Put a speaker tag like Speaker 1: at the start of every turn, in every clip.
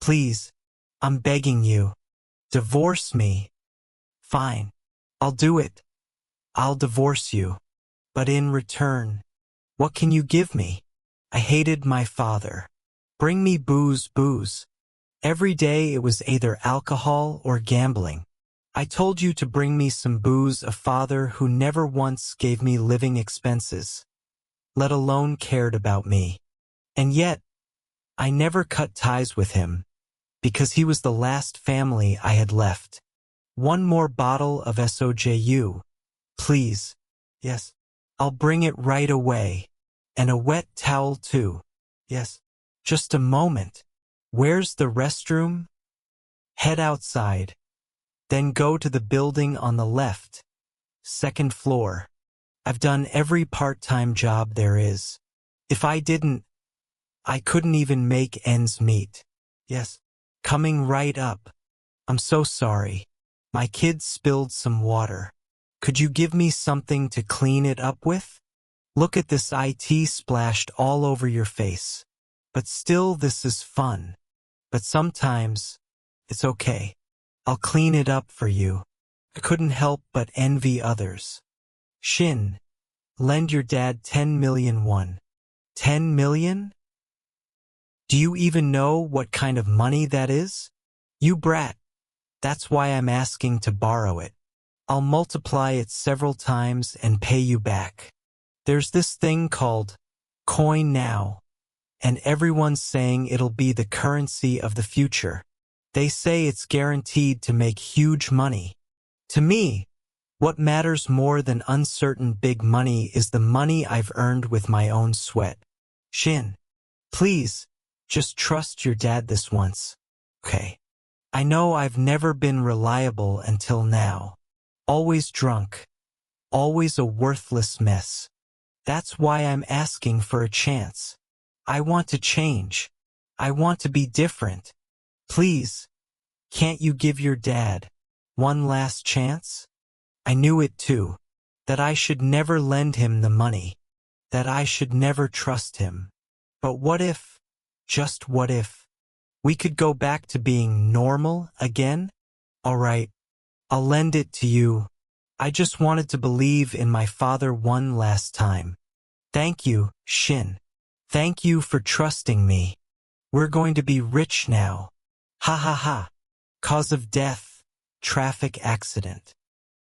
Speaker 1: Please, I'm begging you. Divorce me. Fine. I'll do it. I'll divorce you. But in return, what can you give me? I hated my father. Bring me booze, booze. Every day it was either alcohol or gambling. I told you to bring me some booze, a father who never once gave me living expenses, let alone cared about me. And yet, I never cut ties with him, because he was the last family I had left. One more bottle of SOJU, please. Yes. I'll bring it right away. And a wet towel too. Yes. Just a moment. Where's the restroom? Head outside. Then go to the building on the left. Second floor. I've done every part-time job there is. If I didn't, I couldn't even make ends meet. Yes. Coming right up. I'm so sorry. My kid spilled some water. Could you give me something to clean it up with? Look at this, IT splashed all over your face. But still, this is fun. But sometimes, it's okay. I'll clean it up for you. I couldn't help but envy others. Shin, lend your dad 10 million won. 10 million? Do you even know what kind of money that is? You brat. That's why I'm asking to borrow it. I'll multiply it several times and pay you back. There's this thing called coin now, and everyone's saying it'll be the currency of the future. They say it's guaranteed to make huge money. To me, what matters more than uncertain big money is the money I've earned with my own sweat. Shin, please, just trust your dad this once. Okay. I know I've never been reliable until now. Always drunk. Always a worthless mess. That's why I'm asking for a chance. I want to change. I want to be different. Please, can't you give your dad one last chance? I knew it too, that I should never lend him the money, that I should never trust him. But what if, just what if, we could go back to being normal again? All right, I'll lend it to you. I just wanted to believe in my father one last time. Thank you, Shin. Thank you for trusting me. We're going to be rich now. Ha ha ha. Cause of death, traffic accident.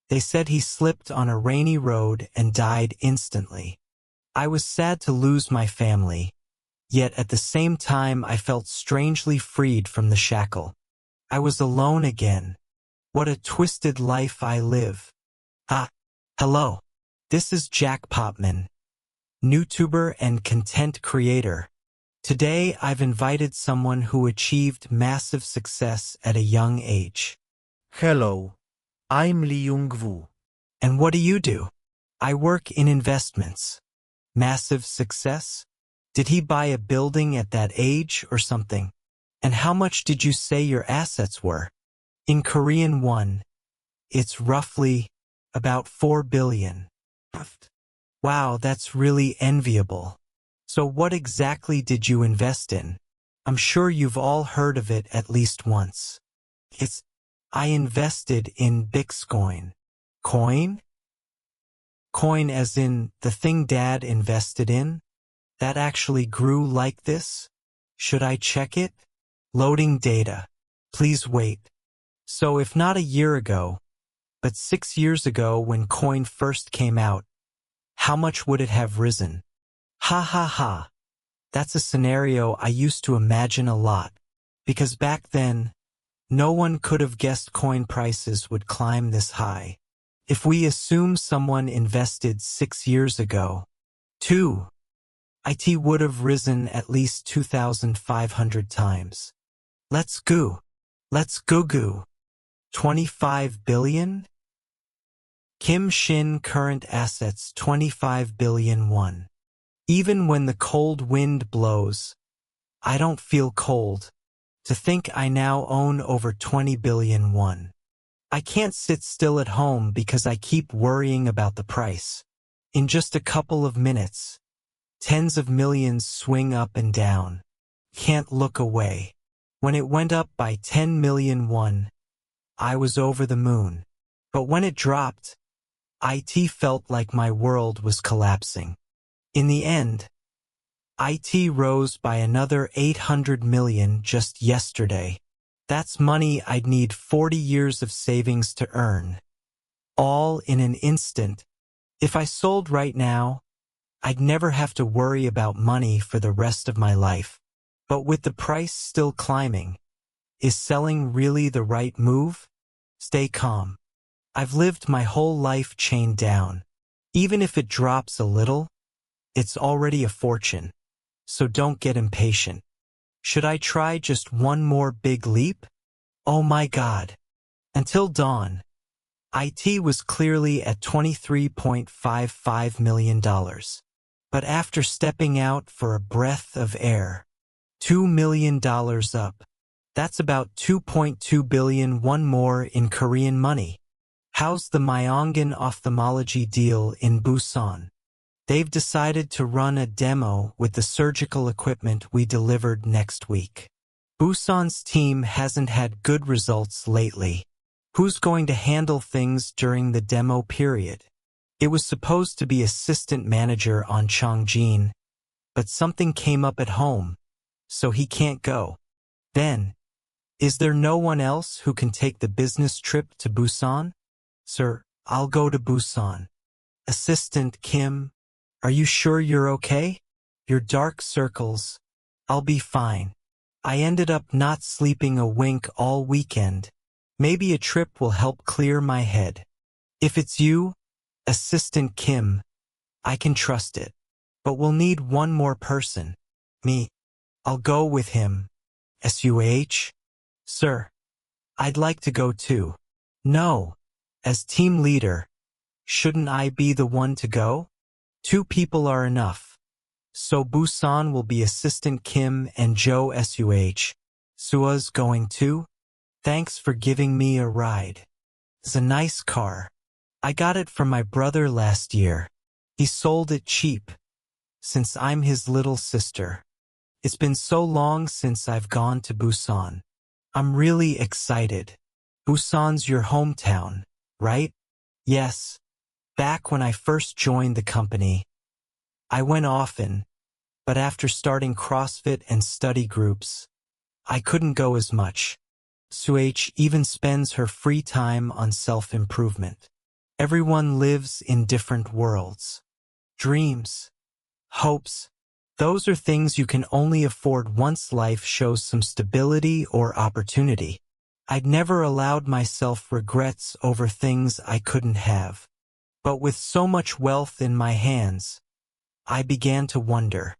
Speaker 1: They said he slipped on a rainy road and died instantly. I was sad to lose my family, yet at the same time I felt strangely freed from the shackle. I was alone again. What a twisted life I live. Hello. This is Jackpotman, YouTuber and content creator. Today I've invited someone who achieved massive success at a young age.
Speaker 2: Hello, I'm Lee Young-woo.
Speaker 1: And what do you do? I work in investments. Massive success? Did he buy a building at that age or something? And how much did you say your assets were? In Korean won, it's roughly about 4 billion. Wow, that's really enviable. So what exactly did you invest in? I'm sure you've all heard of it at least once. I invested in Bitcoin. Coin? Coin as in the thing Dad invested in? That actually grew like this? Should I check it? Loading data. Please wait. So if not a year ago, but 6 years ago when coin first came out, how much would it have risen? Ha ha ha. That's a scenario I used to imagine a lot, because back then, no one could have guessed coin prices would climb this high. If we assume someone invested 6 years ago, it would have risen at least 2,500 times. Let's go. 25 billion? Kim Shin current assets 25 billion won. Even when the cold wind blows, I don't feel cold. To think I now own over 20 billion won. I can't sit still at home because I keep worrying about the price. In just a couple of minutes, tens of millions swing up and down. Can't look away. When it went up by 10 million won, I was over the moon. But when it dropped, IT felt like my world was collapsing. In the end, IT rose by another 800 million just yesterday. That's money I'd need 40 years of savings to earn. All in an instant. If I sold right now, I'd never have to worry about money for the rest of my life. But with the price still climbing, is selling really the right move? Stay calm. I've lived my whole life chained down. Even if it drops a little, it's already a fortune. So don't get impatient. Should I try just one more big leap? Oh my God. Until dawn, IT was clearly at $23.55 million. But after stepping out for a breath of air, $2 million up. That's about 2.2 billion won more in Korean money. How's the Myeongin ophthalmology deal in Busan? They've decided to run a demo with the surgical equipment we delivered next week. Busan's team hasn't had good results lately. Who's going to handle things during the demo period? It was supposed to be assistant manager on Chongjin, but something came up at home, so he can't go. Then, is there no one else who can take the business trip to Busan? Sir, I'll go to Busan. Assistant Kim, are you sure you're okay? Your dark circles. I'll be fine. I ended up not sleeping a wink all weekend. Maybe a trip will help clear my head. If it's you, Assistant Kim, I can trust it. But we'll need one more person. Me. I'll go with him. SUH? Sir, I'd like to go too. No. As team leader, shouldn't I be the one to go? 2 people are enough. So Busan will be Assistant Kim and Joe SUH. Sua's going too? Thanks for giving me a ride. It's a nice car. I got it from my brother last year. He sold it cheap, since I'm his little sister. It's been so long since I've gone to Busan. I'm really excited. Busan's your hometown, right? Yes. Back when I first joined the company, I went often, but after starting CrossFit and study groups, I couldn't go as much. Suh even spends her free time on self-improvement. Everyone lives in different worlds. Dreams, hopes, those are things you can only afford once life shows some stability or opportunity. I'd never allowed myself regrets over things I couldn't have. But with so much wealth in my hands, I began to wonder,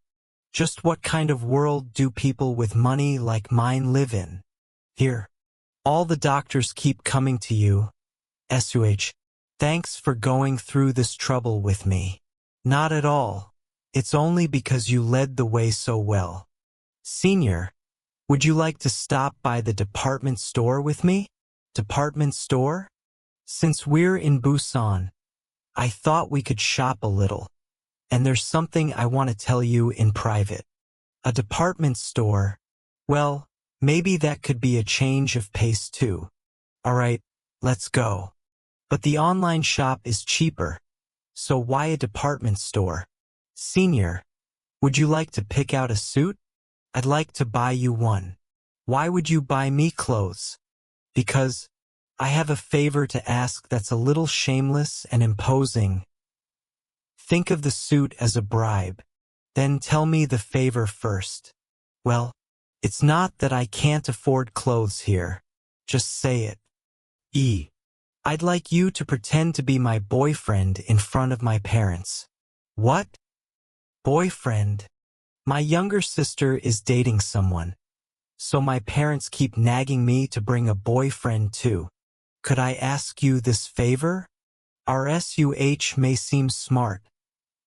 Speaker 1: just what kind of world do people with money like mine live in? Here, all the doctors keep coming to you. SUH, thanks for going through this trouble with me. Not at all. It's only because you led the way so well. Senior, would you like to stop by the department store with me? Department store? Since we're in Busan, I thought we could shop a little. And there's something I want to tell you in private. A department store, well, maybe that could be a change of pace too. Alright, let's go. But the online shop is cheaper. So why a department store? Senior, would you like to pick out a suit? I'd like to buy you one. Why would you buy me clothes? Because I have a favor to ask that's a little shameless and imposing. Think of the suit as a bribe. Then tell me the favor first. Well, it's not that I can't afford clothes here. Just say it. I'd like you to pretend to be my boyfriend in front of my parents. What? Boyfriend? My younger sister is dating someone. So my parents keep nagging me to bring a boyfriend too. Could I ask you this favor? Our SUH may seem smart,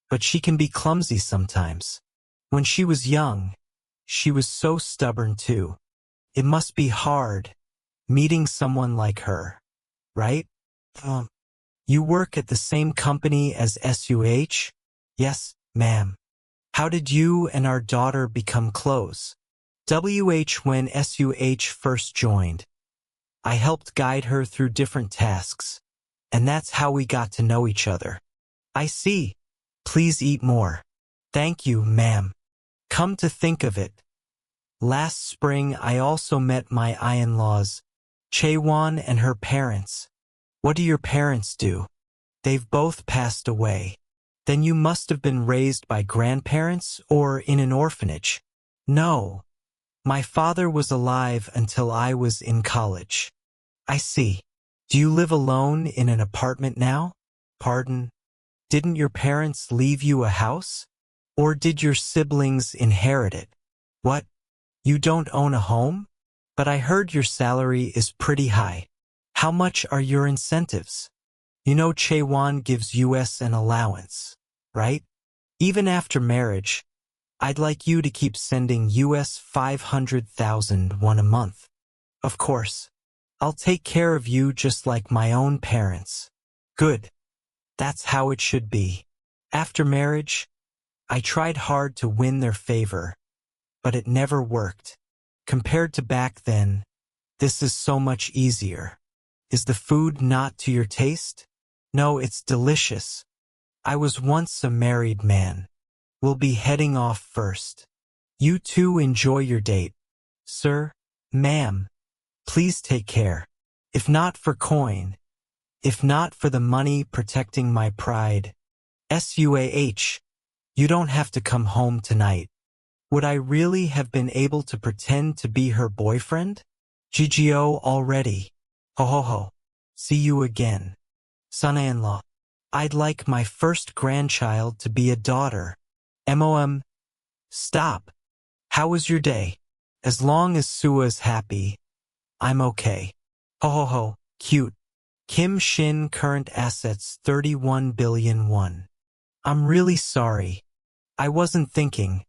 Speaker 1: but she can be clumsy sometimes. When she was young, she was so stubborn too. It must be hard, meeting someone like her, right? You work at the same company as SUH? Yes, ma'am. How did you and our daughter become close? When SUH first joined, I helped guide her through different tasks, and that's how we got to know each other. I see. Please eat more. Thank you, ma'am. Come to think of it, last spring I also met my in-laws, Chaewon and her parents. What do your parents do? They've both passed away. Then you must have been raised by grandparents or in an orphanage. No. My father was alive until I was in college. I see. Do you live alone in an apartment now? Pardon? Didn't your parents leave you a house? Or did your siblings inherit it? What? You don't own a home? But I heard your salary is pretty high. How much are your incentives? You know Chaewon gives us an allowance, right? Even after marriage, I'd like you to keep sending US 500,000 a month. Of course, I'll take care of you just like my own parents. Good. That's how it should be. After marriage, I tried hard to win their favor, but it never worked. Compared to back then, this is so much easier. Is the food not to your taste? No, it's delicious. I was once a married man. We'll be heading off first. You two enjoy your date. Sir, ma'am, please take care. If not for coin, if not for the money protecting my pride, SUAH, you don't have to come home tonight. Would I really have been able to pretend to be her boyfriend? GGO already. Ho ho ho. See you again. Son-in-law. I'd like my first grandchild to be a daughter. MOM. Stop. How was your day? As long as Sua's happy, I'm okay. Ho ho ho. Cute. Kim Shin current assets 31 billion won. I'm really sorry. I wasn't thinking,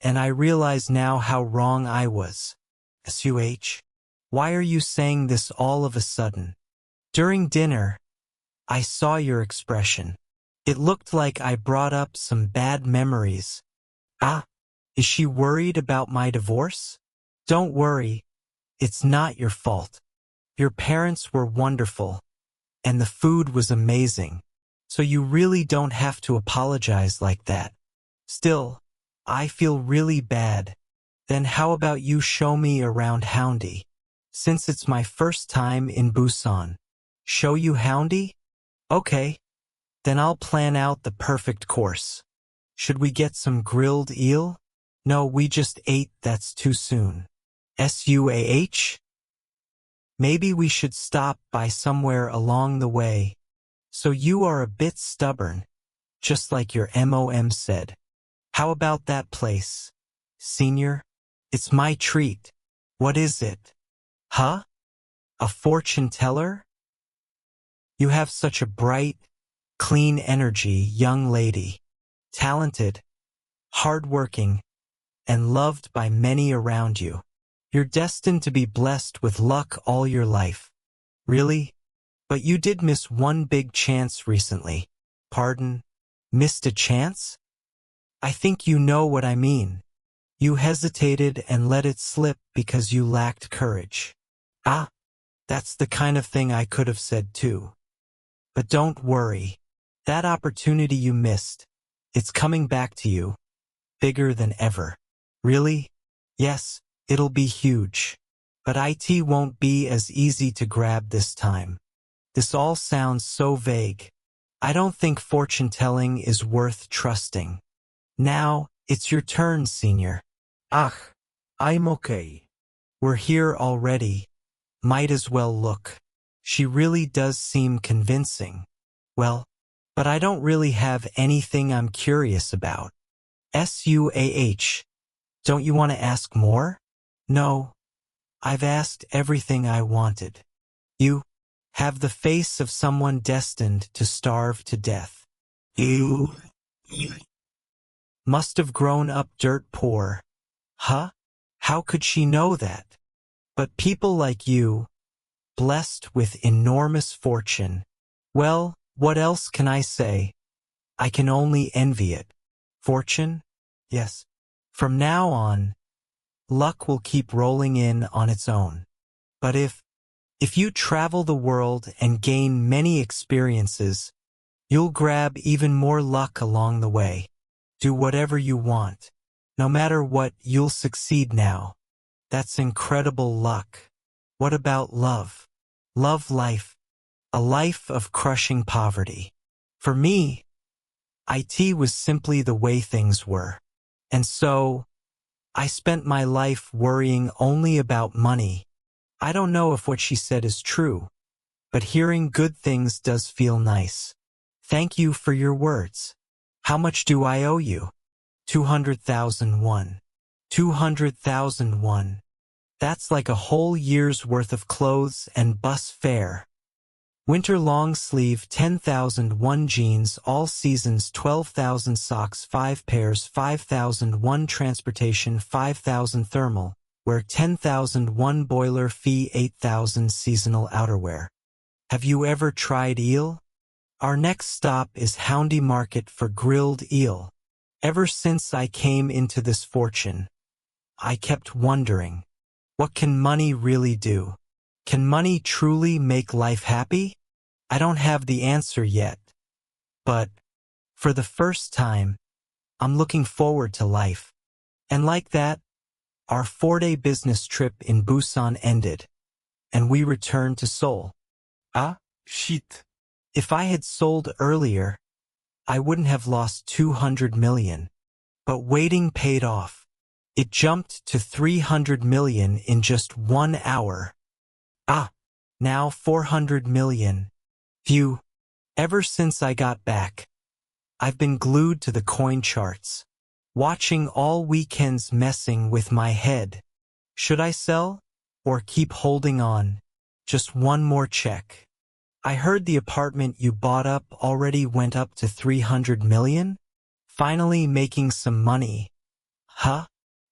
Speaker 1: and I realize now how wrong I was. SUH. Why are you saying this all of a sudden? During dinner, I saw your expression. It looked like I brought up some bad memories. Ah, is she worried about my divorce? Don't worry, it's not your fault. Your parents were wonderful, and the food was amazing, so you really don't have to apologize like that. Still, I feel really bad. Then how about you show me around Houndy? Since it's my first time in Busan. Show you Houndy? Okay. Then I'll plan out the perfect course. Should we get some grilled eel? No, we just ate, that's too soon. SUAH? Maybe we should stop by somewhere along the way. So you are a bit stubborn, just like your MOM said. How about that place? Senior? It's my treat. What is it? Huh? A fortune teller? You have such a bright, clean energy, young lady. Talented, hardworking, and loved by many around you. You're destined to be blessed with luck all your life. Really? But you did miss one big chance recently. Pardon? Missed a chance? I think you know what I mean. You hesitated and let it slip because you lacked courage. Ah, that's the kind of thing I could have said too. But don't worry. That opportunity you missed, it's coming back to you. Bigger than ever. Really? Yes, it'll be huge. But IT won't be as easy to grab this time. This all sounds so vague. I don't think fortune-telling is worth trusting. Now, it's your turn, senior.
Speaker 2: Ach, I'm okay.
Speaker 1: We're here already. Might as well look. She really does seem convincing. Well, but I don't really have anything I'm curious about. SUAH. Don't you want to ask more? No. I've asked everything I wanted. You have the face of someone destined to starve to death. You must have grown up dirt poor. Huh? How could she know that? But people like you, blessed with enormous fortune, well, what else can I say? I can only envy it. Fortune? Yes. From now on, luck will keep rolling in on its own. But if you travel the world and gain many experiences, you'll grab even more luck along the way. Do whatever you want. No matter what, you'll succeed now. That's incredible luck. What about love? Love life. A life of crushing poverty. For me, IT was simply the way things were. And so, I spent my life worrying only about money. I don't know if what she said is true, but hearing good things does feel nice. Thank you for your words. How much do I owe you? 200,001. 200,001. That's like a whole year's worth of clothes and bus fare. Winter long sleeve 10,001 jeans, all seasons 12,000 socks, 5 pairs 5,001 transportation 5,000 thermal, wear 10,001 boiler fee 8,000 seasonal outerwear. Have you ever tried eel? Our next stop is Houndy Market for grilled eel. Ever since I came into this fortune, I kept wondering, what can money really do? Can money truly make life happy? I don't have the answer yet, but for the first time, I'm looking forward to life. And like that, our 4-day business trip in Busan ended, and we returned to Seoul.
Speaker 2: Ah, shit.
Speaker 1: If I had sold earlier, I wouldn't have lost 200 million. But waiting paid off. It jumped to 300 million in just 1 hour. Now 400 million. Phew. Ever since I got back, I've been glued to the coin charts, watching all weekends, messing with my head. Should I sell or keep holding on? Just one more check. I heard the apartment you bought up already went up to 300 million? Finally making some money. Huh?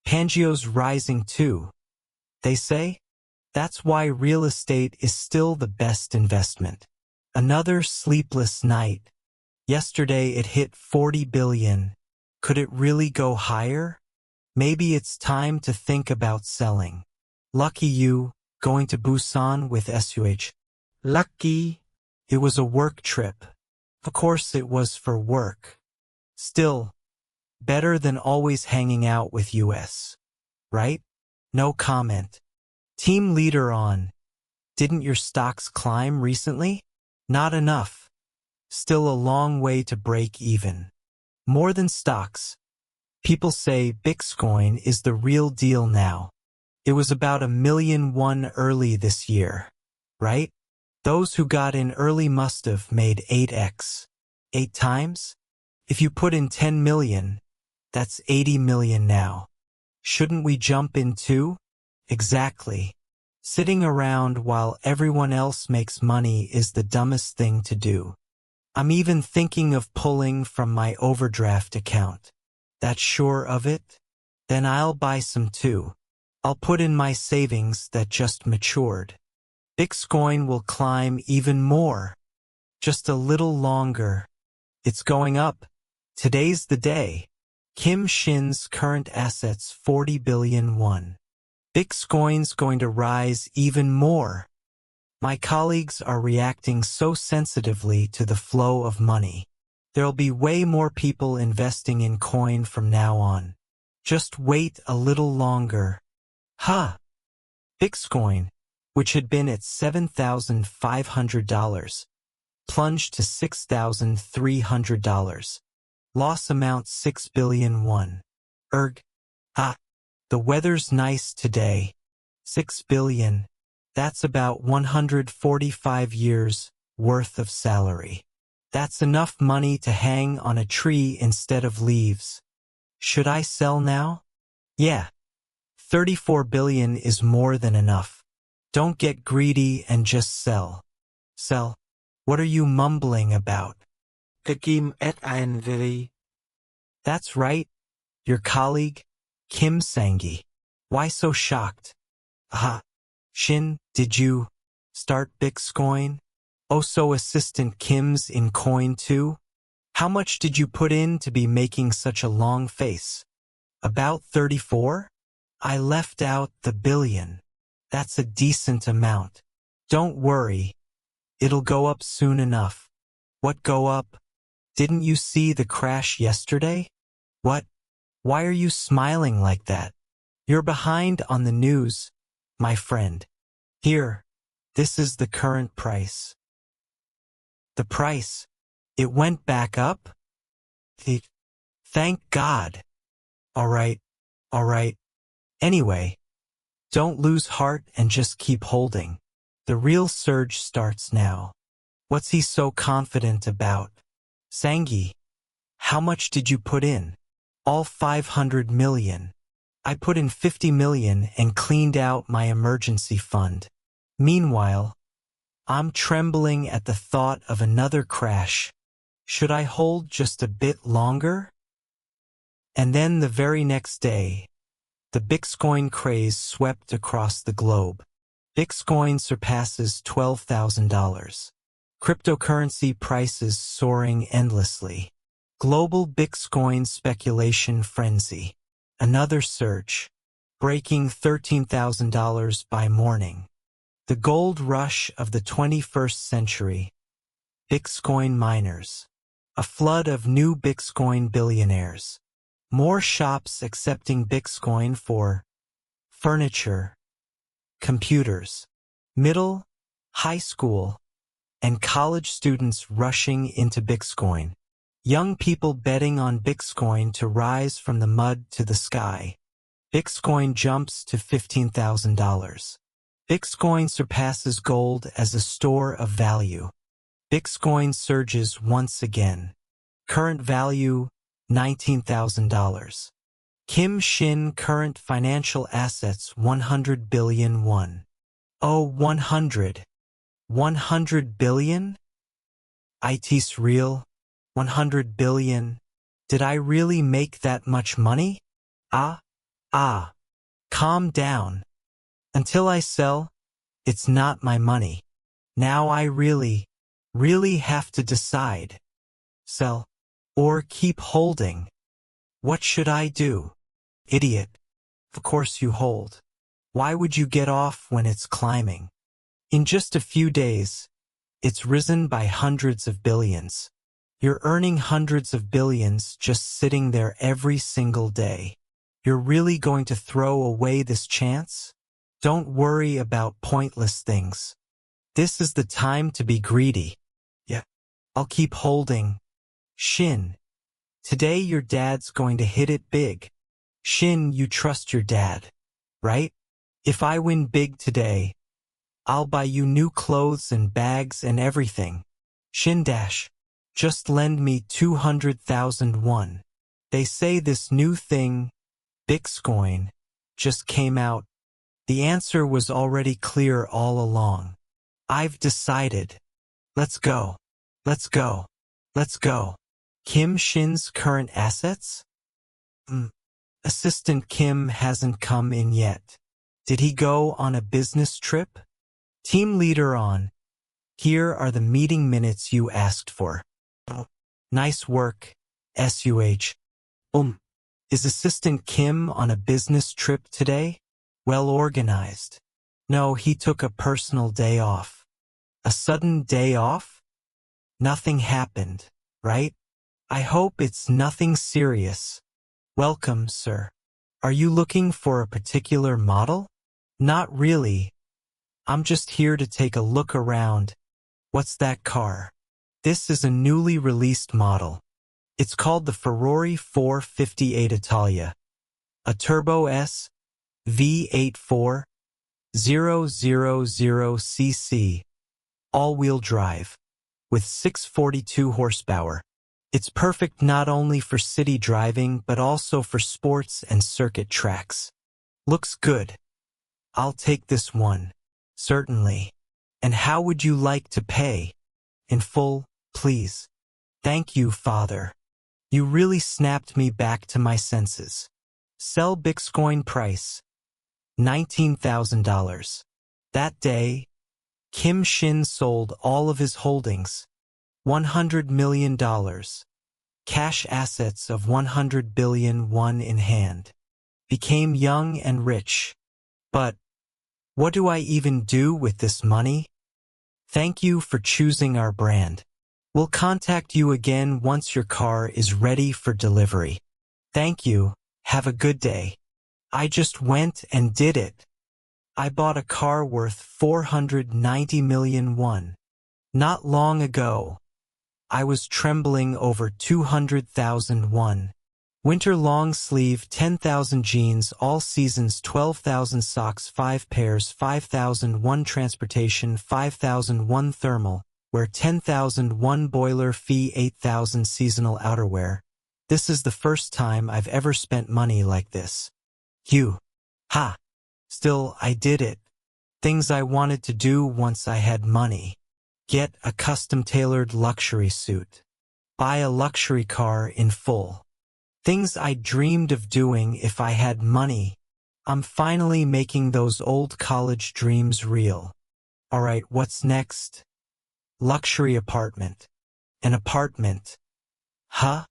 Speaker 1: Pangio's rising too. They say? That's why real estate is still the best investment. Another sleepless night. Yesterday it hit 40 billion. Could it really go higher? Maybe it's time to think about selling. Lucky you, going to Busan with SUH.
Speaker 2: Lucky.
Speaker 1: It was a work trip. Of course it was for work. Still, better than always hanging out with US. Right? No comment. Team leader on. Didn't your stocks climb recently? Not enough. Still a long way to break even. More than stocks. People say Bitcoin is the real deal now. It was about 1,000,001 early this year. Right? Those who got in early must have made 8x. 8 times? If you put in 10 million, that's 80 million now. Shouldn't we jump in too? Exactly. Sitting around while everyone else makes money is the dumbest thing to do. I'm even thinking of pulling from my overdraft account. That sure of it? Then I'll buy some too. I'll put in my savings that just matured. Bitcoin will climb even more. Just a little longer. It's going up. Today's the day. Kim Shin's current assets 40 billion won. Bitcoin's going to rise even more. My colleagues are reacting so sensitively to the flow of money. There'll be way more people investing in coin from now on. Just wait a little longer. Bitcoin, which had been at $7,500, plunged to $6,300. Loss amount 6 billion won. The weather's nice today. 6 billion. That's about 145 years worth of salary. That's enough money to hang on a tree instead of leaves. Should I sell now? Yeah. 34 billion is more than enough. Don't get greedy and just sell. Sell? What are you mumbling about?
Speaker 2: Kim S.
Speaker 1: That's right. Your colleague, Kim Sangi. Why so shocked? Shin, did you start Bitcoin? Oh, so assistant Kim's in coin too? How much did you put in to be making such a long face? About 34? I left out the billion. That's a decent amount. Don't worry. It'll go up soon enough. What go up? Didn't you see the crash yesterday? What? Why are you smiling like that? You're behind on the news, my friend. Here, this is the current price. The price? It went back up? Thank God. All right. Anyway, don't lose heart and just keep holding. The real surge starts now. What's he so confident about? Sangi, how much did you put in? All 500 million. I put in 50 million and cleaned out my emergency fund. Meanwhile, I'm trembling at the thought of another crash. Should I hold just a bit longer? And then the very next day, the Bitcoin craze swept across the globe. Bitcoin surpasses $12,000. Cryptocurrency prices soaring endlessly. Global Bitcoin speculation frenzy. Another surge, breaking $13,000 by morning. The gold rush of the 21st century. Bitcoin miners. A flood of new Bitcoin billionaires. More shops accepting Bitcoin for furniture, computers, middle, high school, and college students rushing into Bitcoin. Young people betting on Bitcoin to rise from the mud to the sky. Bitcoin jumps to $15,000. Bitcoin surpasses gold as a store of value. Bitcoin surges once again. Current value, $19,000. Kim Shin current financial assets 100 billion won. Oh, 100 billion? It's real? 100 billion? Did I really make that much money? Calm down. Until I sell, it's not my money. Now I really have to decide. Sell or keep holding. What should I do? Idiot. Of course you hold. Why would you get off when it's climbing? In just a few days, it's risen by hundreds of billions. You're earning hundreds of billions just sitting there every single day. You're really going to throw away this chance? Don't worry about pointless things. This is the time to be greedy. Yeah, I'll keep holding. Shin, today your dad's going to hit it big. Shin, you trust your dad, right? If I win big today, I'll buy you new clothes and bags and everything. Shin dash, just lend me 200,000 won. They say this new thing, Bitcoin, just came out. The answer was already clear all along. I've decided. Let's go. Kim Shin's current assets? Assistant Kim hasn't come in yet. Did he go on a business trip? Team leader on. Here are the meeting minutes you asked for. Nice work, SUH. Is Assistant Kim on a business trip today? Well organized. No, he took a personal day off. A sudden day off? Nothing happened, right? I hope it's nothing serious. Welcome, sir. Are you looking for a particular model? Not really. I'm just here to take a look around. What's that car? This is a newly released model. It's called the Ferrari 458 Italia. A Turbo S V8 400cc all-wheel drive with 642 horsepower. It's perfect not only for city driving but also for sports and circuit tracks. Looks good. I'll take this one. Certainly. And how would you like to pay? In full, please. Thank you, Father. You really snapped me back to my senses. Sell Bitcoin price. $19,000. That day, Kim Shin sold all of his holdings. $100 million. Cash assets of 100 billion won in hand. became young and rich. But what do I even do with this money? Thank you for choosing our brand. We'll contact you again once your car is ready for delivery. Thank you. Have a good day. I just went and did it. I bought a car worth 490 million won. Not long ago, I was trembling over 200,000 won. Winter long sleeve 10,000 jeans, all seasons 12,000 socks, 5 pairs, 5,001 transportation, 5,001 thermal, wear 10,001 boiler fee, 8,000 seasonal outerwear. This is the first time I've ever spent money like this. You. Ha. Still, I did it. Things I wanted to do once I had money. Get a custom-tailored luxury suit. Buy a luxury car in full. Things I dreamed of doing if I had money. I'm finally making those old college dreams real. Alright, what's next? Luxury apartment. An apartment. Huh?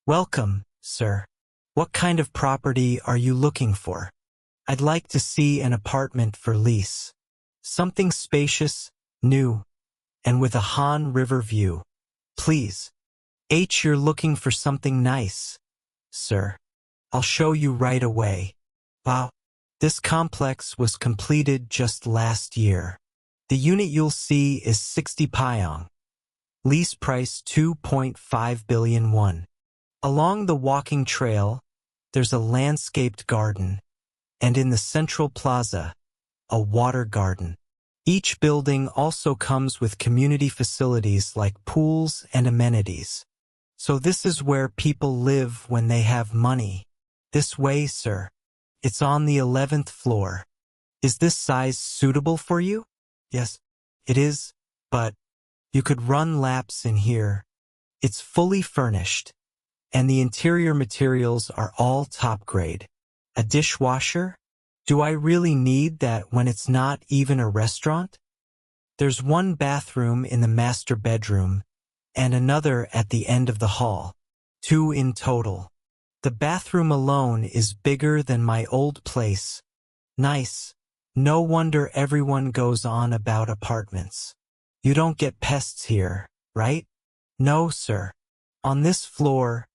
Speaker 1: Welcome, sir. What kind of property are you looking for? I'd like to see an apartment for lease. Something spacious, new, and with a Han River view. Please. You're looking for something nice. Sir. I'll show you right away. Wow. This complex was completed just last year. The unit you'll see is 60 Pyong. Lease price 2.5 billion won. Along the walking trail, there's a landscaped garden, and in the central plaza, a water garden. Each building also comes with community facilities like pools and amenities. So this is where people live when they have money. This way, sir. It's on the 11th floor. Is this size suitable for you? Yes, it is, but you could run laps in here. It's fully furnished, and the interior materials are all top grade. A dishwasher? Do I really need that when it's not even a restaurant? There's one bathroom in the master bedroom, and another at the end of the hall. 2 in total. The bathroom alone is bigger than my old place. Nice. No wonder everyone goes on about apartments. You don't get pests here, right? No, sir. On this floor,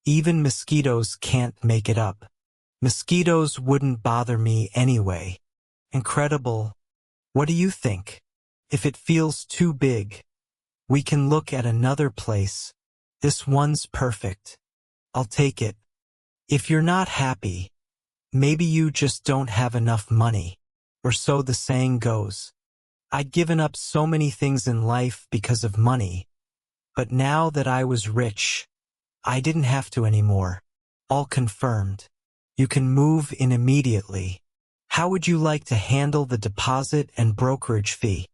Speaker 1: even mosquitoes can't make it up. Mosquitoes wouldn't bother me anyway. Incredible. What do you think? If it feels too big, we can look at another place. This one's perfect. I'll take it. If you're not happy, maybe you just don't have enough money, or so the saying goes. I'd given up so many things in life because of money, but now that I was rich, I didn't have to anymore. All confirmed. You can move in immediately. How would you like to handle the deposit and brokerage fee?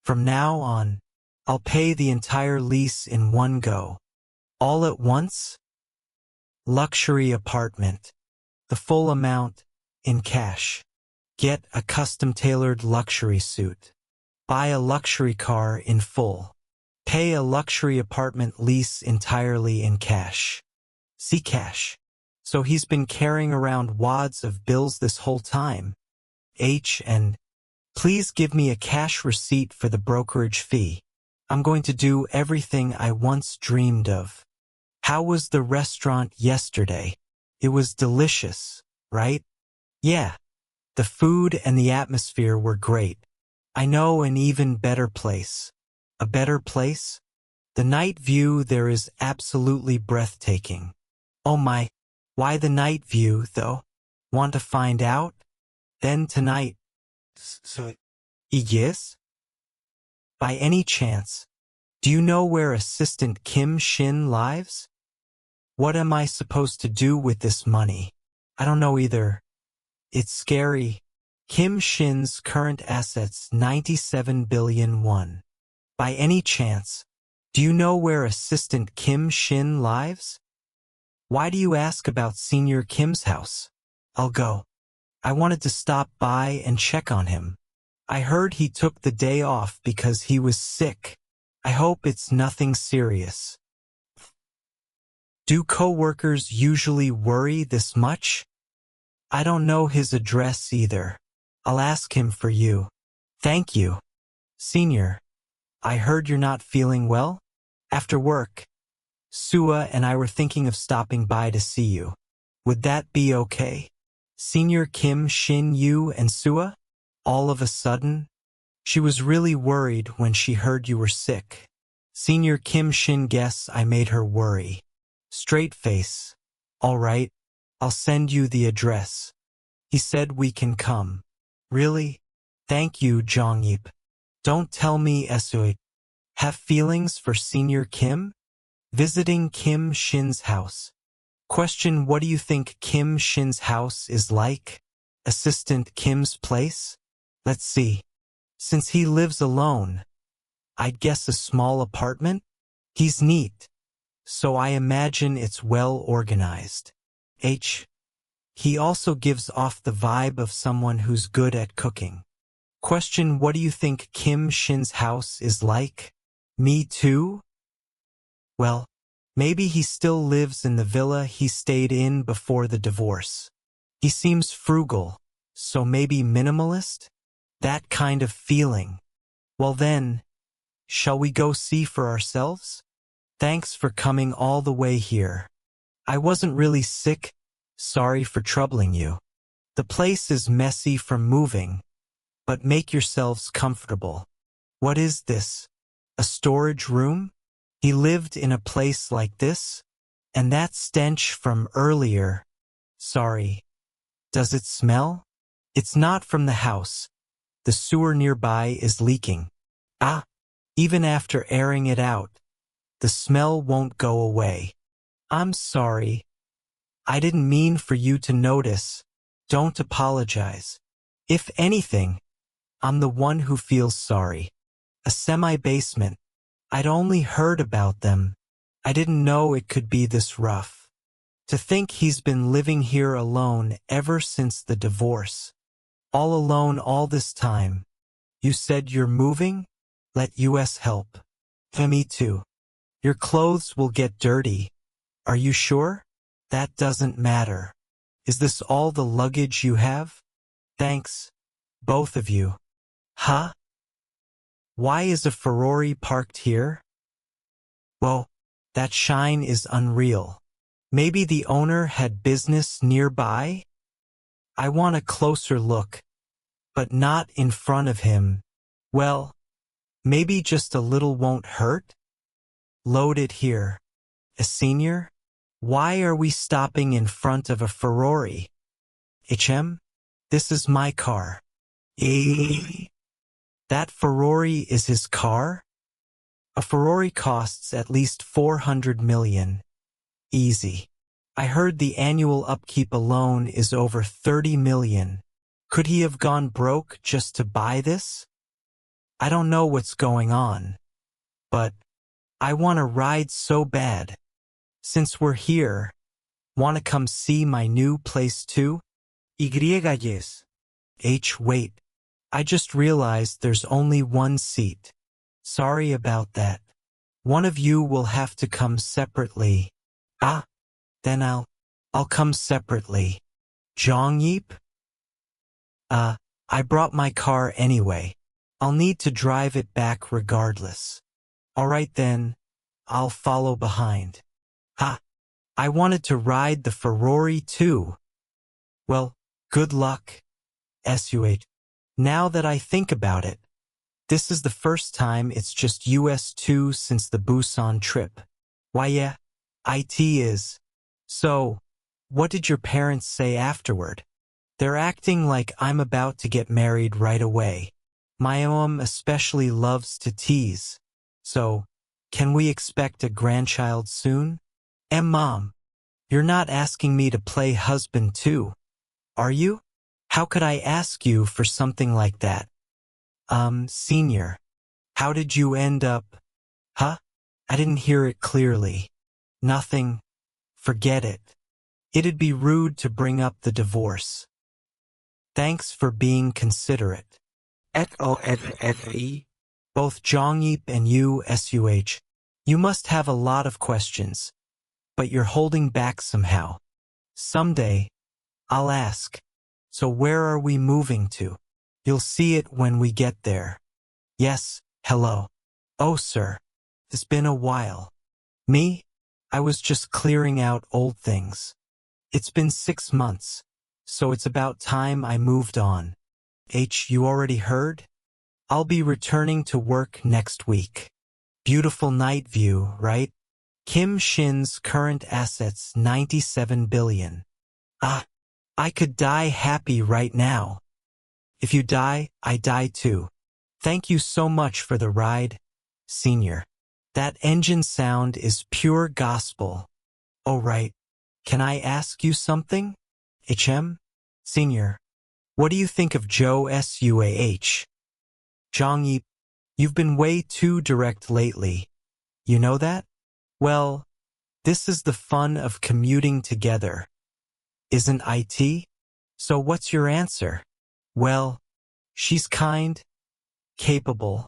Speaker 1: From now on, I'll pay the entire lease in one go. All at once? Luxury apartment. The full amount, in cash. Get a custom-tailored luxury suit. Buy a luxury car in full. Pay a luxury apartment lease entirely in cash. See cash. So he's been carrying around wads of bills this whole time. And please give me a cash receipt for the brokerage fee. I'm going to do everything I once dreamed of. How was the restaurant yesterday? It was delicious, right? Yeah. The food and the atmosphere were great. I know an even better place. A better place? The night view there is absolutely breathtaking. Oh my, why the night view, though? Want to find out? Then tonight. Yes? By any chance, do you know where Assistant Kim Shin lives? What am I supposed to do with this money? I don't know either. It's scary. Kim Shin's current assets 97 billion won. By any chance, do you know where Assistant Kim Shin lives? Why do you ask about Senior Kim's house? I'll go. I wanted to stop by and check on him. I heard he took the day off because he was sick. I hope it's nothing serious. Do coworkers usually worry this much? I don't know his address either. I'll ask him for you. Thank you. Senior, I heard you're not feeling well? After work, Sua and I were thinking of stopping by to see you. Would that be okay? Senior Kim Shin Yu and Sua? All of a sudden, she was really worried when she heard you were sick. Senior Kim Shin, guess I made her worry. Straight face. All right, I'll send you the address. He said we can come. Really? Thank you, Jongyip. Don't tell me Esui. Have feelings for Senior Kim? Visiting Kim Shin's house. Question: what do you think Kim Shin's house is like? Assistant Kim's place? Let's see. Since he lives alone, I'd guess a small apartment? He's neat, so I imagine it's well organized. He also gives off the vibe of someone who's good at cooking. Question: what do you think Kim Shin's house is like? Me too? Well, maybe he still lives in the villa he stayed in before the divorce. He seems frugal, so maybe minimalist? That kind of feeling. Well then, shall we go see for ourselves? Thanks for coming all the way here. I wasn't really sick. Sorry for troubling you. The place is messy from moving, but make yourselves comfortable. What is this? A storage room? He lived in a place like this? And that stench from earlier. Sorry. Does it smell? It's not from the house. The sewer nearby is leaking. Ah, even after airing it out, the smell won't go away. I'm sorry. I didn't mean for you to notice. Don't apologize. If anything, I'm the one who feels sorry. A semi-basement. I'd only heard about them. I didn't know it could be this rough. To think he's been living here alone ever since the divorce. All alone all this time. You said you're moving? Let us help. Me too. Your clothes will get dirty. Are you sure? That doesn't matter. Is this all the luggage you have? Thanks, both of you. Huh? Why is a Ferrari parked here? Whoa, that shine is unreal. Maybe the owner had business nearby? I want a closer look, but not in front of him. Well, maybe just a little won't hurt? Load it here. A senior? Why are we stopping in front of a Ferrari? This is my car. That Ferrari is his car? A Ferrari costs at least 400 million. Easy. I heard the annual upkeep alone is over 30 million. Could he have gone broke just to buy this? I don't know what's going on, but I want to ride so bad. Since we're here, want to come see my new place too? Yes. Wait. I just realized there's only one seat. Sorry about that. One of you will have to come separately. Ah, then I'll come separately. Jongyip? I brought my car anyway. I'll need to drive it back regardless. Alright then, I'll follow behind. I wanted to ride the Ferrari too. Well, good luck. Now that I think about it, this is the first time it's just us two since the Busan trip. Why yeah, it is. So, what did your parents say afterward? They're acting like I'm about to get married right away. My mom especially loves to tease. So, can we expect a grandchild soon? Mom, you're not asking me to play husband too, are you? How could I ask you for something like that? Senior, how did you end up? Huh? I didn't hear it clearly. Nothing. Forget it. It'd be rude to bring up the divorce. Thanks for being considerate.
Speaker 2: SOSSE.
Speaker 1: Both Jongyip and you, SUH. You must have a lot of questions, but you're holding back somehow. Someday, I'll ask. So where are we moving to? You'll see it when we get there. Yes, hello. Oh, sir. It's been a while. Me? I was just clearing out old things. It's been 6 months, so it's about time I moved on. You already heard? I'll be returning to work next week. Beautiful night view, right? Kim Shin's current assets 97 billion. Ah, I could die happy right now. If you die, I die too. Thank you so much for the ride, Senior. That engine sound is pure gospel. Oh right. Can I ask you something? Senior. What do you think of Joe Suah? Zhang, you've been way too direct lately. You know that? Well, this is the fun of commuting together. Isn't it? So what's your answer? Well, she's kind, capable,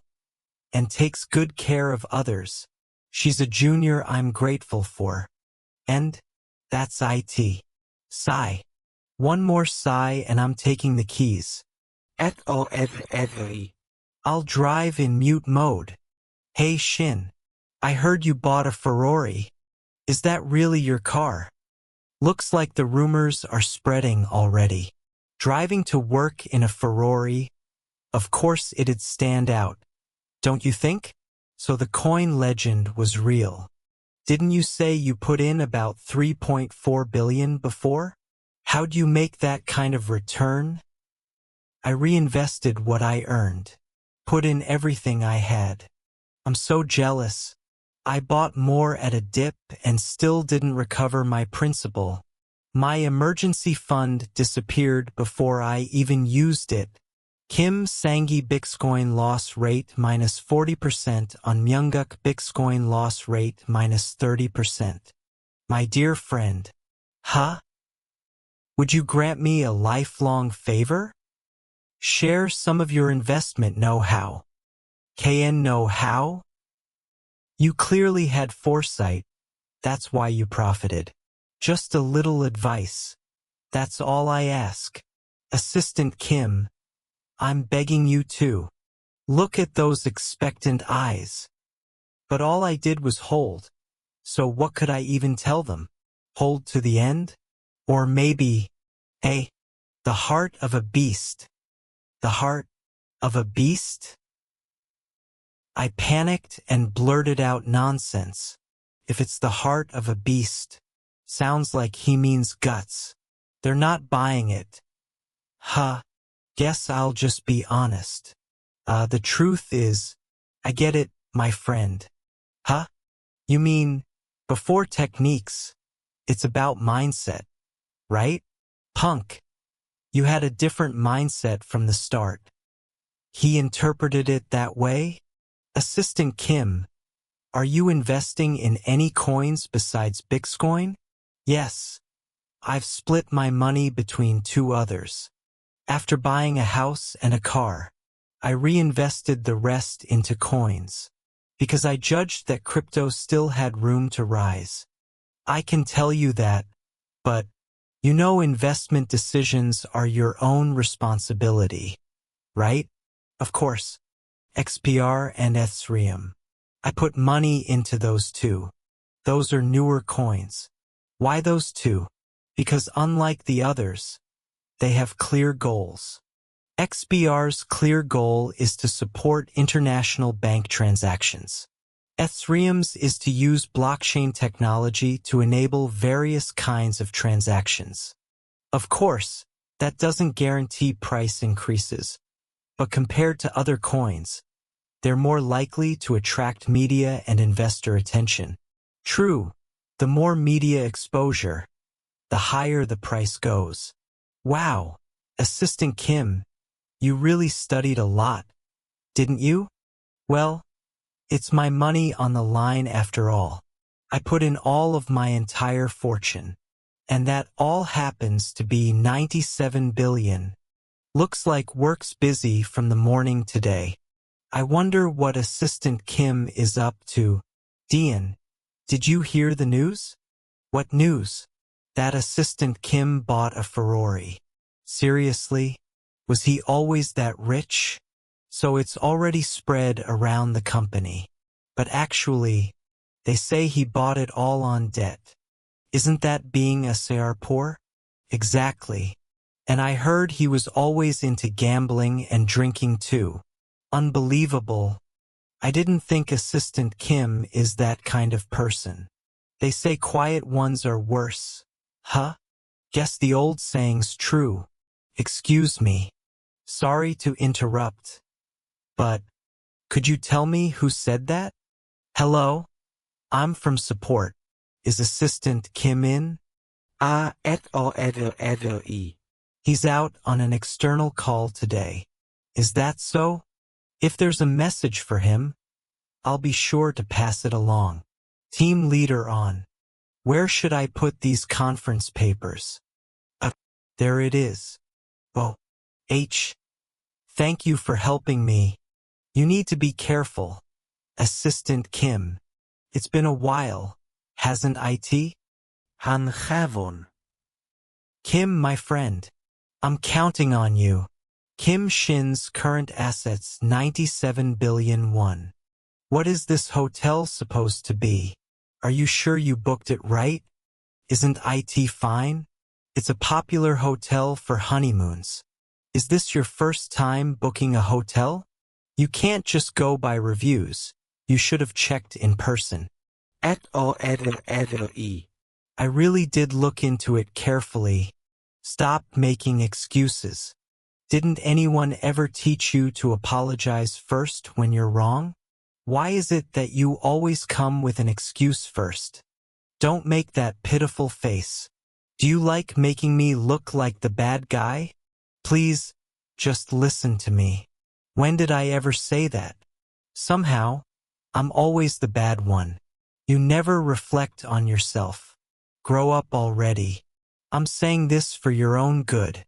Speaker 1: and takes good care of others. She's a junior I'm grateful for. And that's it. Sigh. One more sigh and I'm taking the keys. I'll drive in mute mode. Hey Shin, I heard you bought a Ferrari. Is that really your car? Looks like the rumors are spreading already. Driving to work in a Ferrari, of course it'd stand out. Don't you think? So the coin legend was real. Didn't you say you put in about 3.4 billion before? How'd you make that kind of return? I reinvested what I earned. Put in everything I had. I'm so jealous. I bought more at a dip and still didn't recover my principal. My emergency fund disappeared before I even used it. Kim Sangi Bitcoin loss rate minus 40% on Myunguk Bitcoin loss rate minus 30%. My dear friend. Huh? Would you grant me a lifelong favor? Share some of your investment know-how. KN know-how? You clearly had foresight. That's why you profited. Just a little advice. That's all I ask. Assistant Kim, I'm begging you to. Look at those expectant eyes. But all I did was hold. So what could I even tell them? Hold to the end? Or maybe, hey, the heart of a beast. The heart of a beast? I panicked and blurted out nonsense. If it's the heart of a beast, sounds like he means guts. They're not buying it. Huh. Guess I'll just be honest. The truth is, I get it, my friend. Huh? You mean, before techniques, it's about mindset, right? Punk. You had a different mindset from the start. He interpreted it that way? Assistant Kim, are you investing in any coins besides Bitcoin? Yes. I've split my money between 2 others. After buying a house and a car, I reinvested the rest into coins, because I judged that crypto still had room to rise. I can tell you that, but, you know, investment decisions are your own responsibility, right? Of course. XPR and Ethereum. I put money into those 2. Those are newer coins. Why those 2? Because unlike the others, they have clear goals. XPR's clear goal is to support international bank transactions. Ethereum's is to use blockchain technology to enable various kinds of transactions. Of course, that doesn't guarantee price increases, but compared to other coins, they're more likely to attract media and investor attention. True, the more media exposure, the higher the price goes. Wow, Assistant Kim, you really studied a lot, didn't you? Well, it's my money on the line after all. I put in all of my entire fortune, and that all happens to be 97 billion. Looks like work's busy from the morning today. I wonder what Assistant Kim is up to. Dian, did you hear the news? What news? That assistant Kim bought a Ferrari. Seriously? Was he always that rich? So it's already spread around the company. But actually, they say he bought it all on debt. Isn't that being a SEO poor? Exactly. And I heard he was always into gambling and drinking too. Unbelievable. I didn't think Assistant Kim is that kind of person. They say quiet ones are worse. Huh? Guess the old saying's true. Excuse me. Sorry to interrupt. But, could you tell me who said that? Hello? I'm from support. Is Assistant Kim in?
Speaker 2: SEO.
Speaker 1: He's out on an external call today. Is that so? If there's a message for him, I'll be sure to pass it along. Team leader on. Where should I put these conference papers? There it is. Oh, thank you for helping me. You need to be careful. Assistant Kim. It's been a while, hasn't it?
Speaker 2: Han Chavon.
Speaker 1: Kim, my friend. I'm counting on you. Kim Shin's current assets 97 billion won. What is this hotel supposed to be? Are you sure you booked it right? Isn't it fine? It's a popular hotel for honeymoons. Is this your first time booking a hotel? You can't just go by reviews. You should have checked in person.
Speaker 2: SEO.
Speaker 1: I really did look into it carefully. Stop making excuses. Didn't anyone ever teach you to apologize first when you're wrong? Why is it that you always come with an excuse first? Don't make that pitiful face. Do you like making me look like the bad guy? Please, just listen to me. When did I ever say that? Somehow, I'm always the bad one. You never reflect on yourself. Grow up already. I'm saying this for your own good.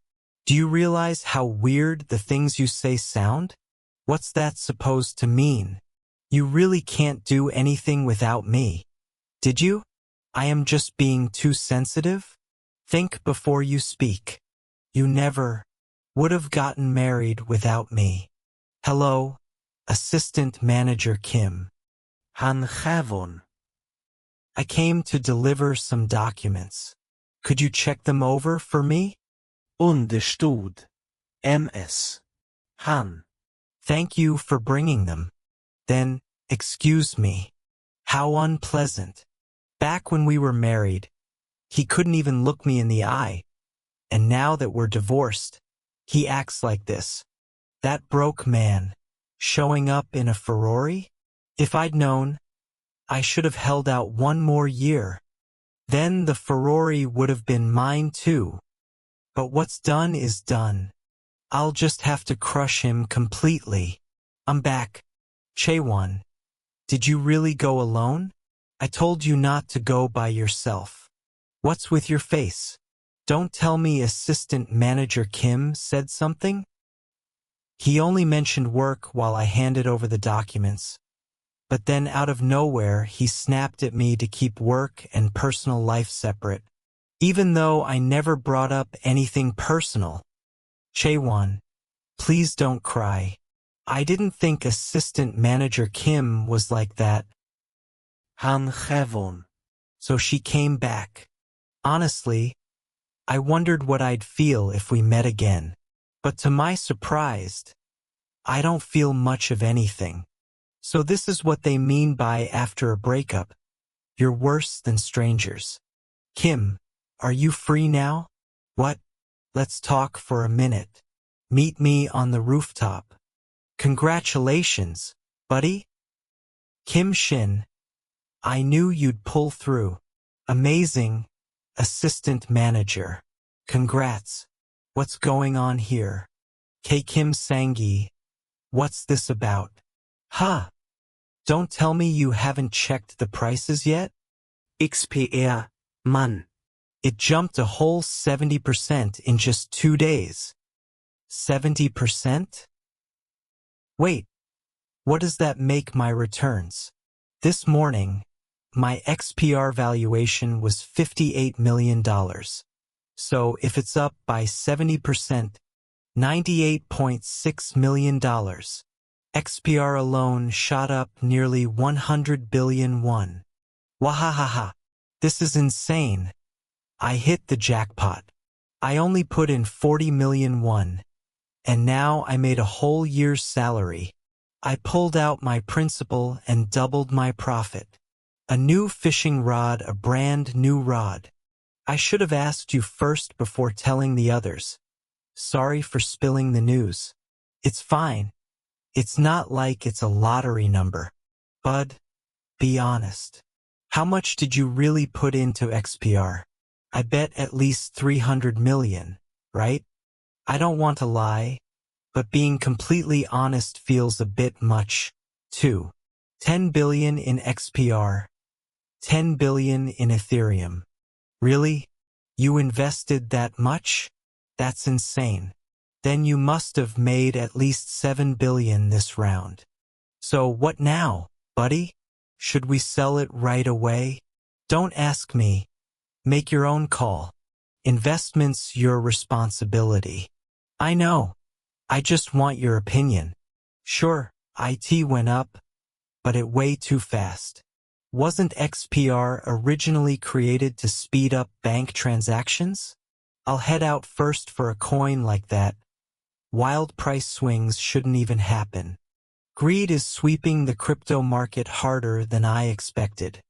Speaker 1: Do you realize how weird the things you say sound? What's that supposed to mean? You really can't do anything without me. Did you? I am just being too sensitive? Think before you speak. You never would have gotten married without me. Hello, Assistant Manager Kim.
Speaker 2: Han Chavon.
Speaker 1: I came to deliver some documents. Could you check them over for me?
Speaker 2: Understood. MS. Han.
Speaker 1: Thank you for bringing them. Then, excuse me. How unpleasant. Back when we were married, he couldn't even look me in the eye. And now that we're divorced, he acts like this. That broke man, showing up in a Ferrari? If I'd known, I should have held out one more year. Then the Ferrari would have been mine too. But what's done is done. I'll just have to crush him completely. I'm back. Chaewon, did you really go alone? I told you not to go by yourself. What's with your face? Don't tell me Assistant Manager Kim said something? He only mentioned work while I handed over the documents. But then out of nowhere, he snapped at me to keep work and personal life separate, even though I never brought up anything personal. Chaewon, please don't cry. I didn't think Assistant Manager Kim was like that.
Speaker 2: Han Chavon.
Speaker 1: So she came back. Honestly, I wondered what I'd feel if we met again. But to my surprise, I don't feel much of anything. So this is what they mean by after a breakup. You're worse than strangers. Kim, are you free now? What? Let's talk for a minute. Meet me on the rooftop. Congratulations, buddy. Kim Shin, I knew you'd pull through. Amazing, Assistant Manager. Congrats. What's going on here? Kim Sangi, what's this about? Huh? Don't tell me you haven't checked the prices yet?
Speaker 2: XPR, Mann.
Speaker 1: It jumped a whole 70% in just 2 days. 70%? Wait, what does that make my returns? This morning, my XPR valuation was $58 million. So if it's up by 70%, $98.6 million. XPR alone shot up nearly 100 billion won. Wahahaha. This is insane. I hit the jackpot. I only put in 40 million won. And now I made a whole year's salary. I pulled out my principal and doubled my profit. A new fishing rod, a brand new rod. I should have asked you first before telling the others. Sorry for spilling the news. It's fine. It's not like it's a lottery number. Bud, be honest. How much did you really put into XPR? I bet at least 300 million, right? I don't want to lie, but being completely honest feels a bit much, too. 10 billion in XPR. 10 billion in Ethereum. Really? You invested that much? That's insane. Then you must have made at least 7 billion this round. So what now, buddy? Should we sell it right away? Don't ask me. Make your own call. Investment's your responsibility. I know. I just want your opinion. Sure, IT went up, but it way too fast. Wasn't XPR originally created to speed up bank transactions? I'll head out first for a coin like that. Wild price swings shouldn't even happen. Greed is sweeping the crypto market harder than I expected.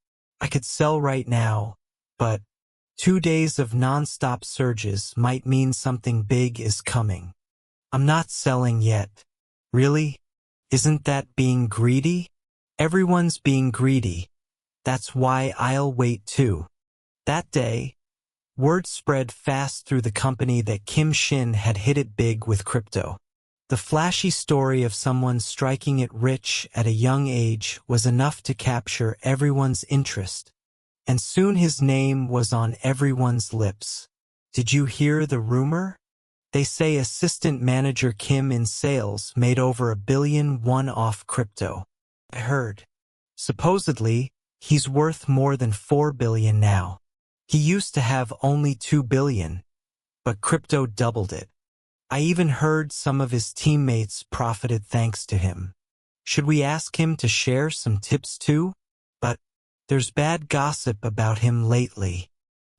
Speaker 1: I could sell right now, but 2 days of non-stop surges might mean something big is coming. I'm not selling yet. Really? Isn't that being greedy? Everyone's being greedy. That's why I'll wait too. That day, word spread fast through the company that Kim Shin had hit it big with crypto. The flashy story of someone striking it rich at a young age was enough to capture everyone's interest, and soon his name was on everyone's lips. Did you hear the rumor? They say assistant manager Kim in sales made over $1 billion off crypto. I heard. Supposedly, he's worth more than $4 billion now. He used to have only $2 billion, but crypto doubled it. I even heard some of his teammates profited thanks to him. Should we ask him to share some tips too? But there's bad gossip about him lately.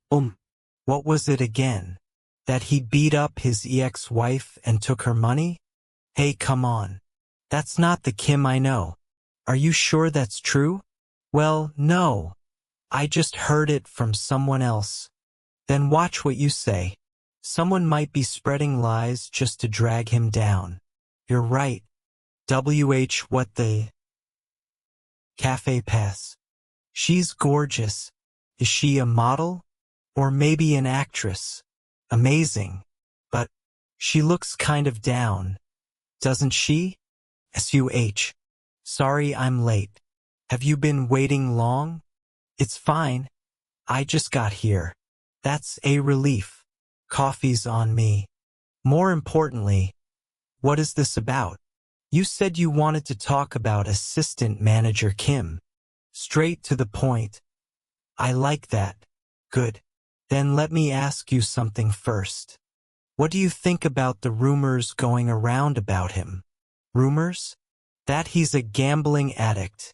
Speaker 1: What was it again? That he beat up his ex-wife and took her money? Hey, come on. That's not the Kim I know. Are you sure that's true? Well, no. I just heard it from someone else. Then watch what you say. Someone might be spreading lies just to drag him down. You're right. What the? Cafe Pass. She's gorgeous. Is she a model? Or maybe an actress? Amazing. But she looks kind of down. Doesn't she? SUH. Sorry I'm late. Have you been waiting long? It's fine. I just got here. That's a relief. Coffee's on me. More importantly, what is this about? You said you wanted to talk about assistant manager Kim. Straight to the point. I like that. Good. Then let me ask you something first. What do you think about the rumors going around about him? Rumors? That he's a gambling addict,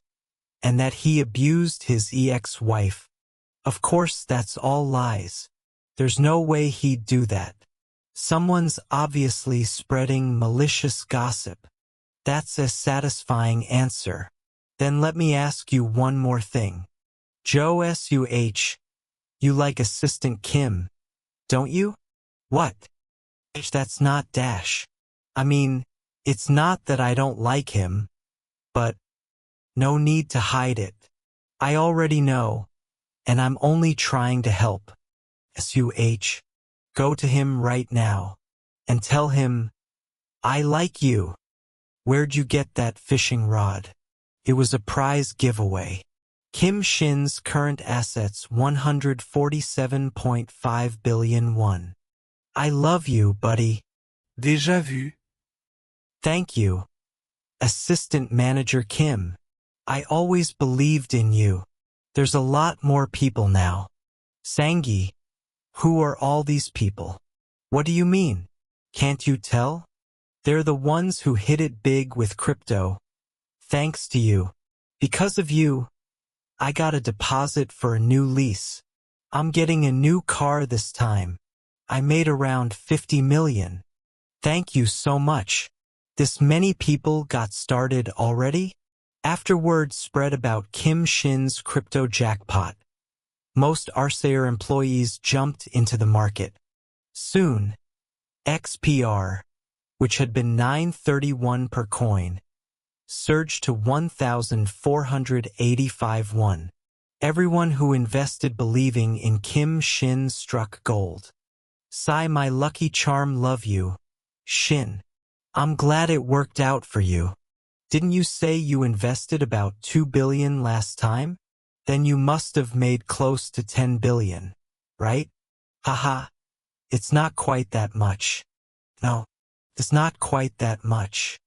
Speaker 1: and that he abused his ex-wife. Of course, that's all lies. There's no way he'd do that. Someone's obviously spreading malicious gossip. That's a satisfying answer. Then let me ask you one more thing. Joe SUH, you like assistant Kim, don't you? What? That's not Dash. I mean, it's not that I don't like him, but no need to hide it. I already know, and I'm only trying to help. SUH, go to him right now and tell him, I like you. Where'd you get that fishing rod? It was a prize giveaway. Kim Shin's current assets 147.5 billion won. I love you, buddy.
Speaker 2: Déjà vu.
Speaker 1: Thank you. Assistant Manager Kim. I always believed in you. There's a lot more people now. Sangi, who are all these people? What do you mean? Can't you tell? They're the ones who hit it big with crypto. Thanks to you. Because of you, I got a deposit for a new lease. I'm getting a new car this time. I made around 50 million. Thank you so much. This many people got started already? After word spread about Kim Shin's crypto jackpot, most Arsair employees jumped into the market. Soon, XPR, which had been 931 per coin, surged to 1,485 won. Everyone who invested believing in Kim Shin struck gold. Sigh, my lucky charm, love you, Shin. I'm glad it worked out for you. Didn't you say you invested about 2 billion last time? Then you must have made close to 10 billion, right? Haha. It's not quite that much. No, it's not quite that much.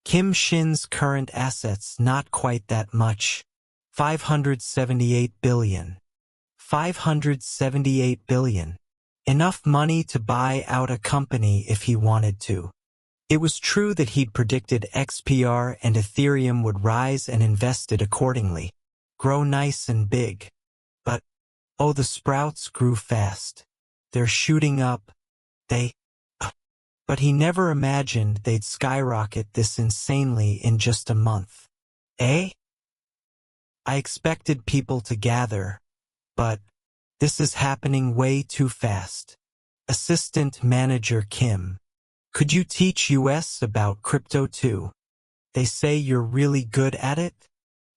Speaker 1: Kim Shin's current assets not quite that much. 578 billion. 578 billion. Enough money to buy out a company if he wanted to. It was true that he'd predicted XPR and Ethereum would rise and invested accordingly, grow nice and big. But, oh, the sprouts grew fast. They're shooting up. But he never imagined they'd skyrocket this insanely in just a month. Eh? I expected people to gather, but this is happening way too fast. Assistant Manager Kim. Could you teach us about crypto too? They say you're really good at it?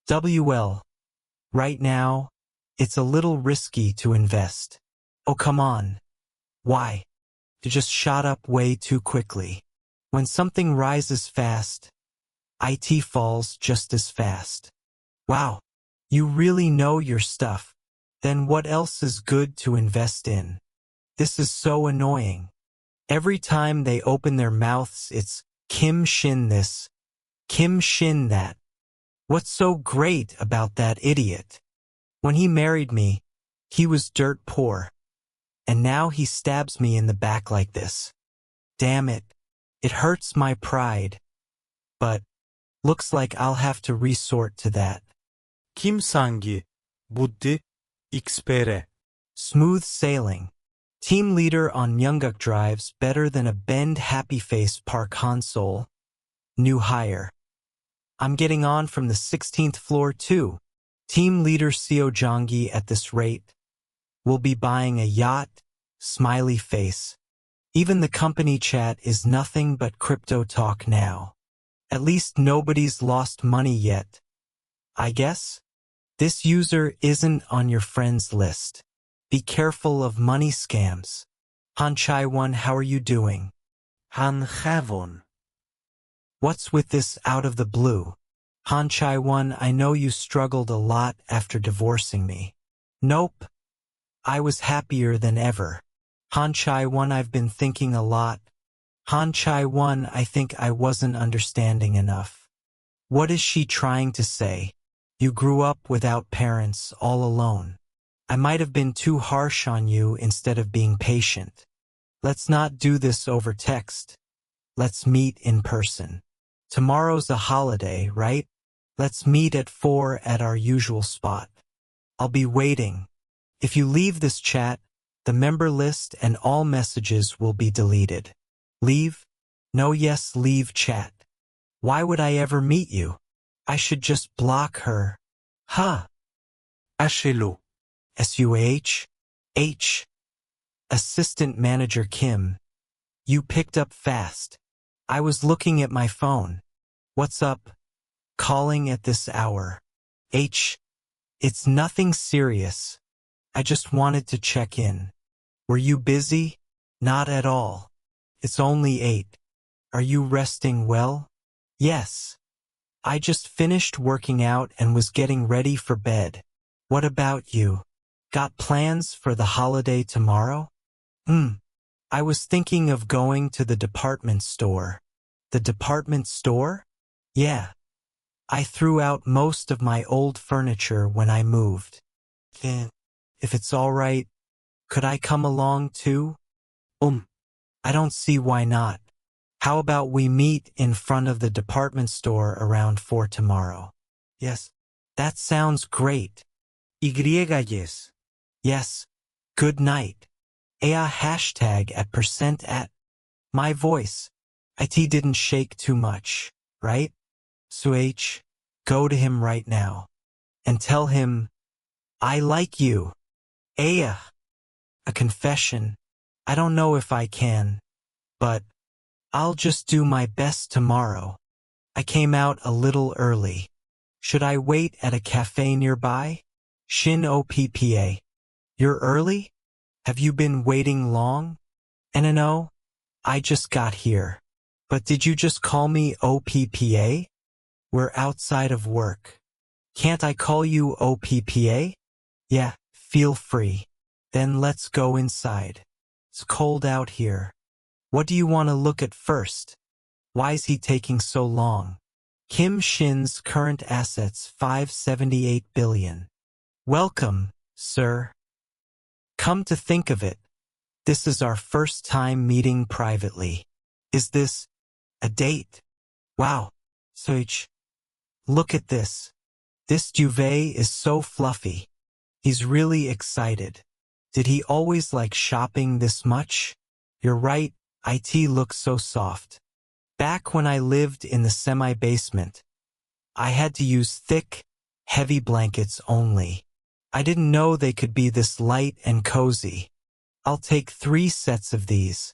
Speaker 1: WL. Right now, it's a little risky to invest. Oh, come on. Why? It just shot up way too quickly. When something rises fast, IT falls just as fast. Wow. You really know your stuff. Then what else is good to invest in? This is so annoying. Every time they open their mouths, it's Kim Shin this, Kim Shin that. What's so great about that idiot? When he married me, he was dirt poor. And now he stabs me in the back like this. Damn it. It hurts my pride. But, looks like I'll have to resort to that.
Speaker 2: Kim Sangi, Buddhi, XPR.
Speaker 1: Smooth sailing. Team leader on Myunguk drives better than a bend happy face par console. New hire. I'm getting on from the 16th floor too. Team leader Seo Jongi at this rate. We'll be buying a yacht, smiley face. Even the company chat is nothing but crypto talk now. At least nobody's lost money yet. I guess? This user isn't on your friends list. Be careful of money scams. Han Chai-won, how are you doing?
Speaker 2: Han Chavon.
Speaker 1: What's with this out of the blue? Han Chai-won, I know you struggled a lot after divorcing me. Nope. I was happier than ever. Han Chai-won, I've been thinking a lot. Han Chai-won, I think I wasn't understanding enough. What is she trying to say? You grew up without parents, all alone. I might have been too harsh on you instead of being patient. Let's not do this over text. Let's meet in person. Tomorrow's a holiday, right? Let's meet at 4 at our usual spot. I'll be waiting. If you leave this chat, the member list and all messages will be deleted. Leave? No, yes, leave chat. Why would I ever meet you? I should just block her. Ha!
Speaker 2: Ashelo.
Speaker 1: SUH? H. Assistant Manager Kim. You picked up fast. I was looking at my phone. What's up? Calling at this hour. H. It's nothing serious. I just wanted to check in. Were you busy? Not at all. It's only 8. Are you resting well? Yes. I just finished working out and was getting ready for bed. What about you? Got plans for the holiday tomorrow? I was thinking of going to the department store. The department store? Yeah. I threw out most of my old furniture when I moved. Then, if it's all right, could I come along too? I don't see why not. How about we meet in front of the department store around 4 tomorrow? Yes, that sounds great.
Speaker 2: Yes.
Speaker 1: Yes, good night. Hashtag at percent at. My voice. IT didn't shake too much, right? So go to him right now and tell him, I like you. A confession. I don't know if I can, but I'll just do my best tomorrow. I came out a little early. Should I wait at a cafe nearby? Shin OPPA. You're early? Have you been waiting long? No, I just got here. But did you just call me OPPA? We're outside of work. Can't I call you OPPA? Yeah, feel free. Then let's go inside. It's cold out here. What do you want to look at first? Why's he taking so long? Kim Shin's current assets $578 billion. Welcome, sir. Come to think of it, this is our first time meeting privately. Is this a date? Wow, Soich. Look at this. This duvet is so fluffy. He's really excited. Did he always like shopping this much? You're right, IT looks so soft. Back when I lived in the semi-basement, I had to use thick, heavy blankets only. I didn't know they could be this light and cozy. I'll take 3 sets of these.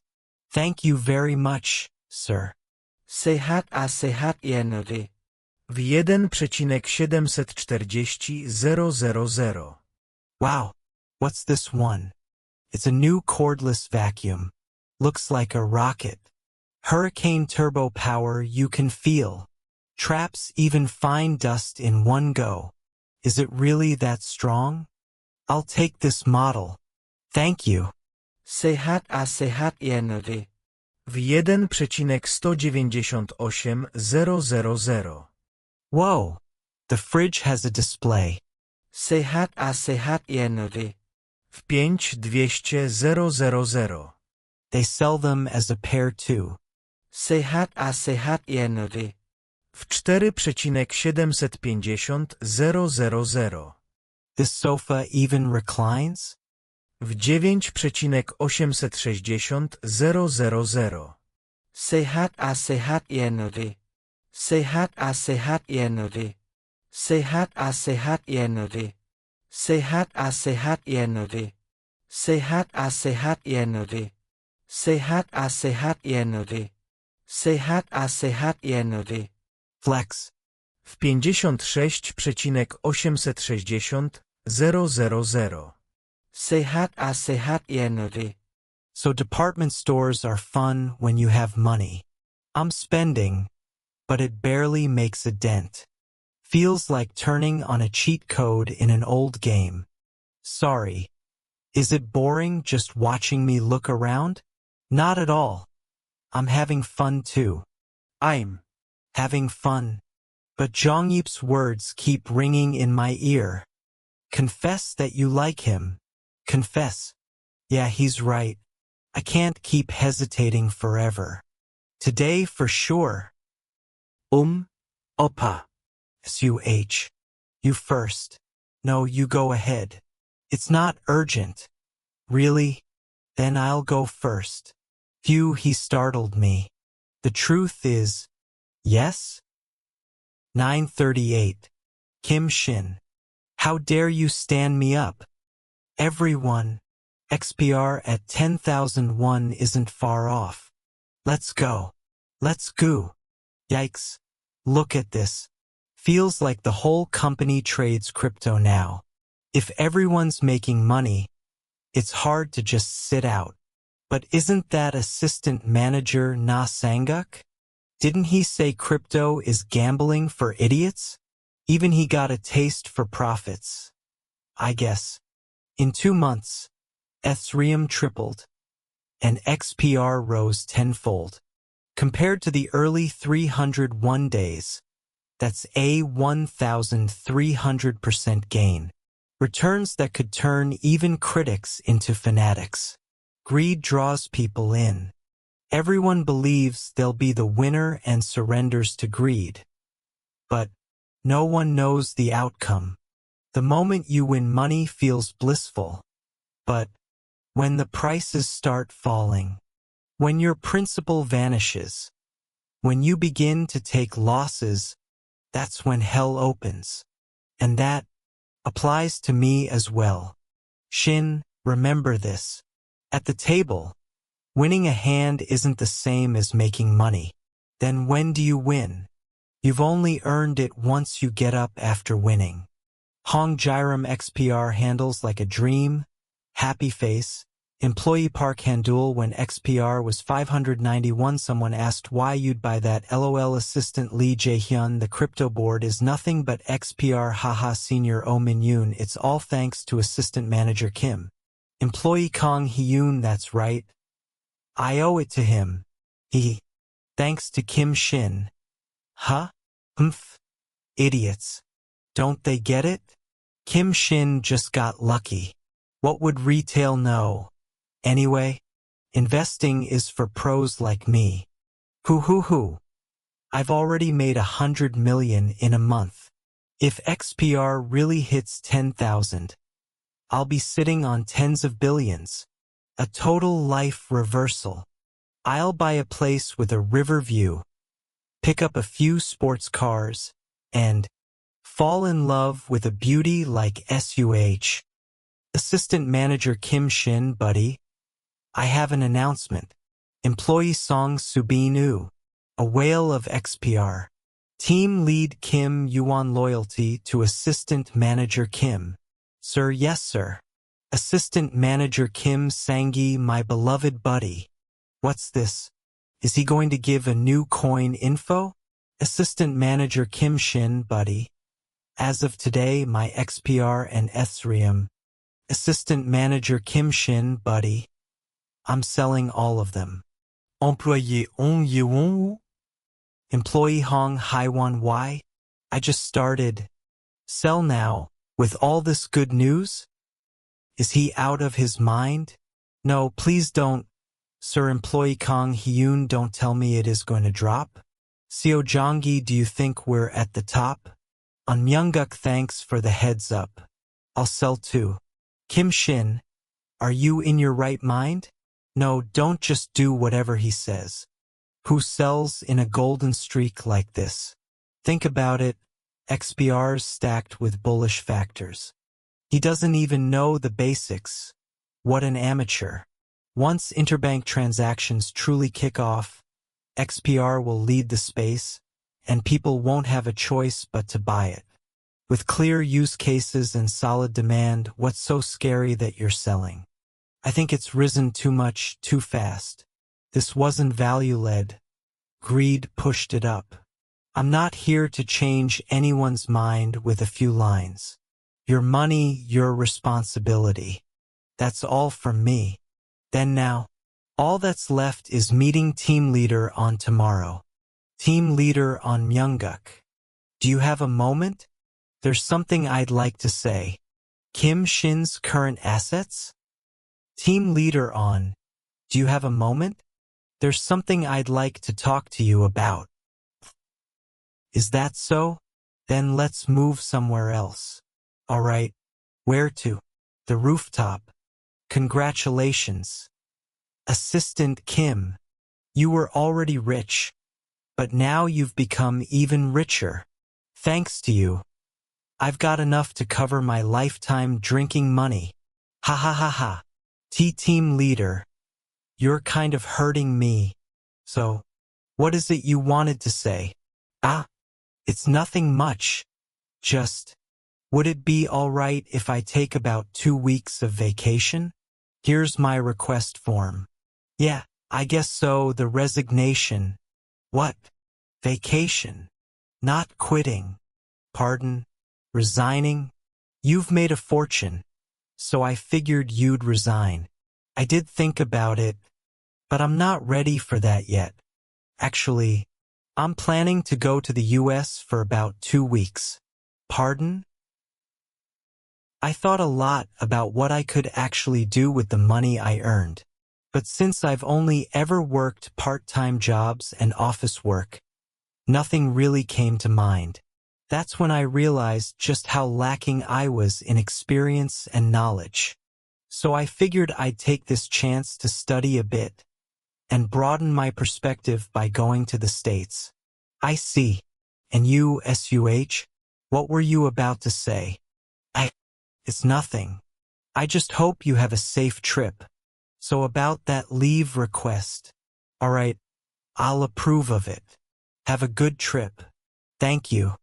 Speaker 1: Thank you very much, sir.
Speaker 2: Sehat jenowy. W 1,740,000.
Speaker 1: Wow, what's this one? It's a new cordless vacuum. Looks like a rocket. Hurricane turbo power you can feel. Traps even fine dust in one go. Is it really that strong? I'll take this model. Thank you.
Speaker 2: Sehat jenowy. W 1,198,000.
Speaker 1: Whoa, the fridge has a display.
Speaker 2: Sehat jenowy. W 5,200,000.
Speaker 1: They sell them as a pair too.
Speaker 2: Sehat jenowy. W 4,750,000.
Speaker 1: This sofa even reclines?
Speaker 2: W 9,860,000. Sehat jenowy. Sehat jenowy. Sehat jenowy. Sehat jenowy. Sehat jenowy. Sehat jenowy. Sehat jenowy.
Speaker 1: Flex.
Speaker 2: W 56,860,000. Sehat jenowy.
Speaker 1: So department stores are fun when you have money. I'm spending, but it barely makes a dent. Feels like turning on a cheat code in an old game. Sorry. Is it boring just watching me look around? Not at all. I'm having fun too.
Speaker 2: I'm
Speaker 1: having fun. But Jongyip's words keep ringing in my ear. Confess that you like him. Confess. Yeah, he's right. I can't keep hesitating forever. Today for sure.
Speaker 2: Opa.
Speaker 1: SUH. You first. No, you go ahead. It's not urgent. Really? Then I'll go first. Phew, he startled me. The truth is, yes? 9:38. Kim Shin. How dare you stand me up? Everyone. XPR at 10,001 isn't far off. Let's go. Let's go. Yikes. Look at this. Feels like the whole company trades crypto now. If everyone's making money, it's hard to just sit out. But isn't that assistant manager Na Sanguk? Didn't he say crypto is gambling for idiots? Even he got a taste for profits. I guess. In 2 months, Ethereum tripled, and XPR rose tenfold. Compared to the early 301 days, that's a 1,300% gain. Returns that could turn even critics into fanatics. Greed draws people in. Everyone believes they'll be the winner and surrenders to greed. But no one knows the outcome. The moment you win, money feels blissful. But when the prices start falling, when your principal vanishes, when you begin to take losses, that's when hell opens. And that applies to me as well. Shin, remember this. At the table, winning a hand isn't the same as making money. Then when do you win? You've only earned it once you get up after winning. Hong Jiram XPR handles like a dream. Happy face. Employee Park Handul when XPR was 591. Someone asked why you'd buy that. LOL. Assistant Lee Jae-hyun. The crypto board is nothing but XPR. Haha. Senior Oh Min-yoon. It's all thanks to assistant manager Kim. Employee Kong Hyun. That's right. I owe it to him. Thanks to Kim Shin. Huh? Humph. Idiots. Don't they get it? Kim Shin just got lucky. What would retail know? Anyway, investing is for pros like me. Hoo. I've already made 100 million in a month. If XPR really hits 10,000, I'll be sitting on tens of billions. A total life reversal. I'll buy a place with a river view, pick up a few sports cars, and fall in love with a beauty like SUH. Assistant Manager Kim Shin. Buddy, I have an announcement. Employee Song Subin Woo, a whale of XPR. Team Lead Kim Yuan. Loyalty to Assistant Manager Kim. Sir. Yes, sir. Assistant Manager Kim Sangi. My beloved buddy. What's this? Is he going to give a new coin info? Assistant Manager Kim Shin. Buddy, as of today, my XPR and Ethereum. Assistant Manager Kim Shin. Buddy, I'm selling all of them. Employé Ong Yewon. Employee Hong Haiwan. Why? I just started. Sell now, with all this good news? Is he out of his mind? No, please don't. Sir. Employee Kong Hyun. Don't tell me it is going to drop. Seo Jonggi. Do you think we're at the top? On Myunguk. Thanks for the heads up. I'll sell too. Kim Shin, are you in your right mind? No, don't just do whatever he says. Who sells in a golden streak like this? Think about it. XPR's stacked with bullish factors. He doesn't even know the basics. What an amateur. Once interbank transactions truly kick off, XPR will lead the space, and people won't have a choice but to buy it. With clear use cases and solid demand, what's so scary that you're selling? I think it's risen too much, too fast. This wasn't value-led. Greed pushed it up. I'm not here to change anyone's mind with a few lines. Your money, your responsibility. That's all from me. Then now, all that's left is meeting team leader on tomorrow. Team leader on Myunguk. Do you have a moment? There's something I'd like to say. Kim Shin's current assets? Team leader on. Do you have a moment? There's something I'd like to talk to you about. Is that so? Then let's move somewhere else. All right. Where to? The rooftop. Congratulations. Assistant Kim. You were already rich, but now you've become even richer. Thanks to you. I've got enough to cover my lifetime drinking money. Ha ha ha ha. Team leader. You're kind of hurting me. So, what is it you wanted to say? It's nothing much. Just, would it be all right if I take about 2 weeks of vacation? Here's my request form. Yeah, I guess so. The resignation. What? Vacation. Not quitting. Pardon? Resigning? You've made a fortune, so I figured you'd resign. I did think about it, but I'm not ready for that yet. Actually, I'm planning to go to the US for about 2 weeks. Pardon? I thought a lot about what I could actually do with the money I earned. But since I've only ever worked part-time jobs and office work, nothing really came to mind. That's when I realized just how lacking I was in experience and knowledge. So I figured I'd take this chance to study a bit and broaden my perspective by going to the States. I see. And you, SUH? What were you about to say? It's nothing. I just hope you have a safe trip. So about that leave request. Alright, I'll approve of it. Have a good trip. Thank you.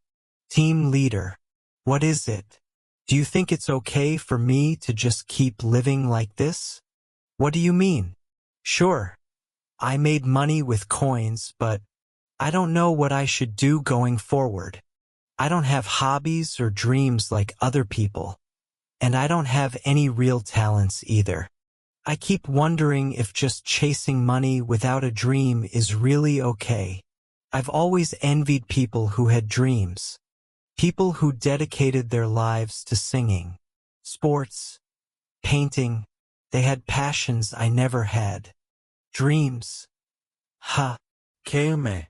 Speaker 1: Team leader. What is it? Do you think it's okay for me to just keep living like this? What do you mean? Sure. I made money with coins, but I don't know what I should do going forward. I don't have hobbies or dreams like other people. And I don't have any real talents either. I keep wondering if just chasing money without a dream is really okay. I've always envied people who had dreams. People who dedicated their lives to singing, sports, painting. They had passions I never had. Dreams. Ha.
Speaker 2: Keume.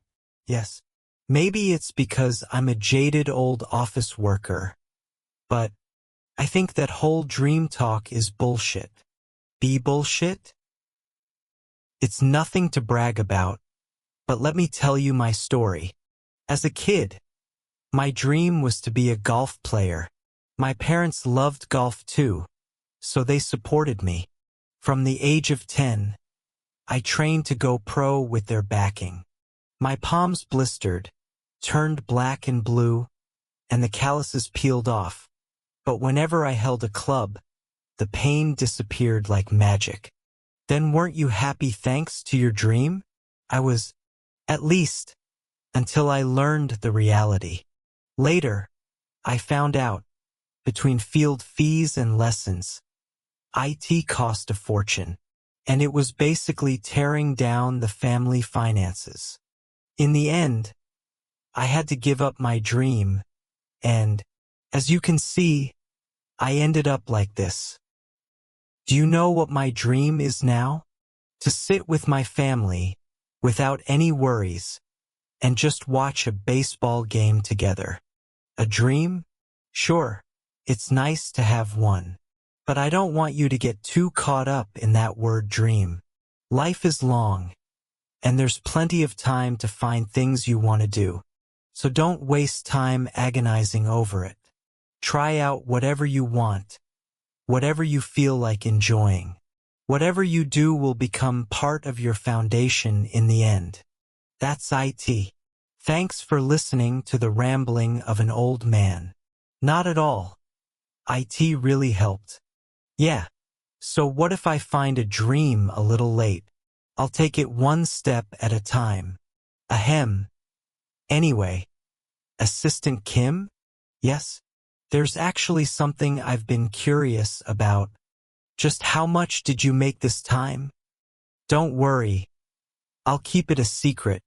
Speaker 1: Yes. Maybe it's because I'm a jaded old office worker. But I think that whole dream talk is bullshit. Be bullshit? It's nothing to brag about, but let me tell you my story. As a kid, my dream was to be a golf player. My parents loved golf too, so they supported me. From the age of 10, I trained to go pro with their backing. My palms blistered, turned black and blue, and the calluses peeled off. But whenever I held a club, the pain disappeared like magic. Then weren't you happy thanks to your dream? I was, at least, until I learned the reality. Later, I found out, between field fees and lessons, IT cost a fortune, and it was basically tearing down the family finances. In the end, I had to give up my dream, and, as you can see, I ended up like this. Do you know what my dream is now? To sit with my family, without any worries, and just watch a baseball game together. A dream? Sure, it's nice to have one. But I don't want you to get too caught up in that word dream. Life is long, and there's plenty of time to find things you want to do. So don't waste time agonizing over it. Try out whatever you want, whatever you feel like enjoying. Whatever you do will become part of your foundation in the end. That's IT. Thanks for listening to the rambling of an old man. Not at all. IT really helped. Yeah. So what if I find a dream a little late? I'll take it one step at a time. Ahem. Anyway, Assistant Kim? Yes? There's actually something I've been curious about. Just how much did you make this time? Don't worry. I'll keep it a secret.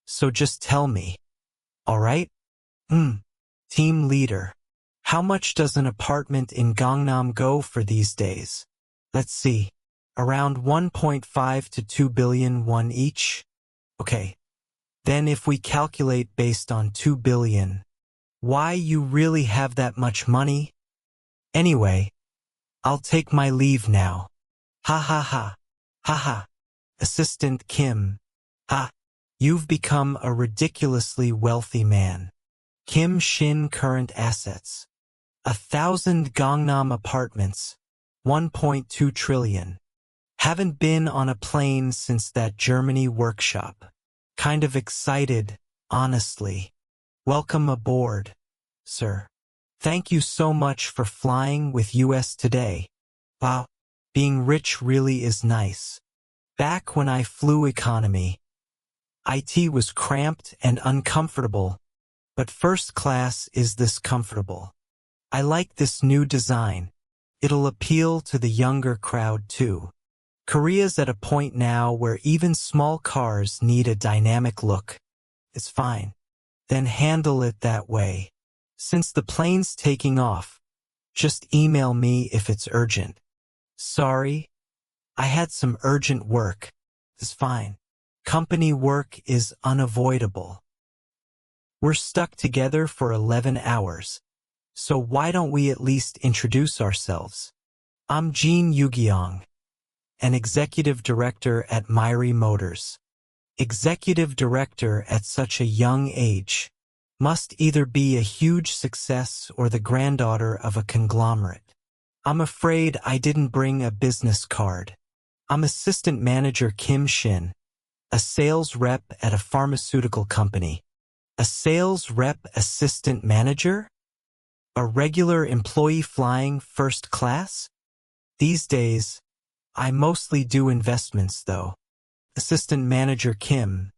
Speaker 1: So just tell me. Alright? Team leader. How much does an apartment in Gangnam go for these days? Let's see. Around 1.5 to 2 billion won each? Okay. Then if we calculate based on 2 billion, why you really have that much money? Anyway, I'll take my leave now. Ha ha ha. Ha ha. Assistant Kim. Ha. You've become a ridiculously wealthy man. Kim Shin current assets. 1,000 Gangnam apartments. 1.2 trillion. Haven't been on a plane since that Germany workshop. Kind of excited, honestly. Welcome aboard, sir. Thank you so much for flying with US today. Wow, being rich really is nice. Back when I flew economy, IT was cramped and uncomfortable, but first class is this comfortable. I like this new design. It'll appeal to the younger crowd too. Korea's at a point now where even small cars need a dynamic look. It's fine. Then handle it that way. Since the plane's taking off, Just email me if it's urgent. Sorry, I had some urgent work. It's fine. Company work is unavoidable. We're stuck together for 11 hours. So why don't we at least introduce ourselves? I'm Jin Yugyong, an executive director at Myri Motors. Executive director at such a young age must either be a huge success or the granddaughter of a conglomerate. I'm afraid I didn't bring a business card. I'm assistant manager Kim Shin, a sales rep at a pharmaceutical company. A sales rep assistant manager? A regular employee flying first class? These days, I mostly do investments though. Assistant manager Kim,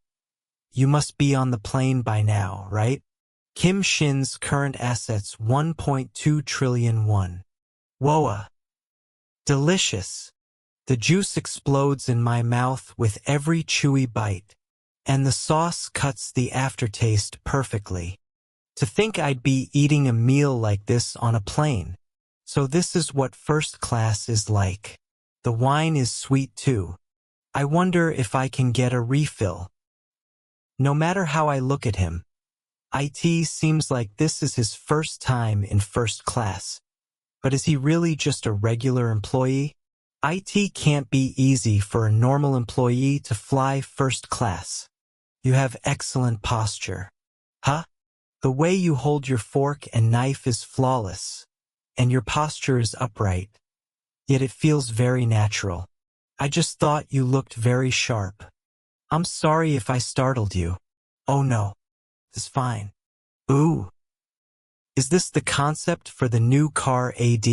Speaker 1: you must be on the plane by now, right? Kim Shin's current assets 1.2 trillion won. Whoa! Delicious. The juice explodes in my mouth with every chewy bite, and the sauce cuts the aftertaste perfectly. To think I'd be eating a meal like this on a plane. So this is what first class is like. The wine is sweet too. I wonder if I can get a refill. No matter how I look at him, it seems like this is his first time in first class. But is he really just a regular employee? It can't be easy for a normal employee to fly first class. You have excellent posture. Huh? The way you hold your fork and knife is flawless, and your posture is upright. Yet it feels very natural. I just thought you looked very sharp. I'm sorry if I startled you. Oh no. It's fine. Ooh. Is this the concept for the new car AD?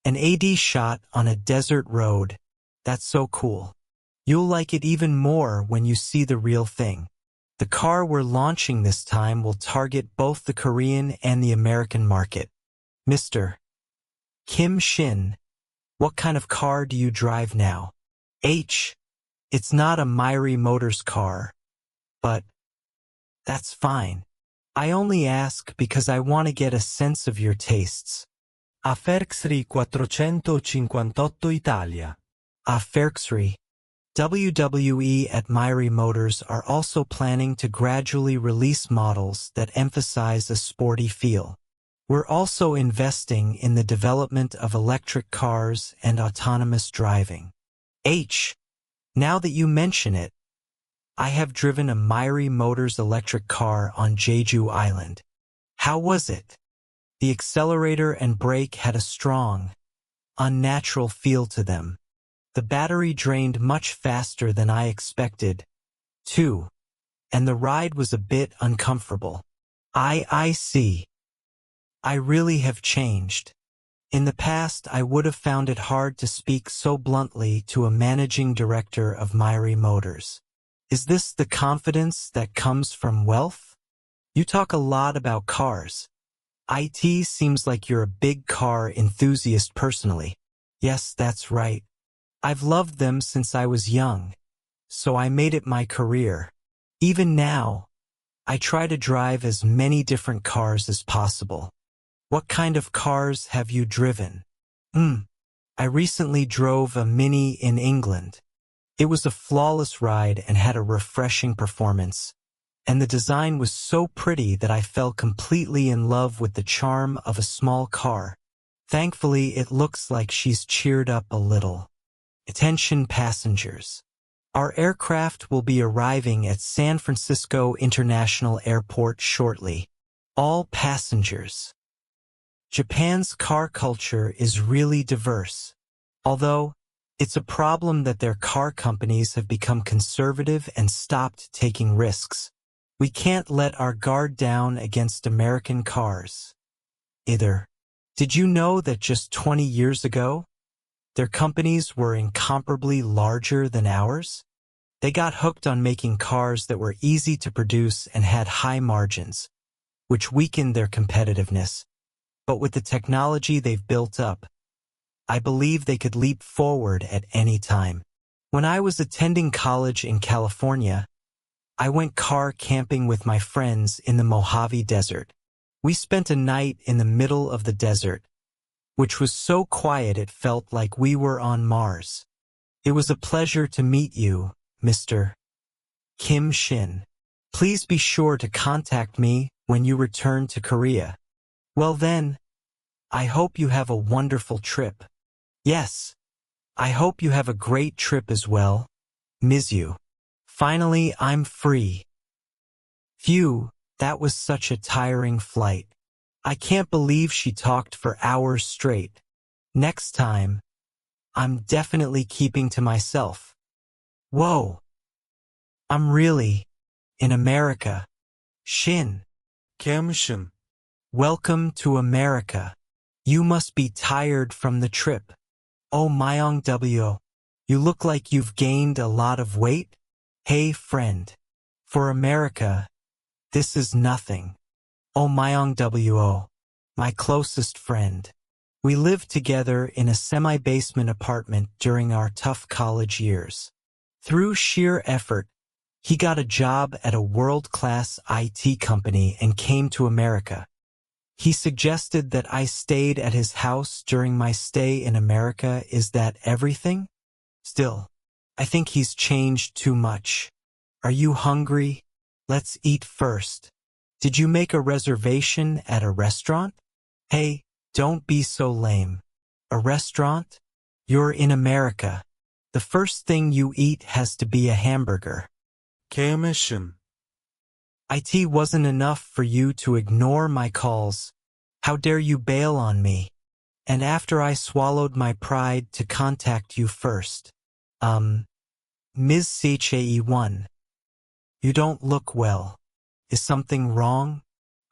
Speaker 1: An AD shot on a desert road. That's so cool. You'll like it even more when you see the real thing. The car we're launching this time will target both the Korean and the American market. Mr. Kim Shin, what kind of car do you drive now? It's not a Myri Motors car. But that's fine. I only ask because I want to get a sense of your tastes.
Speaker 2: Afferxri 458 Italia.
Speaker 1: Afferxri. WWE at Myri Motors are also planning to gradually release models that emphasize a sporty feel. We're also investing in the development of electric cars and autonomous driving. Now that you mention it, I have driven a Myri Motors electric car on Jeju Island. How was it? The accelerator and brake had a strong, unnatural feel to them. The battery drained much faster than I expected, too, and the ride was a bit uncomfortable. I see. I really have changed. In the past, I would have found it hard to speak so bluntly to a managing director of Myri Motors. Is this the confidence that comes from wealth? You talk a lot about cars. It seems like you're a big car enthusiast personally. Yes, that's right. I've loved them since I was young, so I made it my career. Even now, I try to drive as many different cars as possible. What kind of cars have you driven? I recently drove a Mini in England. It was a flawless ride and had a refreshing performance, and the design was so pretty that I fell completely in love with the charm of a small car. Thankfully, it looks like she's cheered up a little. Attention passengers. Our aircraft will be arriving at San Francisco International Airport shortly. All passengers. Japan's car culture is really diverse. Although, it's a problem that their car companies have become conservative and stopped taking risks. We can't let our guard down against American cars. Either. Did you know that just 20 years ago, their companies were incomparably larger than ours? They got hooked on making cars that were easy to produce and had high margins, which weakened their competitiveness. But with the technology they've built up, I believe they could leap forward at any time. When I was attending college in California, I went car camping with my friends in the Mojave Desert. We spent a night in the middle of the desert, which was so quiet it felt like we were on Mars. It was a pleasure to meet you, Mr. Kim Shin. Please be sure to contact me when you return to Korea. Well then, I hope you have a wonderful trip. Yes, I hope you have a great trip as well, Ms. Yu. Finally, I'm free. Phew, that was such a tiring flight. I can't believe she talked for hours straight. Next time, I'm definitely keeping to myself. Whoa. I'm really in America. Shin.
Speaker 2: Kim Shin.
Speaker 1: Welcome to America. You must be tired from the trip. Oh Myong W. You look like you've gained a lot of weight? Hey friend. For America, this is nothing. Oh Myong W. My closest friend. We lived together in a semi-basement apartment during our tough college years. Through sheer effort, he got a job at a world-class IT company and came to America. He suggested that I stayed at his house during my stay in America. Is that everything? Still, I think he's changed too much. Are you hungry? Let's eat first. Did you make a reservation at a restaurant? Hey, don't be so lame. A restaurant? You're in America. The first thing you eat has to be a hamburger.
Speaker 2: Kim Shin.
Speaker 1: IT wasn't enough for you to ignore my calls. How dare you bail on me? And after I swallowed my pride to contact you first. Ms. CHAE1. You don't look well. Is something wrong?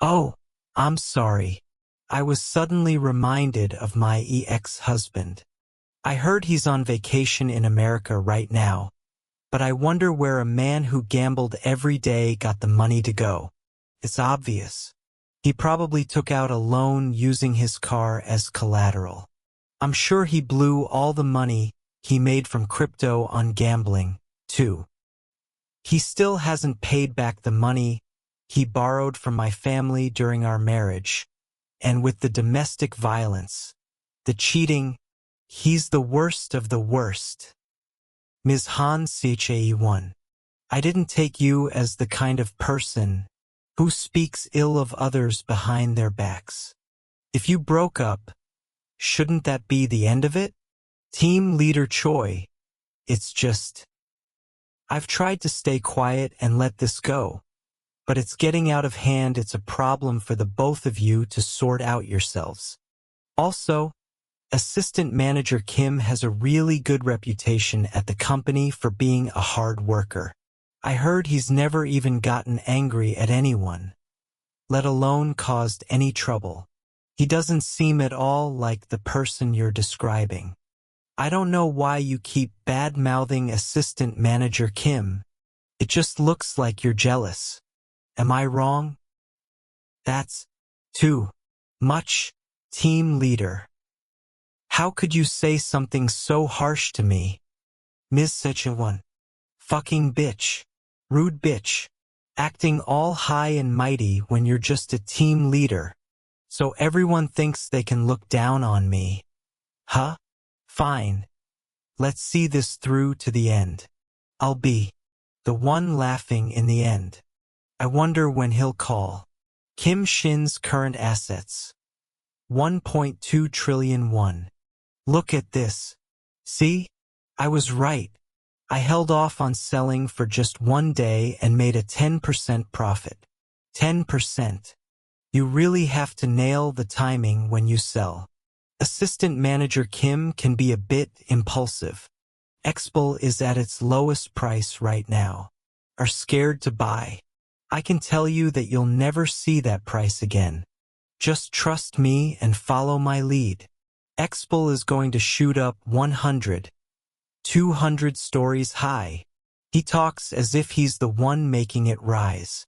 Speaker 1: Oh, I'm sorry. I was suddenly reminded of my ex-husband. I heard he's on vacation in America right now, but I wonder where a man who gambled every day got the money to go. It's obvious. He probably took out a loan using his car as collateral. I'm sure he blew all the money he made from crypto on gambling, too. He still hasn't paid back the money he borrowed from my family during our marriage, and with the domestic violence, the cheating, he's the worst of the worst. Ms. Han CHAE1. I didn't take you as the kind of person who speaks ill of others behind their backs. If you broke up, shouldn't that be the end of it? Team Leader Choi. It's just, I've tried to stay quiet and let this go, but it's getting out of hand. It's a problem for the both of you to sort out yourselves. Also, Assistant Manager Kim has a really good reputation at the company for being a hard worker. I heard he's never even gotten angry at anyone, let alone caused any trouble. He doesn't seem at all like the person you're describing. I don't know why you keep bad-mouthing Assistant Manager Kim. It just looks like you're jealous. Am I wrong? That's too much, Team Leader. How could you say something so harsh to me? Ms. Sechawan. Fucking bitch. Rude bitch. Acting all high and mighty when you're just a team leader. So everyone thinks they can look down on me. Huh? Fine. Let's see this through to the end. I'll be the one laughing in the end. I wonder when he'll call. Kim Shin's current assets. 1.2 trillion won. Look at this. See? I was right. I held off on selling for just one day and made a 10% profit. 10%. You really have to nail the timing when you sell. Assistant Manager Kim can be a bit impulsive. Expel is at its lowest price right now. Are scared to buy. I can tell you that you'll never see that price again. Just trust me and follow my lead. Expel is going to shoot up 100, 200 stories high. He talks as if he's the one making it rise.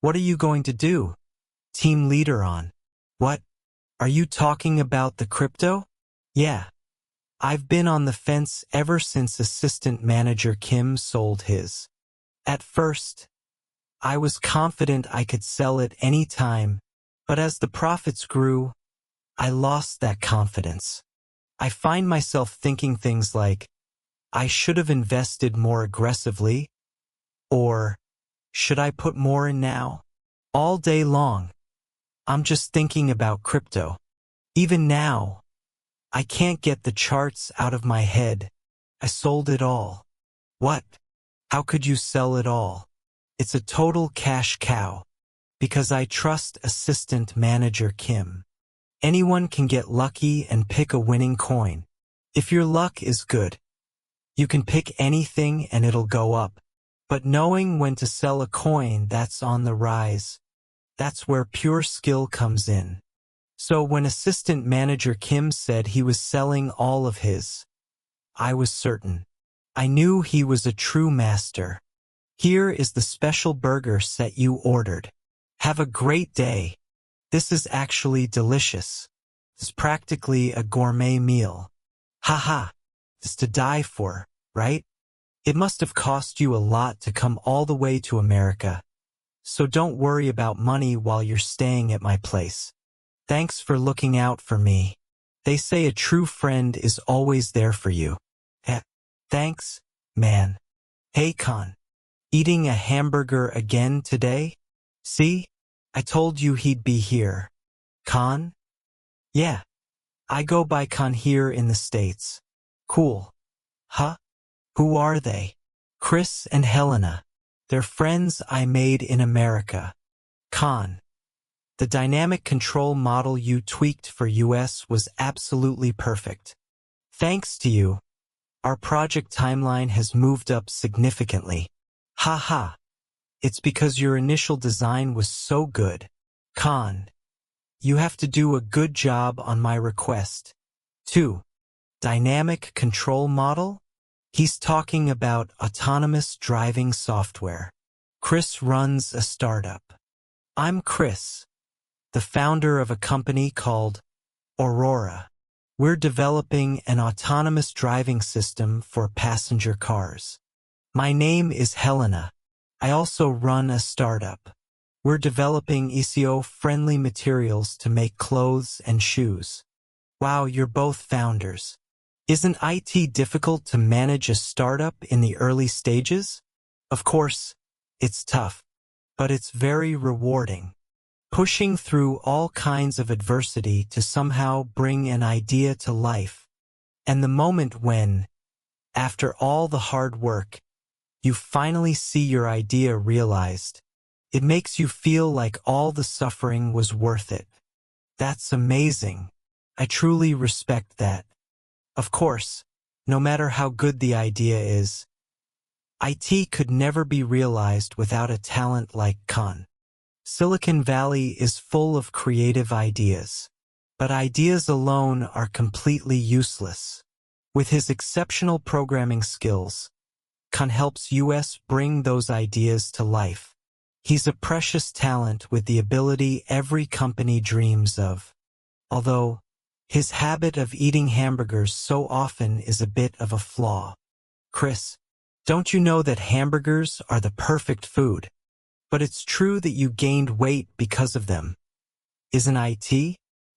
Speaker 1: What are you going to do? Team Leader on. What? Are you talking about the crypto? Yeah. I've been on the fence ever since Assistant Manager Kim sold his. At first, I was confident I could sell it any time, but as the profits grew, I lost that confidence. I find myself thinking things like, I should have invested more aggressively, or should I put more in now? All day long, I'm just thinking about crypto. Even now, I can't get the charts out of my head. I sold it all. What? How could you sell it all? It's a total cash cow. Because I trust assistant manager Kim. Anyone can get lucky and pick a winning coin. If your luck is good, you can pick anything and it'll go up. But knowing when to sell a coin that's on the rise, that's where pure skill comes in. So when assistant manager Kim said he was selling all of his, I was certain. I knew he was a true master. Here is the special burger set you ordered. Have a great day. This is actually delicious. It's practically a gourmet meal. Haha, it's to die for, right? It must have cost you a lot to come all the way to America. So don't worry about money while you're staying at my place. Thanks for looking out for me. They say a true friend is always there for you. Thanks, man. Hey, Con. Eating a hamburger again today? See? I told you he'd be here. Con? Yeah. I go by Con here in the States. Cool. Huh? Who are they? Chris and Helena. They're friends I made in America. Con. The dynamic control model you tweaked for US was absolutely perfect. Thanks to you, our project timeline has moved up significantly. Haha. It's because your initial design was so good. Con. You have to do a good job on my request. 2. Dynamic control model? He's talking about autonomous driving software. Chris runs a startup. I'm Chris, the founder of a company called Aurora. We're developing an autonomous driving system for passenger cars. My name is Helena. I also run a startup. We're developing SEO-friendly materials to make clothes and shoes. Wow, you're both founders. Isn't IT difficult to manage a startup in the early stages? Of course, it's tough, but it's very rewarding. Pushing through all kinds of adversity to somehow bring an idea to life. And the moment when, after all the hard work, you finally see your idea realized, it makes you feel like all the suffering was worth it. That's amazing. I truly respect that. Of course, no matter how good the idea is, IT could never be realized without a talent like Khan. Silicon Valley is full of creative ideas, but ideas alone are completely useless. With his exceptional programming skills, Khan helps US bring those ideas to life. He's a precious talent with the ability every company dreams of. Although, his habit of eating hamburgers so often is a bit of a flaw. Chris, don't you know that hamburgers are the perfect food? But it's true that you gained weight because of them. Isn't IT?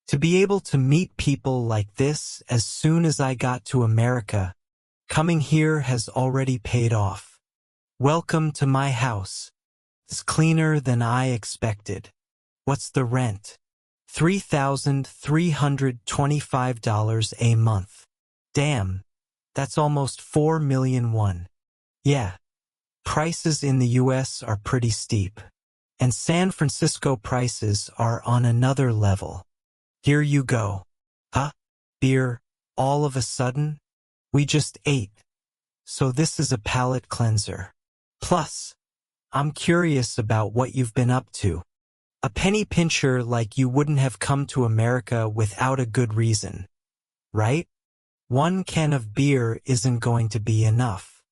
Speaker 1: To be able to meet people like this as soon as I got to America, coming here has already paid off. Welcome to my house. It's cleaner than I expected. What's the rent? $3,325 a month. Damn, that's almost 4 million won. Yeah, prices in the US are pretty steep. And San Francisco prices are on another level. Here you go. Huh? Beer, all of a sudden? We just ate. So this is a palate cleanser. Plus, I'm curious about what you've been up to. A penny pincher like you wouldn't have come to America without a good reason. Right? One can of beer isn't going to be enough.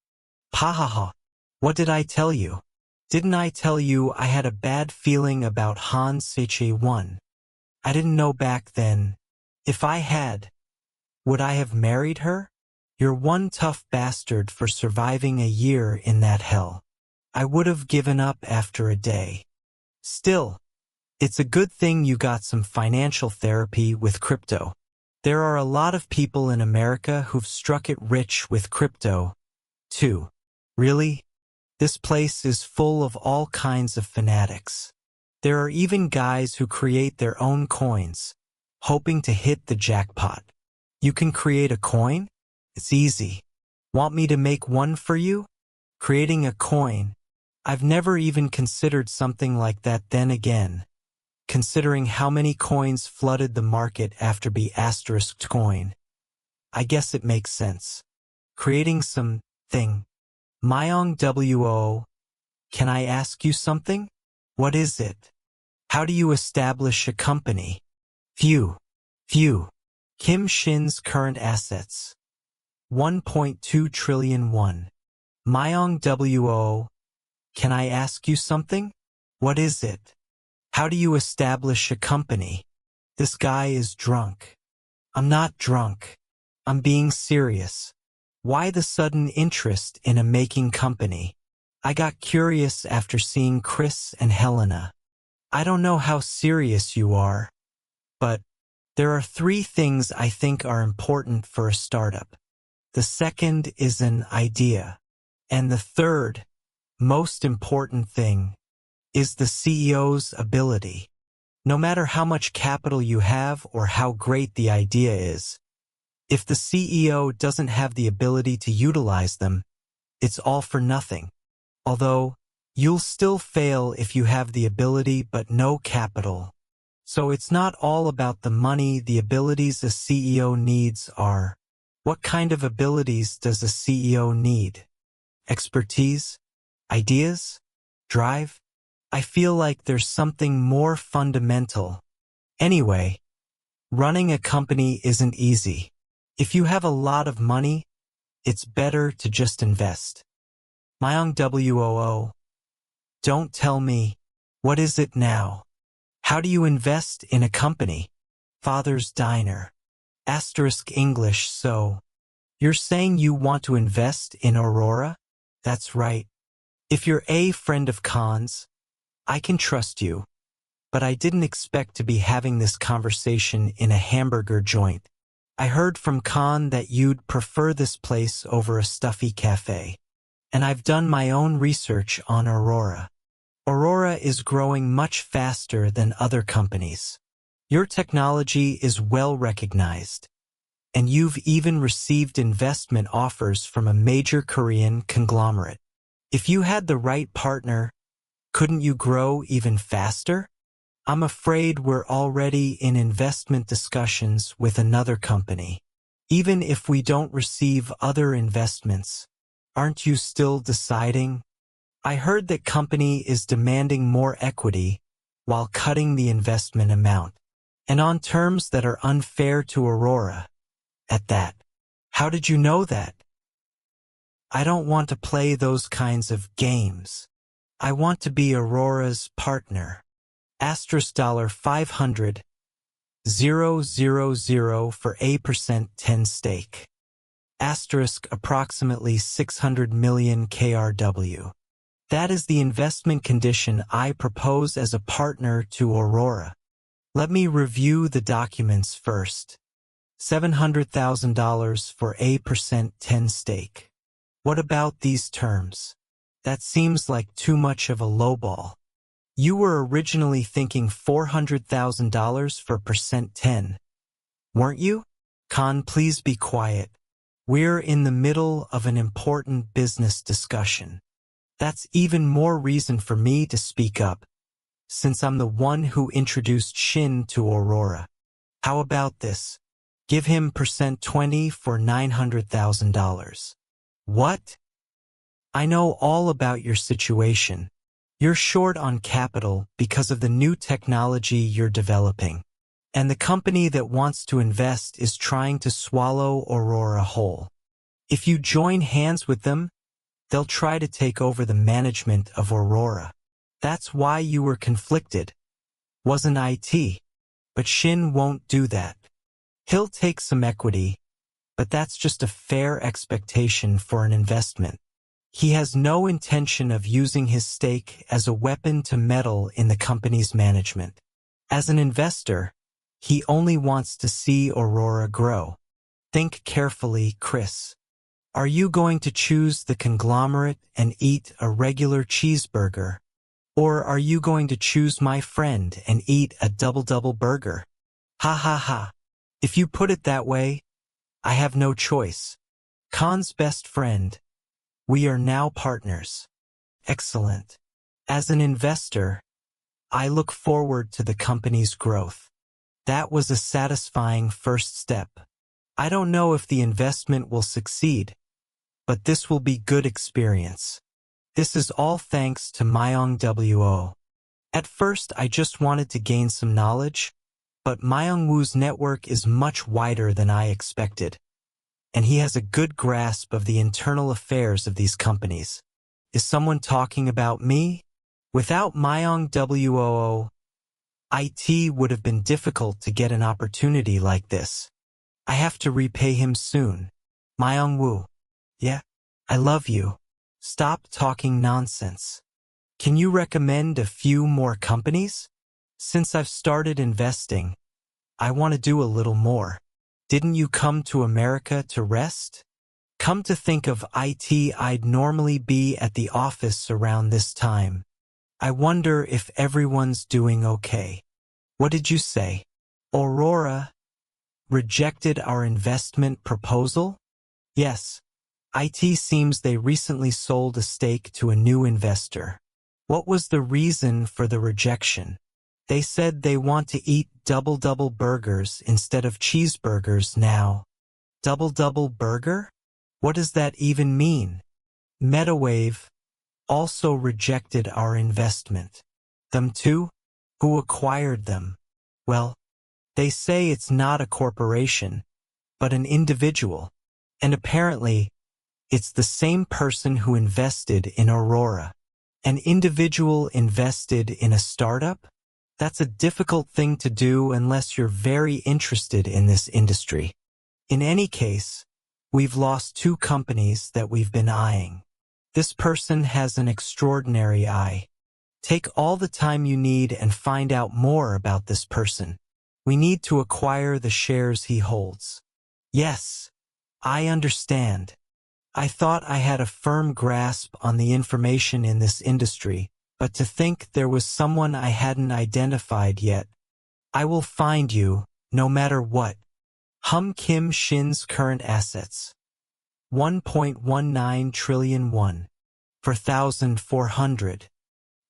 Speaker 1: Ha ha ha. What did I tell you? Didn't I tell you I had a bad feeling about Han Seche-1? I didn't know back then. If I had, would I have married her? You're one tough bastard for surviving a year in that hell. I would have given up after a day. Still, It's a good thing you got some financial therapy with crypto. There are a lot of people in America who've struck it rich with crypto, too. Really? This place is full of all kinds of fanatics. There are even guys who create their own coins, hoping to hit the jackpot. You can create a coin? It's easy. Want me to make one for you? Creating a coin. I've never even considered something like that then again. Considering how many coins flooded the market after B** coin. I guess it makes sense. Creating something. Myong Wo. Can I ask you something? What is it? How do you establish a company? Few. Kim Shin's current assets. 1.2 trillion won. Myong Wo. Can I ask you something? What is it? How do you establish a company? This guy is drunk. I'm not drunk. I'm being serious. Why the sudden interest in a making company? I got curious after seeing Chris and Helena. I don't know how serious you are, but there are 3 things I think are important for a startup. The second is an idea. And the third, most important thing, is the CEO's ability. No matter how much capital you have or how great the idea is, if the CEO doesn't have the ability to utilize them, it's all for nothing. Although, you'll still fail if you have the ability but no capital. So it's not all about the money. The abilities a CEO needs are. What kind of abilities does a CEO need? Expertise? Ideas? Drive? I feel like there's something more fundamental. Anyway, running a company isn't easy. If you have a lot of money, it's better to just invest. Myong Wo. Don't tell me. What is it now? How do you invest in a company? Father's Diner. English. So, you're saying you want to invest in Aurora? That's right. If you're a friend of Khan's, I can trust you. But I didn't expect to be having this conversation in a hamburger joint. I heard from Khan that you'd prefer this place over a stuffy cafe. And I've done my own research on Aurora. Aurora is growing much faster than other companies. Your technology is well recognized. And you've even received investment offers from a major Korean conglomerate. If you had the right partner, couldn't you grow even faster? I'm afraid we're already in investment discussions with another company. Even if we don't receive other investments, aren't you still deciding? I heard that company is demanding more equity while cutting the investment amount, and on terms that are unfair to Aurora. At that. How did you know that? I don't want to play those kinds of games. I want to be Aurora's partner. $500,000 for A% 10 stake. Approximately 600 million KRW. That is the investment condition I propose as a partner to Aurora. Let me review the documents first. $700,000 for A% 10 stake. What about these terms? That seems like too much of a lowball. You were originally thinking $400,000 for percent 10, weren't you? Khan, please be quiet. We're in the middle of an important business discussion. That's even more reason for me to speak up, since I'm the one who introduced Shin to Aurora. How about this? Give him percent 20 for $900,000. What? I know all about your situation. You're short on capital because of the new technology you're developing. And the company that wants to invest is trying to swallow Aurora whole. If you join hands with them, they'll try to take over the management of Aurora. That's why you were conflicted. Wasn't it? But Shin won't do that. He'll take some equity, but that's just a fair expectation for an investment. He has no intention of using his stake as a weapon to meddle in the company's management. As an investor, he only wants to see Aurora grow. Think carefully, Chris. Are you going to choose the conglomerate and eat a regular cheeseburger? Or are you going to choose my friend and eat a double-double burger? Ha ha ha. If you put it that way, I have no choice. Khan's best friend. We are now partners. Excellent. As an investor, I look forward to the company's growth. That was a satisfying first step. I don't know if the investment will succeed, but this will be good experience. This is all thanks to Myong Wo. At first, I just wanted to gain some knowledge, but Myong Woo's network is much wider than I expected, and he has a good grasp of the internal affairs of these companies. Is someone talking about me? Without Myong Wo, it would have been difficult to get an opportunity like this. I have to repay him soon. Myong Woo. Yeah, I love you. Stop talking nonsense. Can you recommend a few more companies? Since I've started investing, I want to do a little more. Didn't you come to America to rest? Come to think of it, I'd normally be at the office around this time. I wonder if everyone's doing okay. What did you say? Aurora rejected our investment proposal? Yes. It seems they recently sold a stake to a new investor. What was the reason for the rejection? They said they want to eat double-double burgers instead of cheeseburgers now. Double-double burger? What does that even mean? MetaWave also rejected our investment. Them too? Who acquired them? Well, they say it's not a corporation, but an individual. And apparently, it's the same person who invested in Aurora. An individual invested in a startup? That's a difficult thing to do unless you're very interested in this industry. In any case, we've lost 2 companies that we've been eyeing. This person has an extraordinary eye. Take all the time you need and find out more about this person. We need to acquire the shares he holds. Yes, I understand. I thought I had a firm grasp on the information in this industry, but to think there was someone I hadn't identified yet. I will find you, no matter what. Hum Kim Shin's current assets. 1.19 trillion won. 4,400.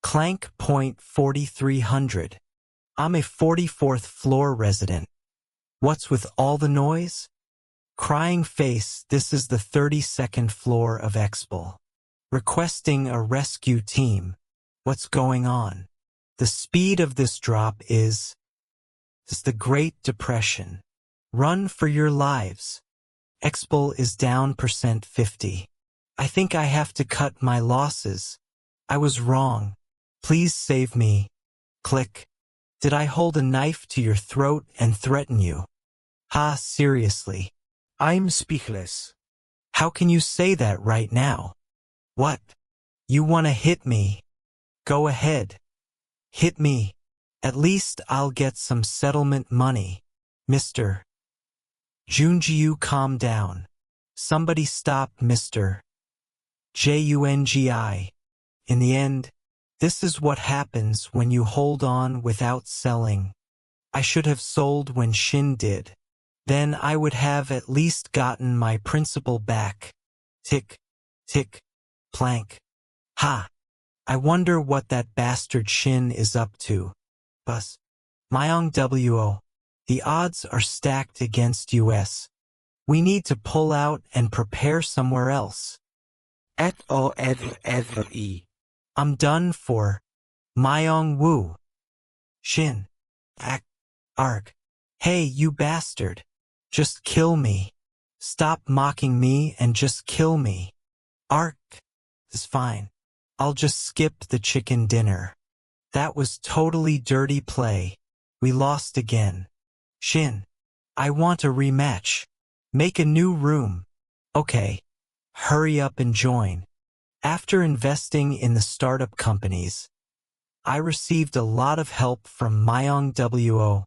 Speaker 1: Clank point 4,300. I'm a 44th floor resident. What's with all the noise? Crying face, this is the 32nd floor of Expo. Requesting a rescue team. What's going on? The speed of this drop is the Great Depression. Run for your lives. Expo is down %50. I think I have to cut my losses. I was wrong. Please save me. Click. Did I hold a knife to your throat and threaten you? Ha, seriously.
Speaker 2: I'm speechless.
Speaker 1: How can you say that right now? What? You want to hit me? Go ahead. Hit me. At least I'll get some settlement money. Mr. Junjiu, calm down. Somebody stop Mr. Jungi. In the end, this is what happens when you hold on without selling. I should have sold when Shin did. Then I would have at least gotten my principal back. Tick, tick, plank. Ha! I wonder what that bastard Shin is up to. Bus. Myong Wo. The odds are stacked against US. We need to pull out and prepare somewhere else. I'm done for. Myong Woo. Shin. Arg. Hey, you bastard. Just kill me. Stop mocking me and just kill me. Arg. It's fine. I'll just skip the chicken dinner. That was totally dirty play. We lost again. Shin. I want a rematch. Make a new room. Okay. Hurry up and join. After investing in the startup companies, I received a lot of help from Myung Wo,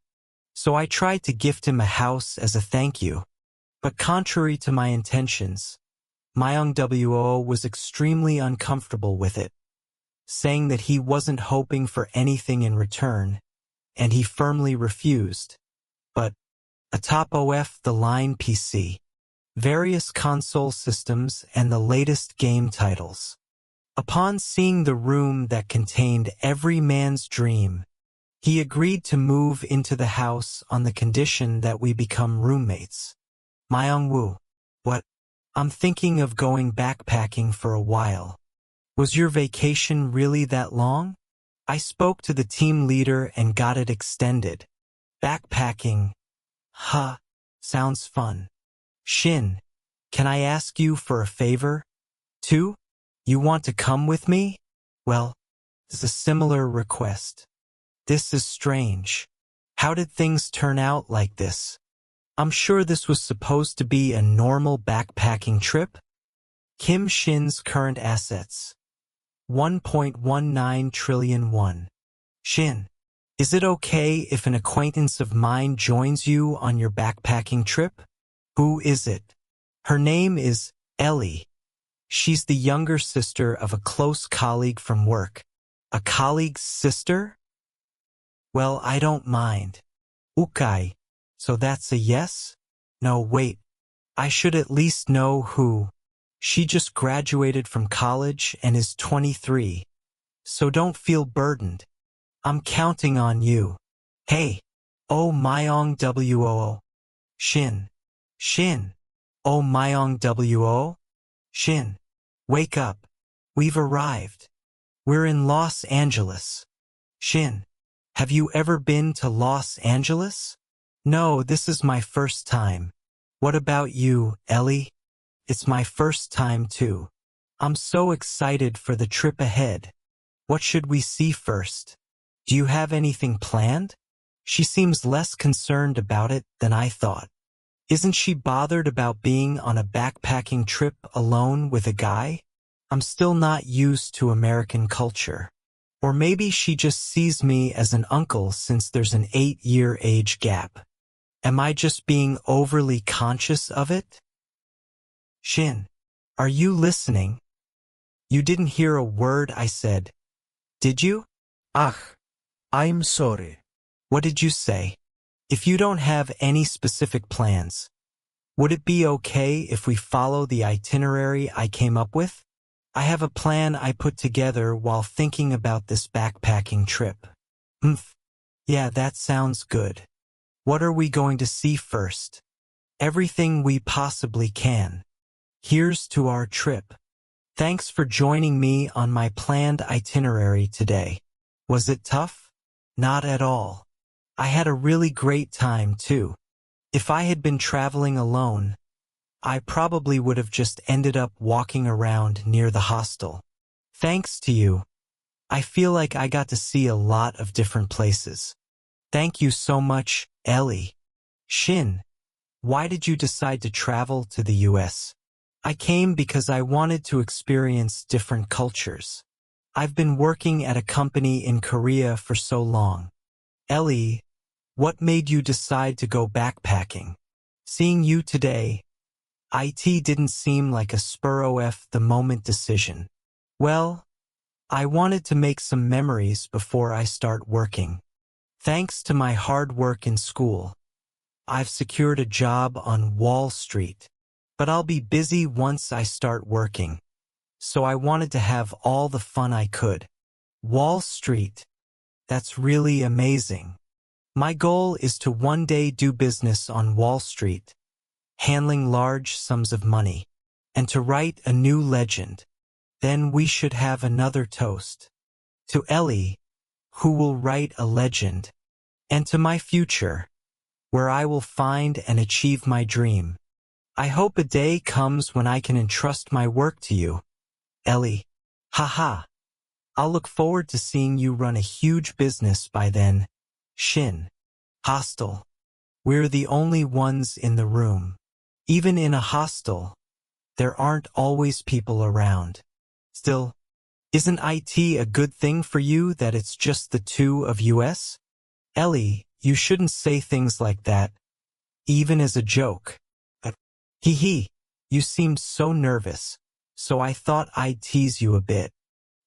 Speaker 1: so I tried to gift him a house as a thank you. But contrary to my intentions, Myung Wo was extremely uncomfortable with it, saying that he wasn't hoping for anything in return, and he firmly refused. But atop of the line PC, various console systems, and the latest game titles. Upon seeing the room that contained every man's dream, he agreed to move into the house on the condition that we become roommates. Myung-woo, what? I'm thinking of going backpacking for a while. Was your vacation really that long? I spoke to the team leader and got it extended. Backpacking. Huh. Sounds fun. Shin, can I ask you for a favor? Too? You want to come with me? Well, it's a similar request. This is strange. How did things turn out like this? I'm sure this was supposed to be a normal backpacking trip. Kim Shin's current assets. 1.19 trillion won. Shin, is it okay if an acquaintance of mine joins you on your backpacking trip? Who is it? Her name is Ellie. She's the younger sister of a close colleague from work. A colleague's sister? Well, I don't mind. Okay, so that's a yes? No, wait. I should at least know who. She just graduated from college and is 23. So don't feel burdened. I'm counting on you. Hey. Oh Myong Wo. Shin. Shin. Oh Myong Wo. Shin. Wake up. We've arrived. We're in Los Angeles. Shin. Have you ever been to Los Angeles? No, this is my first time. What about you, Ellie? It's my first time too. I'm so excited for the trip ahead. What should we see first? Do you have anything planned? She seems less concerned about it than I thought. Isn't she bothered about being on a backpacking trip alone with a guy? I'm still not used to American culture. Or maybe she just sees me as an uncle since there's an 8-year age gap. Am I just being overly conscious of it? Shin, are you listening? You didn't hear a word I said, did you?
Speaker 2: Ach, I'm sorry.
Speaker 1: What did you say? If you don't have any specific plans, would it be okay if we follow the itinerary I came up with? I have a plan I put together while thinking about this backpacking trip. Yeah, that sounds good. What are we going to see first? Everything we possibly can. Here's to our trip. Thanks for joining me on my planned itinerary today. Was it tough? Not at all. I had a really great time too. If I had been traveling alone, I probably would have just ended up walking around near the hostel. Thanks to you, I feel like I got to see a lot of different places. Thank you so much, Ellie. Shin, why did you decide to travel to the US? I came because I wanted to experience different cultures. I've been working at a company in Korea for so long. Ellie, what made you decide to go backpacking? Seeing you today, it didn't seem like a spur-of-the-moment decision. Well, I wanted to make some memories before I start working. Thanks to my hard work in school, I've secured a job on Wall Street, but I'll be busy once I start working. So I wanted to have all the fun I could. Wall Street. That's really amazing. My goal is to one day do business on Wall Street, handling large sums of money, and to write a new legend. Then we should have another toast. To Ellie, who will write a legend, and to my future, where I will find and achieve my dream. I hope a day comes when I can entrust my work to you, Ellie. Haha. I'll look forward to seeing you run a huge business by then. Shin. Hostel. We're the only ones in the room. Even in a hostel, there aren't always people around. Still, Isn't IT a good thing for you that it's just the two of us? Ellie, you shouldn't say things like that, even as a joke. Hee hee, you seemed so nervous, so I thought I'd tease you a bit.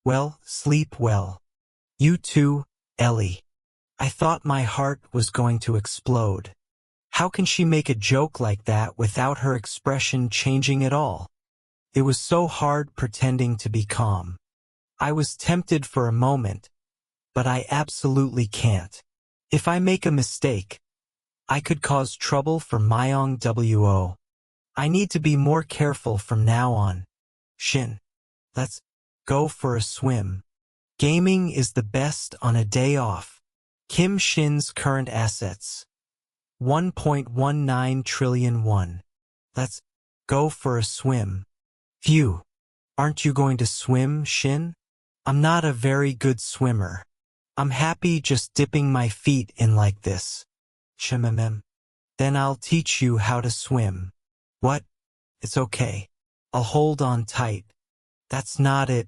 Speaker 1: Well, sleep well. You too, Ellie. I thought my heart was going to explode. How can she make a joke like that without her expression changing at all? It was so hard pretending to be calm. I was tempted for a moment, but I absolutely can't. If I make a mistake, I could cause trouble for Myong Wo. I need to be more careful from now on. Shin, let's go for a swim. Gaming is the best on a day off. Kim Shin's current assets. 1.19 trillion won. Let's go for a swim. Phew. Aren't you going to swim, Shin? I'm not a very good swimmer. I'm happy just dipping my feet in like this. Shimamem. Then I'll teach you how to swim. What? It's okay. I'll hold on tight. That's not it.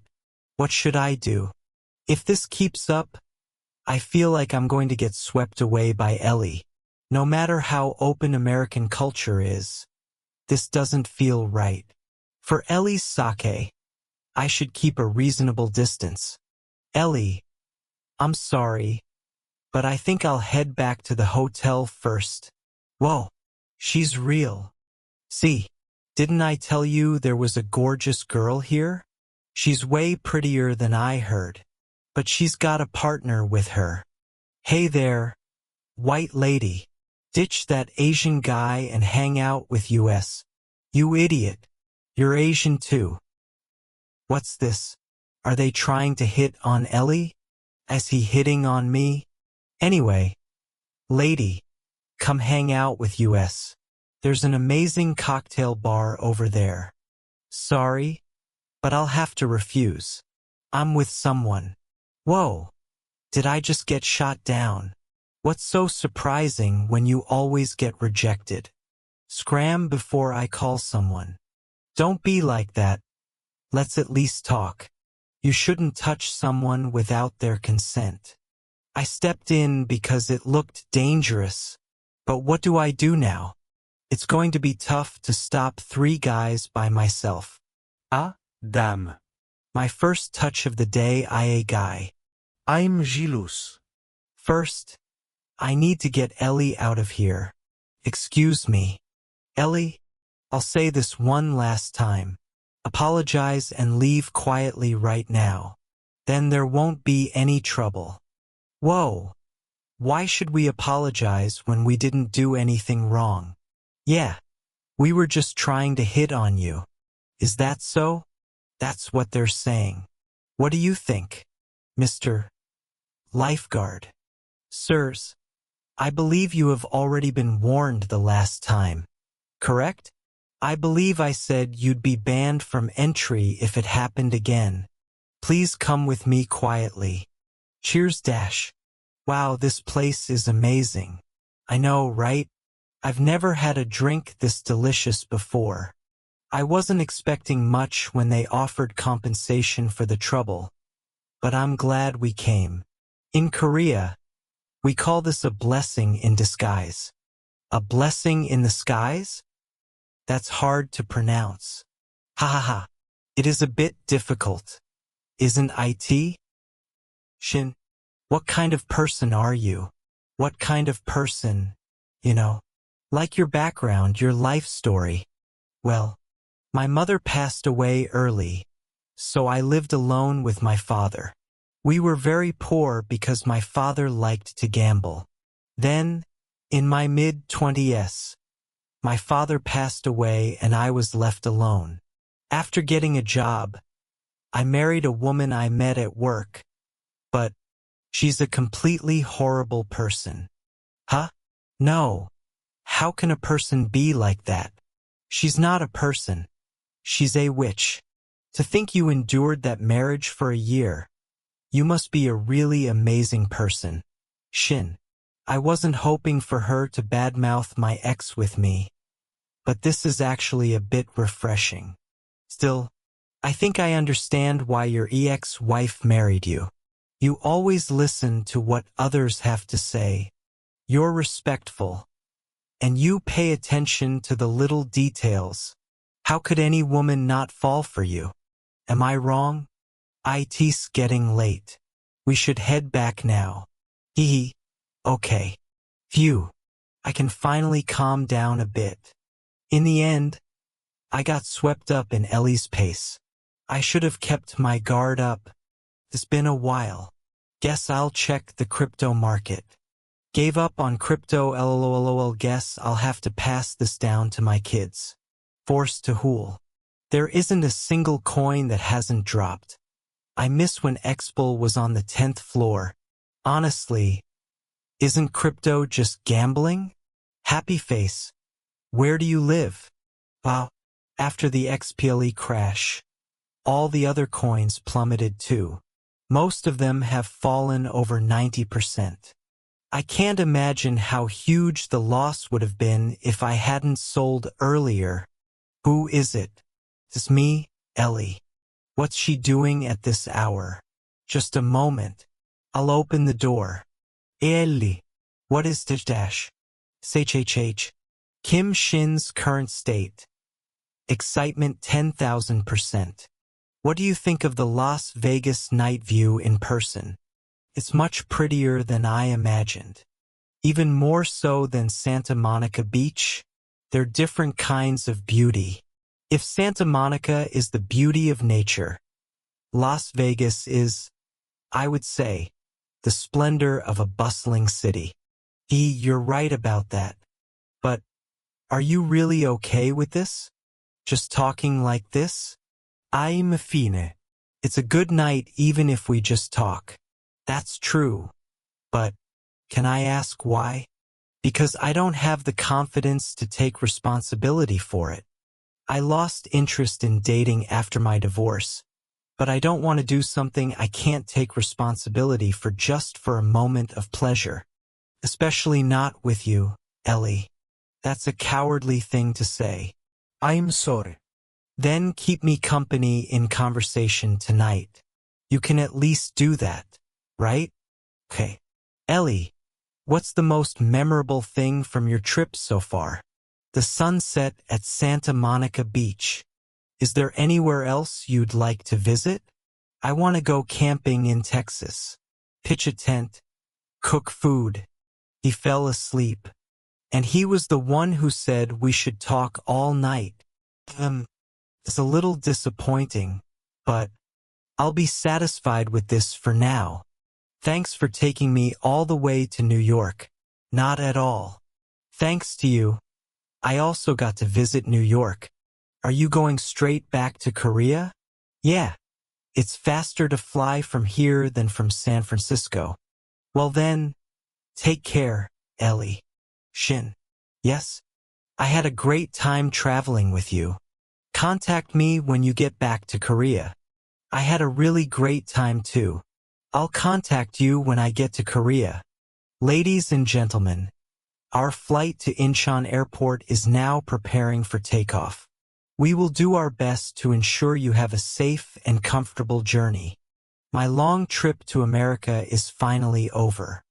Speaker 1: What should I do? If this keeps up, I feel like I'm going to get swept away by Ellie. No matter how open American culture is, this doesn't feel right. For Ellie's sake, I should keep a reasonable distance. Ellie, I'm sorry, but I think I'll head back to the hotel first. Whoa, she's real. See, didn't I tell you there was a gorgeous girl here? She's way prettier than I heard, but she's got a partner with her. Hey there, white lady. Ditch that Asian guy and hang out with us. You idiot. You're Asian too. What's this? Are they trying to hit on Ellie? Is he hitting on me? Anyway, lady, come hang out with us. There's an amazing cocktail bar over there. Sorry, but I'll have to refuse. I'm with someone. Whoa, did I just get shot down? What's so surprising when you always get rejected? Scram before I call someone. Don't be like that. Let's at least talk. You shouldn't touch someone without their consent. I stepped in because it looked dangerous. But what do I do now? It's going to be tough to stop 3 guys by myself.
Speaker 2: Ah, damn.
Speaker 1: My first touch of the day, a guy.
Speaker 2: I'm jealous.
Speaker 1: First, I need to get Ellie out of here. Excuse me. Ellie, I'll say this one last time. Apologize and leave quietly right now. Then there won't be any trouble. Whoa. Why should we apologize when we didn't do anything wrong? Yeah, we were just trying to hit on you. Is that so? That's what they're saying. What do you think, Mr. Lifeguard? Sirs, I believe you have already been warned the last time, correct? I believe I said you'd be banned from entry if it happened again. Please come with me quietly. Cheers, Dash. Wow, this place is amazing. I know, right? I've never had a drink this delicious before. I wasn't expecting much when they offered compensation for the trouble, but I'm glad we came. In Korea, we call this a blessing in disguise. A blessing in the skies? That's hard to pronounce. Ha ha ha. It is a bit difficult. Isn't it? Shin, what kind of person are you? What kind of person, like your background, your life story? Well, my mother passed away early, so I lived alone with my father. We were very poor because my father liked to gamble. Then, in my mid-20s, my father passed away and I was left alone. After getting a job, I married a woman I met at work, but she's a completely horrible person. Huh? No. How can a person be like that? She's not a person. She's a witch. To think you endured that marriage for a year. You must be a really amazing person. Shin, I wasn't hoping for her to badmouth my ex with me, but this is actually a bit refreshing. Still, I think I understand why your ex-wife married you. You always listen to what others have to say. You're respectful. And you pay attention to the little details. How could any woman not fall for you? Am I wrong? It's getting late. We should head back now. Hee. Okay. Phew. I can finally calm down a bit. In the end, I got swept up in Ellie's pace. I should have kept my guard up. It's been a while. Guess I'll check the crypto market. Gave up on crypto, lol. Guess I'll have to pass this down to my kids. Forced to hool. There isn't a single coin that hasn't dropped. I miss when Expo was on the 10th floor. Honestly, isn't crypto just gambling? Happy face. Where do you live? Wow. After the XPLE crash, all the other coins plummeted too. Most of them have fallen over 90%. I can't imagine how huge the loss would have been if I hadn't sold earlier. Who is it? It's me, Ellie. What's she doing at this hour? Just a moment. I'll open the door. Ellie. What is this dash? HHH. Kim Shin's current state. Excitement 10,000%. What do you think of the Las Vegas night view in person? It's much prettier than I imagined. Even more so than Santa Monica Beach. They're different kinds of beauty. If Santa Monica is the beauty of nature, Las Vegas is, I would say, the splendor of a bustling city. You're right about that. But, are you really okay with this? Just talking like this? I'm fine. It's a good night even if we just talk. That's true. But, can I ask why? Because I don't have the confidence to take responsibility for it. I lost interest in dating after my divorce, but I don't want to do something I can't take responsibility for just for a moment of pleasure. Especially not with you, Ellie. That's a cowardly thing to say.
Speaker 2: I'm sorry.
Speaker 1: Then keep me company in conversation tonight. You can at least do that, right? Okay. Ellie, what's the most memorable thing from your trip so far? The sunset at Santa Monica Beach. Is there anywhere else you'd like to visit? I want to go camping in Texas. Pitch a tent. Cook food. He fell asleep. And he was the one who said we should talk all night. It's a little disappointing, but I'll be satisfied with this for now. Thanks for taking me all the way to New York. Not at all. Thanks to you, I also got to visit New York. Are you going straight back to Korea? Yeah. It's faster to fly from here than from San Francisco. Well then, take care, Ellie. Shin. Yes? I had a great time traveling with you. Contact me when you get back to Korea. I had a really great time too. I'll contact you when I get to Korea. Ladies and gentlemen, our flight to Incheon Airport is now preparing for takeoff. We will do our best to ensure you have a safe and comfortable journey. My long trip to America is finally over.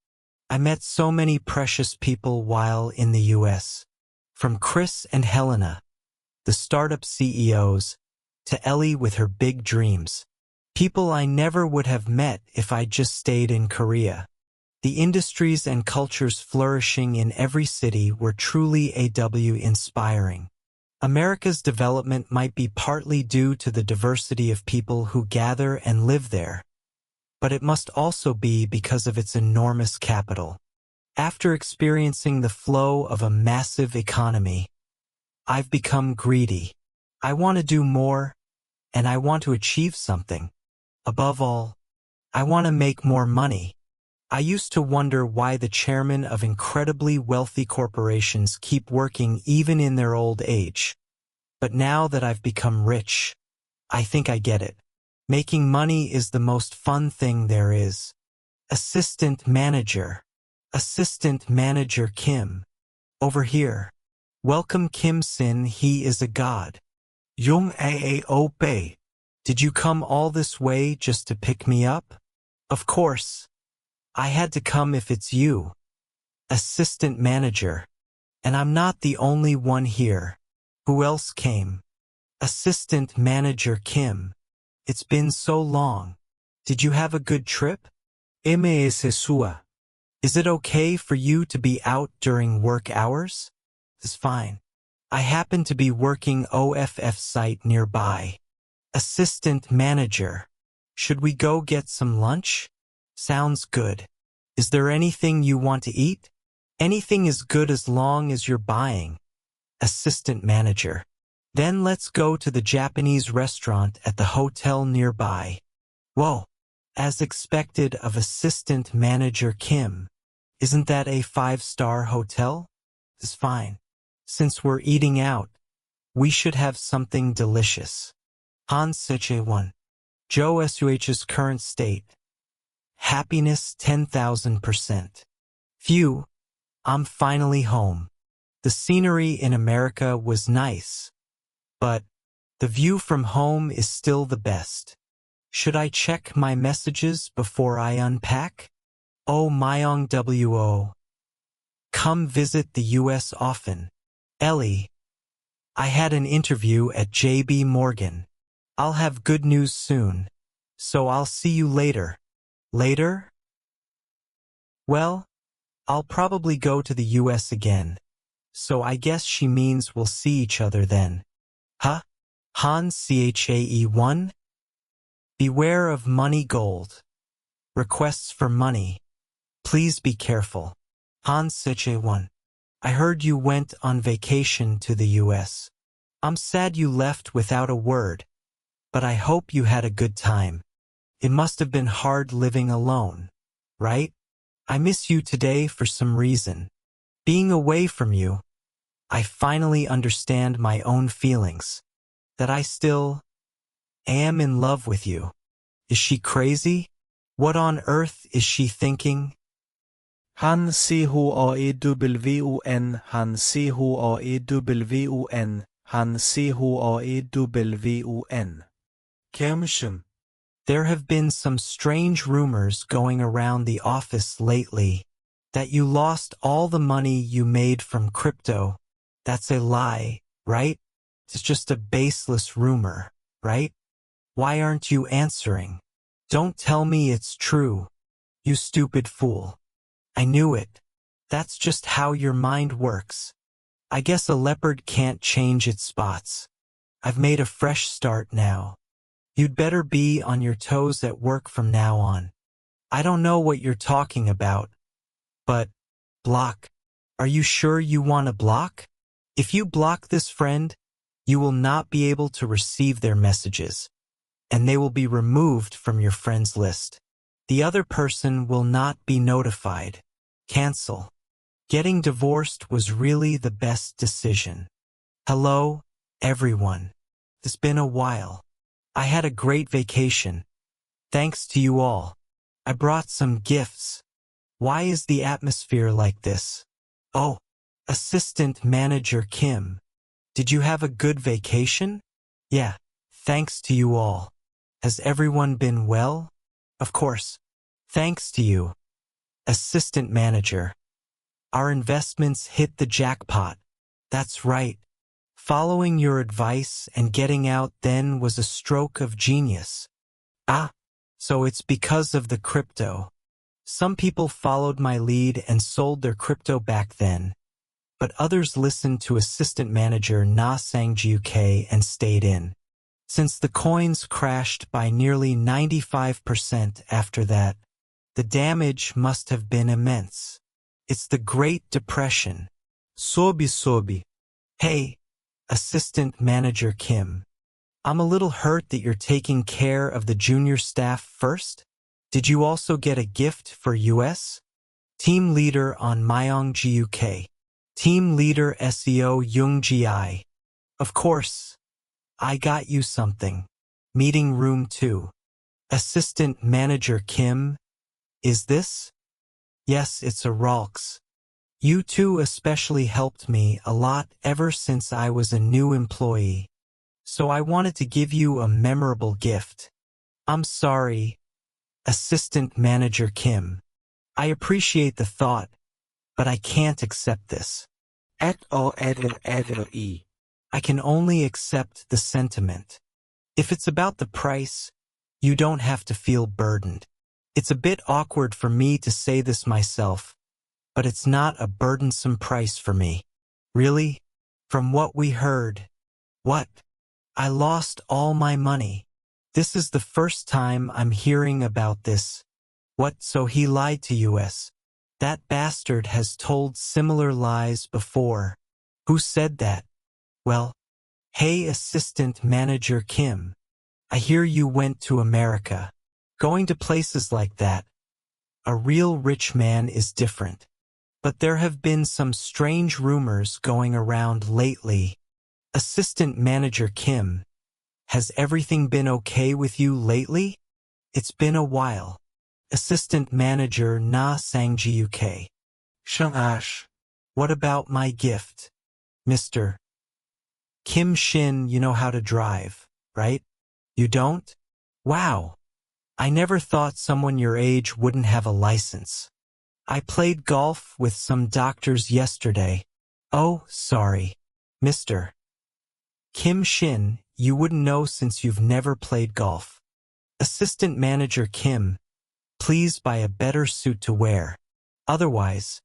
Speaker 1: I met so many precious people while in the US. From Chris and Helena, the startup CEOs, to Ellie with her big dreams. People I never would have met if I just stayed in Korea. The industries and cultures flourishing in every city were truly inspiring. America's development might be partly due to the diversity of people who gather and live there, but it must also be because of its enormous capital. After experiencing the flow of a massive economy, I've become greedy. I want to do more, and I want to achieve something. Above all, I want to make more money. I used to wonder why the chairmen of incredibly wealthy corporations keep working even in their old age. But now that I've become rich, I think I get it. Making money is the most fun thing there is. Assistant manager. Assistant manager Kim. Over here. Welcome Kim Sin, he is a god.
Speaker 2: Yung AAOP.
Speaker 1: Did you come all this way just to pick me up? Of course. I had to come if it's you. Assistant manager. And I'm not the only one here. Who else came? Assistant manager Kim. It's been so long. Did you have a good trip?
Speaker 2: MSSua.
Speaker 1: Is it okay for you to be out during work hours? It's fine. I happen to be working OFF site nearby. Assistant manager. Should we go get some lunch? Sounds good. Is there anything you want to eat? Anything is good as long as you're buying. Assistant manager. Then let's go to the Japanese restaurant at the hotel nearby. Whoa. As expected of assistant manager Kim. Isn't that a 5-star hotel? It's fine. Since we're eating out, we should have something delicious. Han Seche-1. Joe Suh's current state. Happiness 10,000%. Phew, I'm finally home. The scenery in America was nice, but the view from home is still the best. Should I check my messages before I unpack? Oh Myong Wo. Come visit the US often. Ellie. I had an interview at JB Morgan. I'll have good news soon, so I'll see you later. Later? Well, I'll probably go to the US again, so I guess she means we'll see each other then. Huh? Han Chae-1? Beware of money gold. Requests for money. Please be careful. Han Seche-1. I heard you went on vacation to the US. I'm sad you left without a word, but I hope you had a good time. It must have been hard living alone, right? I miss you today for some reason. Being away from you, I finally understand my own feelings. That I still am in love with you. Is she crazy? What on earth is she thinking?
Speaker 2: Han CHAEWON. Han CHAEWON. Han CHAEWON. Kimshim.
Speaker 1: There have been some strange rumors going around the office lately that you lost all the money you made from crypto. That's a lie, right? It's just a baseless rumor, right? Why aren't you answering? Don't tell me it's true. You stupid fool. I knew it. That's just how your mind works. I guess a leopard can't change its spots. I've made a fresh start now. You'd better be on your toes at work from now on. I don't know what you're talking about, but block. Are you sure you want to block? If you block this friend, you will not be able to receive their messages, and they will be removed from your friends list. The other person will not be notified. Cancel. Getting divorced was really the best decision. Hello, everyone. It's been a while. I had a great vacation. Thanks to you all. I brought some gifts. Why is the atmosphere like this? Oh, Assistant Manager Kim. Did you have a good vacation? Yeah, thanks to you all. Has everyone been well? Of course. Thanks to you. Assistant Manager. Our investments hit the jackpot. That's right. Following your advice and getting out then was a stroke of genius. Ah, so it's because of the crypto. Some people followed my lead and sold their crypto back then, but others listened to Assistant Manager Na Sang-juk and stayed in. Since the coins crashed by nearly 95% after that, the damage must have been immense. It's the Great Depression. Sobi. Hey, Assistant Manager Kim. I'm a little hurt that you're taking care of the junior staff first. Did you also get a gift for US? Team Leader on Myong-guk. Team Leader SEO Young-gi. Of course. I got you something. Meeting room 2. Assistant Manager Kim. Is this? Yes, it's a Ralks. You two especially helped me a lot ever since I was a new employee. so I wanted to give you a memorable gift. I'm sorry, Assistant Manager Kim. I appreciate the thought, but I can't accept this. I can only accept the sentiment. If it's about the price, you don't have to feel burdened. It's a bit awkward for me to say this myself, but it's not a burdensome price for me. Really? From what we heard. What? I lost all my money. This is the first time I'm hearing about this. What, so he lied to us? That bastard has told similar lies before. Who said that? Well, hey Assistant Manager Kim. I hear you went to America. Going to places like that. A real rich man is different. But there have been some strange rumors going around lately. Assistant Manager Kim, has everything been okay with you lately? It's been a while. Assistant Manager Na Sangji UK.
Speaker 2: Ash.
Speaker 1: What about my gift? Mr. Kim Shin, you know how to drive, right? You don't? Wow. I never thought someone your age wouldn't have a license. I played golf with some doctors yesterday. Oh, sorry. Mr. Kim Shin, you wouldn't know since you've never played golf. Assistant Manager Kim, please buy a better suit to wear. Otherwise,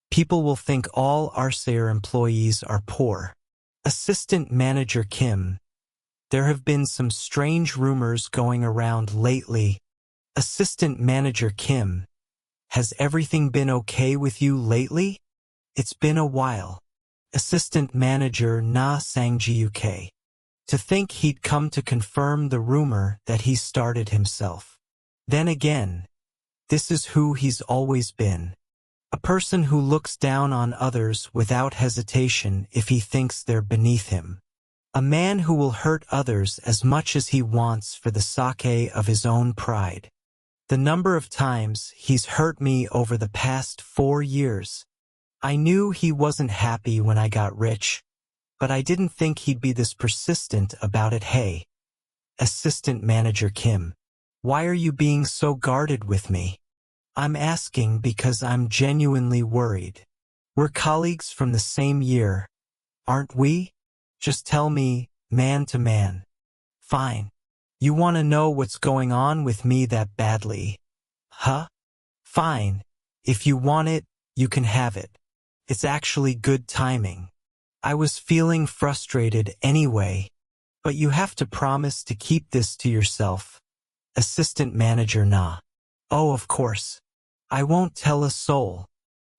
Speaker 1: people will think all Arsair employees are poor. Assistant Manager Kim, there have been some strange rumors going around lately. Assistant Manager Kim, has everything been okay with you lately? It's been a while. Assistant Manager Na Sangji UK. To think he'd come to confirm the rumor that he started himself. Then again, this is who he's always been. A person who looks down on others without hesitation if he thinks they're beneath him. A man who will hurt others as much as he wants for the sake of his own pride. The number of times he's hurt me over the past 4 years. I knew he wasn't happy when I got rich, but I didn't think he'd be this persistent about it. Hey, Assistant Manager Kim, why are you being so guarded with me? I'm asking because I'm genuinely worried. We're colleagues from the same year, aren't we? Just tell me, man to man. Fine. You want to know what's going on with me that badly? Huh? Fine. If you want it, you can have it. It's actually good timing. I was feeling frustrated anyway, but you have to promise to keep this to yourself. Assistant Manager Na. Oh, of course. I won't tell a soul.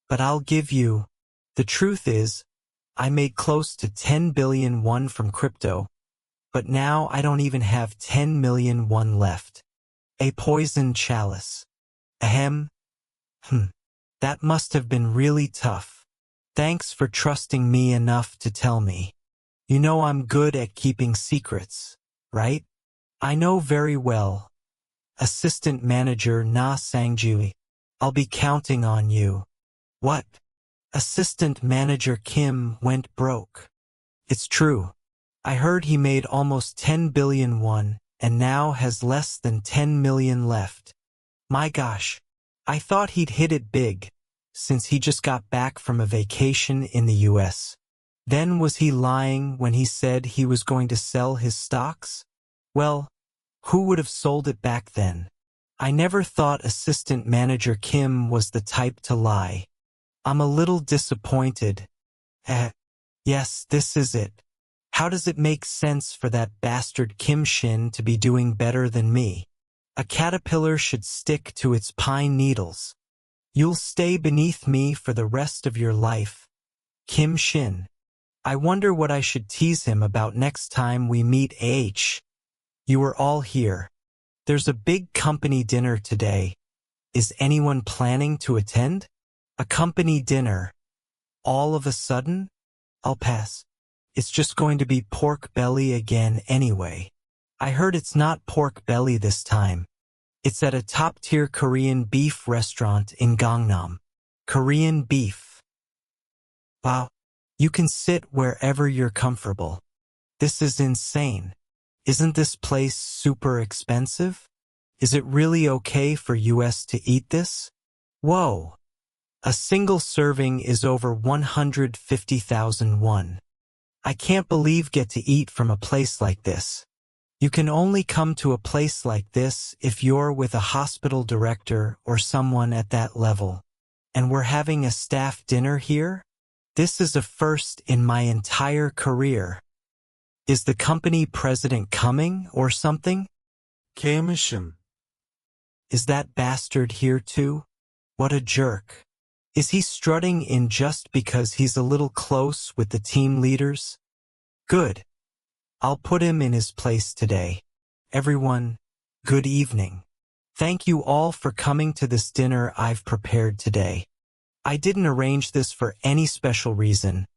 Speaker 1: But I'll give you. The truth is, I made close to 10 billion won from crypto. But now I don't even have 10 million won left. A poisoned chalice. Ahem. That must have been really tough. Thanks for trusting me enough to tell me. You know I'm good at keeping secrets, right? I know very well. Assistant Manager Na Sangji. I'll be counting on you. What? Assistant Manager Kim went broke. It's true. I heard he made almost 10 billion won and now has less than 10 million left. My gosh, I thought he'd hit it big, since he just got back from a vacation in the US. Then was he lying when he said he was going to sell his stocks? Well, who would have sold it back then? I never thought Assistant Manager Kim was the type to lie. I'm a little disappointed. Yes, this is it. How does it make sense for that bastard Kim Shin to be doing better than me? A caterpillar should stick to its pine needles. You'll stay beneath me for the rest of your life. Kim Shin. I wonder what I should tease him about next time we meet. You are all here. There's a big company dinner today. Is anyone planning to attend? A company dinner. All of a sudden? I'll pass. It's just going to be pork belly again anyway. I heard it's not pork belly this time. It's at a top-tier Korean beef restaurant in Gangnam. Korean beef. Wow. You can sit wherever you're comfortable. This is insane. Isn't this place super expensive? Is it really okay for US to eat this? Whoa. A single serving is over 150,000 won. I can't believe get to eat from a place like this. You can only come to a place like this if you're with a hospital director or someone at that level. And we're having a staff dinner here? This is a first in my entire career. Is the company president coming or something?
Speaker 2: Kemushim.
Speaker 1: Is that bastard here too? What a jerk. Is he strutting in just because he's a little close with the team leaders? Good. I'll put him in his place today. Everyone, good evening. Thank you all for coming to this dinner I've prepared today. I didn't arrange this for any special reason,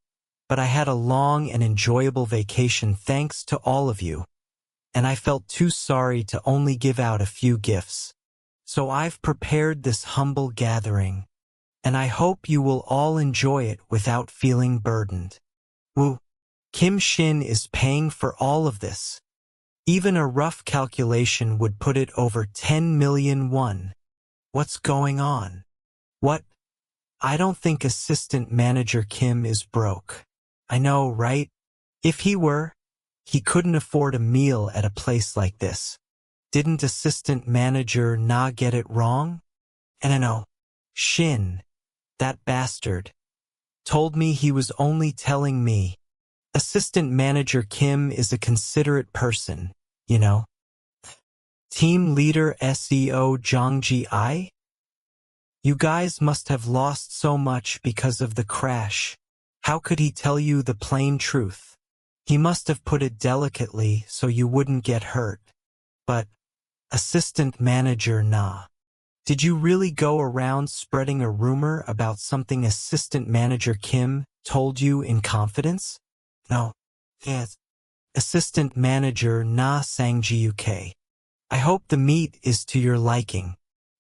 Speaker 1: but I had a long and enjoyable vacation thanks to all of you, and I felt too sorry to only give out a few gifts. So I've prepared this humble gathering, and I hope you will all enjoy it without feeling burdened. Woo! Kim Shin is paying for all of this. Even a rough calculation would put it over 10 million won. What's going on? What? I don't think Assistant Manager Kim is broke. I know, right? If he were, he couldn't afford a meal at a place like this. Didn't Assistant Manager Na get it wrong? And I know, Shin, that bastard, told me he was only telling me. Assistant Manager Kim is a considerate person, you know. Team Leader SEO Jongji I? You guys must have lost so much because of the crash. How could he tell you the plain truth? He must have put it delicately so you wouldn't get hurt. But, Assistant Manager Na, did you really go around spreading a rumor about something Assistant Manager Kim told you in confidence? No. Yes. Assistant Manager Na Sangji UK. I hope the meat is to your liking.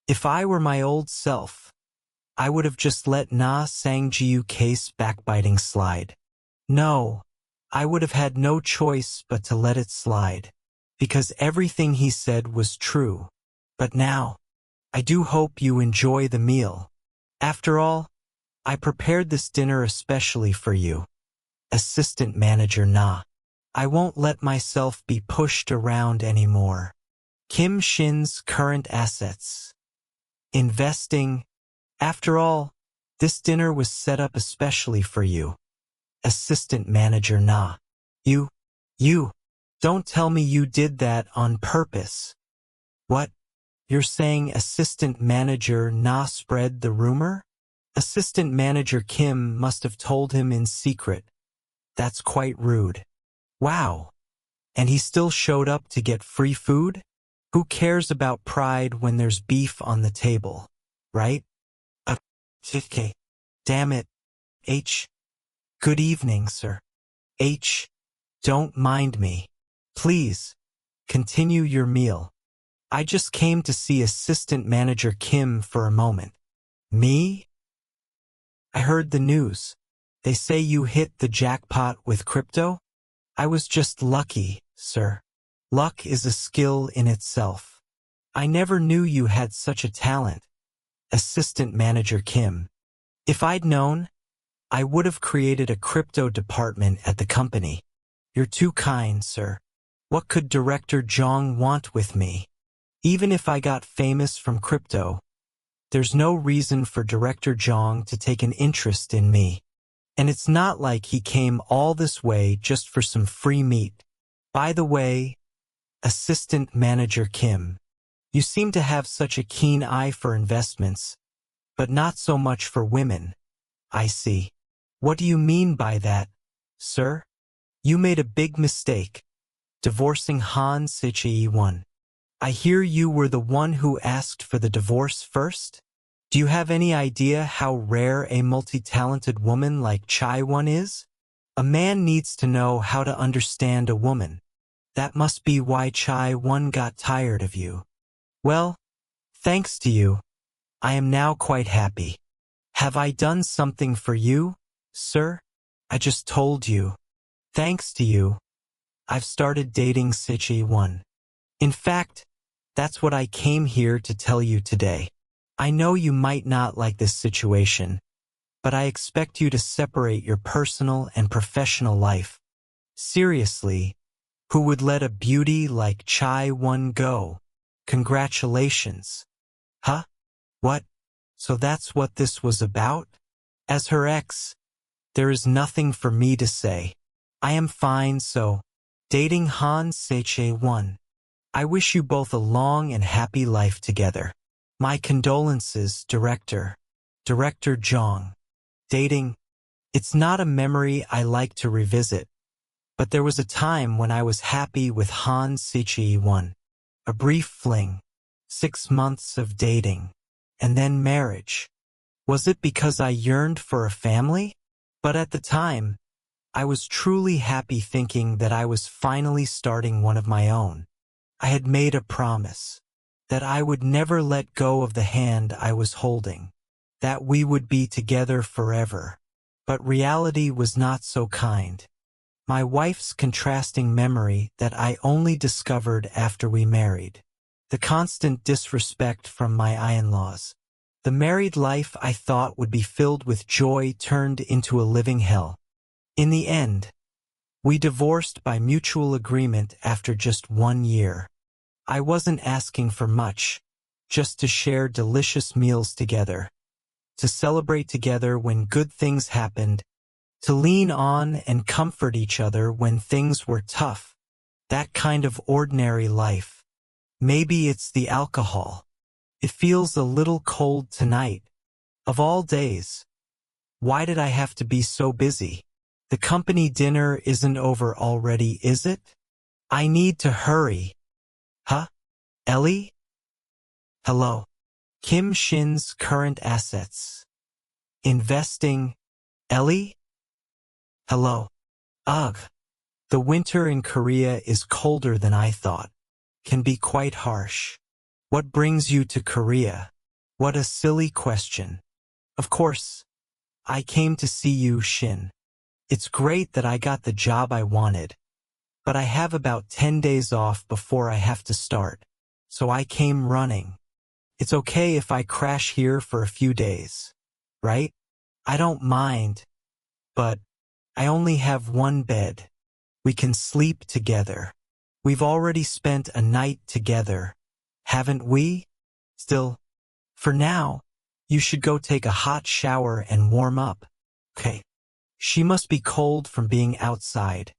Speaker 1: If I were my old self, I would have just let Na Sangji UK's backbiting slide. No, I would have had no choice but to let it slide, because everything he said was true. But now, I do hope you enjoy the meal. After all, I prepared this dinner especially for you. Assistant Manager Na. I won't let myself be pushed around anymore. Kim Shin's current assets. Investing. After all, this dinner was set up especially for you. Assistant Manager Na. You. Don't tell me you did that on purpose. What? You're saying Assistant Manager Na spread the rumor? Assistant Manager Kim must have told him in secret. That's quite rude. Wow. And he still showed up to get free food? Who cares about pride when there's beef on the table, right? Okay. Damn it. H. Good evening, sir. H. Don't mind me. Please, continue your meal. I just came to see Assistant Manager Kim for a moment. Me? I heard the news. They say you hit the jackpot with crypto? I was just lucky, sir. Luck is a skill in itself. I never knew you had such a talent. Assistant Manager Kim. If I'd known, I would have created a crypto department at the company. You're too kind, sir. What could Director Jong want with me? Even if I got famous from crypto, there's no reason for Director Jong to take an interest in me. And it's not like he came all this way just for some free meat. By the way, Assistant Manager Kim, you seem to have such a keen eye for investments, but not so much for women. I see. What do you mean by that, sir? You made a big mistake, divorcing Han Sichi-won. I hear you were the one who asked for the divorce first? Do you have any idea how rare a multi-talented woman like Chai-won is? A man needs to know how to understand a woman. That must be why Chai-won got tired of you. Well, thanks to you, I am now quite happy. Have I done something for you, sir? I just told you. Thanks to you, I've started dating Sichi-1. In fact, that's what I came here to tell you today. I know you might not like this situation, but I expect you to separate your personal and professional life. Seriously, who would let a beauty like Chai-1 go? Congratulations. Huh? What? So that's what this was about? As her ex, there is nothing for me to say. I am fine, so dating Han Seiche-1. I wish you both a long and happy life together. My condolences, Director. Director Jong. Dating, it's not a memory I like to revisit, but there was a time when I was happy with Han Seiche-1. A brief fling, 6 months of dating, and then marriage. Was it because I yearned for a family? But at the time, I was truly happy thinking that I was finally starting one of my own. I had made a promise that I would never let go of the hand I was holding, that we would be together forever. But reality was not so kind. My wife's contrasting memory that I only discovered after we married. The constant disrespect from my in-laws. The married life I thought would be filled with joy turned into a living hell. In the end, we divorced by mutual agreement after just 1 year. I wasn't asking for much, just to share delicious meals together, to celebrate together when good things happened, to lean on and comfort each other when things were tough. That kind of ordinary life. Maybe it's the alcohol. It feels a little cold tonight. Of all days. Why did I have to be so busy? The company dinner isn't over already, is it? I need to hurry. Huh? Ellie? Hello. Kim Shin's current assets. Investing. Ellie? Hello. Ugh. The winter in Korea is colder than I thought. Can be quite harsh. What brings you to Korea? What a silly question. Of course, I came to see you, Shin. It's great that I got the job I wanted, but I have about 10 days off before I have to start, so I came running. It's okay if I crash here for a few days, right? I don't mind, but I only have one bed. We can sleep together. We've already spent a night together, haven't we? Still, for now, you should go take a hot shower and warm up. Okay. She must be cold from being outside.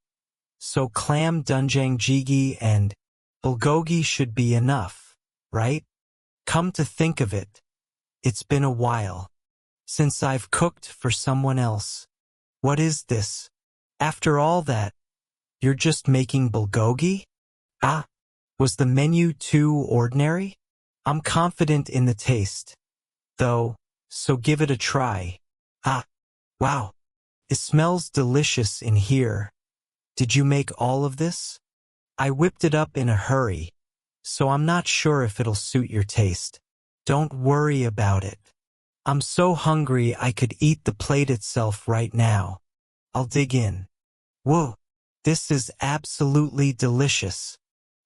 Speaker 1: So clam doenjang jjigae and bulgogi should be enough, right? Come to think of it, it's been a while since I've cooked for someone else. What is this? After all that, you're just making bulgogi? Ah, was the menu too ordinary? I'm confident in the taste, though, so give it a try. Ah, wow. It smells delicious in here. Did you make all of this? I whipped it up in a hurry, so I'm not sure if it'll suit your taste. Don't worry about it. I'm so hungry I could eat the plate itself right now. I'll dig in. Whoa, this is absolutely delicious.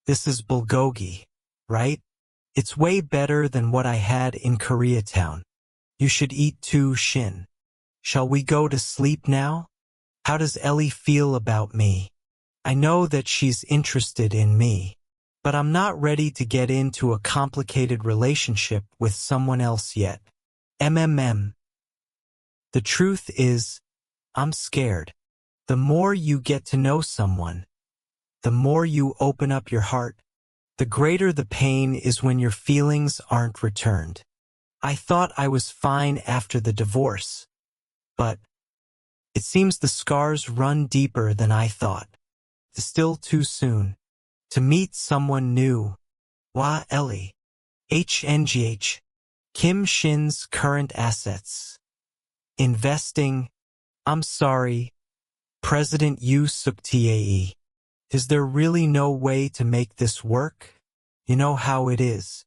Speaker 1: This is bulgogi, right? It's way better than what I had in Koreatown. You should eat too, Shin. Shall we go to sleep now? How does Ellie feel about me? I know that she's interested in me, but I'm not ready to get into a complicated relationship with someone else yet. MMM. The truth is, I'm scared. The more you get to know someone, the more you open up your heart, the greater the pain is when your feelings aren't returned. I thought I was fine after the divorce, but it seems the scars run deeper than I thought. It's still too soon to meet someone new. Wah Ellie. HNGH. Kim Shin's current assets. Investing. I'm sorry, President Yoo Suk-tae. Is there really no way to make this work? You know how it is.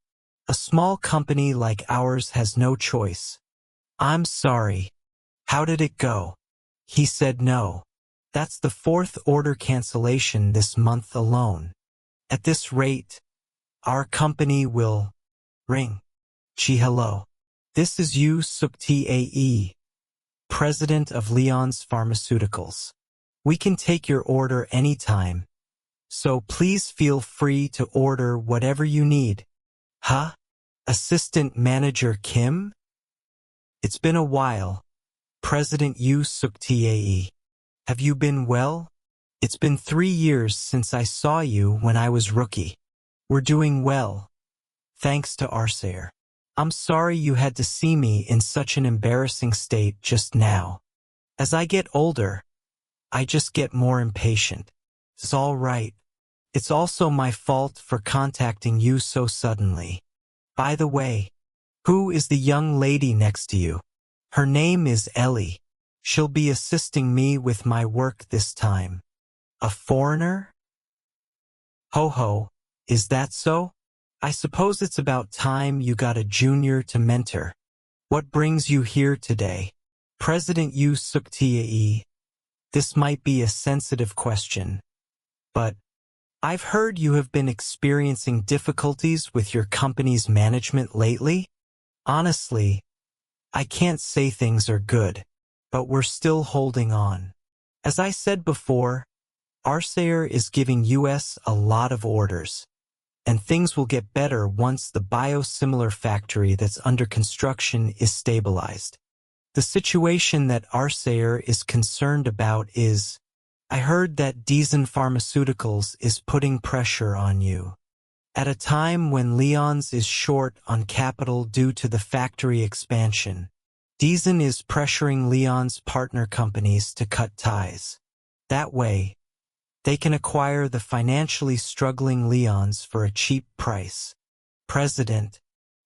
Speaker 1: A small company like ours has no choice. I'm sorry. How did it go? He said no. That's the fourth order cancellation this month alone. At this rate, our company will ring. Gee, hello. This is Yu Suk Tae, president of Leon's Pharmaceuticals. We can take your order anytime, so please feel free to order whatever you need. Huh? Assistant Manager Kim? It's been a while. President Yu Suk Tae. Have you been well? It's been 3 years since I saw you when I was rookie. We're doing well, thanks to Arsair. I'm sorry you had to see me in such an embarrassing state just now. As I get older, I just get more impatient. It's all right. It's also my fault for contacting you so suddenly. By the way, who is the young lady next to you? Her name is Ellie. She'll be assisting me with my work this time. A foreigner? Ho ho, is that so? I suppose it's about time you got a junior to mentor. What brings you here today? President Yu Suk Tae. This might be a sensitive question, but I've heard you have been experiencing difficulties with your company's management lately. Honestly, I can't say things are good, but we're still holding on. As I said before, Arsair is giving US a lot of orders, and things will get better once the biosimilar factory that's under construction is stabilized. The situation that Arsair is concerned about is, I heard that Dizen Pharmaceuticals is putting pressure on you. At a time when Leon's is short on capital due to the factory expansion, Dizen is pressuring Leon's partner companies to cut ties. That way, they can acquire the financially struggling Leon's for a cheap price. President,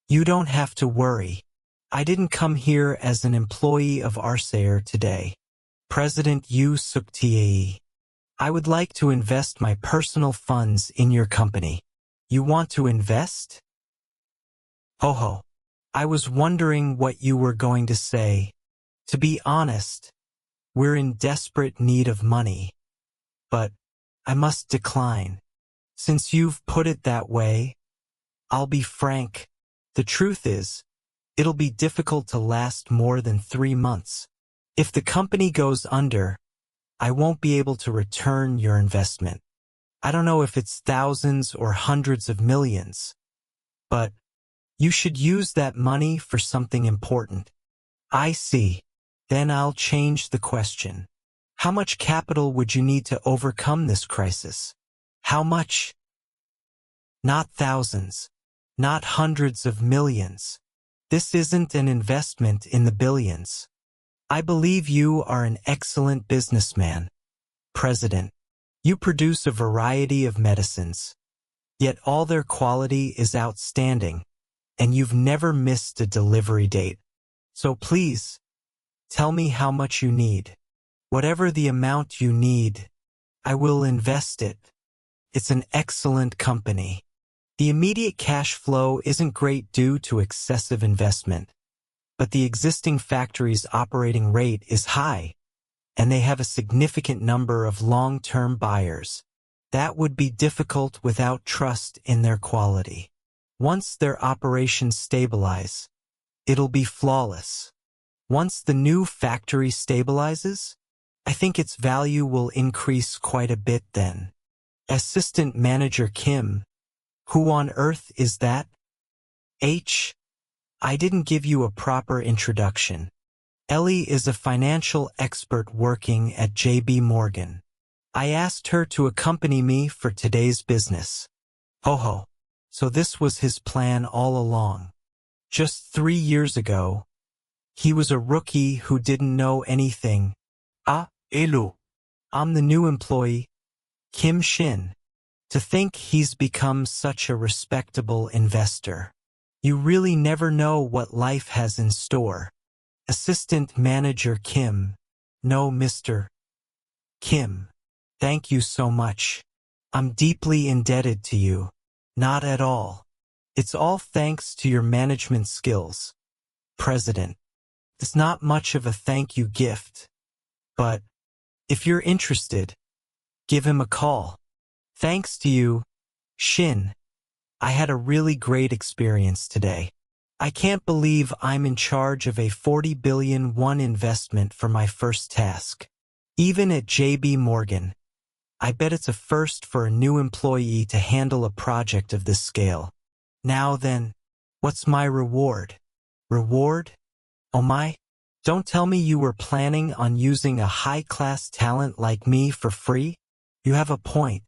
Speaker 1: you don't have to worry. I didn't come here as an employee of Arsair today. President Yu Suk Tae. I would like to invest my personal funds in your company. You want to invest? Ho ho. I was wondering what you were going to say. To be honest, we're in desperate need of money. But I must decline. Since you've put it that way, I'll be frank. The truth is, it'll be difficult to last more than 3 months. If the company goes under, I won't be able to return your investment. I don't know if it's thousands or hundreds of millions, but you should use that money for something important. I see. Then I'll change the question. How much capital would you need to overcome this crisis? How much? Not thousands. Not hundreds of millions. This isn't an investment in the billions. I believe you are an excellent businessman. President, you produce a variety of medicines, yet all their quality is outstanding, and you've never missed a delivery date. So please, tell me how much you need. Whatever the amount you need, I will invest it. It's an excellent company. The immediate cash flow isn't great due to excessive investment, but the existing factory's operating rate is high, and they have a significant number of long-term buyers. That would be difficult without trust in their quality. Once their operations stabilize, it'll be flawless. Once the new factory stabilizes, I think its value will increase quite a bit then. Assistant Manager Kim, who on earth is that? I didn't give you a proper introduction. Ellie is a financial expert working at JB Morgan. I asked her to accompany me for today's business. Ho ho. So this was his plan all along. Just 3 years ago, he was a rookie who didn't know anything. Hello. I'm the new employee, Kim Shin. To think he's become such a respectable investor. You really never know what life has in store. Assistant Manager Kim. No, Mr. Kim. Thank you so much. I'm deeply indebted to you. Not at all. It's all thanks to your management skills. President. It's not much of a thank you gift, but If you're interested, give him a call. Thanks to you, Shin. I had a really great experience today. I can't believe I'm in charge of a 40 billion won investment for my first task. Even at JB Morgan, I bet it's a first for a new employee to handle a project of this scale. Now then, what's my reward? Reward? Oh my? Don't tell me you were planning on using a high-class talent like me for free? You have a point.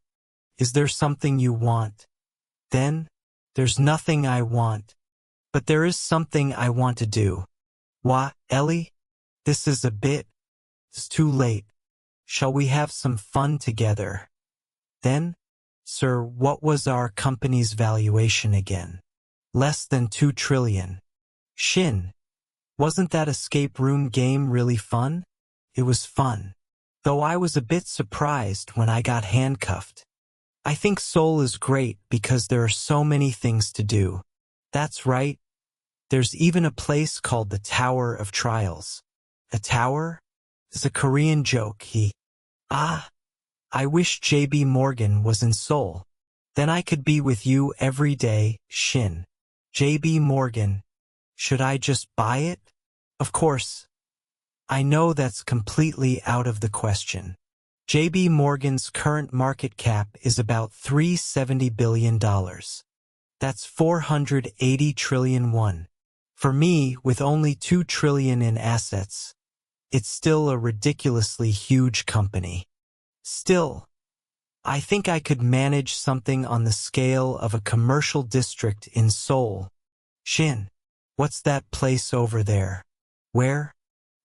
Speaker 1: Is there something you want? Then, there's nothing I want. But there is something I want to do. Wah, Ellie? This is a bit. It's too late. Shall we have some fun together? Then, sir, what was our company's valuation again? Less than 2 trillion. Shin, wasn't that escape room game really fun? It was fun. Though I was a bit surprised when I got handcuffed. I think Seoul is great because there are so many things to do. That's right. There's even a place called the Tower of Trials. A tower? It's a Korean joke, I wish JB Morgan was in Seoul. Then I could be with you every day, Shin. JB Morgan. Should I just buy it? Of course. I know that's completely out of the question. JB Morgan's current market cap is about $370 billion. That's 480 trillion won. For me, with only 2 trillion in assets, it's still a ridiculously huge company. Still, I think I could manage something on the scale of a commercial district in Seoul. Shin, what's that place over there? Where?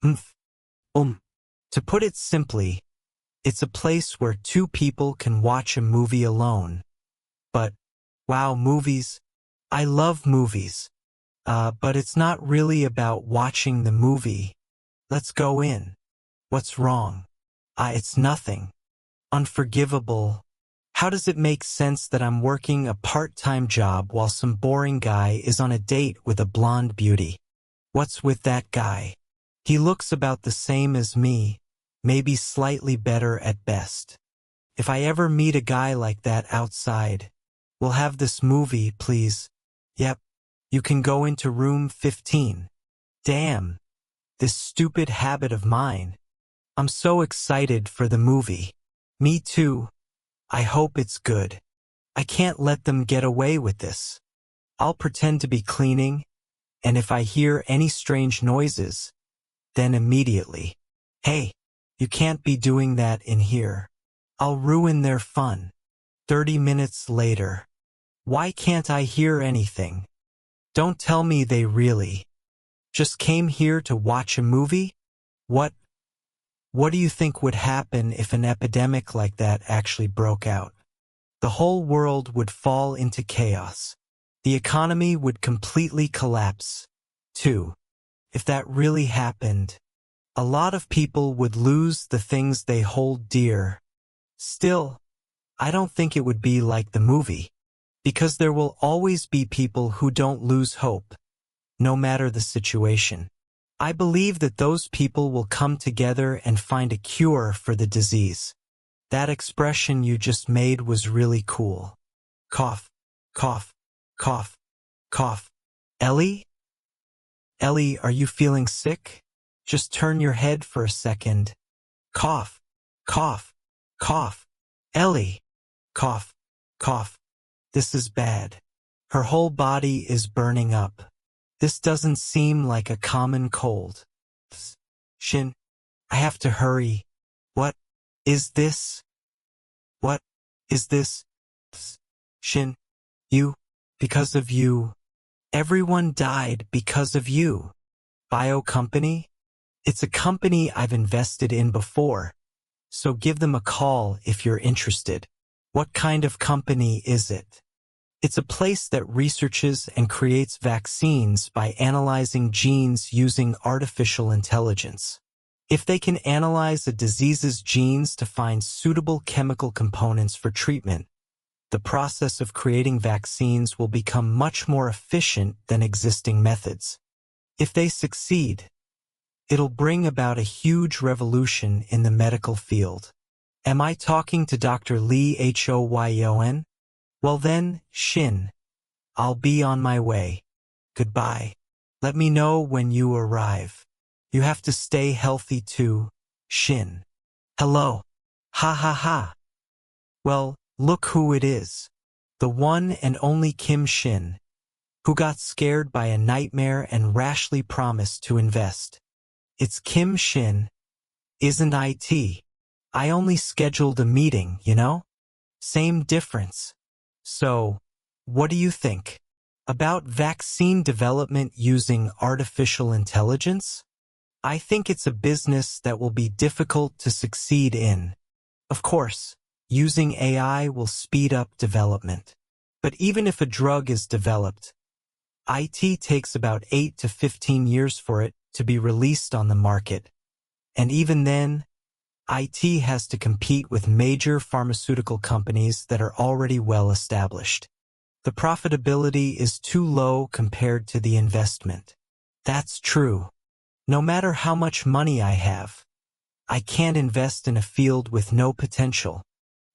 Speaker 1: To put it simply, it's a place where 2 people can watch a movie alone. But, wow, movies. I love movies. But it's not really about watching the movie. Let's go in. What's wrong? It's nothing. Unforgivable. How does it make sense that I'm working a part-time job while some boring guy is on a date with a blonde beauty? What's with that guy? He looks about the same as me, maybe slightly better at best. If I ever meet a guy like that outside, we'll have this movie, please. Yep. You can go into room 15. Damn. This stupid habit of mine. I'm so excited for the movie. Me too. I hope it's good. I can't let them get away with this. I'll pretend to be cleaning, and if I hear any strange noises, then immediately, hey, you can't be doing that in here. I'll ruin their fun. 30 minutes later. Why can't I hear anything? Don't tell me they really just came here to watch a movie? What do you think would happen if an epidemic like that actually broke out? The whole world would fall into chaos. The economy would completely collapse. 2. If that really happened, a lot of people would lose the things they hold dear. Still, I don't think it would be like the movie, because there will always be people who don't lose hope, no matter the situation. I believe that those people will come together and find a cure for the disease. That expression you just made was really cool. Cough, cough, cough, cough. Ellie? Ellie, are you feeling sick? Just turn your head for a second. Cough, cough, cough. Ellie. Cough, cough. This is bad. Her whole body is burning up. This doesn't seem like a common cold. Shin, I have to hurry. What is this? What is this? Shin, because of you. Everyone died because of you. Bio company? It's a company I've invested in before, so give them a call if you're interested. What kind of company is it? It's a place that researches and creates vaccines by analyzing genes using artificial intelligence. If they can analyze a disease's genes to find suitable chemical components for treatment, the process of creating vaccines will become much more efficient than existing methods. If they succeed, It'll bring about a huge revolution in the medical field. Am I talking to Dr. Lee Hoyon? Well then, Shin, I'll be on my way. Goodbye. Let me know when you arrive. You have to stay healthy too, Shin. Hello. Ha ha ha. Well, look who it is. The one and only Kim Shin, who got scared by a nightmare and rashly promised to invest. It's Kim Shin, isn't it? I only scheduled a meeting, you know? Same difference. So, what do you think? About vaccine development using artificial intelligence? I think it's a business that will be difficult to succeed in. Of course, using AI will speed up development. But even if a drug is developed, it takes about 8 to 15 years for it to be released on the market. And even then, IT has to compete with major pharmaceutical companies that are already well established. The profitability is too low compared to the investment. That's true. No matter how much money I have, I can't invest in a field with no potential.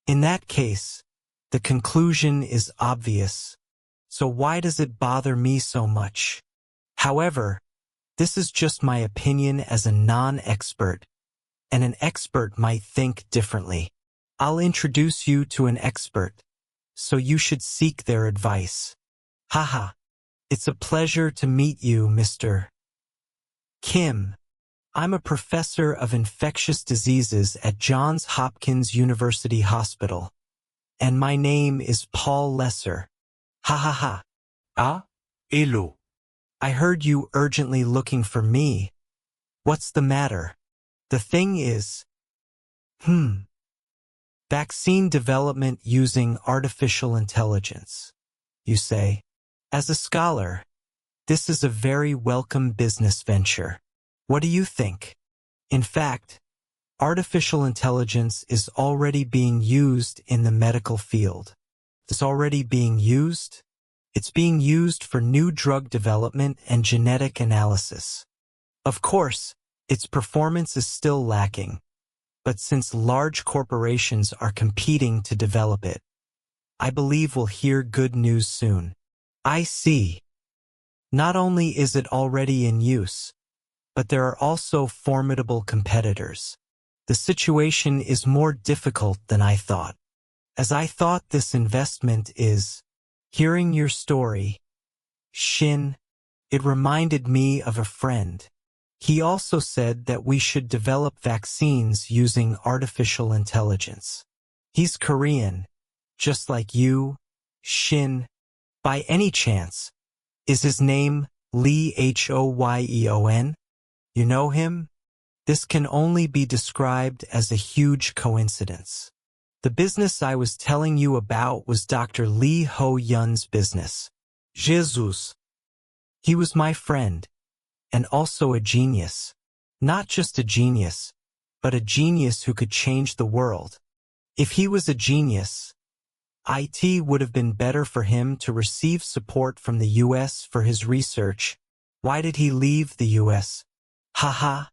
Speaker 1: In that case, the conclusion is obvious. So why does it bother me so much? However, this is just my opinion as a non-expert, and an expert might think differently. I'll introduce you to an expert, so you should seek their advice. Haha, it's a pleasure to meet you, Mr. Kim. I'm a professor of infectious diseases at Johns Hopkins University Hospital, and my name is Paul Lesser. Ha ha ha.
Speaker 2: Ah, hello.
Speaker 1: I heard you urgently looking for me. What's the matter? The thing is, vaccine development using artificial intelligence. You say, as a scholar, this is a very welcome business venture. What do you think? In fact, artificial intelligence is already being used in the medical field. It's already being used? It's being used for new drug development and genetic analysis. Of course, its performance is still lacking, but since large corporations are competing to develop it, I believe we'll hear good news soon. I see. Not only is it already in use, but there are also formidable competitors. The situation is more difficult than I thought. As I thought this investment is, hearing your story, Shin, it reminded me of a friend. He also said that we should develop vaccines using artificial intelligence. He's Korean, just like you, Shin. By any chance, is his name Lee Hoyon? You know him? This can only be described as a huge coincidence. The business I was telling you about was Dr. Lee Ho-yun's business. Jesus. He was my friend, and also a genius. Not just a genius, but a genius who could change the world. If he was a genius, it would have been better for him to receive support from the US for his research. Why did he leave the US? Haha.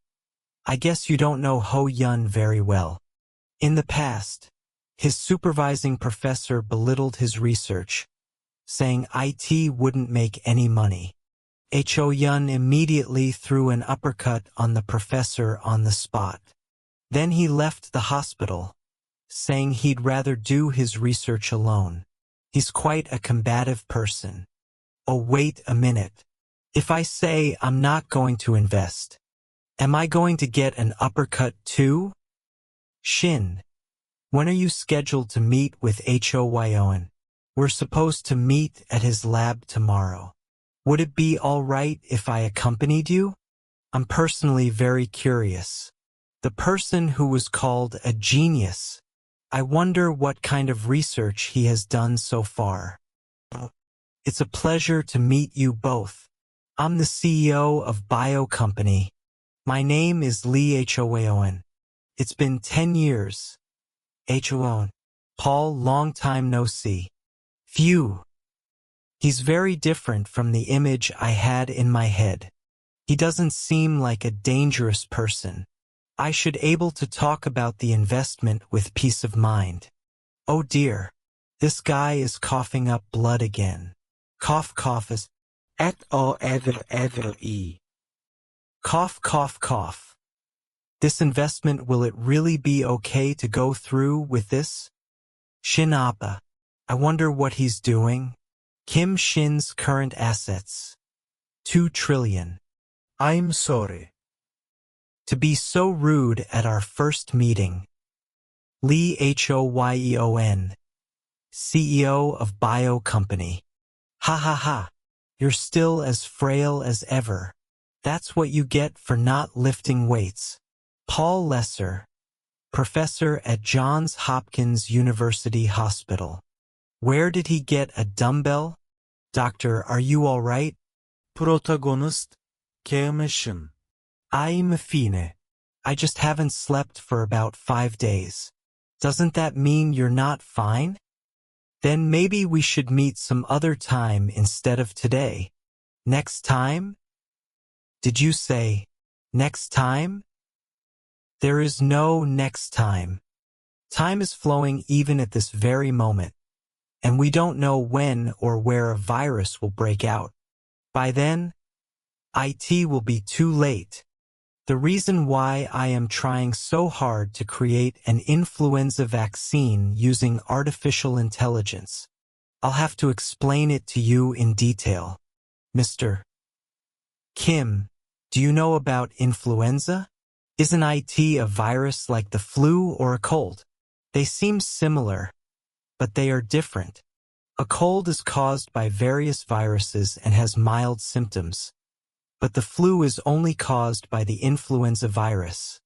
Speaker 1: I guess you don't know Ho-yun very well. In the past, his supervising professor belittled his research, saying it wouldn't make any money. Ho-yun immediately threw an uppercut on the professor on the spot. Then he left the hospital, saying he'd rather do his research alone. He's quite a combative person. Oh, wait a minute. If I say I'm not going to invest, am I going to get an uppercut too? Shin, when are you scheduled to meet with Hoyon? We're supposed to meet at his lab tomorrow. Would it be all right if I accompanied you? I'm personally very curious. The person who was called a genius. I wonder what kind of research he has done so far. It's a pleasure to meet you both. I'm the CEO of Bio Company. My name is Lee Hoyon. It's been 10 years. Hoyon. Paul, long time no see. Phew. He's very different from the image I had in my head. He doesn't seem like a dangerous person. I should able to talk about the investment with peace of mind. Oh dear. This guy is coughing up blood again. Cough cough is et o ever e. Cough cough cough. This investment, will it really be okay to go through with this? Shin Appa. I wonder what he's doing. Kim Shin's current assets. 2 trillion.
Speaker 2: I'm sorry.
Speaker 1: To be so rude at our first meeting. Lee Hoyeon. CEO of Bio Company. Ha ha ha. You're still as frail as ever. That's what you get for not lifting weights. Paul Lesser. Professor at Johns Hopkins University Hospital. Where did he get a dumbbell? Doctor, are you all right?
Speaker 2: Protagonist, Kim Shin.
Speaker 1: I'm fine. I just haven't slept for about 5 days. Doesn't that mean you're not fine? Then maybe we should meet some other time instead of today. Next time? Did you say, next time? There is no next time. Time is flowing even at this very moment, and we don't know when or where a virus will break out. By then, it will be too late. The reason why I am trying so hard to create an influenza vaccine using artificial intelligence. I'll have to explain it to you in detail. Mr. Kim, do you know about influenza? Isn't it a virus like the flu or a cold? They seem similar, but they are different. A cold is caused by various viruses and has mild symptoms. But the flu is only caused by the influenza virus,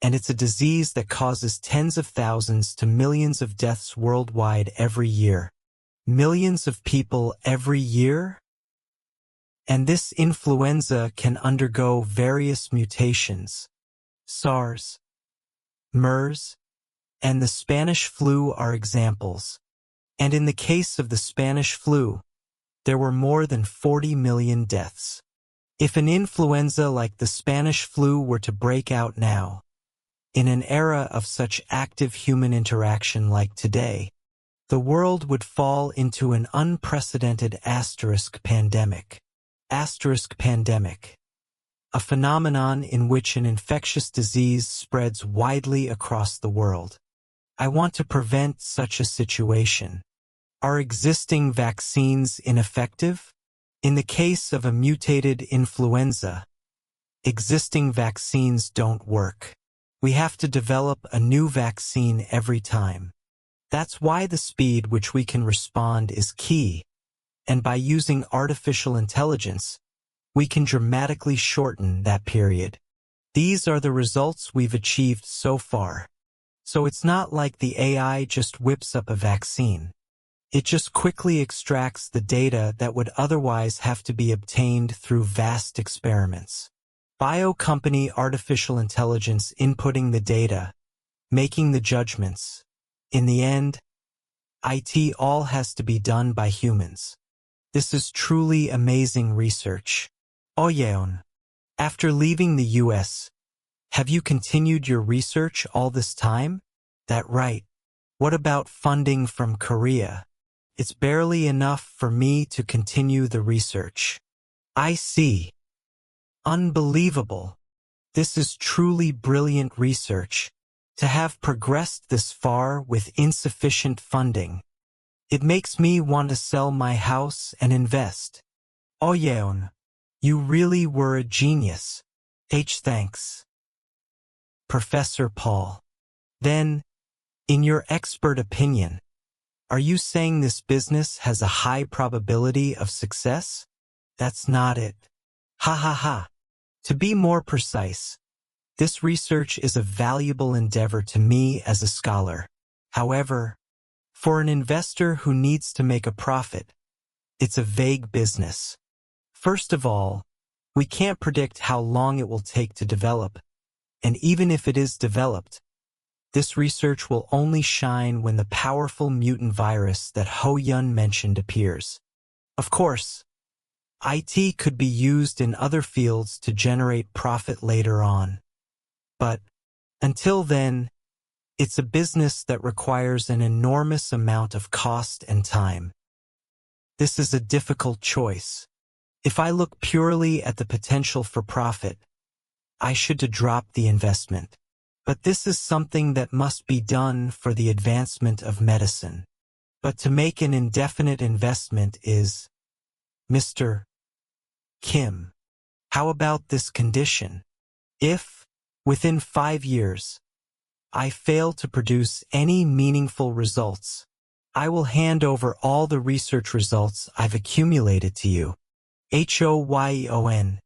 Speaker 1: and it's a disease that causes tens of thousands to millions of deaths worldwide every year. Millions of people every year? And this influenza can undergo various mutations. SARS, MERS, and the Spanish flu are examples. And in the case of the Spanish flu, there were more than 40 million deaths. If an influenza like the Spanish flu were to break out now, in an era of such active human interaction like today, the world would fall into an unprecedented pandemic. Pandemic. A phenomenon in which an infectious disease spreads widely across the world. I want to prevent such a situation. Are existing vaccines ineffective? In the case of a mutated influenza, existing vaccines don't work. We have to develop a new vaccine every time. That's why the speed which we can respond is key, and by using artificial intelligence, we can dramatically shorten that period. These are the results we've achieved so far. So it's not like the AI just whips up a vaccine. It just quickly extracts the data that would otherwise have to be obtained through vast experiments. Bio company artificial intelligence inputting the data, making the judgments. In the end, it all has to be done by humans. This is truly amazing research. Oyeon, after leaving the US, have you continued your research all this time? That right. What about funding from Korea? It's barely enough for me to continue the research. I see. Unbelievable. This is truly brilliant research. To have progressed this far with insufficient funding. It makes me want to sell my house and invest. Oyeon, you really were a genius. Thanks. Professor Paul. Then, in your expert opinion, are you saying this business has a high probability of success? That's not it. Ha ha ha. To be more precise, this research is a valuable endeavor to me as a scholar. However, for an investor who needs to make a profit, it's a vague business. First of all, we can't predict how long it will take to develop, and even if it is developed, this research will only shine when the powerful mutant virus that Ho Yun mentioned appears. Of course, IT could be used in other fields to generate profit later on. But until then, it's a business that requires an enormous amount of cost and time. This is a difficult choice. If I look purely at the potential for profit, I should drop the investment. But this is something that must be done for the advancement of medicine. But to make an indefinite investment is, Mr. Kim, how about this condition? If, within 5 years, I fail to produce any meaningful results, I will hand over all the research results I've accumulated to you. HOYEON.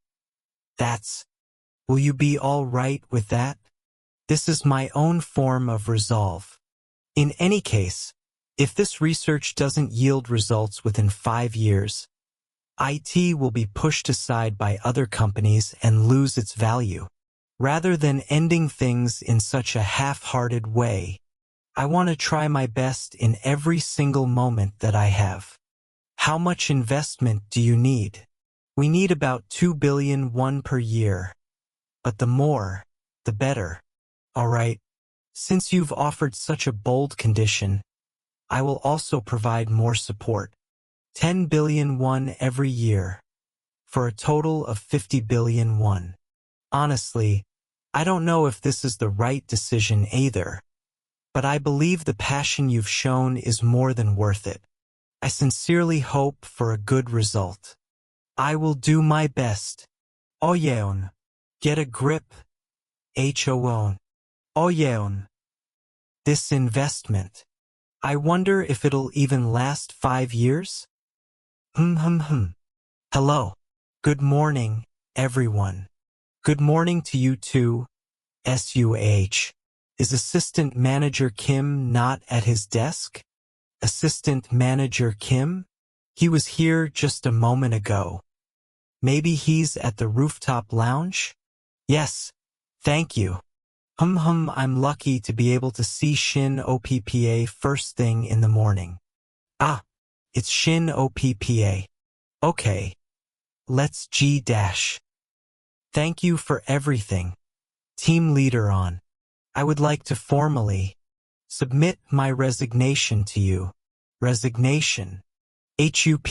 Speaker 1: Will you be all right with that? This is my own form of resolve. In any case, if this research doesn't yield results within 5 years, IT will be pushed aside by other companies and lose its value. Rather than ending things in such a half-hearted way, I want to try my best in every single moment that I have. How much investment do you need? We need about 2 billion won per year. But the more, the better. All right, since you've offered such a bold condition, I will also provide more support. 10 billion won every year, for a total of 50 billion won. Honestly, I don't know if this is the right decision either, but I believe the passion you've shown is more than worth it. I sincerely hope for a good result. I will do my best. Oyeon. Get a grip. HOON. Oyeon. This investment. I wonder if it'll even last 5 years? Hello. Good morning, everyone. Good morning to you too, SUH. Is Assistant Manager Kim not at his desk? Assistant Manager Kim? He was here just a moment ago. Maybe he's at the rooftop lounge? Yes, thank you. I'm lucky to be able to see Shin OPPA first thing in the morning. Ah, it's Shin OPPA. Okay. Let's G-. Thank you for everything. Team leader on. I would like to formally submit my resignation to you. Resignation. HUP.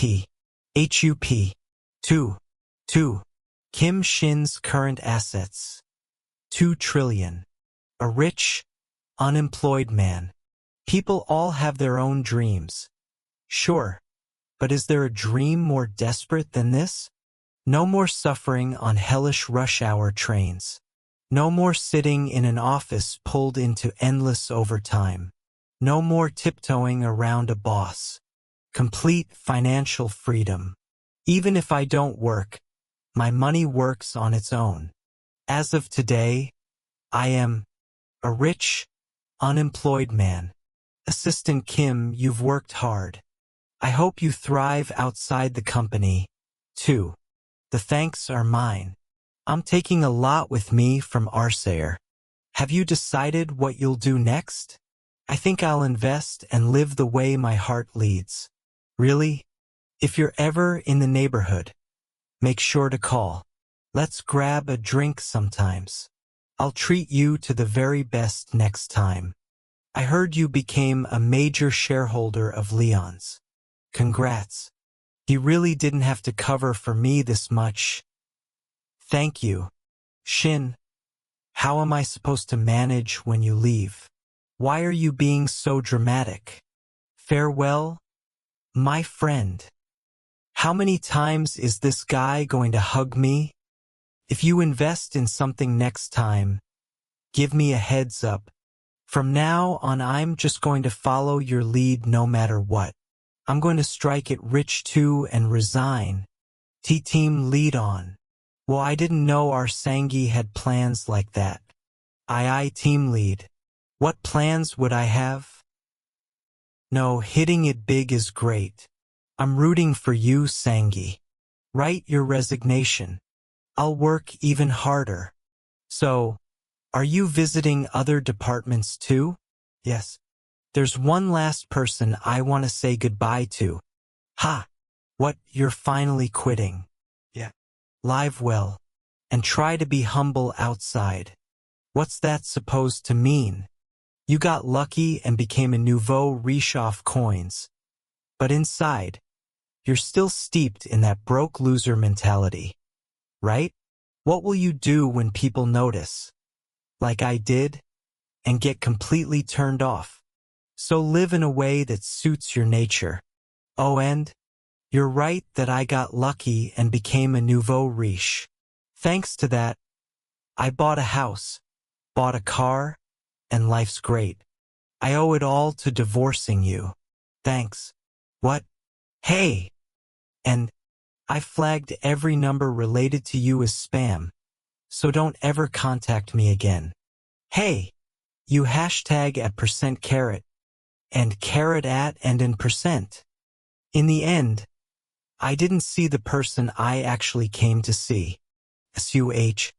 Speaker 1: 2. Kim Shin's current assets. 2 trillion. A rich, unemployed man. People all have their own dreams. Sure, but is there a dream more desperate than this? No more suffering on hellish rush hour trains. No more sitting in an office pulled into endless overtime. No more tiptoeing around a boss. Complete financial freedom. Even if I don't work, my money works on its own. As of today, I am a rich, unemployed man. Assistant Kim, you've worked hard. I hope you thrive outside the company, too. The thanks are mine. I'm taking a lot with me from Arsair. Have you decided what you'll do next? I think I'll invest and live the way my heart leads. Really? If you're ever in the neighborhood, make sure to call. Let's grab a drink sometimes. I'll treat you to the very best next time. I heard you became a major shareholder of Leon's. Congrats. He really didn't have to cover for me this much. Thank you. Shin, how am I supposed to manage when you leave? Why are you being so dramatic? Farewell, my friend. How many times is this guy going to hug me? If you invest in something next time, give me a heads up. From now on, I'm just going to follow your lead no matter what. I'm going to strike it rich too and resign. Team lead on. Well, I didn't know our Sangi had plans like that. Team lead. What plans would I have? No, hitting it big is great. I'm rooting for you, Sangi. Write your resignation. I'll work even harder. So, are you visiting other departments too? Yes. There's one last person I want to say goodbye to. Ha! What, you're finally quitting? live well, and try to be humble outside. What's that supposed to mean? You got lucky and became a nouveau riche off coins. But inside, you're still steeped in that broke loser mentality. Right? What will you do when people notice? Like I did? And get completely turned off. So live in a way that suits your nature. Oh, and you're right that I got lucky and became a nouveau riche. Thanks to that, I bought a house, bought a car, and life's great. I owe it all to divorcing you. Thanks. What? Hey! And I flagged every number related to you as spam, so don't ever contact me again. Hey! You hashtag at %carat, and carat at and in %. In the end, I didn't see the person I actually came to see. SUH.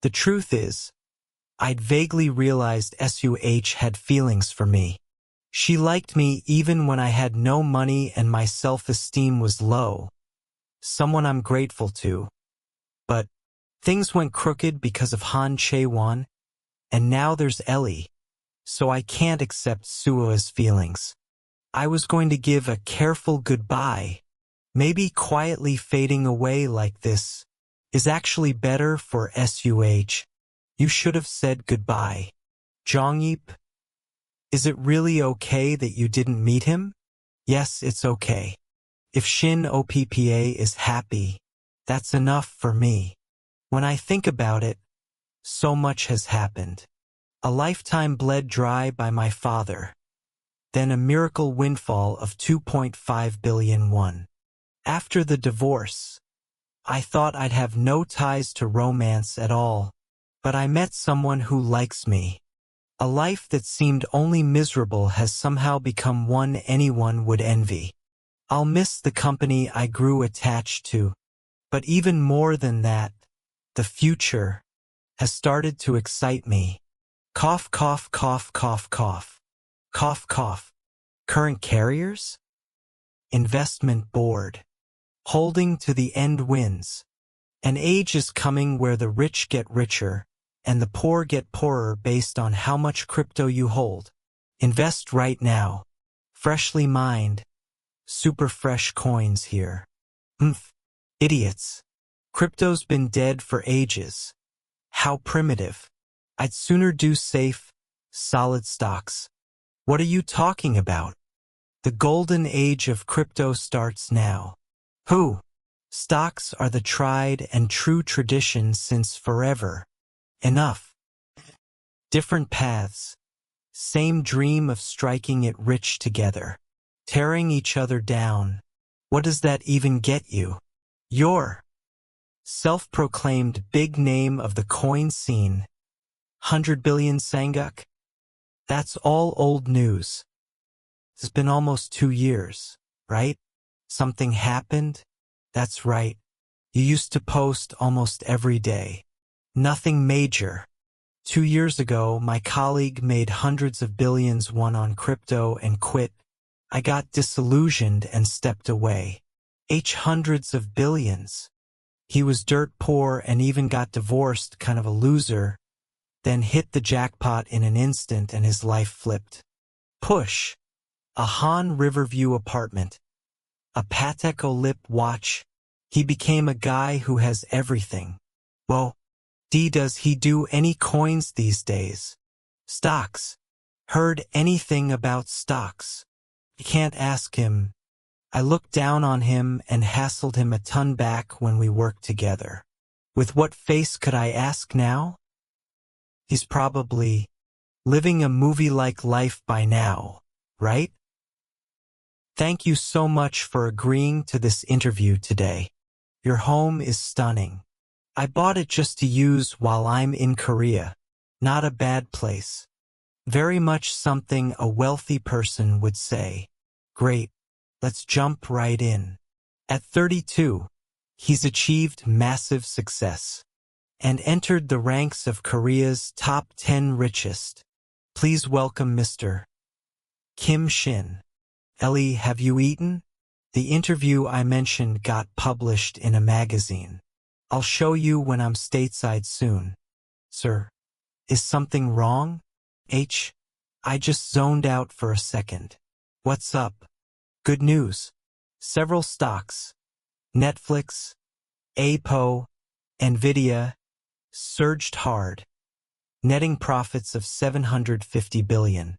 Speaker 1: The truth is, I'd vaguely realized SUH had feelings for me. She liked me even when I had no money and my self-esteem was low. Someone I'm grateful to. But things went crooked because of Han Chae-won, and now there's Ellie, so I can't accept Suo's feelings. I was going to give a careful goodbye. Maybe quietly fading away like this is actually better for SUH. You should have said goodbye. Jongyeop, is it really okay that you didn't meet him? Yes, it's okay. If Shin Oppa is happy, that's enough for me. When I think about it, so much has happened. A lifetime bled dry by my father. Then a miracle windfall of 2.5 billion won. After the divorce, I thought I'd have no ties to romance at all, but I met someone who likes me. A life that seemed only miserable has somehow become one anyone would envy. I'll miss the company I grew attached to, but even more than that, the future has started to excite me. Cough, cough, cough, cough, cough. Cough, cough. Current carriers? Investment board. Holding to the end wins. An age is coming where the rich get richer, and the poor get poorer based on how much crypto you hold. Invest right now. Freshly mined. Super fresh coins here. Idiots. Crypto's been dead for ages. How primitive. I'd sooner do safe, solid stocks. What are you talking about? The golden age of crypto starts now. Who? Stocks are the tried and true tradition since forever. Enough. Different paths. Same dream of striking it rich together. Tearing each other down. What does that even get you? Your self-proclaimed big name of the coin scene. 100 billion Sanguk? That's all old news. It's been almost 2 years, right? Something happened? That's right. You used to post almost every day. Nothing major. 2 years ago, my colleague made hundreds of billions won on crypto and quit. I got disillusioned and stepped away. Hundreds of billions. He was dirt poor and even got divorced, kind of a loser, then hit the jackpot in an instant and his life flipped. Push. A Han Riverview apartment. A Patek Philippe watch. He became a guy who has everything. Well, does he do any coins these days? Stocks. Heard anything about stocks? You can't ask him. I looked down on him and hassled him a ton back when we worked together. With what face could I ask now? He's probably living a movie-like life by now, right? Thank you so much for agreeing to this interview today. Your home is stunning. I bought it just to use while I'm in Korea. Not a bad place. Very much something a wealthy person would say. Great. Let's jump right in. At 32, he's achieved massive success and entered the ranks of Korea's top 10 richest. Please welcome Mr. Kim Shin. Ellie, have you eaten? The interview I mentioned got published in a magazine. I'll show you when I'm stateside soon. Sir, is something wrong? I just zoned out for a second. What's up? Good news. Several stocks, Netflix, APO, Nvidia, surged hard, netting profits of $750 billion.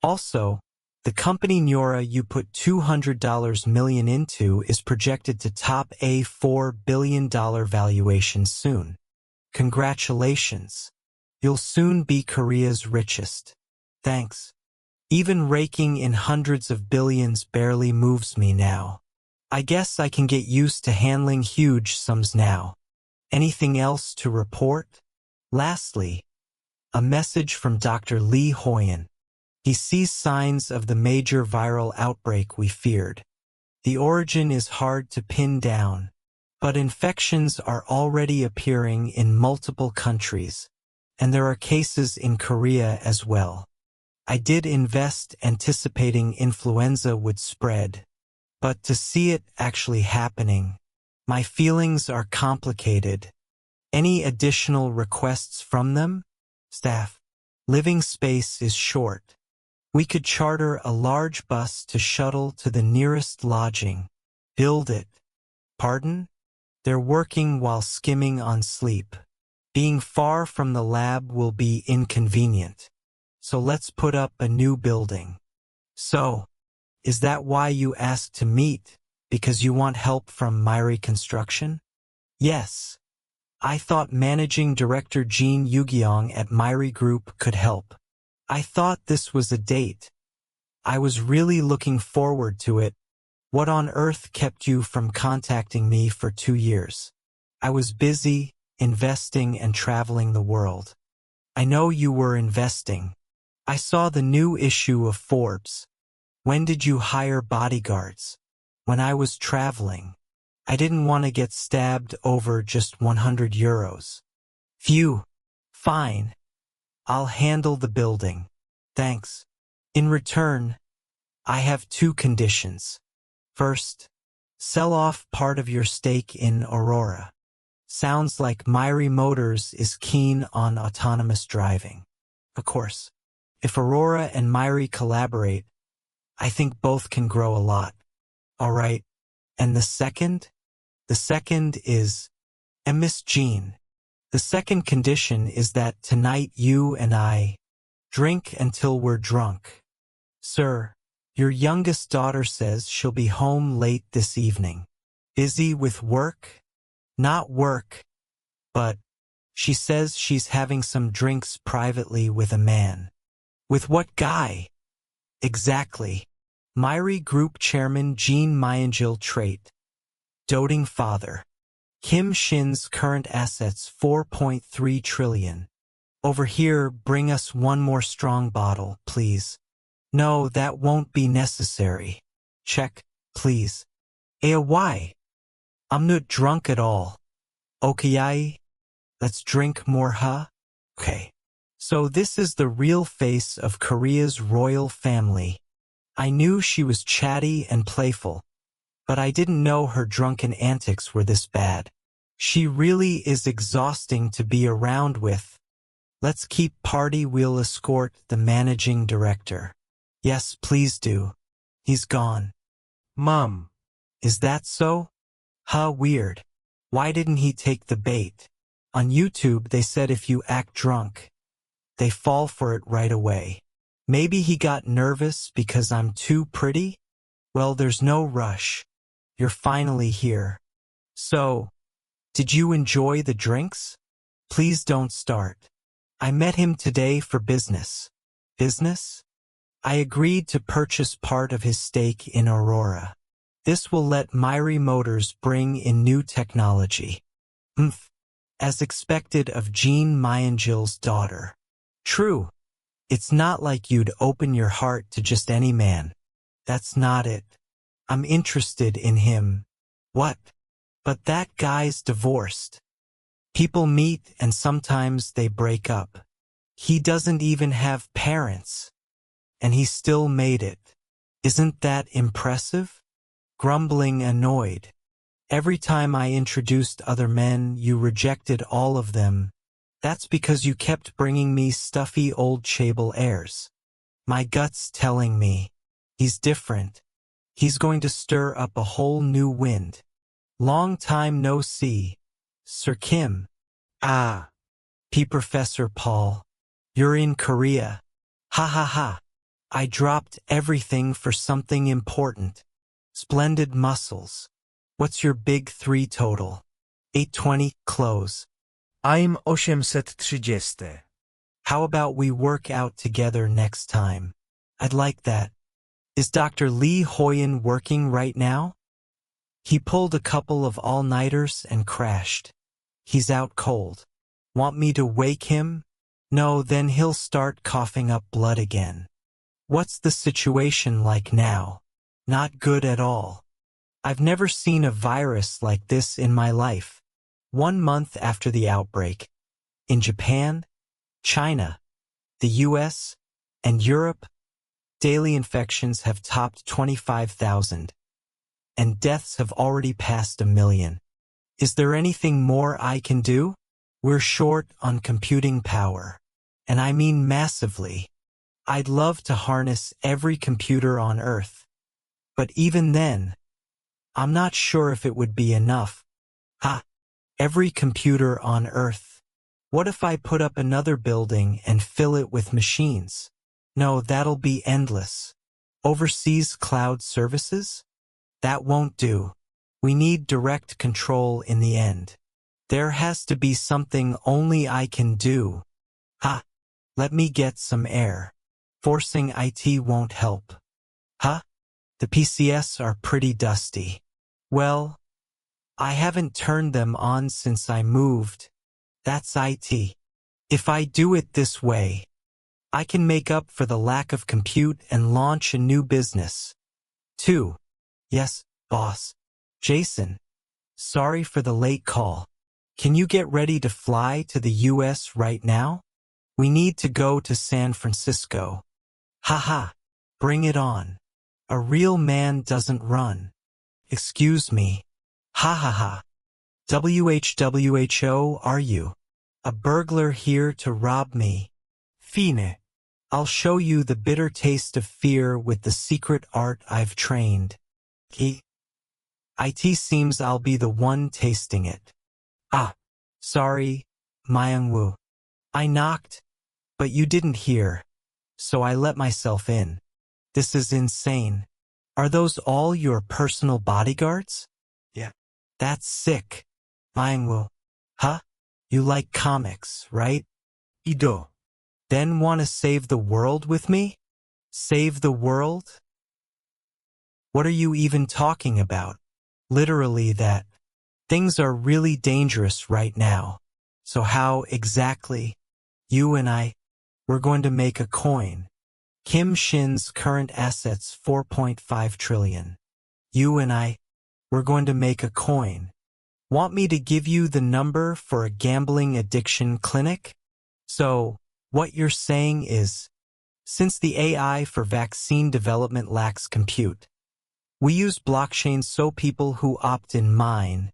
Speaker 1: Also, the company Nura you put $200 million into is projected to top a $4 billion valuation soon. Congratulations. You'll soon be Korea's richest. Thanks. Even raking in hundreds of billions barely moves me now. I guess I can get used to handling huge sums now. Anything else to report? Lastly, a message from Dr. Lee Hoyen. He sees signs of the major viral outbreak we feared. The origin is hard to pin down, but infections are already appearing in multiple countries, and there are cases in Korea as well. I did invest anticipating influenza would spread, but to see it actually happening, my feelings are complicated. Any additional requests from them? Staff, living space is short. We could charter a large bus to shuttle to the nearest lodging. Build it. Pardon? They're working while skimming on sleep. Being far from the lab will be inconvenient. So let's put up a new building. So, is that why you asked to meet? Because you want help from Myri Construction? Yes. I thought managing director Jin Yugyong at Myri Group could help. I thought this was a date. I was really looking forward to it. What on earth kept you from contacting me for 2 years? I was busy, investing and traveling the world. I know you were investing. I saw the new issue of Forbes. When did you hire bodyguards? When I was traveling. I didn't want to get stabbed over just 100 euros. Phew. Fine. I'll handle the building. Thanks. In return, I have 2 conditions. First, sell off part of your stake in Aurora. Sounds like Myri Motors is keen on autonomous driving. Of course, if Aurora and Myri collaborate, I think both can grow a lot. All right. And the second? The second is, Miss Jean. The second condition is that tonight you and I drink until we're drunk. Sir, your youngest daughter says she'll be home late this evening. Busy with work? Not work, but she says she's having some drinks privately with a man. With what guy? Exactly. Myri Group Chairman Jean Myangil trait. Doting father. Kim Shin's current assets 4.3 trillion. Over here, bring us one more strong bottle, please. No, that won't be necessary. Check, please. Why? I'm not drunk at all. Okay, let's drink more, huh? Okay. So this is the real face of Korea's royal family. I knew she was chatty and playful, but I didn't know her drunken antics were this bad. She really is exhausting to be around with. Let's keep party. We'll escort the managing director. Yes, please do. He's gone.
Speaker 2: Mom.
Speaker 1: Is that so? Huh, weird. Why didn't he take the bait? On YouTube they said if you act drunk, they fall for it right away. Maybe he got nervous because I'm too pretty? Well, there's no rush. You're finally here. So, did you enjoy the drinks? Please don't start. I met him today for business. Business? I agreed to purchase part of his stake in Aurora. This will let Myri Motors bring in new technology. As expected of Jean Myangil's daughter. True. It's not like you'd open your heart to just any man. That's not it. I'm interested in him. What? But that guy's divorced. People meet and sometimes they break up. He doesn't even have parents. And he still made it. Isn't that impressive? Grumbling annoyed. Every time I introduced other men, you rejected all of them. That's because you kept bringing me stuffy old Chable heirs. My gut's telling me, he's different. He's going to stir up a whole new wind. Long time no see, Sir Kim.
Speaker 2: Ah,
Speaker 1: P. Professor Paul. You're in Korea. Ha ha ha. I dropped everything for something important. Splendid muscles. What's your big three total? 820, close.
Speaker 2: I'm 830.
Speaker 1: How about we work out together next time? I'd like that. Is Dr. Lee Hoyen working right now? He pulled a couple of all-nighters and crashed. He's out cold. Want me to wake him? No, then he'll start coughing up blood again. What's the situation like now? Not good at all. I've never seen a virus like this in my life. 1 month after the outbreak, in Japan, China, the US, and Europe, daily infections have topped 25,000, and deaths have already passed 1 million. Is there anything more I can do? We're short on computing power, and I mean massively. I'd love to harness every computer on Earth, but even then, I'm not sure if it would be enough. Ha! Every computer on Earth. What if I put up another building and fill it with machines? No, that'll be endless. Overseas cloud services? That won't do. We need direct control in the end. There has to be something only I can do. Ha! Let me get some air. Forcing IT won't help. Huh? The PCs are pretty dusty. Well, I haven't turned them on since I moved. That's IT. If I do it this way, I can make up for the lack of compute and launch a new business. 2. Yes, boss. Jason. Sorry for the late call. Can you get ready to fly to the US right now? We need to go to San Francisco. Haha. Bring it on. A real man doesn't run. Excuse me. Ha ha ha. WHWHO are you? A burglar here to rob me? Fine. I'll show you the bitter taste of fear with the secret art I've trained. It seems I'll be the one tasting it. Ah. Sorry, Myungwoo. I knocked, but you didn't hear, so I let myself in. This is insane. Are those all your personal bodyguards? Yeah. That's sick. Myungwoo. Huh? You like comics, right?
Speaker 2: Ido.
Speaker 1: Then want to save the world with me? Save the world? What are you even talking about? Literally that. Things are really dangerous right now. So how exactly? You and we're going to make a coin. Kim Shin's current assets 4.5 trillion. You and we're going to make a coin. Want me to give you the number for a gambling addiction clinic? So, what you're saying is, since the AI for vaccine development lacks compute, we use blockchain so people who opt in mine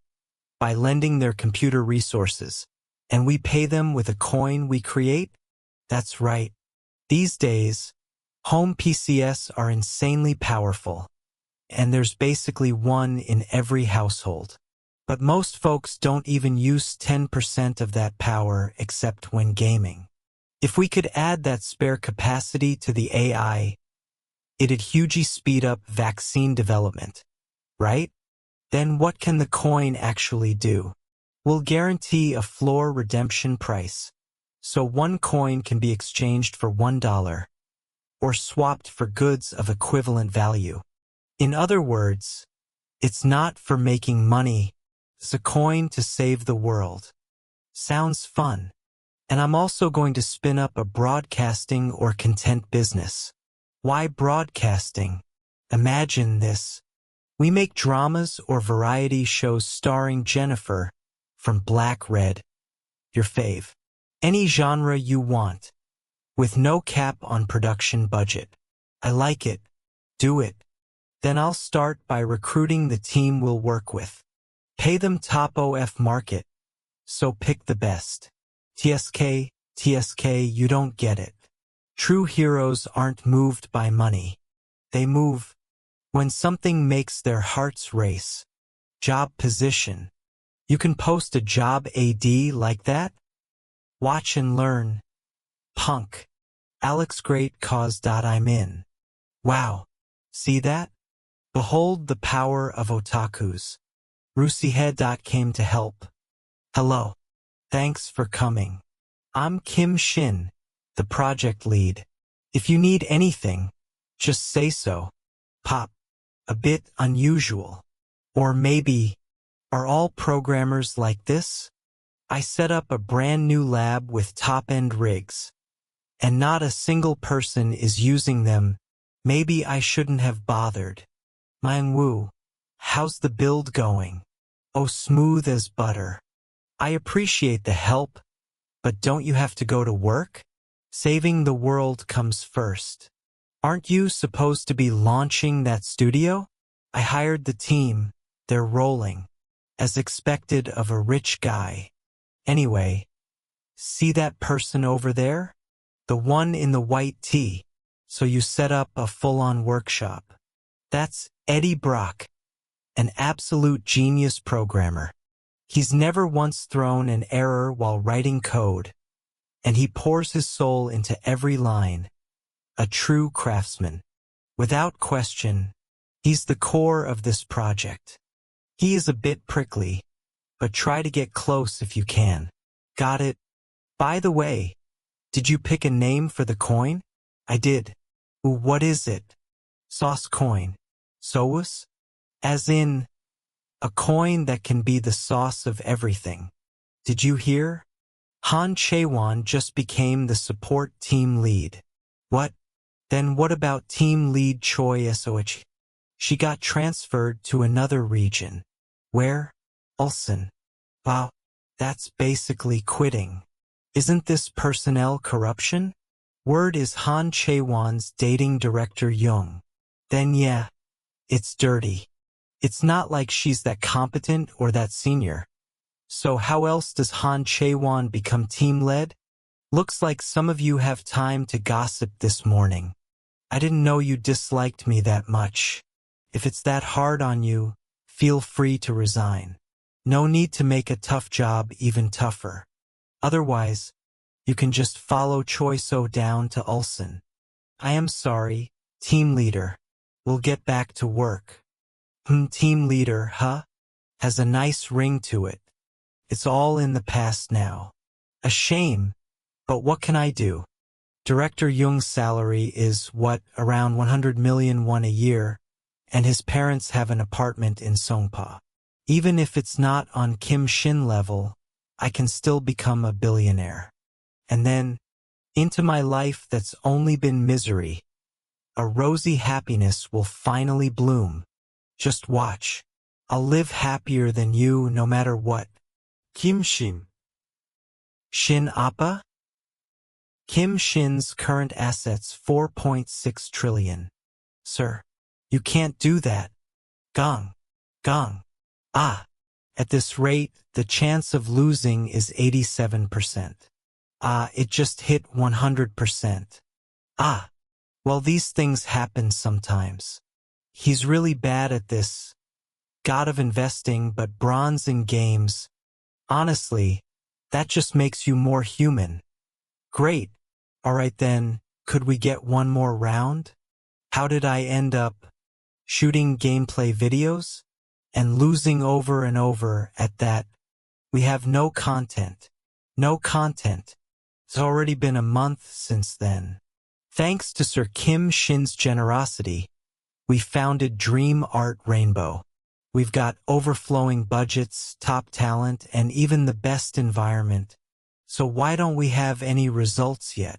Speaker 1: by lending their computer resources, and we pay them with a coin we create? That's right. These days, home PCs are insanely powerful, and there's basically one in every household. But most folks don't even use 10% of that power except when gaming. If we could add that spare capacity to the AI, it'd hugely speed up vaccine development, right? Then what can the coin actually do? We'll guarantee a floor redemption price, so one coin can be exchanged for $1 or swapped for goods of equivalent value. In other words, it's not for making money, it's a coin to save the world. Sounds fun. And I'm also going to spin up a broadcasting or content business. Why broadcasting? Imagine this. We make dramas or variety shows starring Jennifer from Black Red, your fave. Any genre you want, with no cap on production budget. I like it. Do it. Then I'll start by recruiting the team we'll work with. Pay them top OF market, so pick the best. TSK, you don't get it. True heroes aren't moved by money. They move when something makes their hearts race. Job position. You can post a job AD like that? Watch and learn. Punk. Alex Great cause. I'm in. Wow. See that? Behold the power of otakus. Rusihead. Came to help. Hello. Thanks for coming. I'm Kim Shin, the project lead. If you need anything, just say so. Pop. A bit unusual. Or maybe, are all programmers like this? I set up a brand new lab with top-end rigs, and not a single person is using them. Maybe I shouldn't have bothered. Manhwa, how's the build going? Oh, smooth as butter. I appreciate the help, but don't you have to go to work? Saving the world comes first. Aren't you supposed to be launching that studio? I hired the team. They're rolling. As expected of a rich guy. Anyway, see that person over there? The one in the white tee. So you set up a full-on workshop. That's Eddie Brock, an absolute genius programmer. He's never once thrown an error while writing code, and he pours his soul into every line. A true craftsman. Without question, he's the core of this project. He is a bit prickly, but try to get close if you can. Got it? By the way, did you pick a name for the coin? I did. Ooh, what is it? Sauce coin. Sauce? As in, a coin that can be the sauce of everything. Did you hear? Han Chaewon just became the support team lead. What? Then what about team lead Choi Soh? She got transferred to another region. Where? Ulsan. Wow, that's basically quitting. Isn't this personnel corruption? Word is Han Chaewon's dating director Young. Then yeah, it's dirty. It's not like she's that competent or that senior. So how else does Han Chaewon become team lead? Looks like some of you have time to gossip this morning. I didn't know you disliked me that much. If it's that hard on you, feel free to resign. No need to make a tough job even tougher. Otherwise, you can just follow Choi So down to Ulsan. I am sorry, team leader. We'll get back to work. Team leader, huh? Has a nice ring to it. It's all in the past now. A shame, but what can I do? Director Jung's salary is, around 100 million won a year, and his parents have an apartment in Songpa. Even if it's not on Kim Shin level, I can still become a billionaire. And then, into my life that's only been misery, a rosy happiness will finally bloom. Just watch. I'll live happier than you no matter what. Kim Shin. Shin Appa? Kim Shin's current assets 4.6 trillion. Sir, you can't do that. Gong. Gong. Ah. At this rate, the chance of losing is 87%. Ah, it just hit 100%. Ah. Well, these things happen sometimes. He's really bad at this. God of investing, but bronze in games. Honestly, that just makes you more human. Great. All right then, could we get one more round? How did I end up shooting gameplay videos and losing over and over at that? We have no content. No content. It's already been a month since then. Thanks to Sir Kim Shin's generosity, we founded Dream Art Rainbow. We've got overflowing budgets, top talent, and even the best environment. So why don't we have any results yet?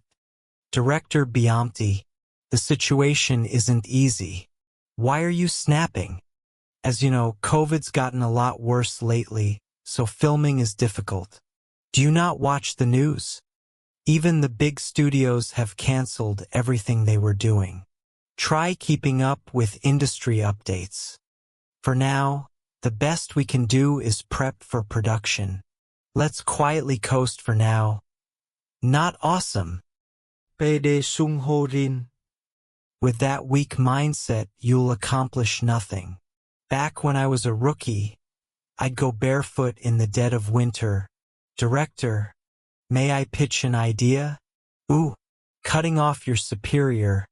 Speaker 1: Director Biamti, the situation isn't easy. Why are you snapping? As you know, COVID's gotten a lot worse lately, so filming is difficult. Do you not watch the news? Even the big studios have canceled everything they were doing. Try keeping up with industry updates. For now, The best we can do is prep for production. Let's quietly coast for now. Not awesome.
Speaker 2: Pwede sung ho rin.
Speaker 1: With that weak mindset, you'll accomplish nothing. Back when I was a rookie, I'd go barefoot in the dead of winter. Director, may I pitch an idea? Ooh, cutting off your superior.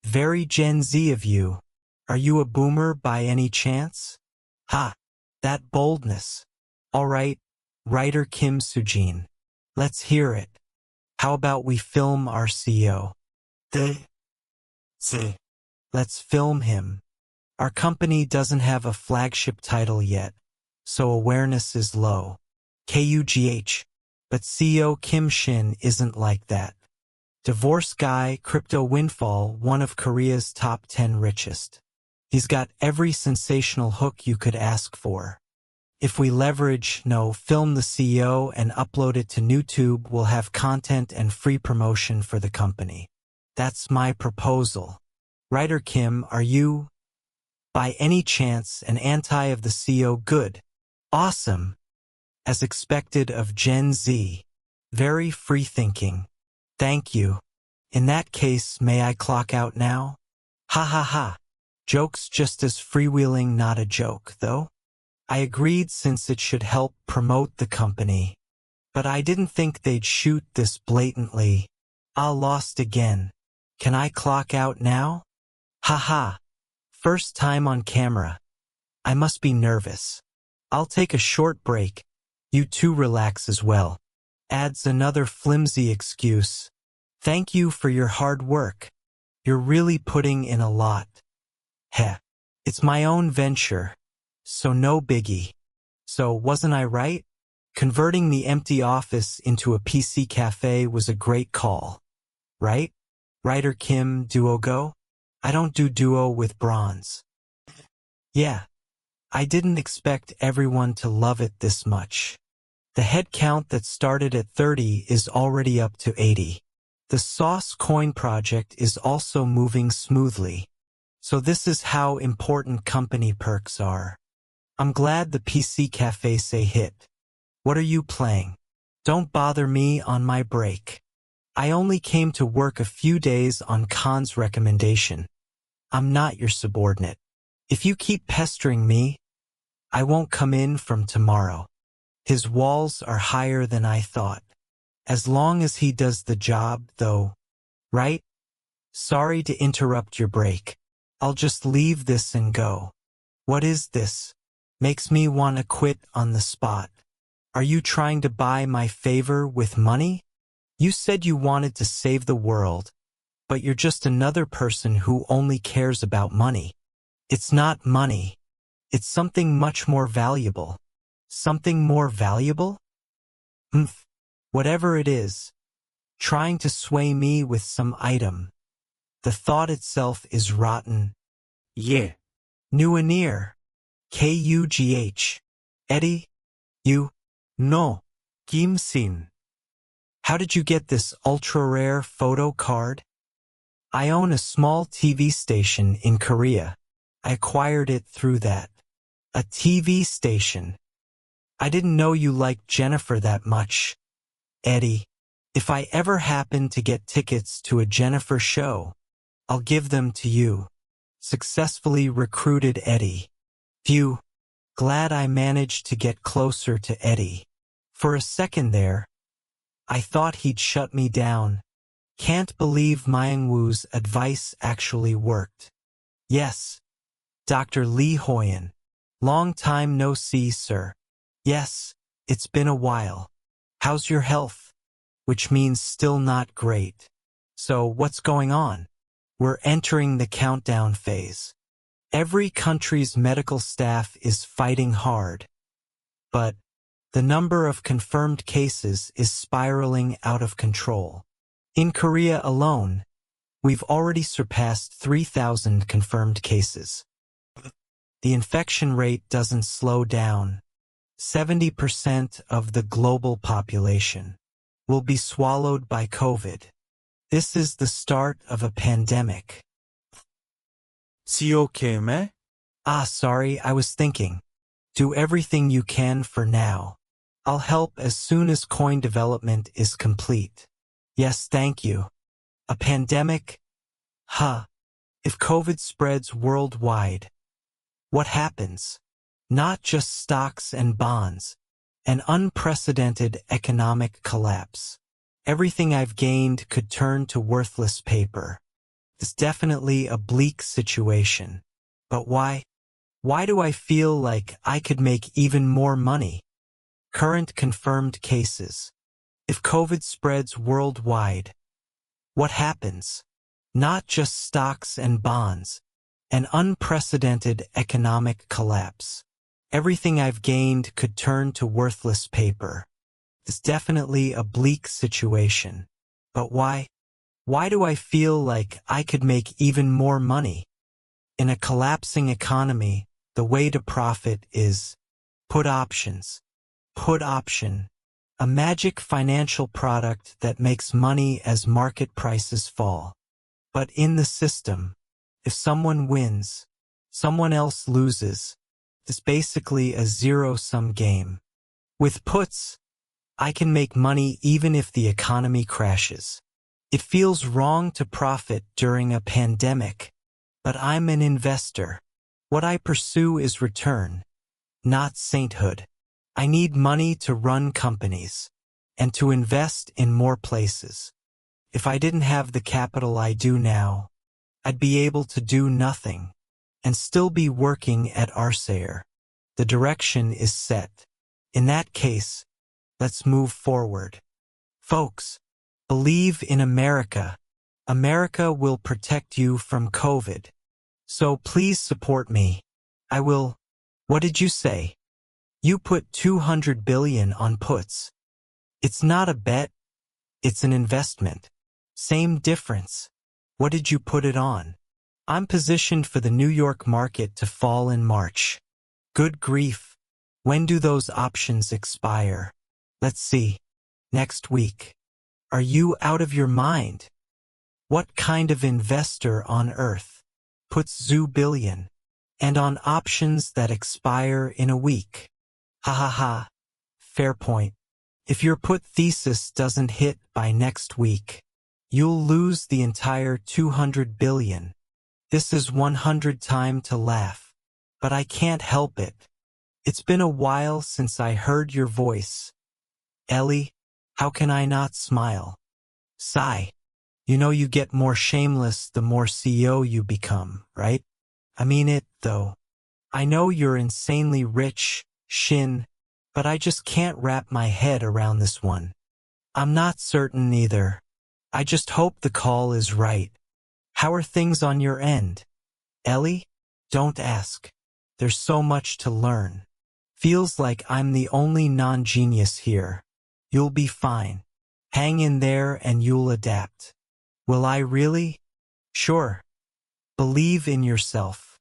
Speaker 1: Very Gen Z of you. Are you a boomer by any chance? Ha! That boldness. All right, writer Kim Sujin. Let's hear it. How about we film our CEO? Let's film him. Our company doesn't have a flagship title yet, so awareness is low. KUGH. But CEO Kim Shin isn't like that. Divorce guy, crypto windfall, one of Korea's top 10 richest. He's got every sensational hook you could ask for. If we film the CEO and upload it to YouTube, we'll have content and free promotion for the company. That's my proposal. Writer Kim, are you, by any chance, an anti of the CEO? Good. Awesome. As expected of Gen Z. Very free-thinking. Thank you. In that case, may I clock out now? Ha ha ha. Joke's just as freewheeling, not a joke, though. I agreed since it should help promote the company. But I didn't think they'd shoot this blatantly. Lost again. Can I clock out now? Ha ha. First time on camera. I must be nervous. I'll take a short break. You too relax as well. Adds another flimsy excuse. Thank you for your hard work. You're really putting in a lot. Heh. It's my own venture. So no biggie. So wasn't I right? Converting the empty office into a PC cafe was a great call. Right? Writer Kim, duo go? I don't do duo with bronze. Yeah. I didn't expect everyone to love it this much. The head count that started at 30 is already up to 80. The Sauce Coin project is also moving smoothly. So this is how important company perks are. I'm glad the PC Cafe say hit. What are you playing? Don't bother me on my break. I only came to work a few days on Khan's recommendation. I'm not your subordinate. If you keep pestering me, I won't come in from tomorrow. His walls are higher than I thought. As long as he does the job, though. Right? Sorry to interrupt your break. I'll just leave this and go. What is this? Makes me want to quit on the spot. Are you trying to buy my favor with money? You said you wanted to save the world, but you're just another person who only cares about money. It's not money. It's something much more valuable. Something more valuable? Whatever it is. Trying to sway me with some item. The thought itself is rotten.
Speaker 2: Yeah.
Speaker 1: Nuanir. KUGH. Eddie? You?
Speaker 2: No. Kim Sin.
Speaker 1: How did you get this ultra-rare photo card? I own a small TV station in Korea. I acquired it through that. A TV station. I didn't know you liked Jennifer that much. Eddie, if I ever happen to get tickets to a Jennifer show, I'll give them to you. Successfully recruited Eddie. Phew. Glad I managed to get closer to Eddie. For a second there, I thought he'd shut me down. Can't believe Manhwa's advice actually worked. Yes. Dr. Lee Hoyen. Long time no see, sir. Yes, it's been a while. How's your health? Which means still not great. So what's going on? We're entering the countdown phase. Every country's medical staff is fighting hard. But the number of confirmed cases is spiraling out of control. In Korea alone, we've already surpassed 3,000 confirmed cases. The infection rate doesn't slow down. 70% of the global population will be swallowed by COVID. This is the start of a pandemic.
Speaker 2: CEO Kim?
Speaker 1: Sorry, I was thinking. Do everything you can for now. I'll help as soon as coin development is complete. Yes, thank you. A pandemic? Huh. If COVID spreads worldwide, what happens? Not just stocks and bonds. An unprecedented economic collapse. Everything I've gained could turn to worthless paper. It's definitely a bleak situation. But why? Why do I feel like I could make even more money? Current confirmed cases. If COVID spreads worldwide, what happens? Not just stocks and bonds. An unprecedented economic collapse. Everything I've gained could turn to worthless paper. It's definitely a bleak situation. But why? Why do I feel like I could make even more money? In a collapsing economy, the way to profit is put options. Put option. A magic financial product that makes money as market prices fall. But in the system, if someone wins, someone else loses. It's basically a zero-sum game. With puts, I can make money even if the economy crashes. It feels wrong to profit during a pandemic, but I'm an investor. What I pursue is return, not sainthood. I need money to run companies and to invest in more places. If I didn't have the capital I do now, I'd be able to do nothing and still be working at Arsair. The direction is set. In that case, let's move forward. Folks, believe in America. America will protect you from COVID. So please support me. I will. What did you say? You put 200 billion on puts. It's not a bet. It's an investment. Same difference. What did you put it on? I'm positioned for the New York market to fall in March. Good grief. When do those options expire? Let's see. Next week. Are you out of your mind? What kind of investor on earth puts zoo billion and on options that expire in a week? Ha ha ha. Fair point. If your put thesis doesn't hit by next week, you'll lose the entire 200 billion. This is 100 time to laugh, but I can't help it. It's been a while since I heard your voice. Ellie, how can I not smile? Sigh. You know you get more shameless the more CEO you become, right? I mean it, though. I know you're insanely rich, Shin, but I just can't wrap my head around this one. I'm not certain either. I just hope the call is right. How are things on your end? Ellie? Don't ask. There's so much to learn. Feels like I'm the only non-genius here. You'll be fine. Hang in there and you'll adapt. Will I really? Sure. Believe in yourself.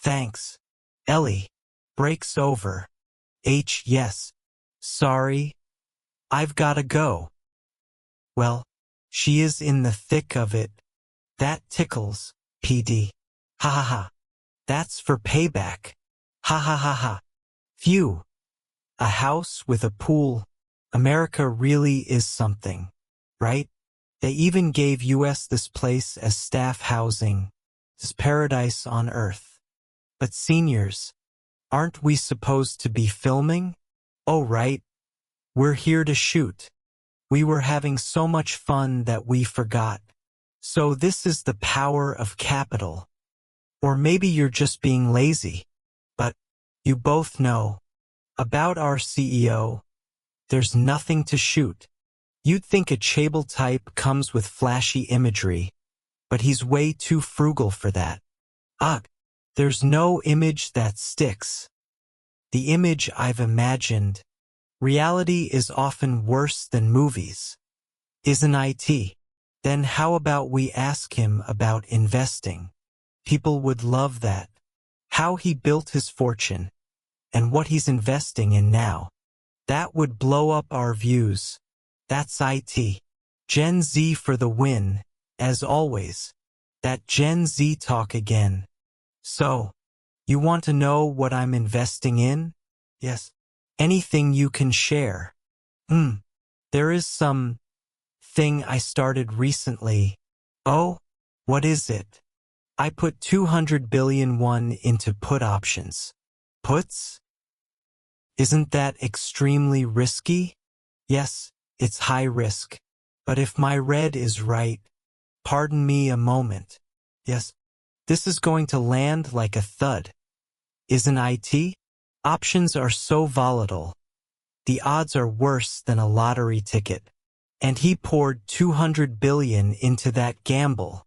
Speaker 1: Thanks. Ellie. Break's over. Yes. Sorry. I've gotta go. Well, she is in the thick of it. That tickles, PD. Ha ha ha. That's for payback. Ha ha ha ha. Phew. A house with a pool. America really is something, right? They even gave US this place as staff housing. This paradise on earth. But seniors, aren't we supposed to be filming? Oh right. We're here to shoot. We were having so much fun that we forgot. So this is the power of capital. Or maybe you're just being lazy. But you both know. About our CEO, there's nothing to shoot. You'd think a Chable type comes with flashy imagery, but he's way too frugal for that. Ugh, there's no image that sticks. The image I've imagined. Reality is often worse than movies. Isn't it? Then how about we ask him about investing? People would love that. How he built his fortune, and what he's investing in now. That would blow up our views. That's it. Gen Z for the win, as always. That Gen Z talk again. So, you want to know what I'm investing in? Yes. Anything you can share. There is some thing I started recently. Oh, what is it? I put 200 billion won into put options. Puts? Isn't that extremely risky? Yes, it's high risk. But if my read is right, pardon me a moment. Yes, this is going to land like a thud. Isn't it? Options are so volatile. The odds are worse than a lottery ticket. And he poured 200 billion into that gamble.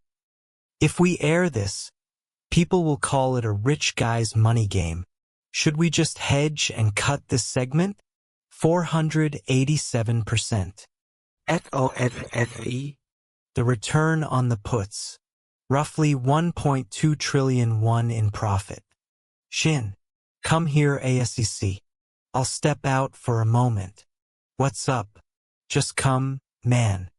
Speaker 1: If we air this, people will call it a rich guy's money game. Should we just hedge and cut this segment? 487%.
Speaker 2: SOSSE.
Speaker 1: The return on the puts. Roughly 1.2 trillion won in profit. Shin, come here ASEC. I'll step out for a moment. What's up? Just come, man.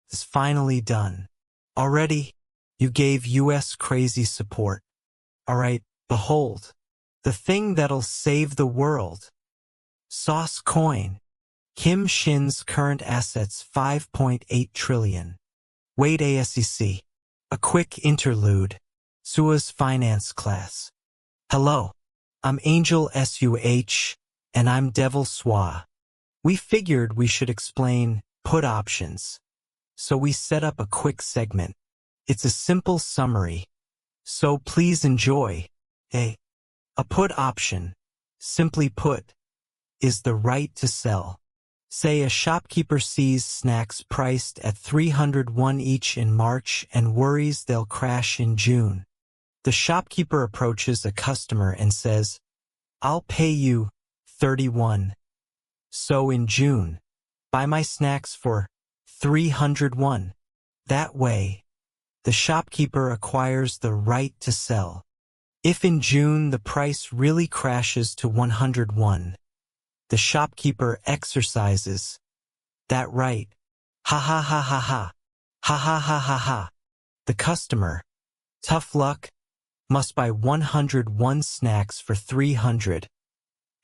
Speaker 1: It's finally done. Already? You gave US crazy support. Alright, behold. The thing that'll save the world. Sauce coin. Kim Shin's current assets 5.8 trillion. Wait ASEC. A quick interlude. Sua's finance class. Hello. I'm Angel SUH, and I'm Devil Swa. We figured we should explain put options. So we set up a quick segment. It's a simple summary. So please enjoy. A put option, simply put, is the right to sell. Say a shopkeeper sees snacks priced at 301 each in March and worries they'll crash in June. The shopkeeper approaches a customer and says, I'll pay you 31. So in June, buy my snacks for 301. That way, the shopkeeper acquires the right to sell. If in June the price really crashes to 101, the shopkeeper exercises that right. Ha ha ha ha ha. Ha ha ha ha ha. The customer, tough luck, must buy 101 snacks for 300,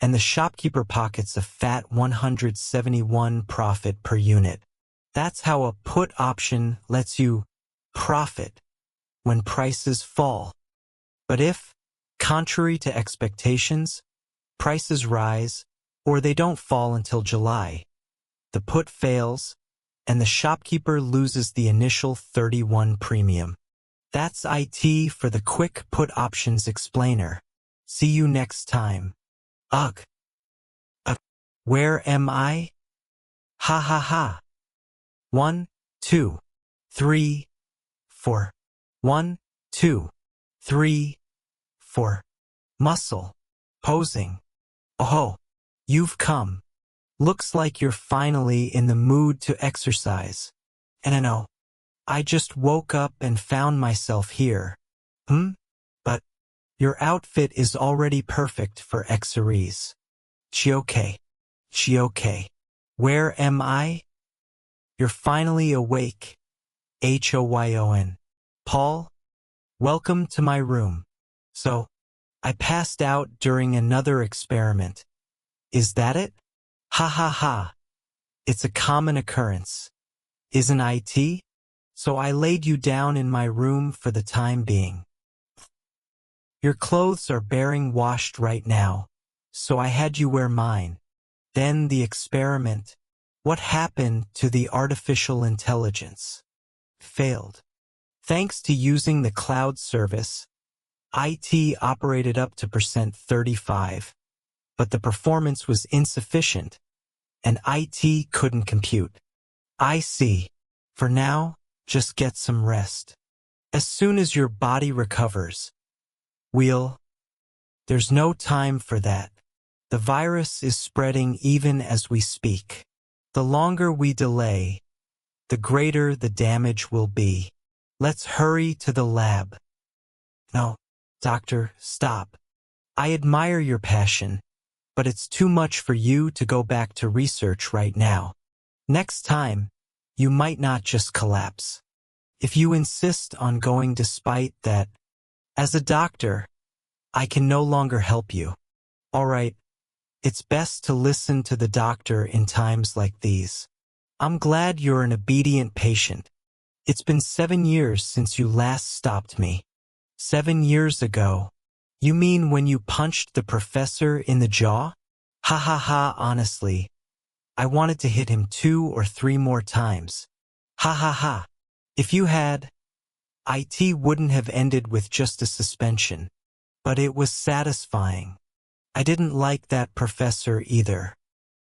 Speaker 1: and the shopkeeper pockets a fat 171 profit per unit. That's how a put option lets you profit when prices fall. But if, contrary to expectations, prices rise, or they don't fall until July, the put fails, and the shopkeeper loses the initial 31 premium. That's IT for the quick put options explainer. See you next time. Ugh. Where am I? Ha ha ha. 1, 2, 3, 4. 1, 2, 3, 4. Muscle. Posing. Oh, you've come. Looks like you're finally in the mood to exercise. And I know, I just woke up and found myself here. But your outfit is already perfect for exercise. Chioke. Where am I? You're finally awake. HOYON. Paul, welcome to my room. So, I passed out during another experiment. Is that it? Ha ha ha. It's a common occurrence. Isn't it? So I laid you down in my room for the time being. Your clothes are bearing washed right now, so I had you wear mine. Then the experiment. What happened to the artificial intelligence? Failed. Thanks to using the cloud service, IT operated up to %35, but the performance was insufficient, and IT couldn't compute. I see. For now, just get some rest. As soon as your body recovers, there's no time for that. The virus is spreading even as we speak. The longer we delay, the greater the damage will be. Let's hurry to the lab. No, doctor, stop. I admire your passion, but it's too much for you to go back to research right now. Next time, you might not just collapse. If you insist on going despite that, as a doctor, I can no longer help you. All right, It's best to listen to the doctor in times like these. I'm glad you're an obedient patient. It's been 7 years since you last stopped me. 7 years ago. You mean when you punched the professor in the jaw? Ha ha ha, honestly. I wanted to hit him 2 or 3 more times. Ha ha ha. If you had, it wouldn't have ended with just a suspension. But it was satisfying. I didn't like that professor either.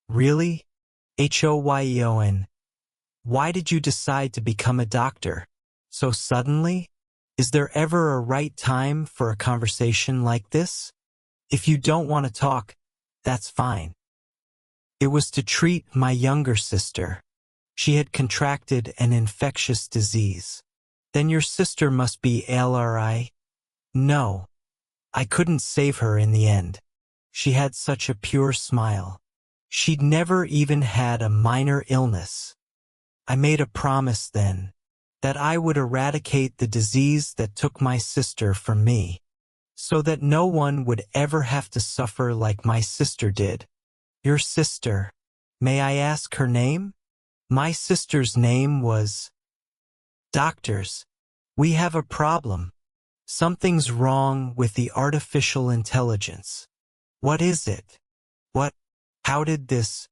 Speaker 1: Really? Hoyeon. Why did you decide to become a doctor? So suddenly? Is there ever a right time for a conversation like this? If you don't want to talk, that's fine. It was to treat my younger sister. She had contracted an infectious disease. Then your sister must be LRI? No. I couldn't save her in the end. She had such a pure smile. She'd never even had a minor illness. I made a promise then that I would eradicate the disease that took my sister from me, so that no one would ever have to suffer like my sister did. Your sister, may I ask her name? My sister's name was... Doctors, we have a problem. Something's wrong with the artificial intelligence. What is it? What? How did this?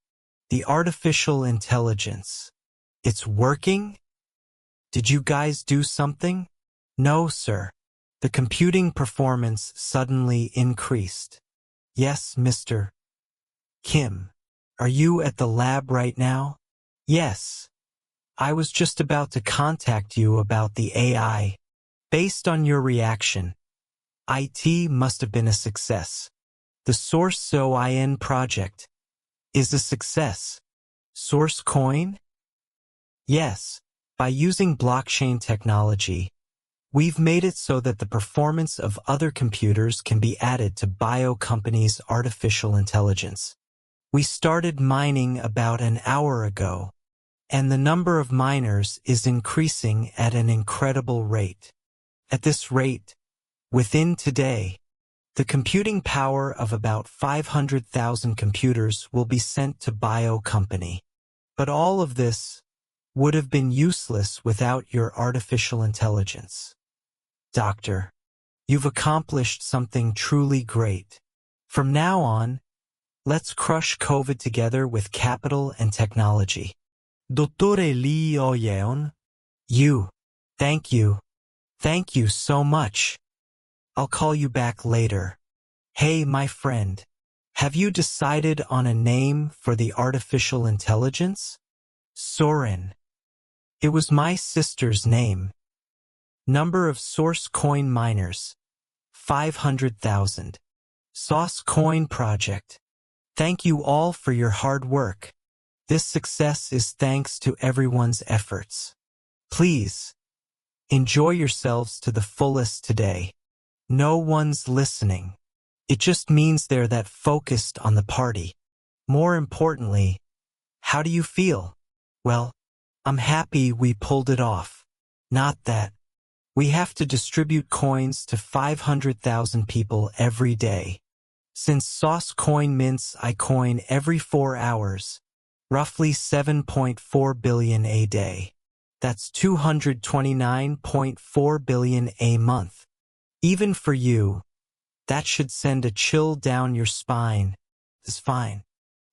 Speaker 1: The artificial intelligence. It's working? Did you guys do something? No, sir. The computing performance suddenly increased. Yes, Mr. Kim. Are you at the lab right now? Yes. I was just about to contact you about the AI. Based on your reaction, IT must have been a success. The SourceCoin project is a success. SourceCoin? Yes. By using blockchain technology, we've made it so that the performance of other computers can be added to bio companies' artificial intelligence. We started mining about an hour ago, and the number of miners is increasing at an incredible rate. At this rate, within today, the computing power of about 500,000 computers will be sent to bio company. But all of this would have been useless without your artificial intelligence. Doctor, you've accomplished something truly great. From now on, let's crush COVID together with capital and technology. Dottore Lee Oyeon. You. Thank you. Thank you so much. I'll call you back later. Hey, my friend. Have you decided on a name for the artificial intelligence? Soren. It was my sister's name. Number of SourceCoin miners. 500,000. SourceCoin project. Thank you all for your hard work. This success is thanks to everyone's efforts. Please, enjoy yourselves to the fullest today. No one's listening. It just means they're that focused on the party. More importantly, how do you feel? Well, I'm happy we pulled it off. Not that. We have to distribute coins to 500,000 people every day. Since SourceCoin mints I coin every 4 hours, roughly 7.4 billion a day. That's 229.4 billion a month. Even for you, that should send a chill down your spine. It's fine.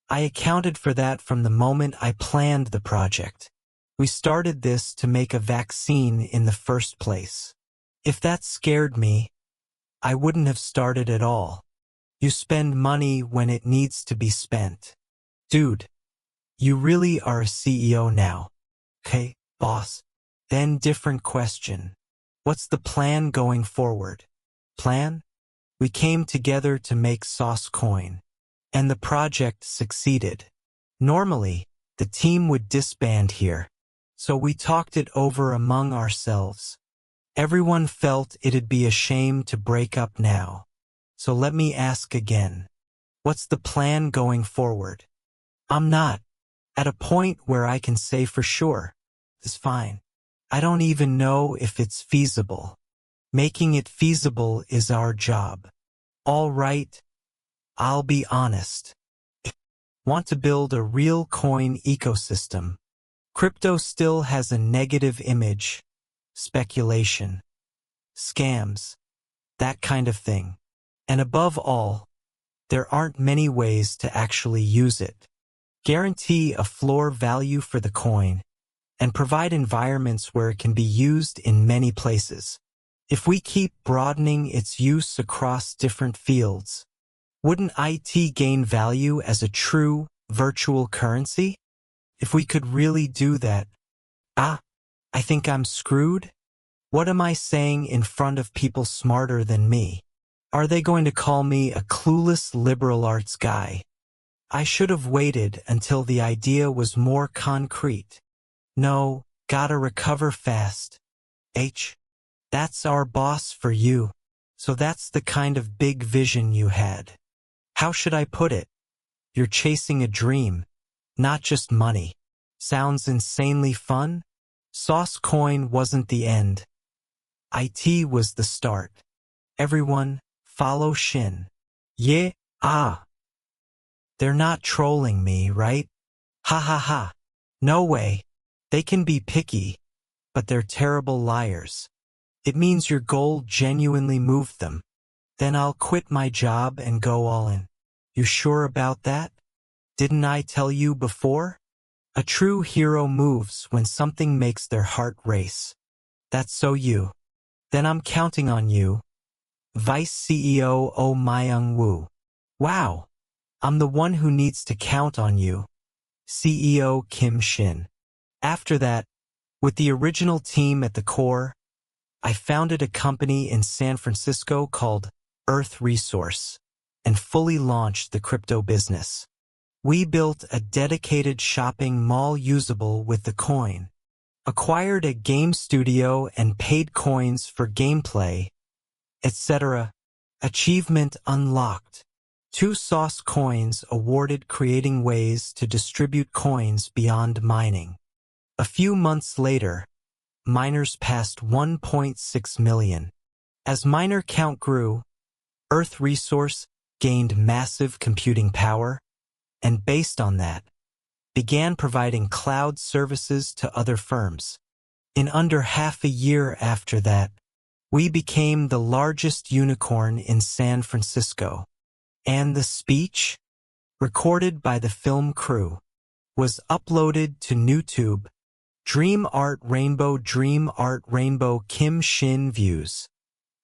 Speaker 1: I accounted for that from the moment I planned the project. We started this to make a vaccine in the first place. If that scared me, I wouldn't have started at all. You spend money when it needs to be spent. Dude, you really are a CEO now. Okay, boss. Then different question. What's the plan going forward? Plan? We came together to make SourceCoin, and the project succeeded. Normally, the team would disband here, so we talked it over among ourselves. Everyone felt it'd be a shame to break up now. So let me ask again. What's the plan going forward? I'm not at a point where I can say for sure. It's fine. I don't even know if it's feasible. Making it feasible is our job. All right, I'll be honest. want to build a real coin ecosystem. Crypto still has a negative image, speculation, scams, that kind of thing. And above all, there aren't many ways to actually use it. Guarantee a floor value for the coin, and provide environments where it can be used in many places. If we keep broadening its use across different fields, wouldn't it gain value as a true virtual currency? If we could really do that, I think I'm screwed? What am I saying in front of people smarter than me? Are they going to call me a clueless liberal arts guy? I should have waited until the idea was more concrete. No, gotta recover fast. That's our boss for you. So that's the kind of big vision you had. How should I put it? You're chasing a dream, not just money. Sounds insanely fun? Sauce Coin wasn't the end. IT was the start. Everyone, follow Shin. Yeah, They're not trolling me, right? Ha ha ha. No way. They can be picky, but they're terrible liars. It means your goal genuinely moved them. Then I'll quit my job and go all in. You sure about that? Didn't I tell you before? A true hero moves when something makes their heart race. That's so you. Then I'm counting on you. Vice CEO Oh Myung Woo. Wow. I'm the one who needs to count on you. CEO Kim Shin. After that, with the original team at the core, I founded a company in San Francisco called Earth Resource and fully launched the crypto business. We built a dedicated shopping mall usable with the coin, acquired a game studio and paid coins for gameplay, etc. Achievement unlocked. 2 Sauce coins awarded, creating ways to distribute coins beyond mining. A few months later, miners passed 1.6 million. As miner count grew, Earth Resource gained massive computing power, and based on that, began providing cloud services to other firms. In under half a year after that, we became the largest unicorn in San Francisco. And the speech, recorded by the film crew, was uploaded to YouTube. Dream Art Rainbow Kim Shin views.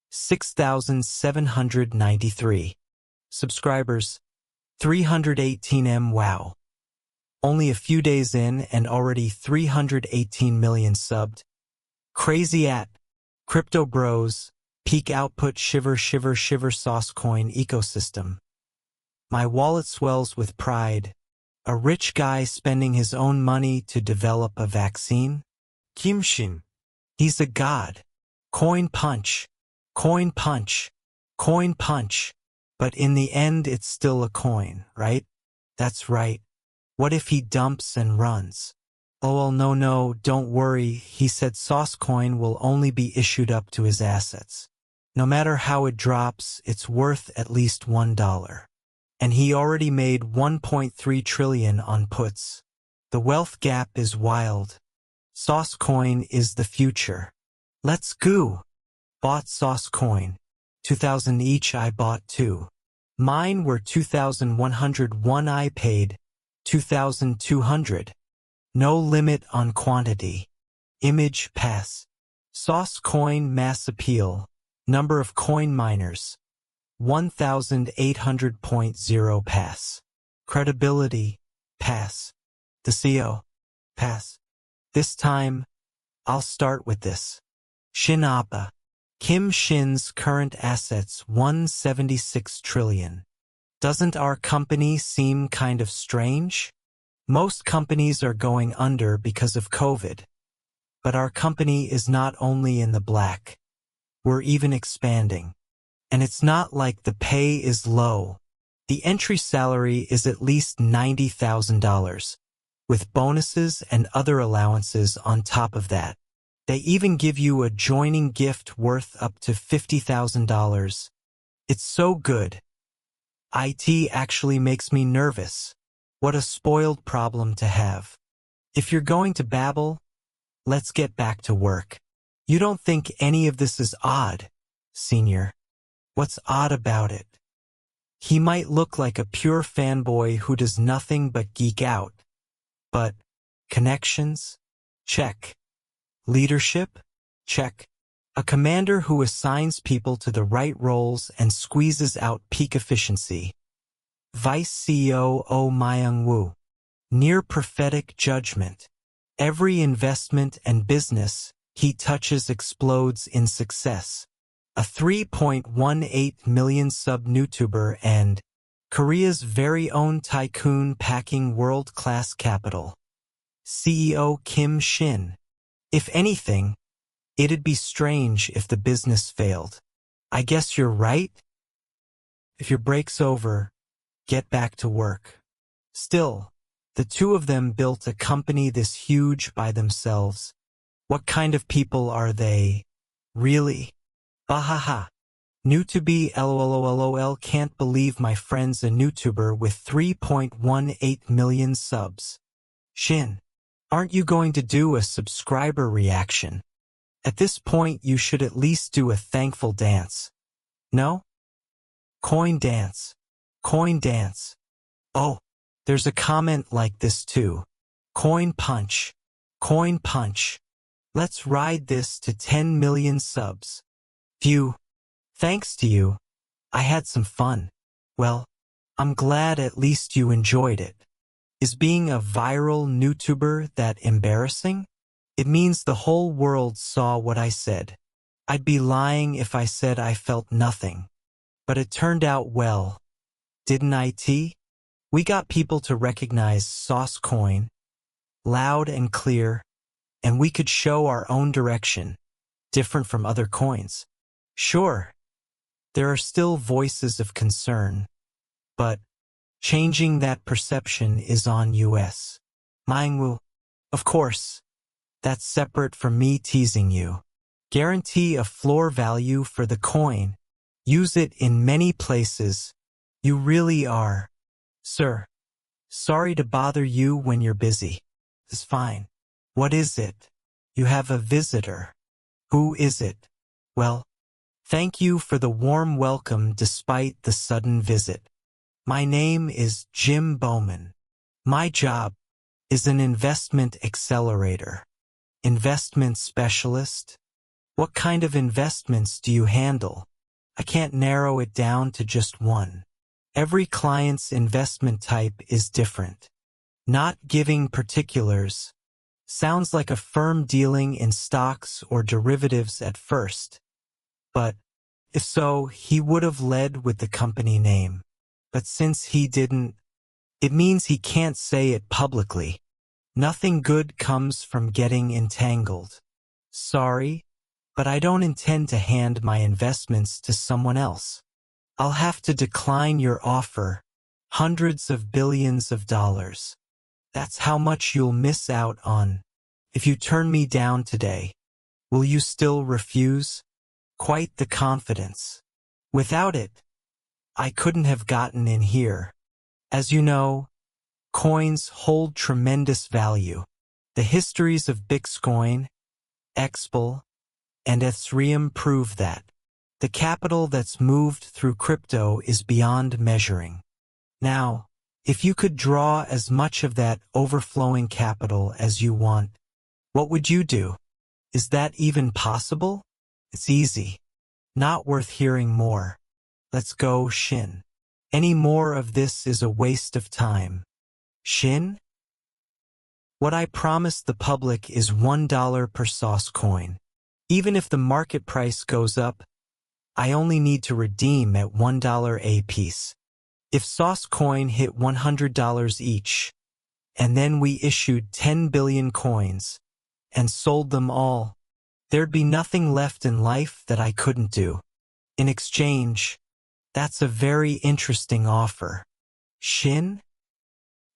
Speaker 1: 6,793. Subscribers. 318M. Wow. Only a few days in and already 318 million subbed. Crazy at Crypto Bros. Peak output shiver Sauce coin ecosystem. My wallet swells with pride. A rich guy spending his own money to develop a vaccine?
Speaker 2: Kim Shin.
Speaker 1: He's a god. Coin punch. Coin punch. Coin punch. But in the end it's still a coin, right? That's right. What if he dumps and runs? Oh well, no, don't worry. He said Sauce coin will only be issued up to his assets. No matter how it drops, it's worth at least $1. And he already made 1.3 trillion on puts. The wealth gap is wild. Sauce coin is the future. Let's go. Bought Sauce coin. 2,000 each. I bought 2. Mine were 2,101. I paid 2,200. No limit on quantity. Image pass. Sauce coin mass appeal. Number of coin miners. 1,800.0 pass. Credibility, pass. The SEO, pass. This time, I'll start with this. Shin Appa. Kim Shin's current assets 176 trillion. Doesn't our company seem kind of strange? Most companies are going under because of COVID. But our company is not only in the black. We're even expanding. And it's not like the pay is low. The entry salary is at least $90,000, with bonuses and other allowances on top of that. They even give you a joining gift worth up to $50,000. It's so good. IT actually makes me nervous. What a spoiled problem to have. If you're going to babble, let's get back to work. You don't think any of this is odd, Senior? What's odd about it? He might look like a pure fanboy who does nothing but geek out. But connections? Check. Leadership? Check. A commander who assigns people to the right roles and squeezes out peak efficiency. Vice CEO Oh Myung-woo. Near prophetic judgment. Every investment and business he touches explodes in success. A 3.18 million sub-YouTuber and Korea's very own tycoon packing world-class capital. CEO Kim Shin. If anything, it'd be strange if the business failed. I guess you're right. If your break's over, get back to work. Still, the two of them built a company this huge by themselves. What kind of people are they? Really? Bahaha. New to be LOLOLOL, can't believe my friend's a YouTuber with 3.18 million subs. Shin, aren't you going to do a subscriber reaction? At this point you should at least do a thankful dance. No? Coin dance. Coin dance. Oh, there's a comment like this too. Coin punch. Coin punch. Let's ride this to 10 million subs. Phew. Thanks to you, I had some fun. Well, I'm glad at least you enjoyed it. Is being a viral YouTuber that embarrassing? It means the whole world saw what I said. I'd be lying if I said I felt nothing. But it turned out well. Didn't it? We got people to recognize Sauce Coin, loud and clear, and we could show our own direction, different from other coins. Sure, there are still voices of concern, but changing that perception is on US. Manhwa. Of course, that's separate from me teasing you. Guarantee a floor value for the coin. Use it in many places. You really are. Sir, sorry to bother you when you're busy. It's fine. What is it? You have a visitor. Who is it? Well, thank you for the warm welcome despite the sudden visit. My name is Jim Bowman. My job is an investment accelerator. Investment specialist? What kind of investments do you handle? I can't narrow it down to just one. Every client's investment type is different. Not giving particulars. Sounds like a firm dealing in stocks or derivatives at first. But if so, he would have led with the company name. But since he didn't, it means he can't say it publicly. Nothing good comes from getting entangled. Sorry, but I don't intend to hand my investments to someone else. I'll have to decline your offer. Hundreds of billions of dollars. That's how much you'll miss out on. If you turn me down today, will you still refuse? Quite the confidence. Without it, I couldn't have gotten in here. As you know, coins hold tremendous value. The histories of Bitcoin, Expel, and Ethereum prove that. The capital that's moved through crypto is beyond measuring. Now, if you could draw as much of that overflowing capital as you want, what would you do? Is that even possible? It's easy. Not worth hearing more. Let's go, Shin. Any more of this is a waste of time. Shin? What I promised the public is $1 per sauce coin. Even if the market price goes up, I only need to redeem at $1 a piece. If Sauce Coin hit $100 each, and then we issued 10 billion coins, and sold them all, there'd be nothing left in life that I couldn't do. In exchange, that's a very interesting offer. Shin?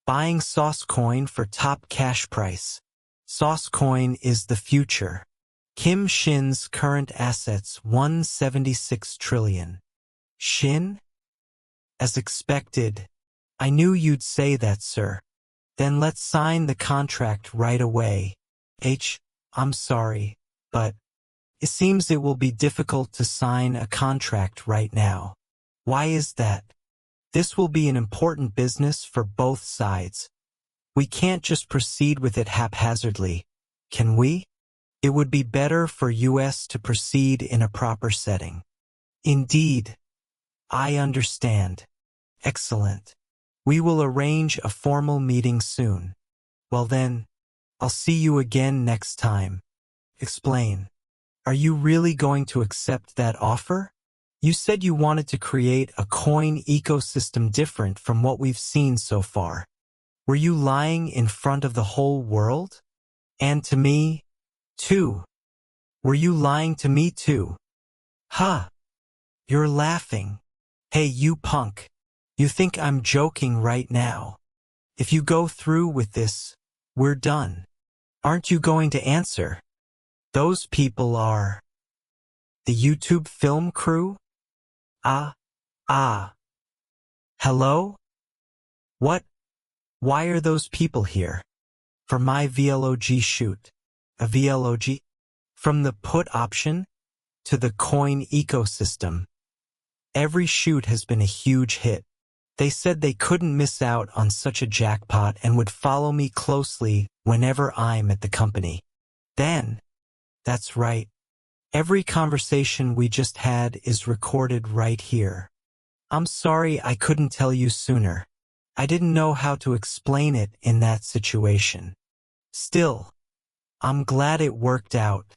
Speaker 1: Buying Sauce Coin for top cash price. Sauce Coin is the future. Kim Shin's current assets 176 trillion. Shin? As expected, I knew you'd say that, sir. Then let's sign the contract right away. I'm sorry, but it seems it will be difficult to sign a contract right now. Why is that? This will be an important business for both sides. We can't just proceed with it haphazardly, can we? It would be better for us to proceed in a proper setting. Indeed. I understand. Excellent. We will arrange a formal meeting soon. Well then, I'll see you again next time. Explain. Are you really going to accept that offer? You said you wanted to create a coin ecosystem different from what we've seen so far. Were you lying in front of the whole world? And to me, too. Were you lying to me too? Ha! You're laughing. Hey, you punk. You think I'm joking right now. If you go through with this, we're done. Aren't you going to answer? Those people are the YouTube film crew? Hello? What? Why are those people here? For my VLOG shoot. A VLOG? From the put option to the coin ecosystem. Every shoot has been a huge hit. They said they couldn't miss out on such a jackpot and would follow me closely whenever I'm at the company. Then, that's right. Every conversation we just had is recorded right here. I'm sorry I couldn't tell you sooner. I didn't know how to explain it in that situation. Still, I'm glad it worked out.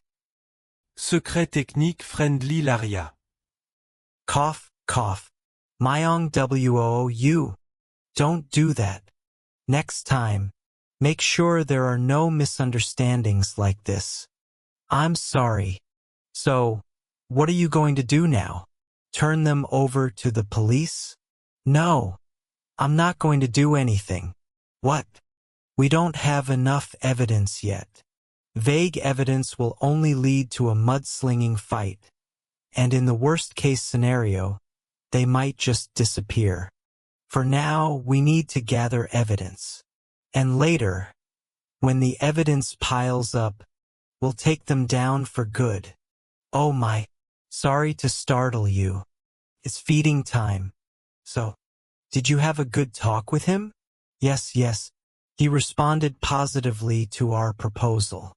Speaker 2: Secret technique friendly Laria.
Speaker 1: Cough, cough. Myong WOOU. Don't do that. Next time, make sure there are no misunderstandings like this. I'm sorry. So, what are you going to do now? Turn them over to the police? No. I'm not going to do anything. What? We don't have enough evidence yet. Vague evidence will only lead to a mudslinging fight. And in the worst-case scenario, they might just disappear. For now, we need to gather evidence. And later, when the evidence piles up, we'll take them down for good. Oh my, sorry to startle you. It's feeding time. So, did you have a good talk with him? Yes. He responded positively to our proposal.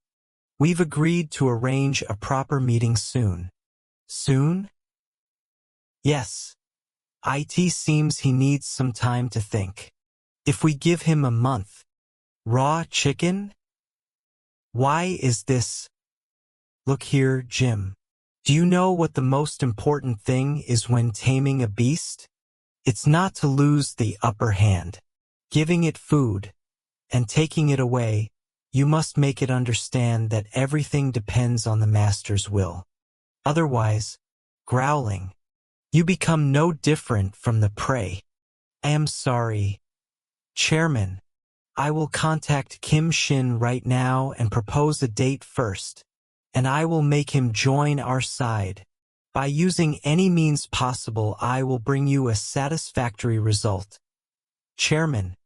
Speaker 1: We've agreed to arrange a proper meeting soon. Soon? Yes. It seems he needs some time to think. If we give him a month. Raw chicken? Why is this? Look here, Jim. Do you know what the most important thing is when taming a beast? It's not to lose the upper hand. Giving it food and taking it away, you must make it understand that everything depends on the master's will. Otherwise, growling, you become no different from the prey. I am sorry. Chairman, I will contact Kim Shin right now and propose a date first, and I will make him join our side. By using any means possible, I will bring you a satisfactory result. Chairman,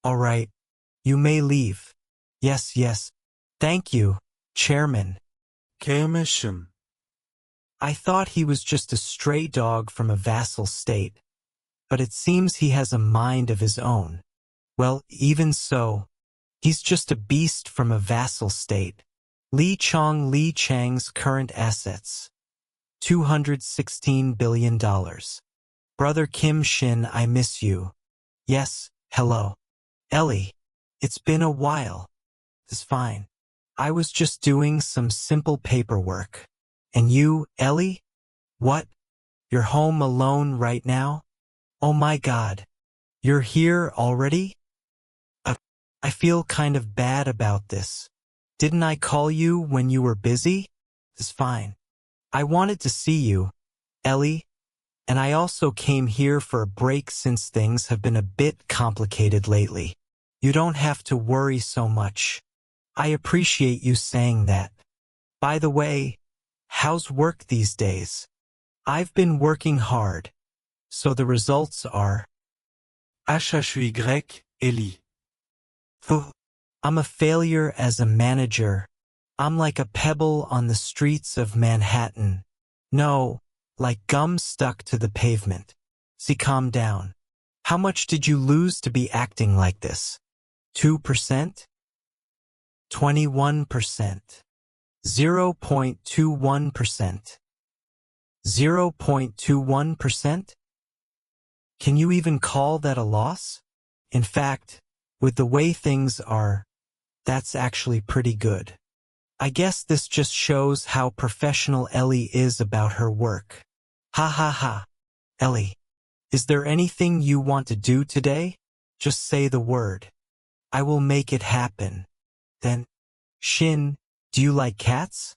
Speaker 1: all right, you may leave. Yes. Thank you, Chairman.
Speaker 2: Kermesham.
Speaker 1: I thought he was just a stray dog from a vassal state, but it seems he has a mind of his own. Well, even so, he's just a beast from a vassal state. Li Chang's current assets. $216 billion. Brother Kim Shin, I miss you. Yes, hello. Ellie, it's been a while. It's fine. I was just doing some simple paperwork. And you, Ellie? What? You're home alone right now? Oh my God. You're here already? I feel kind of bad about this. Didn't I call you when you were busy? It's fine. I wanted to see you, Ellie, and I also came here for a break since things have been a bit complicated lately. You don't have to worry so much. I appreciate you saying that. By the way, how's work these days? I've been working hard, so the results are
Speaker 2: HHY, Ellie.
Speaker 1: I'm a failure as a manager. I'm like a pebble on the streets of Manhattan. No, like gum stuck to the pavement. See, calm down. How much did you lose to be acting like this? 2%? 21%. 0.21%. 0.21%? Can you even call that a loss? In fact, with the way things are, that's actually pretty good. I guess this just shows how professional Ellie is about her work. Ha ha ha. Ellie, is there anything you want to do today? Just say the word. I will make it happen. Then, Shin, do you like cats?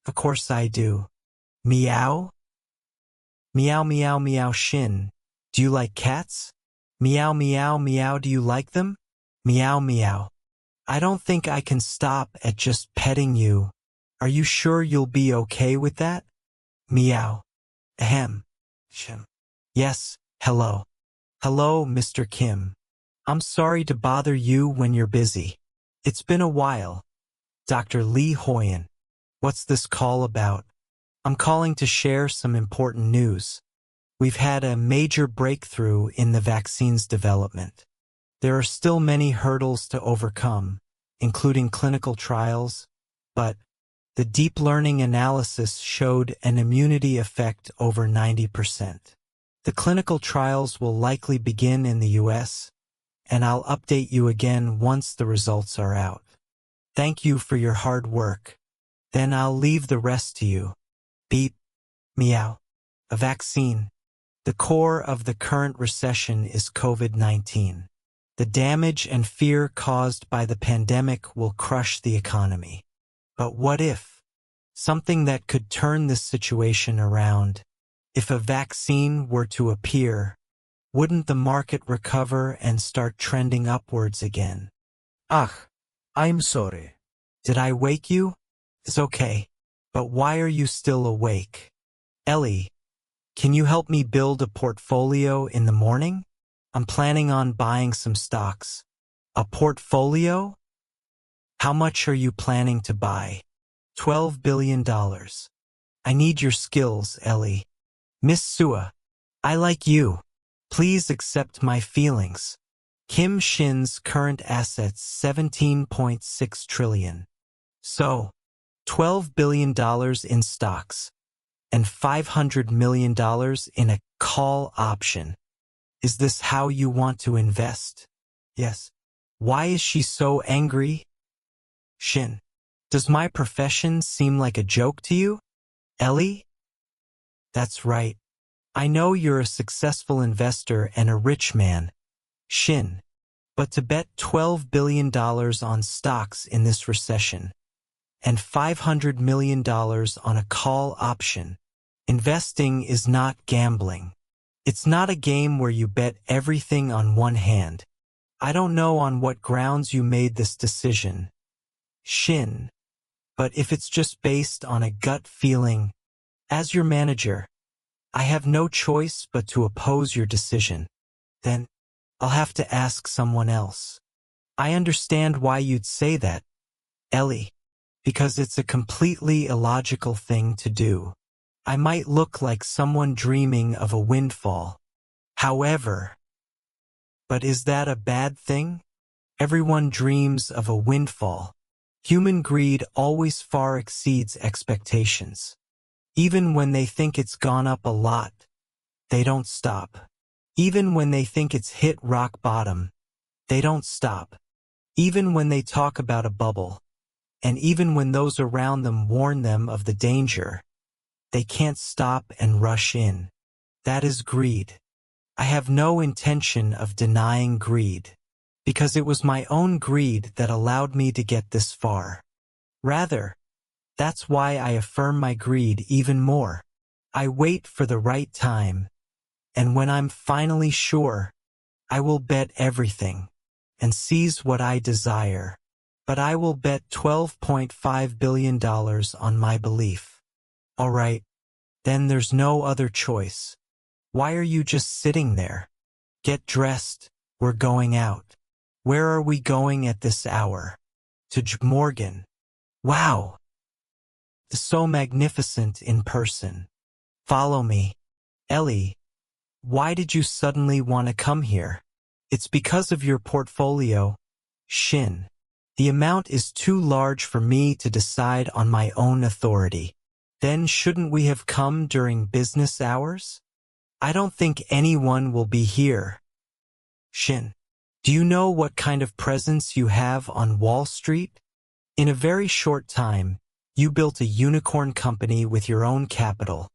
Speaker 1: Of course I do. Meow? Meow meow meow. Shin, do you like cats? Meow meow meow. Do you like them? Meow meow. I don't think I can stop at just petting you. Are you sure you'll be okay with that? Meow. Ahem. Shim. Yes, hello. Hello, Mr. Kim. I'm sorry to bother you when you're busy. It's been a while. Dr. Lee Hoyen. What's this call about? I'm calling to share some important news. We've had a major breakthrough in the vaccine's development. There are still many hurdles to overcome, including clinical trials, but the deep learning analysis showed an immunity effect over 90%. The clinical trials will likely begin in the US, and I'll update you again once the results are out. Thank you for your hard work. Then I'll leave the rest to you. Beep. Meow. A vaccine. The core of the current recession is COVID-19. The damage and fear caused by the pandemic will crush the economy. But what if? Something that could turn this situation around. If a vaccine were to appear, wouldn't the market recover and start trending upwards again?
Speaker 2: I'm sorry.
Speaker 1: Did I wake you? It's okay. But why are you still awake? Ellie, can you help me build a portfolio in the morning? I'm planning on buying some stocks. A portfolio? How much are you planning to buy? $12 billion. I need your skills, Ellie. Miss Sua, I like you. Please accept my feelings. Kim Shin's current assets $17.6 trillion. So, $12 billion in stocks and $500 million in a call option. Is this how you want to invest? Yes. Why is she so angry? Shin, does my profession seem like a joke to you? Ellie? That's right. I know you're a successful investor and a rich man. Shin. But to bet $12 billion on stocks in this recession and $500 million on a call option, investing is not gambling. It's not a game where you bet everything on one hand. I don't know on what grounds you made this decision, Shin, but if it's just based on a gut feeling, as your manager, I have no choice but to oppose your decision. Then, I'll have to ask someone else. I understand why you'd say that, Ellie, because it's a completely illogical thing to do. I might look like someone dreaming of a windfall. However, but is that a bad thing? Everyone dreams of a windfall. Human greed always far exceeds expectations. Even when they think it's gone up a lot, they don't stop. Even when they think it's hit rock bottom, they don't stop. Even when they talk about a bubble, and even when those around them warn them of the danger, they can't stop and rush in. That is greed. I have no intention of denying greed, because it was my own greed that allowed me to get this far. Rather, that's why I affirm my greed even more. I wait for the right time, and when I'm finally sure, I will bet everything and seize what I desire. But I will bet $12.5 billion on my belief. All right, then there's no other choice. Why are you just sitting there? Get dressed, We're going out. Where are we going at this hour? To Morgan. Wow. So magnificent in person. Follow me. Ellie, why did you suddenly want to come here? It's because of your portfolio, Shin. The amount is too large for me to decide on my own authority. Then shouldn't we have come during business hours? I don't think anyone will be here. Shin, do you know what kind of presence you have on Wall Street? In a very short time, you built a unicorn company with your own capital.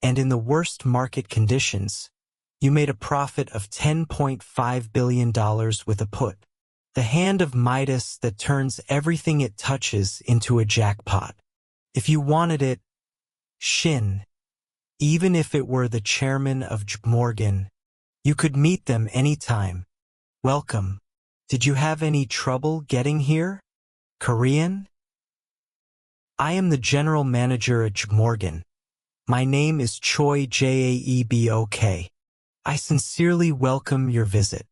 Speaker 1: And in the worst market conditions, you made a profit of $10.5 billion with a put. The hand of Midas that turns everything it touches into a jackpot. If you wanted it, Shin, even if it were the chairman of Morgan, you could meet them anytime. Welcome. Did you have any trouble getting here? Korean? I am the general manager at Morgan. My name is Choi Jaebok. I sincerely welcome your visit.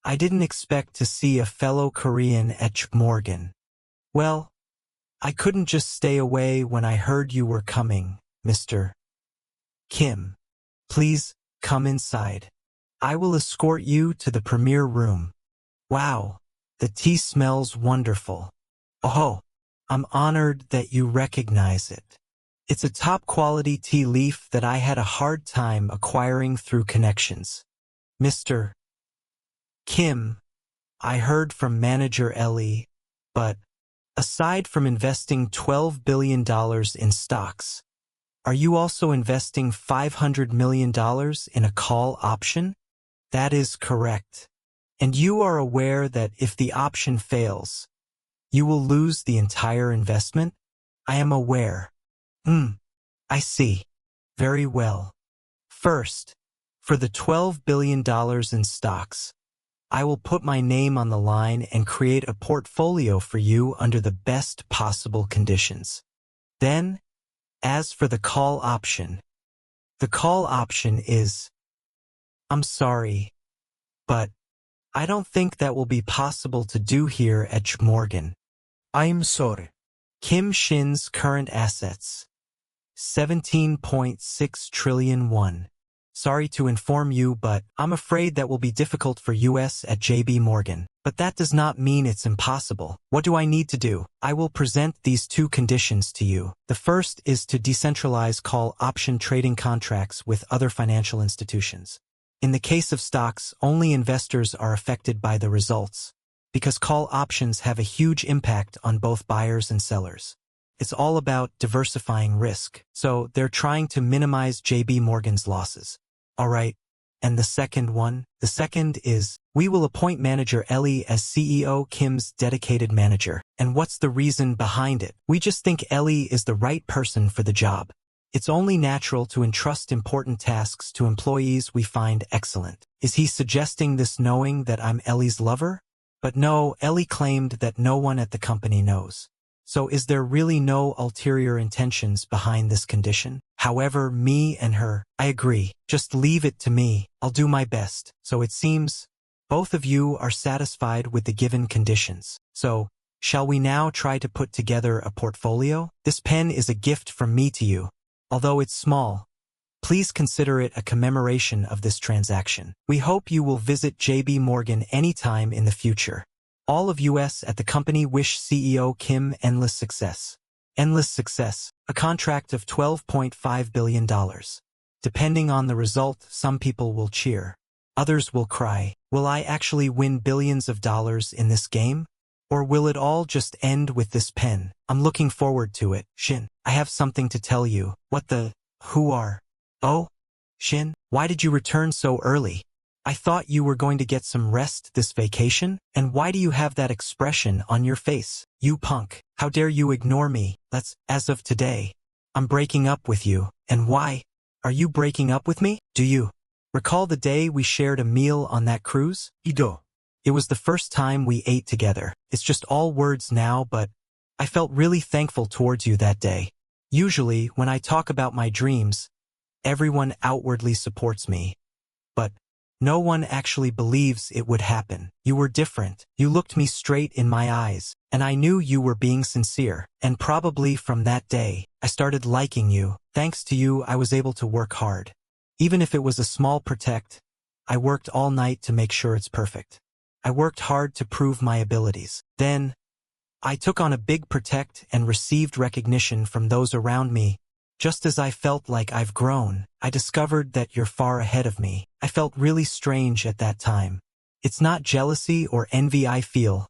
Speaker 1: I didn't expect to see a fellow Korean at Morgan. Well, I couldn't just stay away when I heard you were coming, Mr. Kim. Please, come inside. I will escort you to the premier room. Wow, the tea smells wonderful. Oh, I'm honored that you recognize it. It's a top-quality tea leaf that I had a hard time acquiring through connections. Mr. Kim, I heard from manager Ellie, but aside from investing $12 billion in stocks, are you also investing $500 million in a call option? That is correct. And you are aware that if the option fails, you will lose the entire investment? I am aware. I see. Very well. First, for the $12 billion in stocks, I will put my name on the line and create a portfolio for you under the best possible conditions. Then, as for the call option is, I'm sorry, but I don't think that will be possible to do here at Morgan.
Speaker 2: I'm sorry.
Speaker 1: Kim Shin's current assets, 17.6 trillion won. Sorry to inform you, but I'm afraid that will be difficult for US at JB Morgan. But that does not mean it's impossible. What do I need to do? I will present these two conditions to you. The first is to decentralize call option trading contracts with other financial institutions. In the case of stocks, only investors are affected by the results, because call options have a huge impact on both buyers and sellers. It's all about diversifying risk, so they're trying to minimize JB Morgan's losses. Alright, and the second is, we will appoint manager Ellie as CEO Kim's dedicated manager. And what's the reason behind it? We just think Ellie is the right person for the job. It's only natural to entrust important tasks to employees we find excellent. Is he suggesting this knowing that I'm Ellie's lover? But no, Ellie claimed that no one at the company knows. So is there really no ulterior intentions behind this condition? However, me and her, I agree. Just leave it to me. I'll do my best. So it seems both of you are satisfied with the given conditions. So, shall we now try to put together a portfolio? This pen is a gift from me to you. Although it's small, please consider it a commemoration of this transaction. We hope you will visit JB Morgan anytime in the future. All of US at the company wish CEO Kim endless success. Endless success, a contract of $12.5 billion. Depending on the result, some people will cheer. Others will cry. Will I actually win billions of dollars in this game? Or will it all just end with this pen? I'm looking forward to it. Shin, I have something to tell you. What the? Who are? Oh? Shin, why did you return so early? I thought you were going to get some rest this vacation? And why do you have that expression on your face? You punk. How dare you ignore me? As of today, I'm breaking up with you. And why? Are you breaking up with me? Do you recall the day we shared a meal on that cruise?
Speaker 2: Ido.
Speaker 1: It was the first time we ate together. It's just all words now, but I felt really thankful towards you that day. Usually, when I talk about my dreams, everyone outwardly supports me. But No one actually believes it would happen. You were different. You looked me straight in my eyes, and I knew you were being sincere. And probably from that day, I started liking you. Thanks to you, I was able to work hard. Even if it was a small protect, I worked all night to make sure it's perfect. I worked hard to prove my abilities. Then, I took on a big protect and received recognition from those around me. Just as I felt like I've grown, I discovered that you're far ahead of me. I felt really strange at that time. It's not jealousy or envy I feel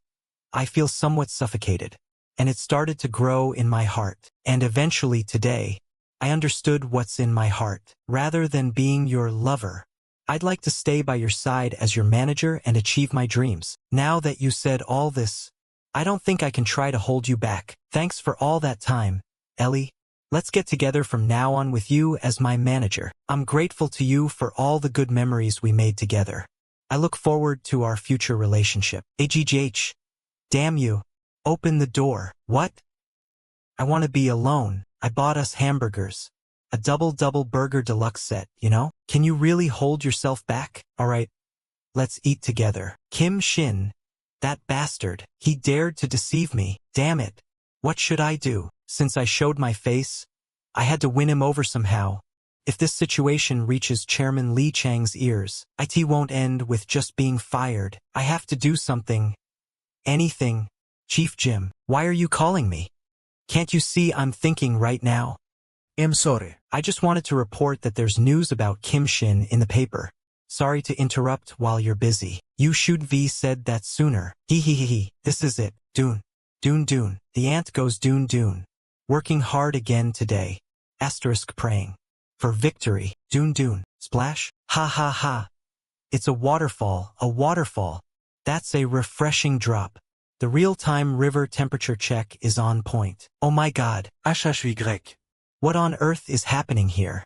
Speaker 1: somewhat suffocated. And it started to grow in my heart. And eventually today, I understood what's in my heart. Rather than being your lover, I'd like to stay by your side as your manager and achieve my dreams. Now that you said all this, I don't think I can try to hold you back. Thanks for all that time, Ellie. Let's get together from now on with you as my manager. I'm grateful to you for all the good memories we made together. I look forward to our future relationship. AGGH. Damn you. Open the door. What? I want to be alone. I bought us hamburgers. A double burger deluxe set, you know? Can you really hold yourself back? Alright. Let's eat together. Kim Shin. That bastard. He dared to deceive me. Damn it. What should I do? Since I showed my face, I had to win him over somehow. If this situation reaches Chairman Lee Chang's ears, IT won't end with just being fired. I have to do something. Anything. Chief Jim, why are you calling me? Can't you see I'm thinking right now?
Speaker 2: I'm sorry.
Speaker 1: I just wanted to report that there's news about Kim Shin in the paper. Sorry to interrupt while you're busy. You should be said that sooner. He. This is it. Doon. The ant goes doon. Working hard again today. Asterisk praying. For victory. Doon. Splash. Ha. It's a waterfall. That's a refreshing drop. The real-time river temperature check is on point. Oh my god.
Speaker 2: HHY.
Speaker 1: What on earth is happening here?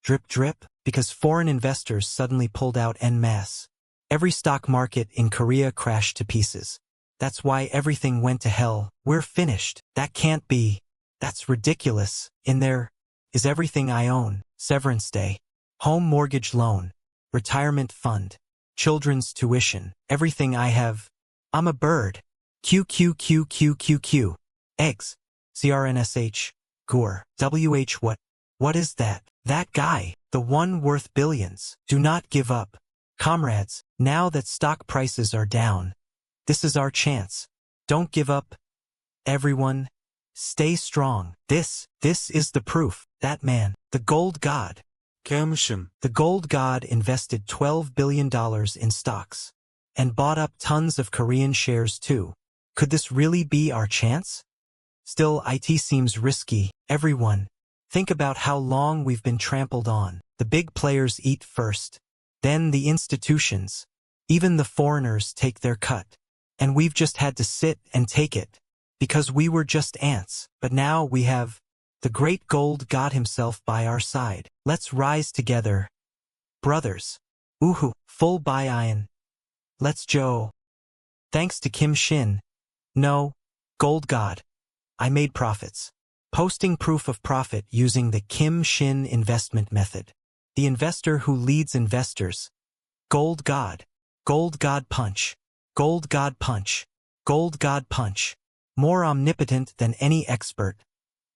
Speaker 1: Drip, because foreign investors suddenly pulled out en masse. Every stock market in Korea crashed to pieces. That's why everything went to hell. We're finished. That can't be. That's ridiculous. In there is everything I own. Severance day. Home mortgage loan. Retirement fund. Children's tuition. Everything I have. I'm a bird. Q. Eggs. CRNSH. Gore. WH what is that? That guy. The one worth billions. Do not give up. Comrades, now that stock prices are down, this is our chance. Don't give up. Everyone, stay strong. This is the proof. That man, the gold god.
Speaker 2: Kim Shin.
Speaker 1: The gold god invested $12 billion in stocks and bought up tons of Korean shares too. Could this really be our chance? Still, IT seems risky. Everyone, think about how long we've been trampled on. The big players eat first. Then the institutions. Even the foreigners take their cut. And we've just had to sit and take it. Because we were just ants. But now we have the great gold god himself by our side. Let's rise together. Brothers. Uhu, full buy-in. Let's Joe. Thanks to Kim Shin. No, gold god. I made profits. Posting proof of profit using the Kim Shin investment method. The investor who leads investors. Gold god. Gold god punch. Gold god punch. Gold god punch. More omnipotent than any expert.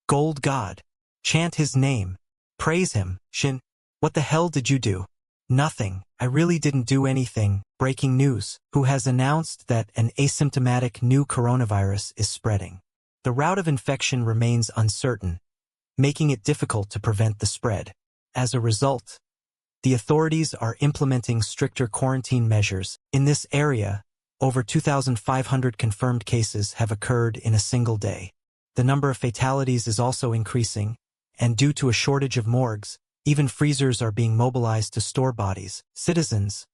Speaker 1: Gold god. Chant his name. Praise him. Shin. What the hell did you do? Nothing. I really didn't do anything. Breaking news. Who has announced that an asymptomatic new coronavirus is spreading. The route of infection remains uncertain, making it difficult to prevent the spread. As a result, the authorities are implementing stricter quarantine measures. In this area, over 2,500 confirmed cases have occurred in a single day. The number of fatalities is also increasing, and due to a shortage of morgues, even freezers are being mobilized to store bodies. Citizens,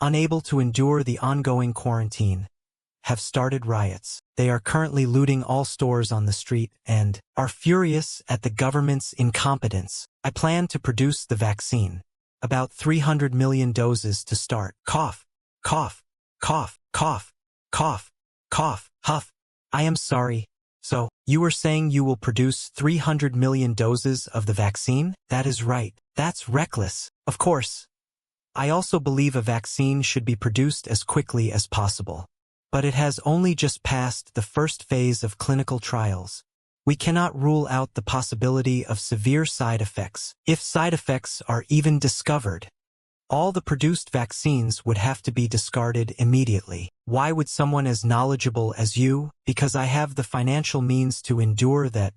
Speaker 1: unable to endure the ongoing quarantine, have started riots. They are currently looting all stores on the street and are furious at the government's incompetence. I plan to produce the vaccine. About 300 million doses to start. Cough, cough, cough, cough, cough, cough, huff. I am sorry. So, you were saying you will produce 300 million doses of the vaccine? That is right. That's reckless. Of course. I also believe a vaccine should be produced as quickly as possible. But it has only just passed the first phase of clinical trials. We cannot rule out the possibility of severe side effects. If side effects are even discovered, all the produced vaccines would have to be discarded immediately. Why would someone as knowledgeable as you? Because I have the financial means to endure that,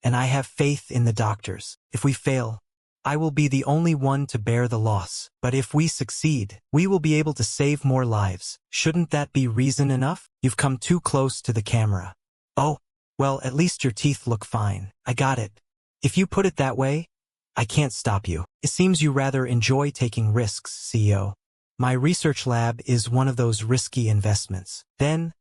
Speaker 1: and I have faith in the doctors. If we fail, I will be the only one to bear the loss. But if we succeed, we will be able to save more lives. Shouldn't that be reason enough? You've come too close to the camera. Oh, well, at least your teeth look fine. I got it. If you put it that way, I can't stop you. It seems you rather enjoy taking risks, CEO. My research lab is one of those risky investments. Then,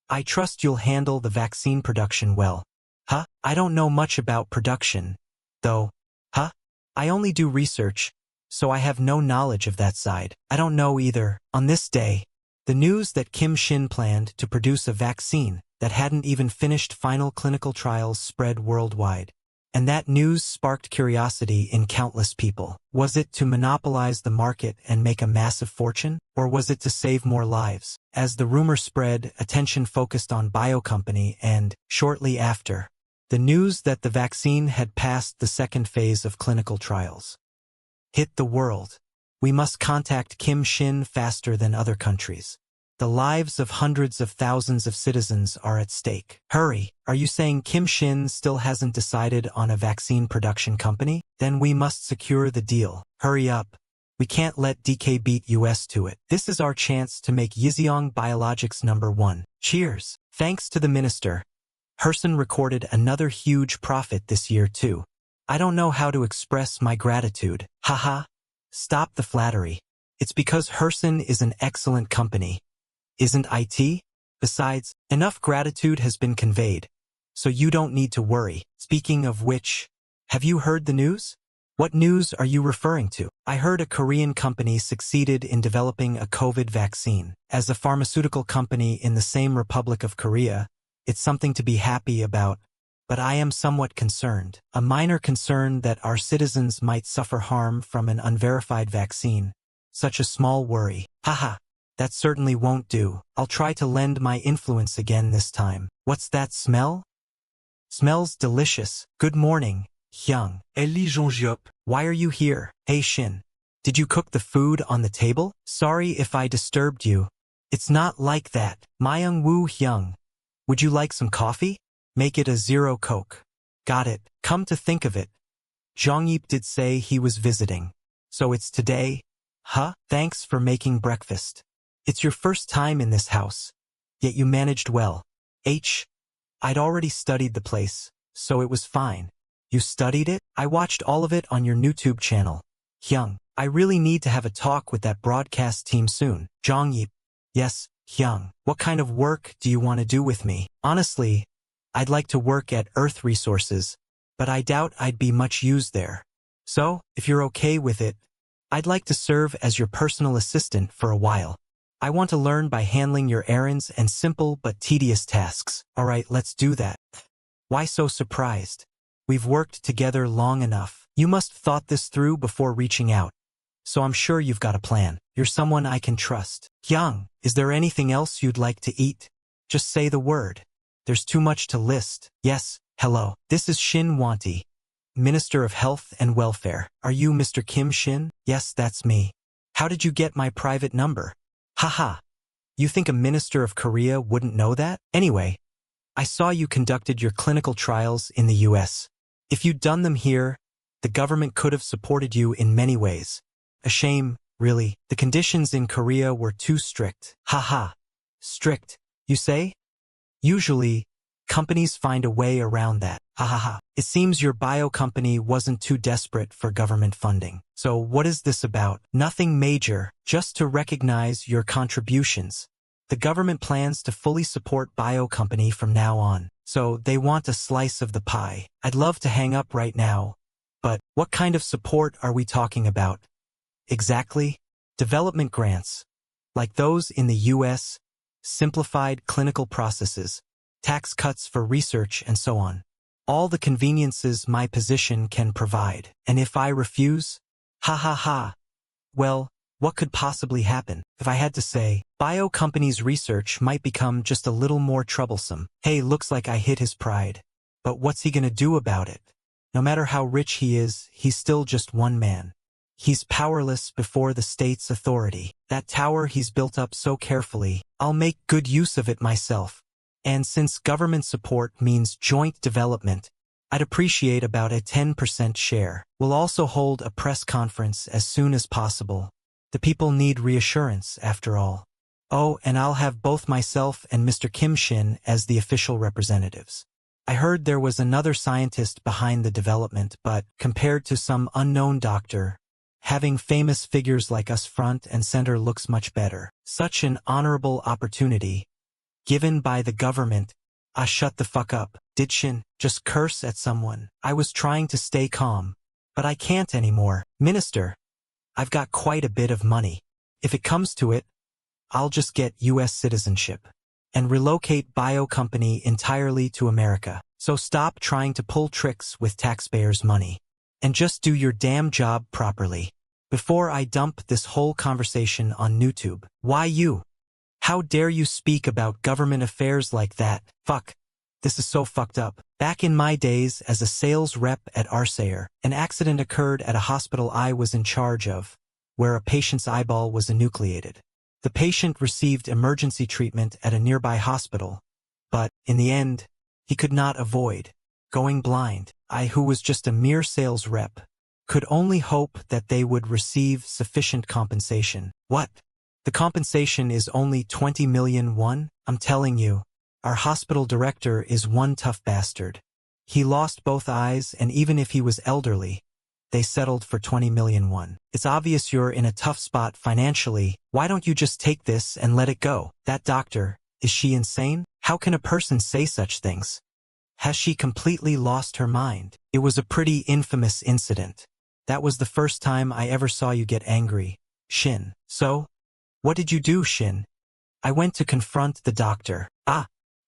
Speaker 1: I trust you'll handle the vaccine production well. Huh? I don't know much about production, though. Huh? I only do research, so I have no knowledge of that side. I don't know either. On this day, the news that Kim Shin planned to produce a vaccine that hadn't even finished final clinical trials spread worldwide. And that news sparked curiosity in countless people. Was it to monopolize the market and make a massive fortune? Or was it to save more lives? As the rumor spread, attention focused on BioCompany and, shortly after, the news that the vaccine had passed the second phase of clinical trials hit the world. We must contact Kim Shin faster than other countries. The lives of hundreds of thousands of citizens are at stake. Hurry! Are you saying Kim Shin still hasn't decided on a vaccine production company? Then we must secure the deal. Hurry up. We can't let DK beat US to it. This is our chance to make Yixiong Biologics #1. Cheers! Thanks to the minister, Herson recorded another huge profit this year too. I don't know how to express my gratitude. Haha. Stop the flattery. It's because Herson is an excellent company. Isn't IT? Besides, enough gratitude has been conveyed, so you don't need to worry. Speaking of which, have you heard the news? What news are you referring to? I heard a Korean company succeeded in developing a COVID vaccine. As a pharmaceutical company in the same Republic of Korea, it's something to be happy about, but I am somewhat concerned. A minor concern that our citizens might suffer harm from an unverified vaccine. Such a small worry. Haha. That certainly won't do. I'll try to lend my influence again this time. What's that smell? Smells delicious. Good morning, Hyung.
Speaker 2: Ellie Jongiop.
Speaker 1: Why are you here? Hey Shin. Did you cook the food on the table? Sorry if I disturbed you. It's not like that. Myung Woo Hyung. Would you like some coffee? Make it a 0 Coke. Got it. Come to think of it, Jongyip did say he was visiting. So it's today? Huh? Thanks for making breakfast. It's your first time in this house, yet you managed well. I'd already studied the place, so it was fine. You studied it? I watched all of it on your YouTube channel. Hyung, I really need to have a talk with that broadcast team soon. Jongyip. Yes, Hyung. What kind of work do you want to do with me? Honestly, I'd like to work at Earth Resources, but I doubt I'd be much used there. So, if you're okay with it, I'd like to serve as your personal assistant for a while. I want to learn by handling your errands and simple but tedious tasks. Alright, let's do that. Why so surprised? We've worked together long enough. You must have thought this through before reaching out. So I'm sure you've got a plan. You're someone I can trust. Hyung, is there anything else you'd like to eat? Just say the word. There's too much to list. Yes, hello. This is Shin Wanti, Minister of Health and Welfare. Are you Mr. Kim Shin? Yes, that's me. How did you get my private number? Haha. You think a minister of Korea wouldn't know that? Anyway, I saw you conducted your clinical trials in the US. If you'd done them here, the government could have supported you in many ways. A shame, really. The conditions in Korea were too strict. Haha. Strict, you say? Usually, companies find a way around that. Hahaha. It seems your bio company wasn't too desperate for government funding. So what is this about? Nothing major, just to recognize your contributions. The government plans to fully support bio company from now on. So they want a slice of the pie. I'd love to hang up right now. But what kind of support are we talking about? Exactly? Development grants. Like those in the US, simplified clinical processes, tax cuts for research and so on. All the conveniences my position can provide. And if I refuse? Ha ha ha. Well, What could possibly happen? If I had to say, bio company's research might become just a little more troublesome. Hey, looks like I hit his pride. But what's he gonna do about it? No matter how rich he is, he's still just one man. He's powerless before the state's authority. That tower he's built up so carefully, I'll make good use of it myself. And since government support means joint development, I'd appreciate about a 10% share. We'll also hold a press conference as soon as possible. The people need reassurance, after all. Oh, and I'll have both myself and Mr. Kim Shin as the official representatives. I heard there was another scientist behind the development, but compared to some unknown doctor, having famous figures like us front and center looks much better. Such an honorable opportunity, given by the government. Shut the fuck up. Did Shin just curse at someone? I was trying to stay calm, but I can't anymore. Minister, I've got quite a bit of money. If it comes to it, I'll just get US citizenship and relocate bio company entirely to America. So stop trying to pull tricks with taxpayers' money and just do your damn job properly. Before I dump this whole conversation on YouTube. Why you? How dare you speak about government affairs like that? Fuck. This is so fucked up. Back in my days as a sales rep at Arsayer, an accident occurred at a hospital I was in charge of, where a patient's eyeball was enucleated. The patient received emergency treatment at a nearby hospital, but, in the end, he could not avoid going blind. I, who was just a mere sales rep, could only hope that they would receive sufficient compensation. What? The compensation is only 20 million won? I'm telling you, our hospital director is one tough bastard. He lost both eyes, and even if he was elderly, they settled for 20 million won. It's obvious you're in a tough spot financially. Why don't you just take this and let it go? That doctor, is she insane? How can a person say such things? Has she completely lost her mind? It was a pretty infamous incident. That was the first time I ever saw you get angry, Shin. So? What did you do, Shin? I went to confront the doctor.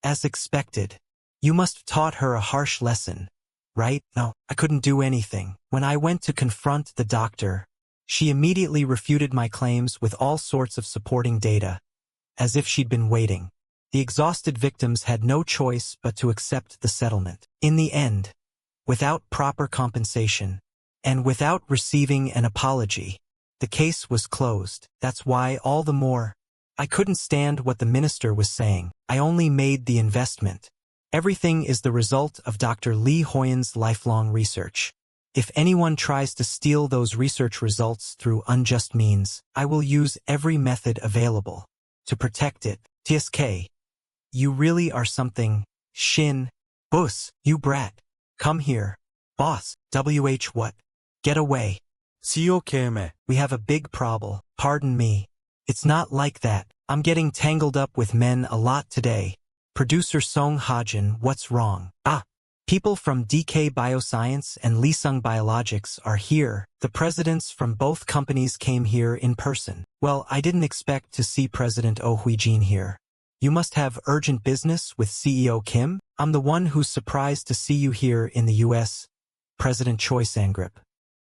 Speaker 1: As expected. You must have taught her a harsh lesson, right? No, I couldn't do anything. When I went to confront the doctor, she immediately refuted my claims with all sorts of supporting data, as if she'd been waiting. The exhausted victims had no choice but to accept the settlement. In the end, without proper compensation, and without receiving an apology, the case was closed. That's why all the more, I couldn't stand what the minister was saying. I only made the investment. Everything is the result of Dr. Lee Hoyen's lifelong research. If anyone tries to steal those research results through unjust means, I will use every method available to protect it. TSK. You really are something, Shin. Bus, you brat. Come here. Boss, WH what? Get away.
Speaker 2: SEO Keyword.
Speaker 1: We have a big problem. Pardon me. It's not like that. I'm getting tangled up with men a lot today. Producer Song Hajin, what's wrong? People from DK Bioscience and Lisung Biologics are here. The presidents from both companies came here in person. Well, I didn't expect to see President Oh Hui-jin here. You must have urgent business with CEO Kim? I'm the one who's surprised to see you here in the US. President Choi Sang-grip.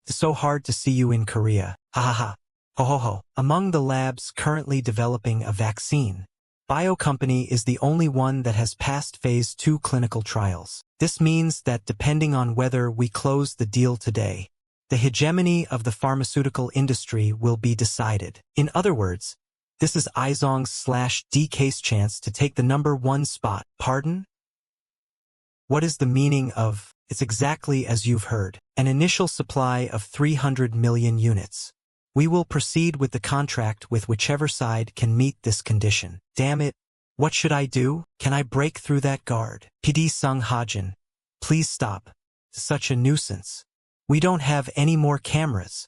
Speaker 1: It's so hard to see you in Korea. Ha ha ha. Ho ho ho. Among the labs currently developing a vaccine, Bio Company is the only one that has passed phase 2 clinical trials. This means that depending on whether we close the deal today, the hegemony of the pharmaceutical industry will be decided. In other words, this is Izong's/DK's chance to take the #1 spot. Pardon? What is the meaning of, it's exactly as you've heard, an initial supply of 300 million units. We will proceed with the contract with whichever side can meet this condition. Damn it. What should I do? Can I break through that guard? PD Sung Hajin. Please stop. Such a nuisance. We don't have any more cameras.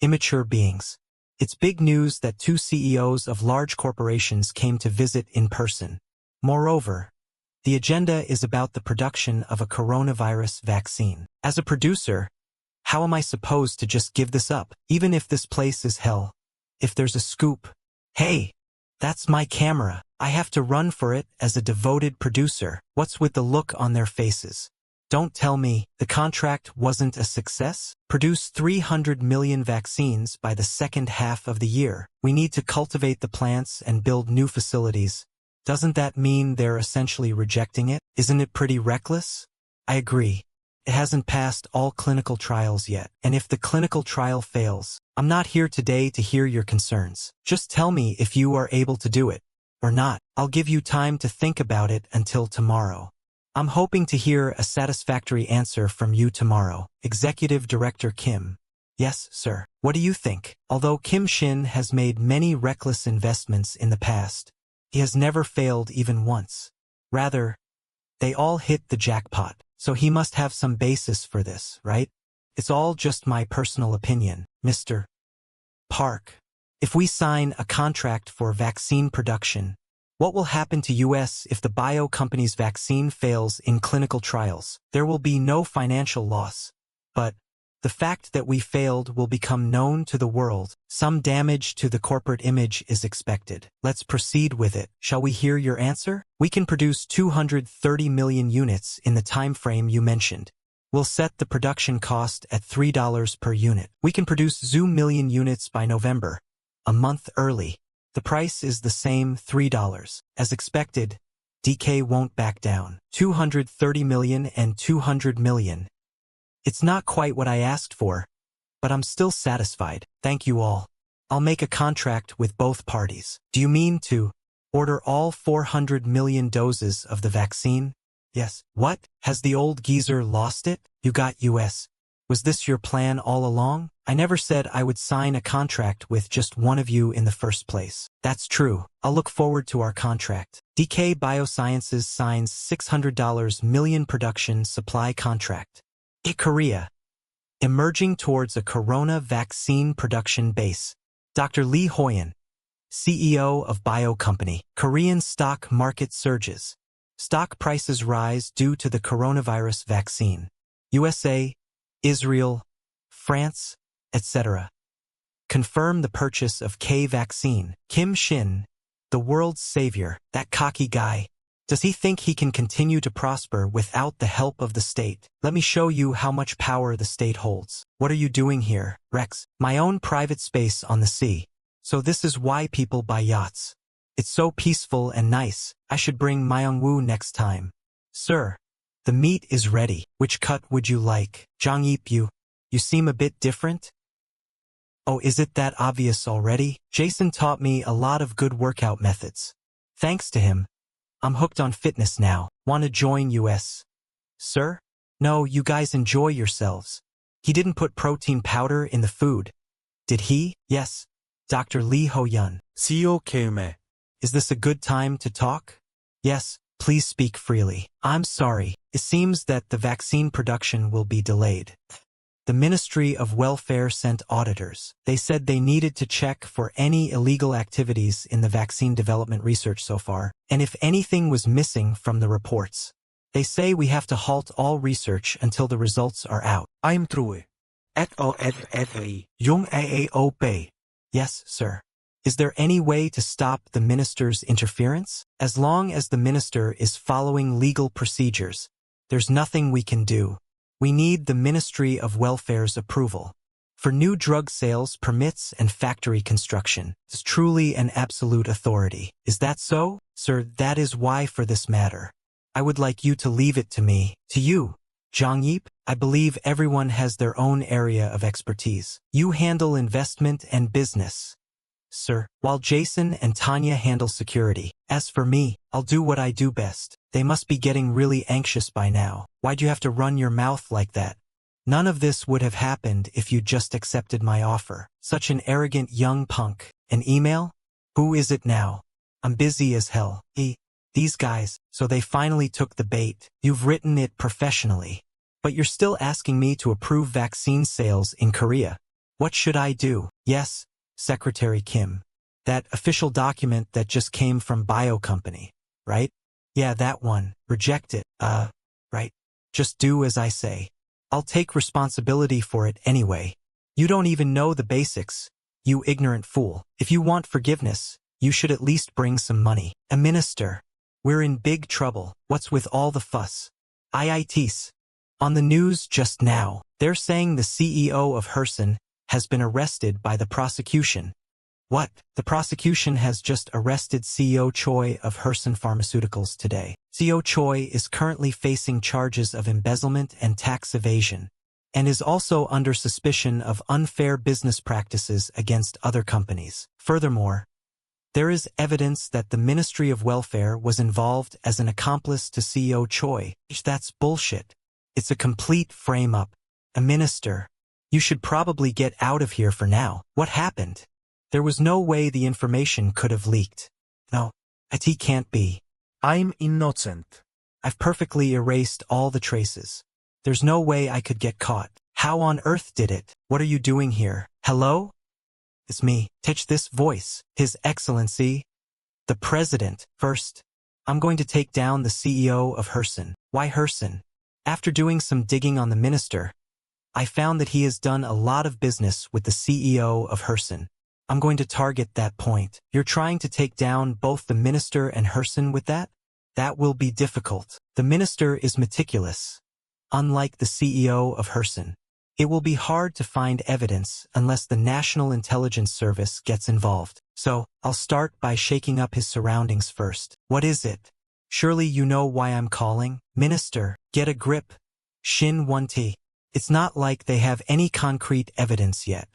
Speaker 1: Immature beings. It's big news that 2 CEOs of large corporations came to visit in person. Moreover, the agenda is about the production of a coronavirus vaccine. As a producer, how am I supposed to just give this up, even if this place is hell? If there's a scoop, hey, that's my camera. I have to run for it as a devoted producer. What's with the look on their faces? Don't tell me the contract wasn't a success? Produce 300 million vaccines by the second half of the year. We need to cultivate the plants and build new facilities. Doesn't that mean they're essentially rejecting it? Isn't it pretty reckless? I agree. It hasn't passed all clinical trials yet, and if the clinical trial fails, I'm not here today to hear your concerns. Just tell me if you are able to do it or not. I'll give you time to think about it until tomorrow. I'm hoping to hear a satisfactory answer from you tomorrow. Executive Director Kim. Yes, sir. What do you think? Although Kim Shin has made many reckless investments in the past, he has never failed even once. Rather, they all hit the jackpot, so he must have some basis for this, right? It's all just my personal opinion, Mr. Park. If we sign a contract for vaccine production, what will happen to US if the bio company's vaccine fails in clinical trials? There will be no financial loss, but the fact that we failed will become known to the world. Some damage to the corporate image is expected. Let's proceed with it. Shall we hear your answer? We can produce 230 million units in the time frame you mentioned. We'll set the production cost at $3 per unit. We can produce Zoom million units by November, a month early. The price is the same, $3. As expected, DK won't back down. 230 million and 200 million. It's not quite what I asked for, but I'm still satisfied. Thank you all. I'll make a contract with both parties. Do you mean to order all 400 million doses of the vaccine? Yes. What? Has the old geezer lost it? You got US. Was this your plan all along? I never said I would sign a contract with just one of you in the first place. That's true. I'll look forward to our contract. DK Biosciences signs $600 million production supply contract. Korea. Emerging towards a corona vaccine production base. Dr. Lee Hoyen, CEO of Bio Company. Korean stock market surges. Stock prices rise due to the coronavirus vaccine. USA, Israel, France, etc. confirm the purchase of K vaccine. Kim Shin, the world's savior, that cocky guy. Does he think he can continue to prosper without the help of the state? Let me show you how much power the state holds. What are you doing here, Rex? My own private space on the sea. So this is why people buy yachts. It's so peaceful and nice. I should bring Myung-woo next time. Sir, the meat is ready. Which cut would you like? Jang-Yeep, you seem a bit different? Oh, is it that obvious already? Jason taught me a lot of good workout methods. Thanks to him, I'm hooked on fitness now. Want to join US? Sir? No, you guys enjoy yourselves. He didn't put protein powder in the food. Did he? Yes. Dr. Lee Ho-yun.
Speaker 2: SEO Keyword.
Speaker 1: Is this a good time to talk? Yes, please speak freely. I'm sorry. It seems that the vaccine production will be delayed. The Ministry of Welfare sent auditors. They said they needed to check for any illegal activities in the vaccine development research so far, and if anything was missing from the reports. They say we have to halt all research until the results are out.
Speaker 2: I'm through.
Speaker 1: Yung AAOP. Yes, sir. Is there any way to stop the minister's interference? As long as the minister is following legal procedures, there's nothing we can do. We need the Ministry of Welfare's approval. For new drug sales, permits, and factory construction. It's truly an absolute authority. Is that so? Sir, that is why for this matter. I would like you to leave it to me. To you, Jang-Yeep, I believe everyone has their own area of expertise. You handle investment and business, sir, while Jason and Tanya handle security. As for me, I'll do what I do best. They must be getting really anxious by now. Why'd you have to run your mouth like that? None of this would have happened if you just accepted my offer. Such an arrogant young punk. An email? Who is it now? I'm busy as hell. These guys, so they finally took the bait. You've written it professionally. But you're still asking me to approve vaccine sales in Korea. What should I do? Yes, Secretary Kim. That official document that just came from Bio Company, right? Yeah, that one. Reject it. Right. Just do as I say. I'll take responsibility for it anyway. You don't even know the basics, you ignorant fool. If you want forgiveness, you should at least bring some money. A minister. We're in big trouble. What's with all the fuss? IITs. On the news just now, they're saying the CEO of Herson has been arrested by the prosecution. What? The prosecution has just arrested CEO Choi of Herson Pharmaceuticals today. CEO Choi is currently facing charges of embezzlement and tax evasion, and is also under suspicion of unfair business practices against other companies. Furthermore, there is evidence that the Ministry of Welfare was involved as an accomplice to CEO Choi. That's bullshit. It's a complete frame-up. A minister. You should probably get out of here for now. What happened? There was no way the information could have leaked. No, it can't be.
Speaker 2: I'm innocent.
Speaker 1: I've perfectly erased all the traces. There's no way I could get caught. How on earth did it? What are you doing here? Hello? It's me. Touch this voice. His Excellency, the President. First, I'm going to take down the CEO of Herson. Why Herson? After doing some digging on the minister, I found that he has done a lot of business with the CEO of Herson. I'm going to target that point. You're trying to take down both the minister and Herson with that? That will be difficult. The minister is meticulous. Unlike the CEO of Herson, it will be hard to find evidence unless the National Intelligence Service gets involved. So, I'll start by shaking up his surroundings first. What is it? Surely you know why I'm calling? Minister, get a grip. Shin Won-tae. It's not like they have any concrete evidence yet.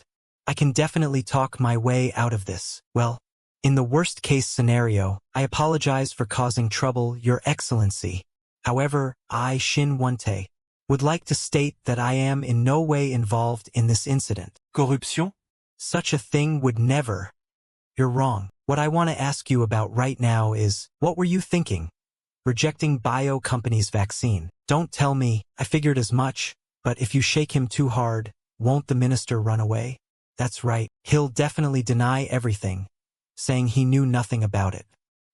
Speaker 1: I can definitely talk my way out of this. Well, in the worst-case scenario, I apologize for causing trouble, Your Excellency. However, I, Shin Won-tae, would like to state that I am in no way involved in this incident.
Speaker 2: Corruption?
Speaker 1: Such a thing would never. You're wrong. What I want to ask you about right now is, what were you thinking? Rejecting bio company's vaccine. Don't tell me, I figured as much, but if you shake him too hard, won't the minister run away? That's right, he'll definitely deny everything, saying he knew nothing about it.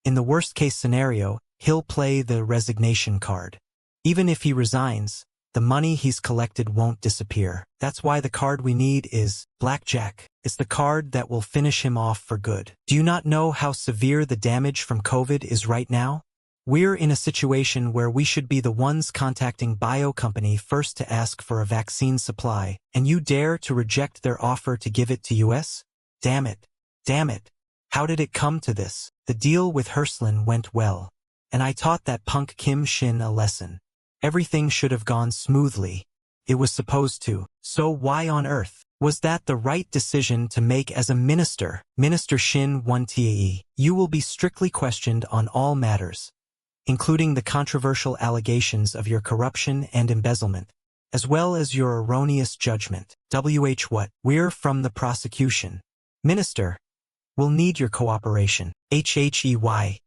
Speaker 1: In the worst-case scenario, he'll play the resignation card. Even if he resigns, the money he's collected won't disappear. That's why the card we need is Blackjack. It's the card that will finish him off for good. Do you not know how severe the damage from COVID is right now? We're in a situation where we should be the ones contacting bio company first to ask for a vaccine supply, and you dare to reject their offer to give it to US? Damn it. Damn it. How did it come to this? The deal with Herson went well, and I taught that punk Kim Shin a lesson. Everything should have gone smoothly. It was supposed to. So why on earth? Was that the right decision to make as a minister? Minister Shin Won-tae, you will be strictly questioned on all matters, including the controversial allegations of your corruption and embezzlement, as well as your erroneous judgment. What? We're from the prosecution. Minister, we'll need your cooperation. Hey.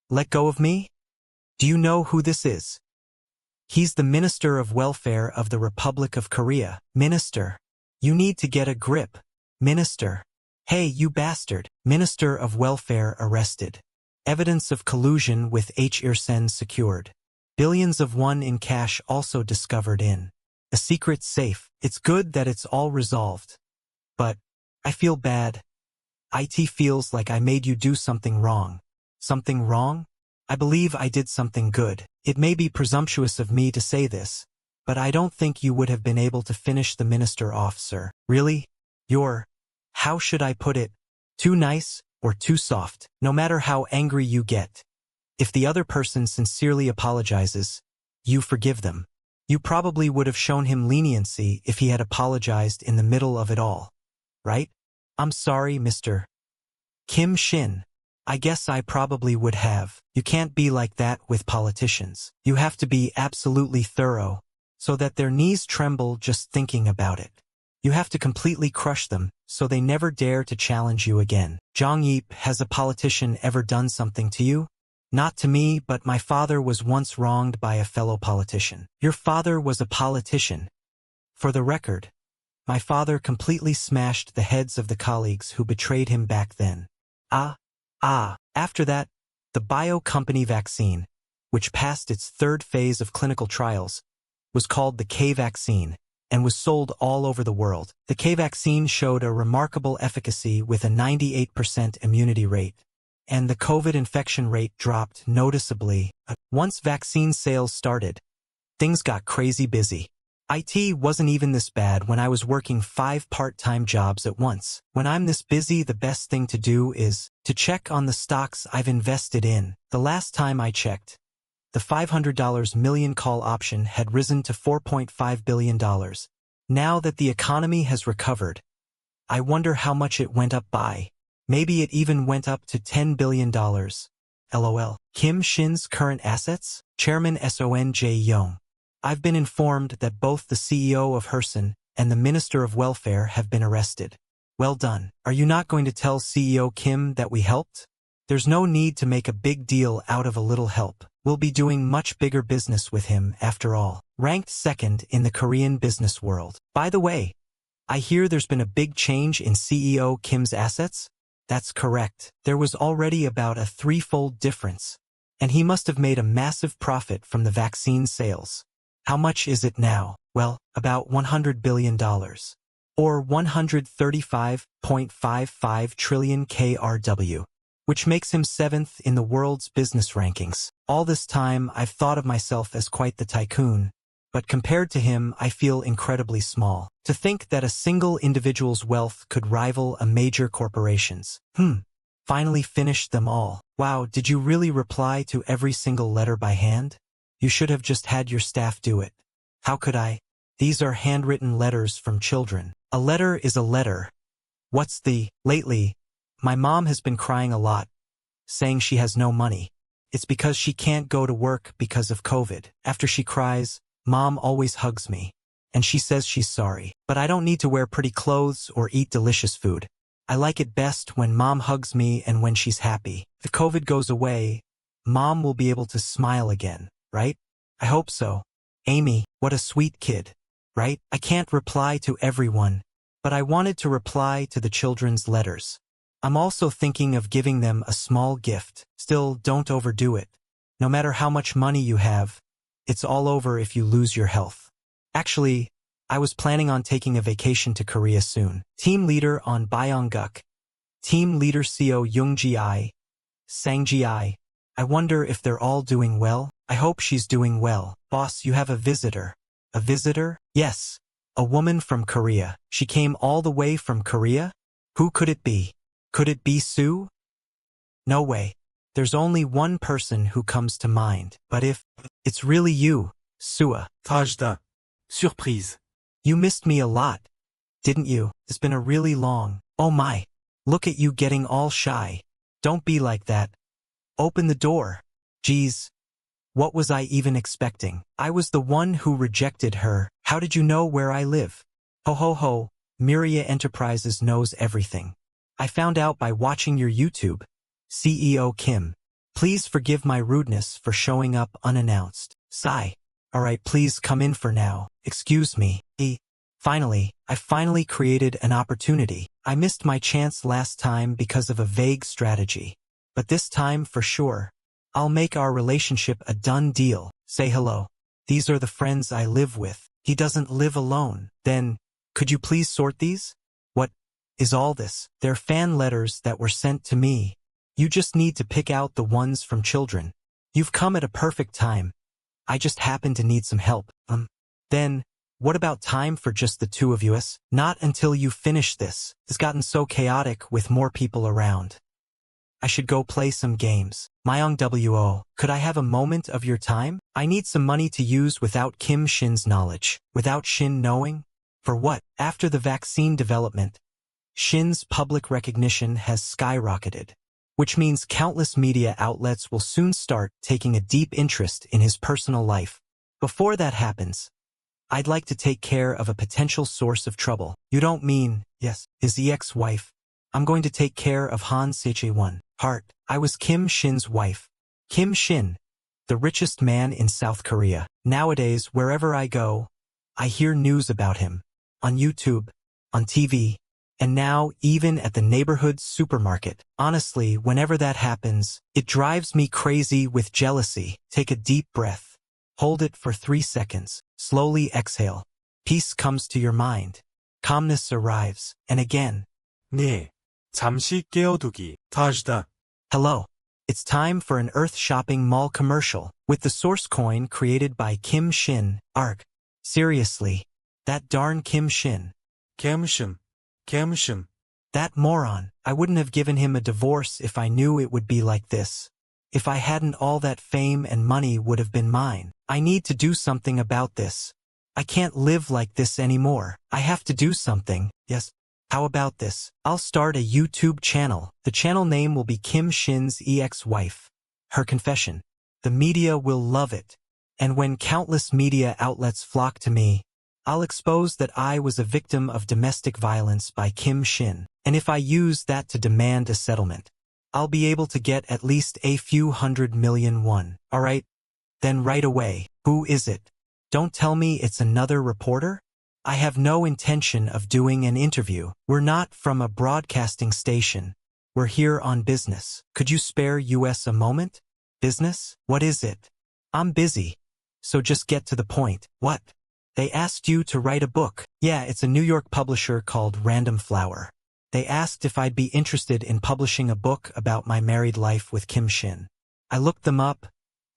Speaker 1: Let go of me? Do you know who this is? He's the Minister of Welfare of the Republic of Korea. Minister, you need to get a grip. Minister. Hey, you bastard. Minister of Welfare arrested. Evidence of collusion with Herson secured. Billions of won in cash also discovered in a secret safe. It's good that it's all resolved. But I feel bad. It feels like I made you do something wrong. Something wrong? I believe I did something good. It may be presumptuous of me to say this, but I don't think you would have been able to finish the minister off, sir. Really? You're, how should I put it, too nice or too soft? No matter how angry you get, if the other person sincerely apologizes, you forgive them. You probably would have shown him leniency if he had apologized in the middle of it all. Right? I'm sorry, Mr. Kim Shin. I guess I probably would have. You can't be like that with politicians. You have to be absolutely thorough, so that their knees tremble just thinking about it. You have to completely crush them, so they never dare to challenge you again. Jong Yeep, has a politician ever done something to you? Not to me, but my father was once wronged by a fellow politician. Your father was a politician. For the record, my father completely smashed the heads of the colleagues who betrayed him back then. After that, the bio company vaccine, which passed its third phase of clinical trials, was called the K vaccine and was sold all over the world. The K vaccine showed a remarkable efficacy with a 98% immunity rate, and the COVID infection rate dropped noticeably. Once vaccine sales started, things got crazy busy. IT wasn't even this bad when I was working 5 part-time jobs at once. When I'm this busy, the best thing to do is to check on the stocks I've invested in. The last time I checked, the $500 million call option had risen to $4.5 billion. Now that the economy has recovered, I wonder how much it went up by. Maybe it even went up to $10 billion. LOL. Kim Shin's current assets? Chairman Sonj Young. I've been informed that both the CEO of Herson and the Minister of Welfare have been arrested. Well done. Are you not going to tell CEO Kim that we helped? There's no need to make a big deal out of a little help. We'll be doing much bigger business with him after all. Ranked second in the Korean business world. By the way, I hear there's been a big change in CEO Kim's assets? That's correct. There was already about a 3-fold difference, and he must have made a massive profit from the vaccine sales. How much is it now? Well, about $100 billion. Or 135.55 trillion KRW, which makes him 7th in the world's business rankings. All this time, I've thought of myself as quite the tycoon, but compared to him, I feel incredibly small. To think that a single individual's wealth could rival a major corporation's. Finally finished them all. Wow, did you really reply to every single letter by hand? You should have just had your staff do it. How could I? These are handwritten letters from children. A letter is a letter. Lately, my mom has been crying a lot, saying she has no money. It's because she can't go to work because of COVID. After she cries, Mom always hugs me, and she says she's sorry. But I don't need to wear pretty clothes or eat delicious food. I like it best when Mom hugs me and when she's happy. If COVID goes away, Mom will be able to smile again. Right? I hope so. Amy, what a sweet kid. Right? I can't reply to everyone, but I wanted to reply to the children's letters. I'm also thinking of giving them a small gift. Still, don't overdo it. No matter how much money you have, it's all over if you lose your health. Actually, I was planning on taking a vacation to Korea soon. Team leader on Byong-guk. Team leader Seo Young-ji, Sang-ji. I wonder if they're all doing well. I hope she's doing well. Boss, you have a visitor. A visitor? Yes. A woman from Korea. She came all the way from Korea? Who could it be? Could it be Sue? No way. There's only one person who comes to mind. But if it's really you, Sua.
Speaker 2: Tajda. Surprise.
Speaker 1: You missed me a lot, didn't you? It's been a really long. Oh my. Look at you getting all shy. Don't be like that. Open the door. Geez. What was I even expecting? I was the one who rejected her. How did you know where I live? Ho ho ho, Miria Enterprises knows everything. I found out by watching your YouTube. CEO Kim. Please forgive my rudeness for showing up unannounced. Sigh. Alright, please come in for now. Excuse me. I finally created an opportunity. I missed my chance last time because of a vague strategy. But this time, for sure, I'll make our relationship a done deal. Say hello. These are the friends I live with. He doesn't live alone. Then, could you please sort these? What is all this? They're fan letters that were sent to me. You just need to pick out the ones from children. You've come at a perfect time. I just happen to need some help. Then, what about time for just the two of us? Not until you finish this. It's gotten so chaotic with more people around. I should go play some games. Myong Wo, could I have a moment of your time? I need some money to use without Kim Shin's knowledge. Without Shin knowing? For what? After the vaccine development, Shin's public recognition has skyrocketed, which means countless media outlets will soon start taking a deep interest in his personal life. Before that happens, I'd like to take care of a potential source of trouble. You don't mean, yes, his ex-wife. I'm going to take care of Han Sejewon. Heart. I was Kim Shin's wife. Kim Shin, the richest man in South Korea. Nowadays, wherever I go, I hear news about him. On YouTube, on TV, and now even at the neighborhood supermarket. Honestly, whenever that happens, it drives me crazy with jealousy. Take a deep breath. Hold it for 3 seconds. Slowly exhale. Peace comes to your mind. Calmness arrives. And again.
Speaker 2: 네. 잠시 깨어두기. 타시다.
Speaker 1: Hello. It's time for an Earth-shopping mall commercial, with the source coin created by Kim Shin, arg. Seriously. That darn Kim Shin.
Speaker 2: Kim Shin.
Speaker 1: That moron. I wouldn't have given him a divorce if I knew it would be like this. If I hadn't, all that fame and money would have been mine. I need to do something about this. I can't live like this anymore. I have to do something. Yes. How about this? I'll start a YouTube channel. The channel name will be Kim Shin's ex-wife. Her confession. The media will love it. And when countless media outlets flock to me, I'll expose that I was a victim of domestic violence by Kim Shin. And if I use that to demand a settlement, I'll be able to get at least a few $100 million. Alright? Then right away, who is it? Don't tell me it's another reporter? I have no intention of doing an interview. We're not from a broadcasting station. We're here on business. Could you spare us a moment? Business? What is it? I'm busy. So just get to the point. What? They asked you to write a book. Yeah, it's a New York publisher called Random Flower. They asked if I'd be interested in publishing a book about my married life with Kim Shin. I looked them up,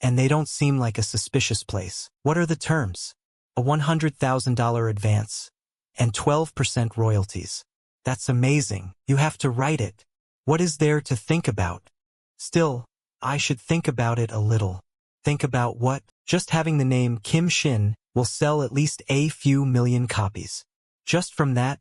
Speaker 1: and they don't seem like a suspicious place. What are the terms? A $100,000 advance, and 12% royalties. That's amazing. You have to write it. What is there to think about? Still, I should think about it a little. Think about what? Just having the name Kim Shin will sell at least a few million copies. Just from that,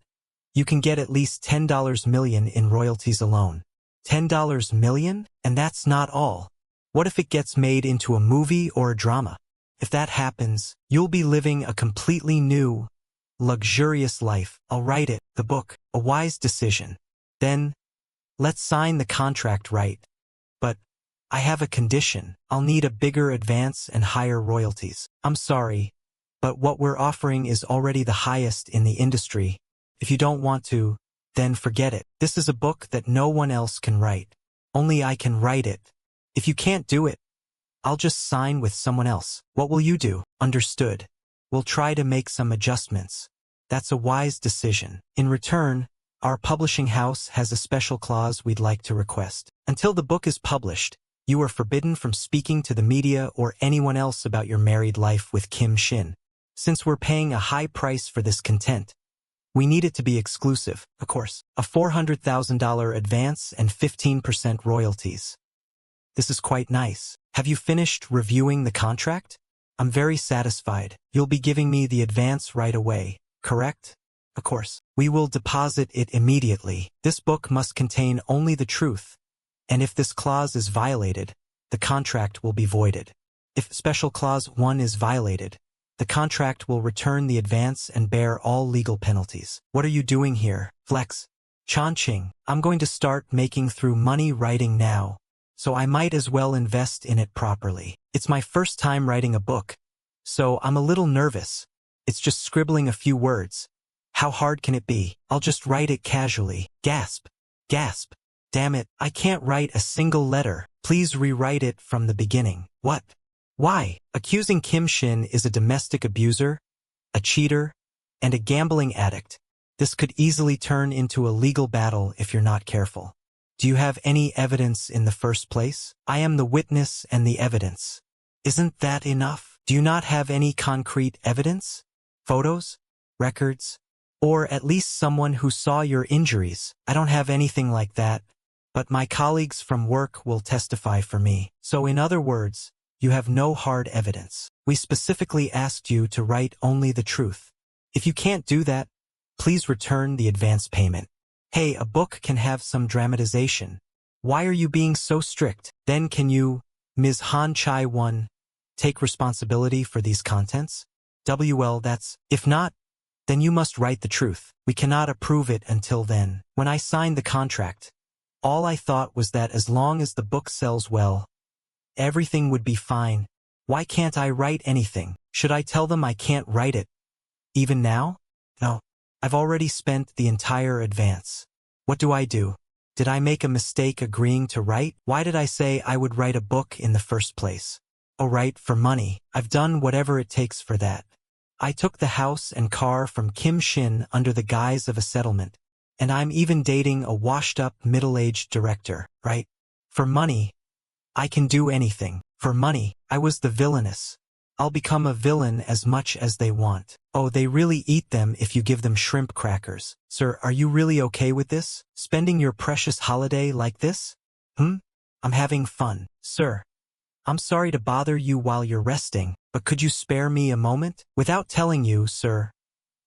Speaker 1: you can get at least $10 million in royalties alone. $10 million? And that's not all. What if it gets made into a movie or a drama? If that happens, you'll be living a completely new, luxurious life. I'll write it, the book, a wise decision. Then, let's sign the contract, right? But I have a condition. I'll need a bigger advance and higher royalties. I'm sorry, but what we're offering is already the highest in the industry. If you don't want to, then forget it. This is a book that no one else can write. Only I can write it. If you can't do it, I'll just sign with someone else. What will you do? Understood. We'll try to make some adjustments. That's a wise decision. In return, our publishing house has a special clause we'd like to request. Until the book is published, you are forbidden from speaking to the media or anyone else about your married life with Kim Shin. Since we're paying a high price for this content, we need it to be exclusive, of course. A $400,000 advance and 15% royalties. This is quite nice. Have you finished reviewing the contract? I'm very satisfied. You'll be giving me the advance right away, correct? Of course. We will deposit it immediately. This book must contain only the truth. And if this clause is violated, the contract will be voided. If Special Clause 1 is violated, the contract will return the advance and bear all legal penalties. What are you doing here, Flex? Chanching, I'm going to start making through money writing now, so I might as well invest in it properly. It's my first time writing a book, so I'm a little nervous. It's just scribbling a few words. How hard can it be? I'll just write it casually. Gasp. Gasp. Damn it, I can't write a single letter. Please rewrite it from the beginning. What? Why? Accusing Kim Shin is a domestic abuser, a cheater, and a gambling addict. This could easily turn into a legal battle if you're not careful. Do you have any evidence in the first place? I am the witness and the evidence. Isn't that enough? Do you not have any concrete evidence? Photos? Records? Or at least someone who saw your injuries? I don't have anything like that, but my colleagues from work will testify for me. So in other words, you have no hard evidence. We specifically asked you to write only the truth. If you can't do that, please return the advance payment. Hey, a book can have some dramatization. Why are you being so strict? Then can you, Ms. Han Chai-won, take responsibility for these contents? WL, that's, if not, then you must write the truth. We cannot approve it until then. When I signed the contract, all I thought was that as long as the book sells well, everything would be fine. Why can't I write anything? Should I tell them I can't write it? Even now? No. I've already spent the entire advance. What do I do? Did I make a mistake agreeing to write? Why did I say I would write a book in the first place? Oh, right, for money. I've done whatever it takes for that. I took the house and car from Kim Shin under the guise of a settlement. And I'm even dating a washed-up middle-aged director, right? For money, I can do anything. For money, I was the villainess. I'll become a villain as much as they want. Oh, they really eat them if you give them shrimp crackers. Sir, are you really okay with this? Spending your precious holiday like this? I'm having fun. Sir, I'm sorry to bother you while you're resting, but could you spare me a moment? Without telling you, sir,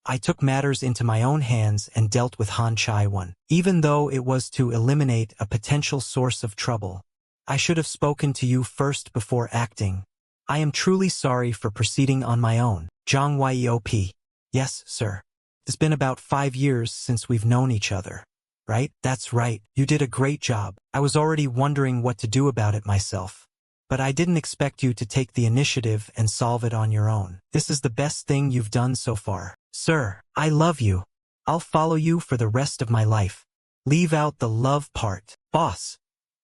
Speaker 1: I took matters into my own hands and dealt with Han Chai-won, even though it was to eliminate a potential source of trouble. I should have spoken to you first before acting. I am truly sorry for proceeding on my own. Jong Yeop. Yes, sir. It's been about 5 years since we've known each other. Right? That's right. You did a great job. I was already wondering what to do about it myself. But I didn't expect you to take the initiative and solve it on your own. This is the best thing you've done so far. Sir, I love you. I'll follow you for the rest of my life. Leave out the love part. Boss,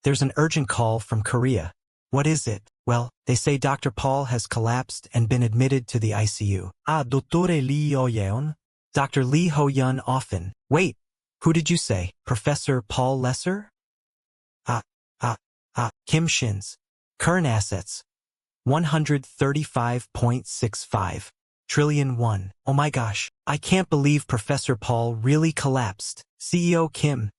Speaker 1: there's an urgent call from Korea. What is it? Well, they say Dr. Paul has collapsed and been admitted to the ICU. Dottore Lee Ho-yeon? Dr. Lee Ho-yeon often. Wait, who did you say? Professor Paul Lesser? Kim Shin's. Current assets. 135.65 trillion won. Oh my gosh, I can't believe Professor Paul really collapsed. CEO Kim,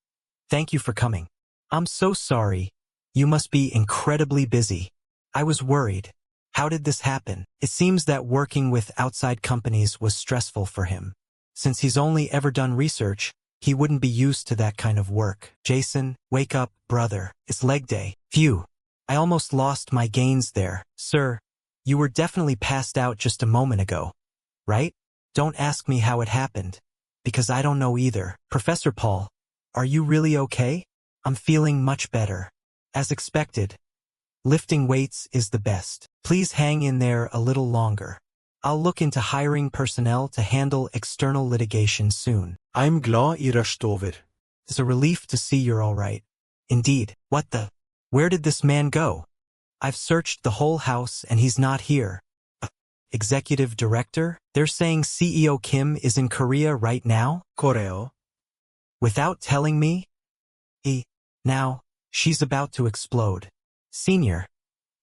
Speaker 1: thank you for coming. I'm so sorry. You must be incredibly busy. I was worried. How did this happen? It seems that working with outside companies was stressful for him. Since he's only ever done research, he wouldn't be used to that kind of work. Jason, wake up, brother. It's leg day. Phew. I almost lost my gains there. Sir, you were definitely passed out just a moment ago. Right? Don't ask me how it happened, because I don't know either. Professor Paul, are you really okay? I'm feeling much better. As expected. Lifting weights is the best. Please hang in there a little longer. I'll look into hiring personnel to handle external litigation soon.
Speaker 2: I'm glad I rushed over.
Speaker 1: It's a relief to see you're all right. Indeed. What the? Where did this man go? I've searched the whole house and he's not here. Executive Director? They're saying CEO Kim is in Korea right now?
Speaker 2: Koreo.
Speaker 1: Without telling me? Now, she's about to explode. Senior,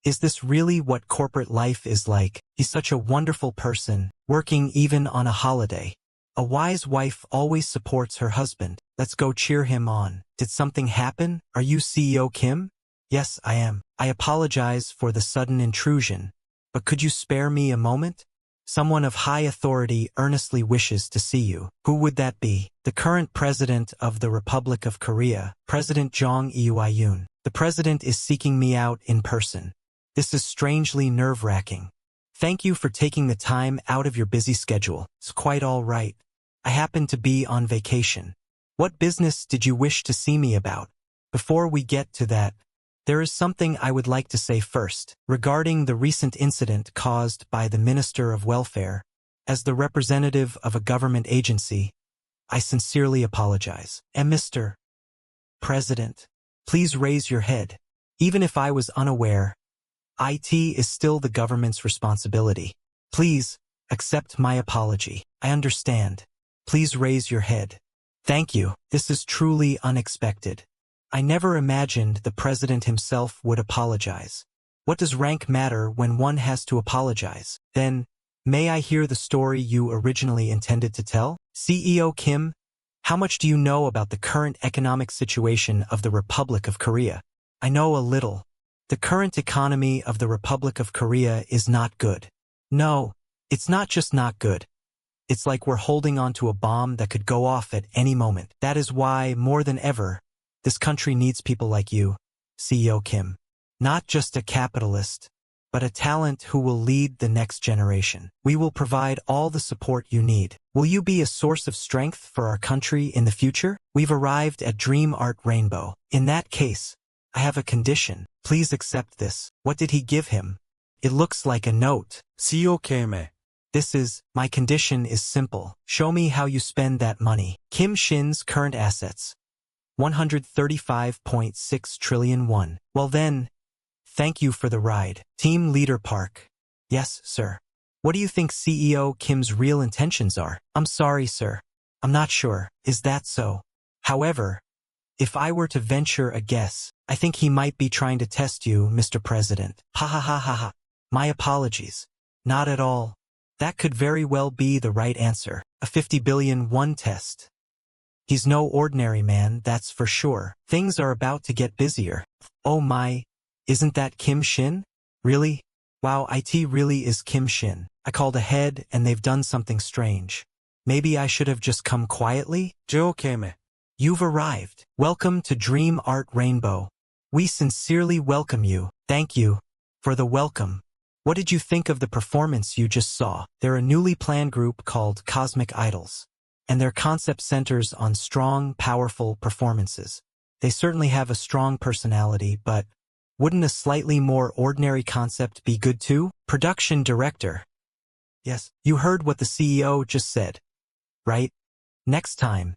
Speaker 1: is this really what corporate life is like? He's such a wonderful person, working even on a holiday. A wise wife always supports her husband. Let's go cheer him on. Did something happen? Are you CEO Kim? Yes, I am. I apologize for the sudden intrusion, but could you spare me a moment? Someone of high authority earnestly wishes to see you. Who would that be? The current president of the Republic of Korea, President Jong Il-yoon. The president is seeking me out in person. This is strangely nerve-wracking. Thank you for taking the time out of your busy schedule. It's quite all right. I happen to be on vacation. What business did you wish to see me about? Before we get to that, there is something I would like to say first, regarding the recent incident caused by the Minister of Welfare. As the representative of a government agency, I sincerely apologize. And Mr. President, please raise your head. Even if I was unaware, IT is still the government's responsibility. Please, accept my apology. I understand. Please raise your head. Thank you. This is truly unexpected. I never imagined the president himself would apologize. What does rank matter when one has to apologize? Then, may I hear the story you originally intended to tell? CEO Kim, how much do you know about the current economic situation of the Republic of Korea? I know a little. The current economy of the Republic of Korea is not good. No, it's not just not good. It's like we're holding on to a bomb that could go off at any moment. That is why, more than ever, this country needs people like you, CEO Kim. Not just a capitalist, but a talent who will lead the next generation. We will provide all the support you need. Will you be a source of strength for our country in the future? We've arrived at Dream Art Rainbow. In that case, I have a condition. Please accept this. What did he give him? It looks like a note.
Speaker 2: CEO Kim.
Speaker 1: My condition is simple. Show me how you spend that money. Kim Shin's current assets. 135.6 trillion won. Well then, thank you for the ride. Team Leader Park. Yes, sir. What do you think CEO Kim's real intentions are? I'm sorry, sir. I'm not sure. Is that so? However, if I were to venture a guess, I think he might be trying to test you, Mr. President. Ha ha ha ha ha. My apologies. Not at all. That could very well be the right answer. A 50 billion won test. He's no ordinary man, that's for sure. Things are about to get busier. Oh my, isn't that Kim Shin? Really? Wow, it really is Kim Shin. I called ahead and they've done something strange. Maybe I should have just come quietly?
Speaker 2: Jackpot.
Speaker 1: You've arrived. Welcome to Dream Art Rainbow. We sincerely welcome you. Thank you for the welcome. What did you think of the performance you just saw? They're a newly planned group called Cosmic Idols, and their concept centers on strong, powerful performances. They certainly have a strong personality, but wouldn't a slightly more ordinary concept be good too? Production director. Yes, you heard what the CEO just said, right? Next time,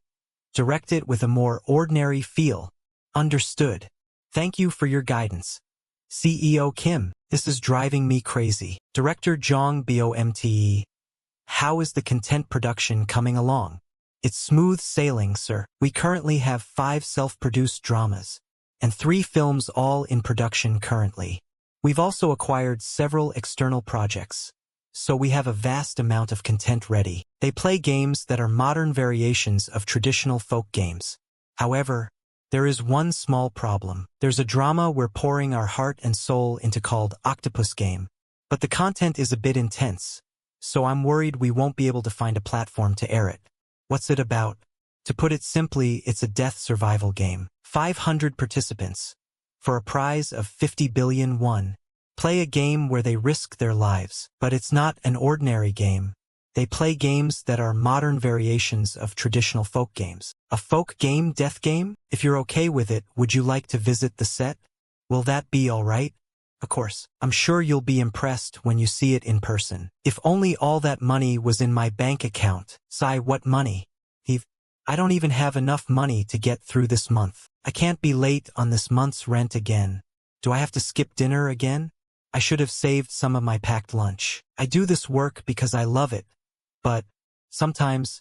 Speaker 1: direct it with a more ordinary feel. Understood. Thank you for your guidance. CEO Kim, this is driving me crazy. Director Jong BOMTE. How is the content production coming along? It's smooth sailing, sir. We currently have 5 self-produced dramas and 3 films all in production currently. We've also acquired several external projects, so we have a vast amount of content ready. They play games that are modern variations of traditional folk games. However, there is one small problem. There's a drama we're pouring our heart and soul into called Octopus Game, but the content is a bit intense, so I'm worried we won't be able to find a platform to air it. What's it about? To put it simply, it's a death survival game. 500 participants, for a prize of 50 billion won, play a game where they risk their lives. But it's not an ordinary game. They play games that are modern variations of traditional folk games. A folk game, death game? If you're okay with it, would you like to visit the set? Will that be all right? Of course, I'm sure you'll be impressed when you see it in person. If only all that money was in my bank account. Sigh, what money? I don't even have enough money to get through this month. I can't be late on this month's rent again. Do I have to skip dinner again? I should have saved some of my packed lunch. I do this work because I love it, but sometimes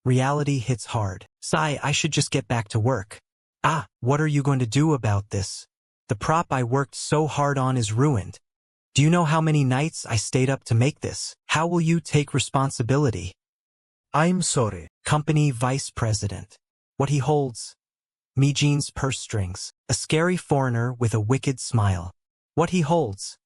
Speaker 1: reality hits hard. Sigh, I should just get back to work. Ah, what are you going to do about this? The prop I worked so hard on is ruined. Do you know how many nights I stayed up to make this? How will you take responsibility?
Speaker 2: I'm sorry.
Speaker 1: Company Vice President. What he holds? Mijin's purse strings. A scary foreigner with a wicked smile. What he holds?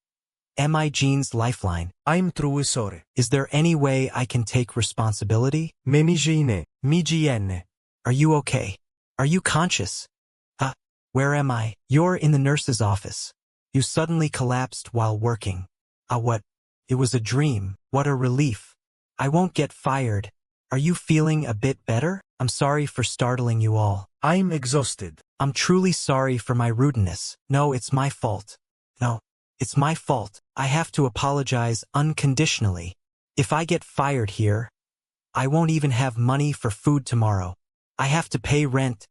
Speaker 1: Jean's lifeline.
Speaker 2: I'm truly sorry.
Speaker 1: Is there any way I can take responsibility?
Speaker 2: Mijine. Mijienne.
Speaker 1: Are you okay? Are you conscious? Where am I? You're in the nurse's office. You suddenly collapsed while working. What? It was a dream. What a relief. I won't get fired. Are you feeling a bit better? I'm sorry for startling you all.
Speaker 2: I'm exhausted.
Speaker 1: I'm truly sorry for my rudeness. No, it's my fault. No, it's my fault. I have to apologize unconditionally. If I get fired here, I won't even have money for food tomorrow. I have to pay rent,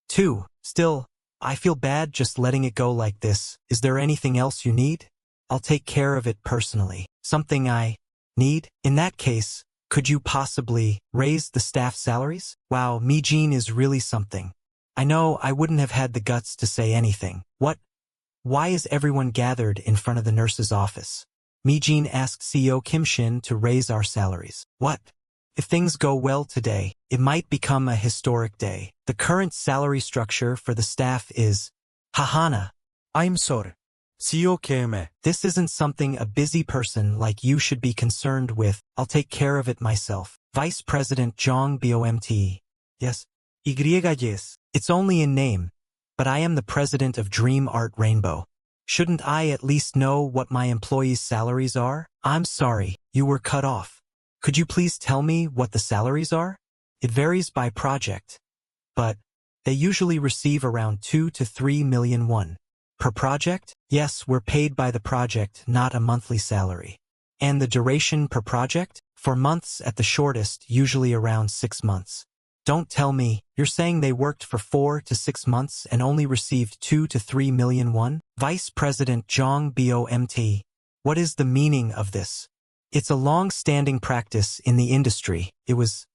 Speaker 1: too. Still, I feel bad just letting it go like this. Is there anything else you need? I'll take care of it personally. Something I need? In that case, could you possibly raise the staff salaries? Wow, Mijin is really something. I know I wouldn't have had the guts to say anything. What? Why is everyone gathered in front of the nurse's office? Mijin asked CEO Kim Shin to raise our salaries. What? If things go well today, it might become a historic day. The current salary structure for the staff is Hahana.
Speaker 2: I'm sorry. CEO Kim.
Speaker 1: This isn't something a busy person like you should be concerned with. I'll take care of it myself. Vice President Jong BOMT. Yes.
Speaker 2: Yes.
Speaker 1: It's only in name, but I am the president of Dream Art Rainbow. Shouldn't I at least know what my employees' salaries are? I'm sorry, you were cut off. Could you please tell me what the salaries are? It varies by project, but they usually receive around 2 to 3 million won. Per project? Yes, we're paid by the project, not a monthly salary. And the duration per project? For months at the shortest, usually around 6 months. Don't tell me, you're saying they worked for 4 to 6 months and only received 2 to 3 million won? Vice President Jong BOMT. What is the meaning of this? It's a long-standing practice in the industry. It was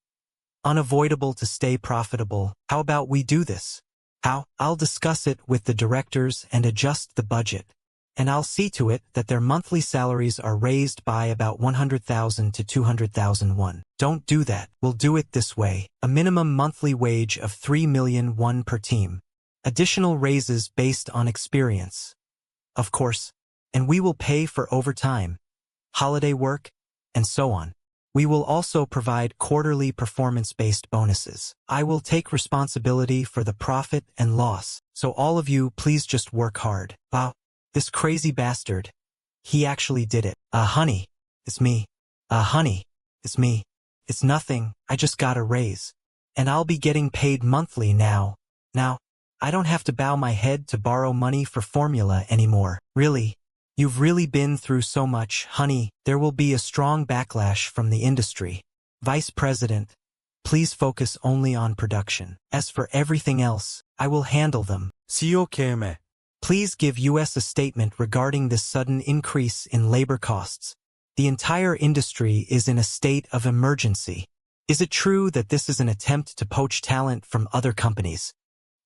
Speaker 1: unavoidable to stay profitable. How about we do this? How? I'll discuss it with the directors and adjust the budget. And I'll see to it that their monthly salaries are raised by about 100,000 to 200,000 won. Don't do that. We'll do it this way. A minimum monthly wage of 3 million won per team. Additional raises based on experience. Of course. And we will pay for overtime, holiday work, and so on. We will also provide quarterly performance-based bonuses. I will take responsibility for the profit and loss, so all of you please just work hard. Wow, this crazy bastard. He actually did it. Honey, it's me. Honey, it's me. It's nothing, I just got a raise. And I'll be getting paid monthly now. Now, I don't have to bow my head to borrow money for formula anymore. Really. You've really been through so much, honey. There will be a strong backlash from the industry. Vice President, please focus only on production. As for everything else, I will handle them.
Speaker 2: SEO KM.
Speaker 1: Please give US a statement regarding this sudden increase in labor costs. The entire industry is in a state of emergency. Is it true that this is an attempt to poach talent from other companies?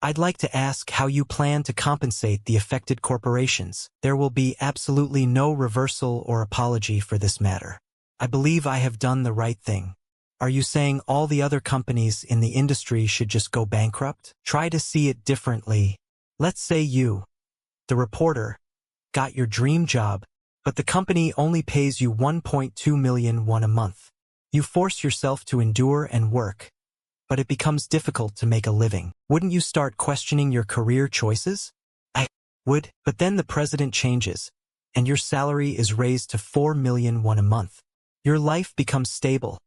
Speaker 1: I'd like to ask how you plan to compensate the affected corporations. There will be absolutely no reversal or apology for this matter. I believe I have done the right thing. Are you saying all the other companies in the industry should just go bankrupt? Try to see it differently. Let's say you, the reporter, got your dream job, but the company only pays you 1.2 million won a month. You force yourself to endure and work, but it becomes difficult to make a living. Wouldn't you start questioning your career choices? I would, but then the president changes, and your salary is raised to 4 million won a month. Your life becomes stable,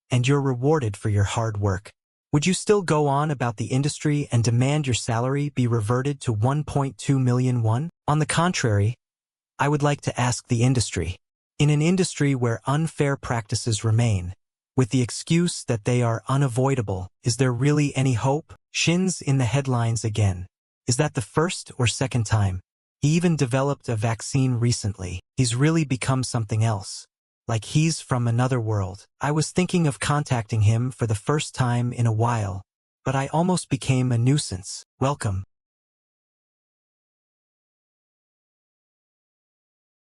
Speaker 1: and you're rewarded for your hard work. Would you still go on about the industry and demand your salary be reverted to 1.2 million won? On the contrary, I would like to ask the industry. In an industry where unfair practices remain, with the excuse that they are unavoidable, is there really any hope? Shin's in the headlines again. Is that the first or second time? He even developed a vaccine recently. He's really become something else. Like he's from another world. I was thinking of contacting him for the first time in a while, but I almost became a nuisance. Welcome.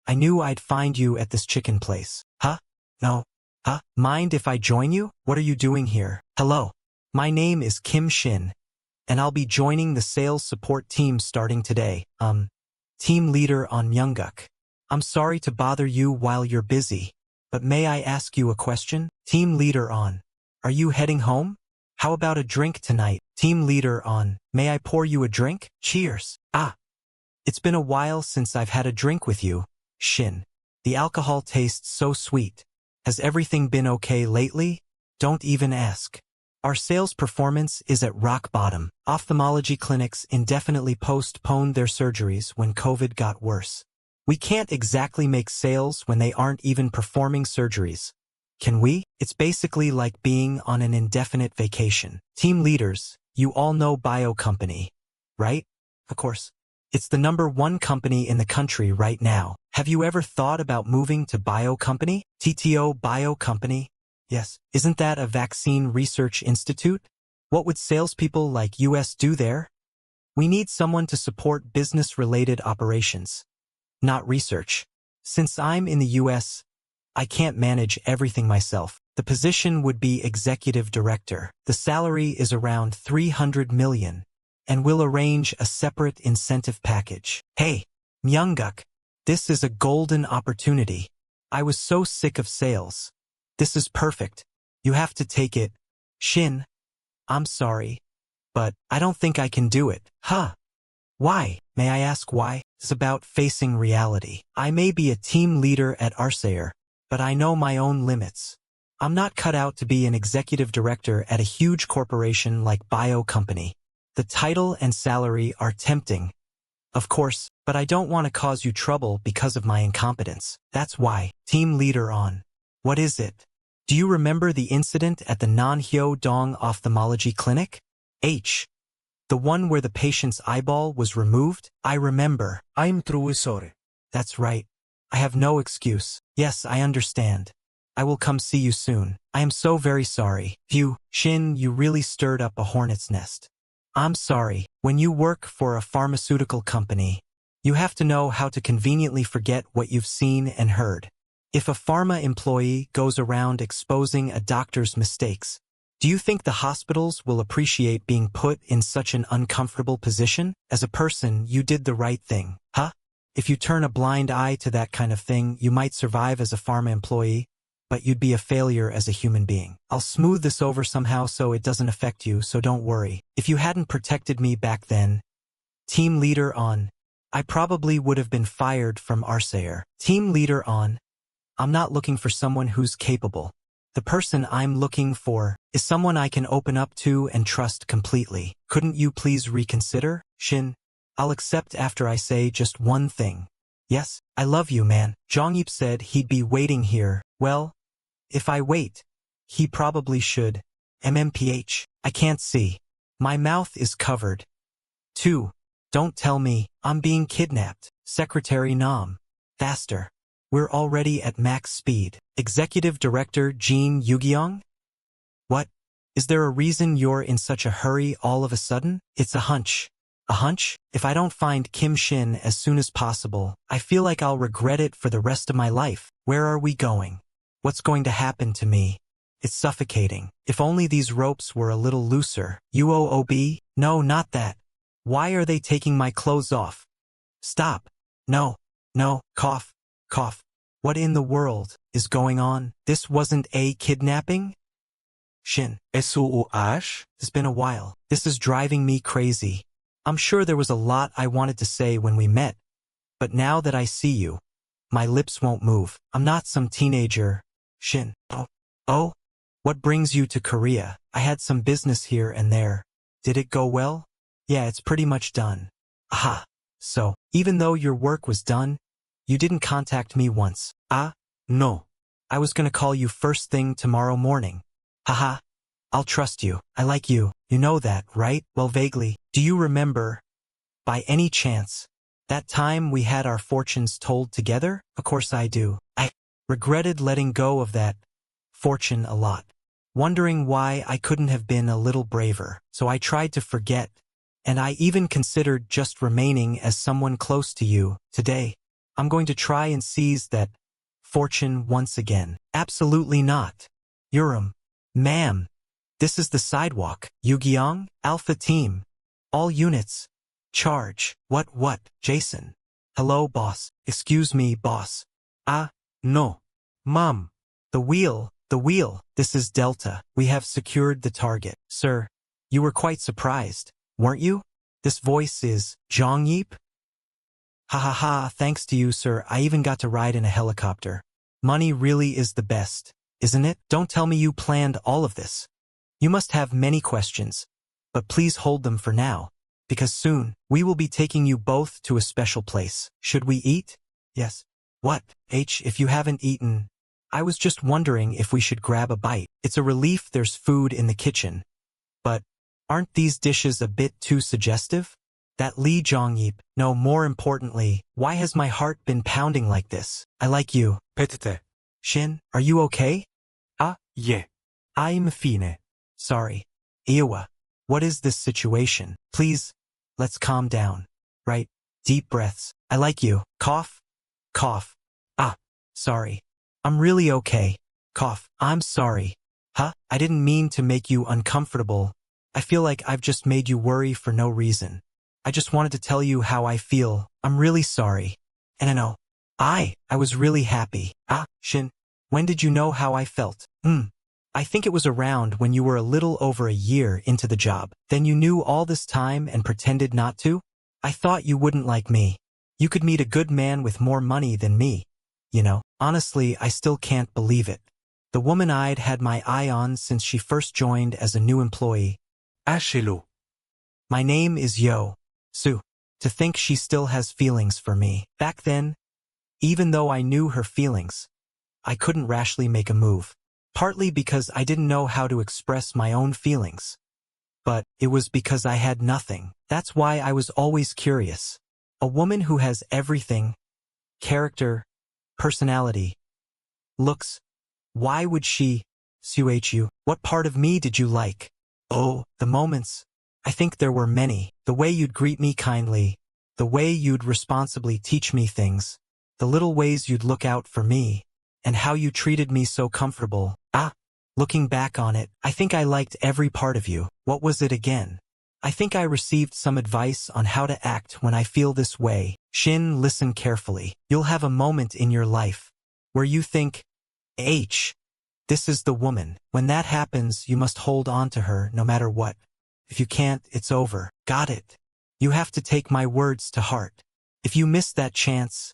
Speaker 1: I knew I'd find you at this chicken place. Huh? No. Huh? Mind if I join you? What are you doing here? Hello. My name is Kim Shin, and I'll be joining the sales support team starting today. Team leader on Myeongguk. I'm sorry to bother you while you're busy, but may I ask you a question? Team leader on. Are you heading home? How about a drink tonight? Team leader on. May I pour you a drink? Cheers. It's been a while since I've had a drink with you, Shin. The alcohol tastes so sweet. Has everything been okay lately? Don't even ask. Our sales performance is at rock bottom. Ophthalmology clinics indefinitely postponed their surgeries when COVID got worse. We can't exactly make sales when they aren't even performing surgeries. Can we? It's basically like being on an indefinite vacation. Team leaders, you all know Bio Company, right? Of course. It's the #1 company in the country right now. Have you ever thought about moving to Bio Company? TTO Bio Company? Yes. Isn't that a vaccine research institute? What would salespeople like US do there? We need someone to support business-related operations, not research. Since I'm in the US, I can't manage everything myself. The position would be executive director. The salary is around 300 million. And we'll arrange a separate incentive package. Hey, Myeongguk, this is a golden opportunity. I was so sick of sales. This is perfect. You have to take it. Shin, I'm sorry, but I don't think I can do it. Huh? Why? May I ask why? It's about facing reality. I may be a team leader at Arsayer, but I know my own limits. I'm not cut out to be an executive director at a huge corporation like Bio Company. The title and salary are tempting, of course, but I don't want to cause you trouble because of my incompetence. That's why. Team leader on. What is it? Do you remember the incident at the Nanhyo-dong Ophthalmology Clinic? The one where the patient's eyeball was removed? I remember.
Speaker 2: I'm truly sorry.
Speaker 1: That's right. I have no excuse. Yes, I understand. I will come see you soon. I am so very sorry. Shin, you really stirred up a hornet's nest. I'm sorry. When you work for a pharmaceutical company, you have to know how to conveniently forget what you've seen and heard. If a pharma employee goes around exposing a doctor's mistakes, do you think the hospitals will appreciate being put in such an uncomfortable position? As a person, you did the right thing, huh? If you turn a blind eye to that kind of thing, you might survive as a pharma employee, but you'd be a failure as a human being. I'll smooth this over somehow so it doesn't affect you, so don't worry. If you hadn't protected me back then, team leader on, I probably would have been fired from Arsayer. Team leader on, I'm not looking for someone who's capable. The person I'm looking for is someone I can open up to and trust completely. Couldn't you please reconsider? Shin, I'll accept after I say just one thing. Yes, I love you, man. Jongyip said he'd be waiting here. Well, if I wait, he probably should. MMPH, I can't see. My mouth is covered. 2. Don't tell me I'm being kidnapped. Secretary Nam. Faster. We're already at max speed. Executive Director Jean Yugyong? What? Is there a reason you're in such a hurry all of a sudden? It's a hunch. A hunch? If I don't find Kim Shin as soon as possible, I feel like I'll regret it for the rest of my life. Where are we going? What's going to happen to me? It's suffocating. If only these ropes were a little looser. UOOB? No, not that. Why are they taking my clothes off? Stop. No. No. Cough. Cough. What in the world is going on? This wasn't a kidnapping? Shin.
Speaker 2: SEO Ash?
Speaker 1: It's been a while. This is driving me crazy. I'm sure there was a lot I wanted to say when we met, but now that I see you, my lips won't move. I'm not some teenager. Shin. Oh? What brings you to Korea? I had some business here and there. Did it go well? Yeah, it's pretty much done. Aha. So, even though your work was done, you didn't contact me once.
Speaker 2: No.
Speaker 1: I was gonna call you first thing tomorrow morning. Haha. I'll trust you. I like you. You know that, right? Well, vaguely. Do you remember, by any chance, that time we had our fortunes told together? Of course I do. I regretted letting go of that fortune a lot, wondering why I couldn't have been a little braver. So I tried to forget, and I even considered just remaining as someone close to you. Today, I'm going to try and seize that fortune once again. Absolutely not. Urim. Ma'am. This is the sidewalk. Yugyong, Alpha Team. All units. Charge. What? Jason. Hello, boss. Excuse me, boss.
Speaker 2: No. Mom.
Speaker 1: The wheel. This is Delta. We have secured the target. Sir, you were quite surprised, weren't you? This voice is Jongyip? Ha ha ha, thanks to you, sir, I even got to ride in a helicopter. Money really is the best, isn't it? Don't tell me you planned all of this. You must have many questions, but please hold them for now, because soon we will be taking you both to a special place. Should we eat? Yes. What? If you haven't eaten, I was just wondering if we should grab a bite. It's a relief there's food in the kitchen. But aren't these dishes a bit too suggestive? That Lee Jongyip. No, more importantly, why has my heart been pounding like this? I like you.
Speaker 2: Petite.
Speaker 1: Shin, are you okay?
Speaker 2: Yeah.
Speaker 1: I'm fine. Sorry. Iowa, what is this situation? Please, let's calm down. Right? Deep breaths. I like you. Cough. Cough. Sorry. I'm really okay. Cough. I'm sorry. I didn't mean to make you uncomfortable. I feel like I've just made you worry for no reason. I just wanted to tell you how I feel. I'm really sorry. And I know. I was really happy. Shin, when did you know how I felt? I think it was around when you were a little over a year into the job. Then you knew all this time and pretended not to? I thought you wouldn't like me. You could meet a good man with more money than me. You know, honestly, I still can't believe it. The woman I'd had my eye on since she first joined as a new employee.
Speaker 2: Ashelu.
Speaker 1: My name is Yo. Sue. To think she still has feelings for me. Back then, even though I knew her feelings, I couldn't rashly make a move. Partly because I didn't know how to express my own feelings. But it was because I had nothing. That's why I was always curious. A woman who has everything, character, personality, looks, why would she, you? What part of me did you like? Oh, the moments I think there were many. The way you'd greet me kindly, the way you'd responsibly teach me things, the little ways you'd look out for me, and how you treated me so comfortable. Looking back on it, I think I liked every part of you. What was it again? I think I received some advice on how to act when I feel this way. Shin, listen carefully. You'll have a moment in your life where you think, this is the woman. When that happens, you must hold on to her no matter what. If you can't, it's over. Got it? You have to take my words to heart. If you miss that chance,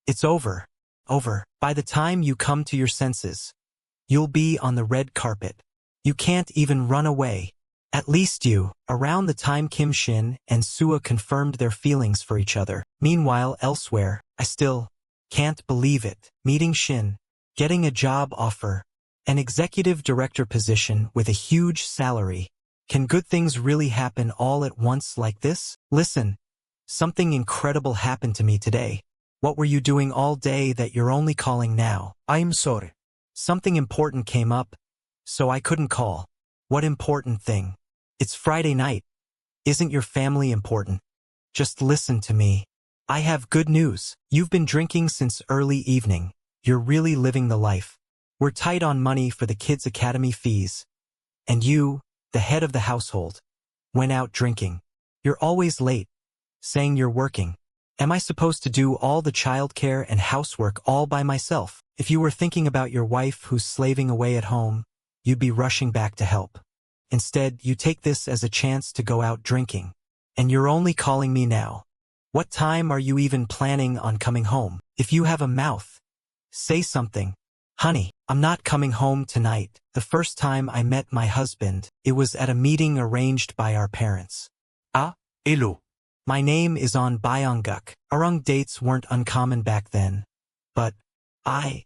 Speaker 1: it's over. Over. By the time you come to your senses, you'll be on the red carpet. You can't even run away. At least you. Around the time Kim Shin and Sua confirmed their feelings for each other. Meanwhile, elsewhere, I still can't believe it. Meeting Shin, getting a job offer, an executive director position with a huge salary. Can good things really happen all at once like this? Listen, something incredible happened to me today. What were you doing all day that you're only calling now?
Speaker 2: I'm sorry.
Speaker 1: Something important came up, so I couldn't call. What important thing? It's Friday night. Isn't your family important? Just listen to me. I have good news. You've been drinking since early evening. You're really living the life. We're tight on money for the kids' academy fees. And you, the head of the household, went out drinking. You're always late, saying you're working. Am I supposed to do all the childcare and housework all by myself? If you were thinking about your wife who's slaving away at home, you'd be rushing back to help. Instead, you take this as a chance to go out drinking. And you're only calling me now. What time are you even planning on coming home? If you have a mouth, say something. Honey, I'm not coming home tonight. The first time I met my husband, it was at a meeting arranged by our parents.
Speaker 2: Hello.
Speaker 1: My name is on Byonguk. Arung dates weren't uncommon back then. But I,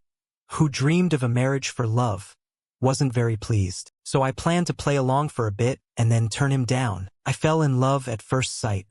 Speaker 1: who dreamed of a marriage for love, wasn't very pleased. So I planned to play along for a bit and then turn him down. I fell in love at first sight.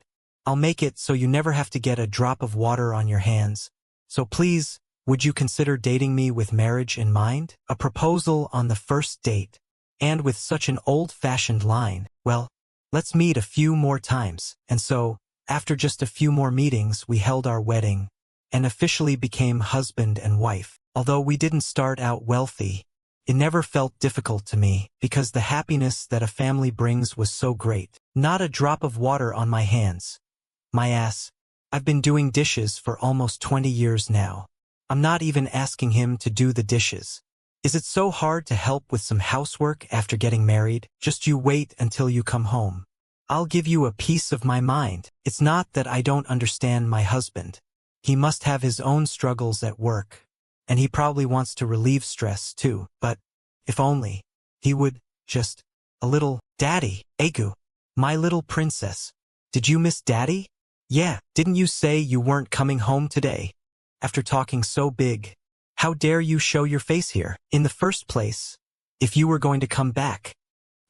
Speaker 1: I'll make it so you never have to get a drop of water on your hands. So please, would you consider dating me with marriage in mind? A proposal on the first date. And with such an old-fashioned line. Well, let's meet a few more times. And so, after just a few more meetings, we held our wedding and officially became husband and wife. Although we didn't start out wealthy, it never felt difficult to me because the happiness that a family brings was so great. Not a drop of water on my hands. My ass. I've been doing dishes for almost 20 years now. I'm not even asking him to do the dishes. Is it so hard to help with some housework after getting married? Just you wait until you come home. I'll give you a piece of my mind. It's not that I don't understand my husband. He must have his own struggles at work. And he probably wants to relieve stress too. But if only he would just a little. Daddy, Egu, my little princess. Did you miss Daddy? Yeah, didn't you say you weren't coming home today? After talking so big, how dare you show your face here? In the first place, if you were going to come back.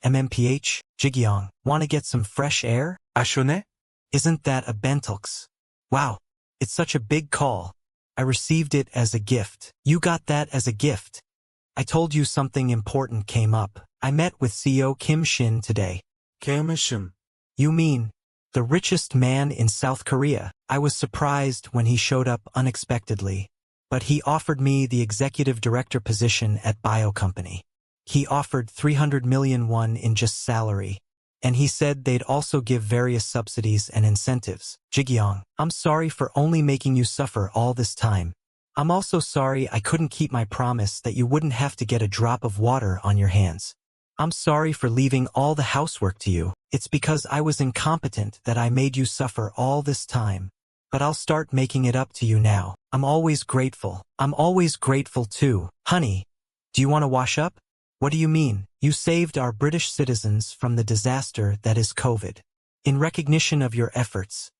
Speaker 1: MMPH, Jigyong, wanna get some fresh air?
Speaker 2: Ashone?
Speaker 1: Isn't that a Bentilks? Wow, it's such a big call. I received it as a gift. You got that as a gift. I told you something important came up. I met with CEO Kim Shin today.
Speaker 2: Kim.
Speaker 1: You mean the richest man in South Korea? I was surprised when he showed up unexpectedly, but he offered me the executive director position at Bio Company. He offered 300 million won in just salary, and he said they'd also give various subsidies and incentives. Jigyong, I'm sorry for only making you suffer all this time. I'm also sorry I couldn't keep my promise that you wouldn't have to get a drop of water on your hands. I'm sorry for leaving all the housework to you. It's because I was incompetent that I made you suffer all this time. But I'll start making it up to you now. I'm always grateful. I'm always grateful too. Honey, do you want to wash up? What do you mean? You saved our British citizens from the disaster that is COVID. In recognition of your efforts,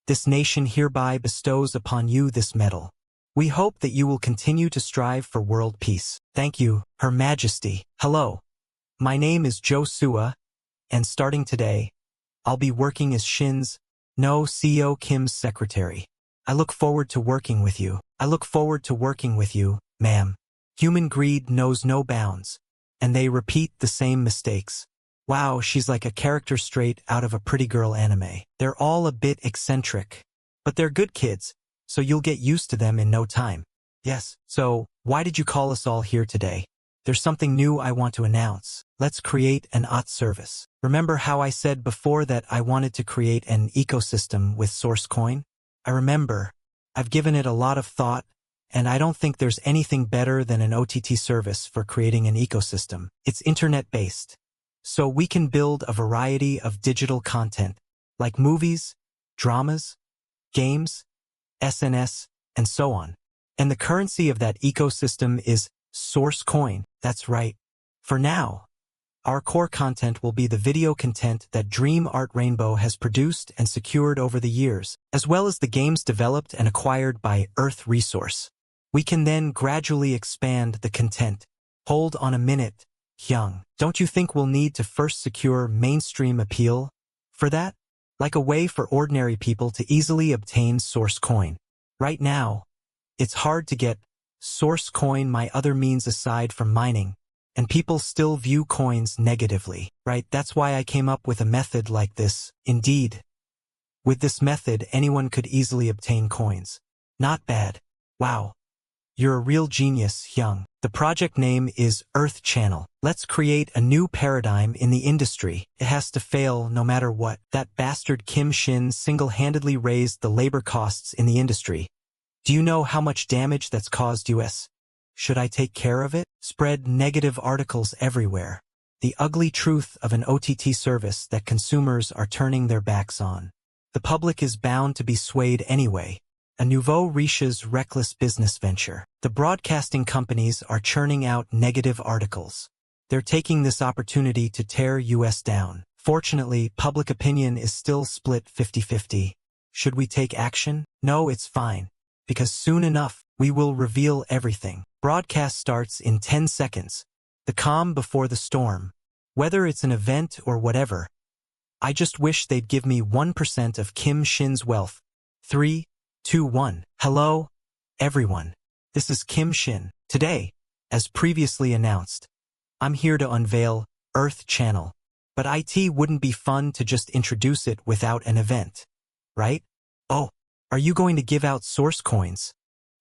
Speaker 1: this nation hereby bestows upon you this medal. We hope that you will continue to strive for world peace. Thank you, Her Majesty. Hello. My name is Jo Sua, and starting today, I'll be working as Shin's, no CEO Kim's secretary. I look forward to working with you. I look forward to working with you, ma'am. Human greed knows no bounds, and they repeat the same mistakes. Wow, she's like a character straight out of a pretty girl anime. They're all a bit eccentric. But they're good kids, so you'll get used to them in no time. Yes, so why did you call us all here today? There's something new I want to announce. Let's create an OT service. Remember how I said before that I wanted to create an ecosystem with SourceCoin? I remember. I've given it a lot of thought, and I don't think there's anything better than an OTT service for creating an ecosystem. It's internet-based, so we can build a variety of digital content, like movies, dramas, games, SNS, and so on. And the currency of that ecosystem is SourceCoin. That's right. For now, our core content will be the video content that Dream Art Rainbow has produced and secured over the years, as well as the games developed and acquired by Earth Resource. We can then gradually expand the content. Hold on a minute, Hyung. Don't you think we'll need to first secure mainstream appeal for that? Like a way for ordinary people to easily obtain SourceCoin. Right now, it's hard to get SourceCoin, my other means aside from mining, and people still view coins negatively, right? That's why I came up with a method like this. Indeed, with this method, anyone could easily obtain coins. Not bad. Wow. You're a real genius, Hyung. The project name is Earth Channel. Let's create a new paradigm in the industry. It has to fail no matter what. That bastard Kim Shin single-handedly raised the labor costs in the industry. Do you know how much damage that's caused us? Should I take care of it? Spread negative articles everywhere. The ugly truth of an OTT service that consumers are turning their backs on. The public is bound to be swayed anyway. A nouveau riche's reckless business venture. The broadcasting companies are churning out negative articles. They're taking this opportunity to tear us down. Fortunately, public opinion is still split 50-50. Should we take action? No, it's fine. Because soon enough, we will reveal everything. Broadcast starts in 10 seconds. The calm before the storm. Whether it's an event or whatever, I just wish they'd give me 1% of Kim Shin's wealth. 3, 2, 1. Hello, everyone. This is Kim Shin. Today, as previously announced, I'm here to unveil Earth Channel. But it wouldn't be fun to just introduce it without an event, right? Oh, are you going to give out source coins?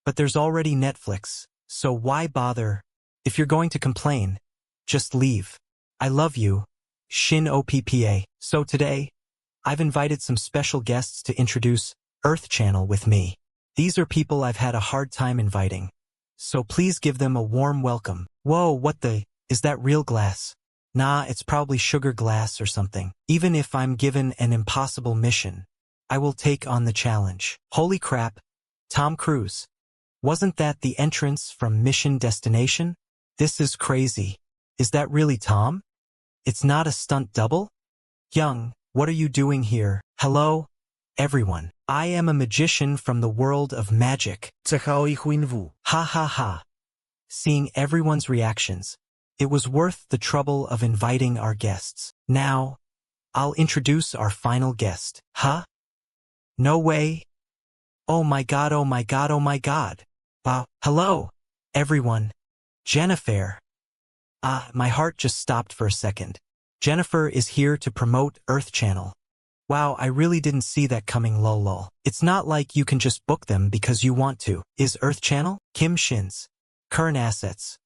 Speaker 1: But there's already Netflix, so why bother? If you're going to complain, just leave. I love you, Shin OPPA. So today, I've invited some special guests to introduce Earth Channel with me. These are people I've had a hard time inviting, so please give them a warm welcome. Whoa, what the? Is that real glass? Nah, it's probably sugar glass or something. Even if I'm given an impossible mission, I will take on the challenge. Holy crap, Tom Cruise. Wasn't that the entrance from Mission Destination? This is crazy. Is that really Tom? It's not a stunt double? Young, what are you doing here? Hello, everyone. I am a magician from the world of magic. Ha ha ha. Seeing everyone's reactions, it was worth the trouble of inviting our guests. Now, I'll introduce our final guest. Huh? No way. Oh my god, oh my god, oh my god. Wow. Hello, everyone. Jennifer. My heart just stopped for a second. Jennifer is here to promote Earth Channel. Wow, I really didn't see that coming, lol. It's not like you can just book them because you want to. Is Earth Channel? Kim Shin's current assets.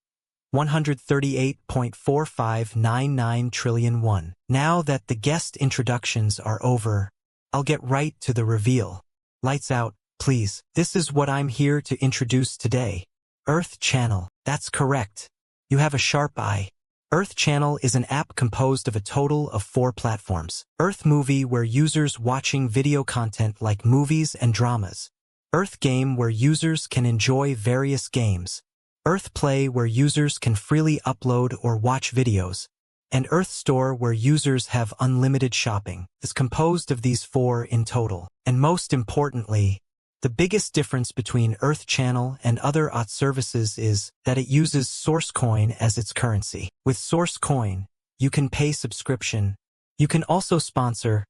Speaker 1: 138.4599 trillion won. Now that the guest introductions are over, I'll get right to the reveal. Lights out, please. This is what I'm here to introduce today. Earth Channel. That's correct. You have a sharp eye. Earth Channel is an app composed of a total of 4 platforms. Earth Movie, where users watching video content like movies and dramas. Earth Game, where users can enjoy various games. Earth Play, where users can freely upload or watch videos. And Earth Store, where users have unlimited shopping, is composed of these 4 in total. And most importantly, the biggest difference between Earth Channel and other OT services is that it uses SourceCoin as its currency. With SourceCoin, you can pay subscription. You can also sponsor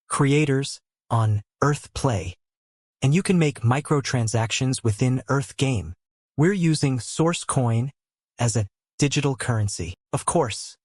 Speaker 1: creators on Earth Play. And you can make microtransactions within Earth Game. We're using SourceCoin as a digital currency. Of course,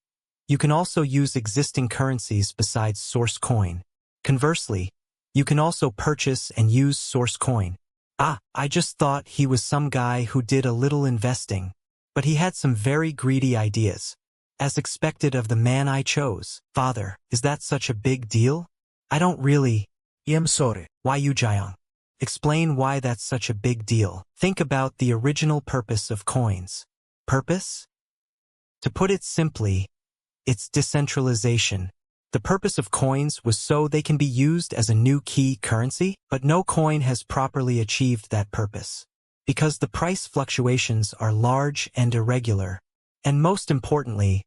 Speaker 1: You can also use existing currencies besides source coin. Conversely, you can also purchase and use source coin. I just thought he was some guy who did a little investing, but he had some very greedy ideas. As expected of the man I chose. Father, is that such a big deal? I don't really.
Speaker 2: I'm sorry.
Speaker 1: Why you, Jiang? Explain why that's such a big deal. Think about the original purpose of coins. Purpose? To put it simply, it's decentralization. The purpose of coins was so they can be used as a new key currency, but no coin has properly achieved that purpose. Because the price fluctuations are large and irregular. And most importantly,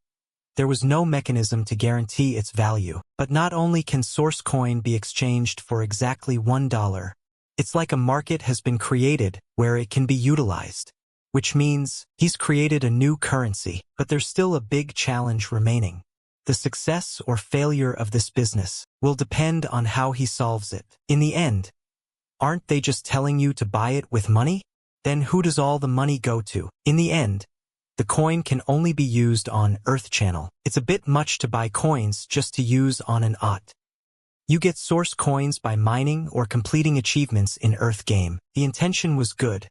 Speaker 1: there was no mechanism to guarantee its value. But not only can source coin be exchanged for exactly $1, it's like a market has been created where it can be utilized. Which means he's created a new currency, but there's still a big challenge remaining. The success or failure of this business will depend on how he solves it. In the end, aren't they just telling you to buy it with money? Then who does all the money go to? In the end, the coin can only be used on Earth Channel. It's a bit much to buy coins just to use on an OT. You get source coins by mining or completing achievements in Earth game. The intention was good,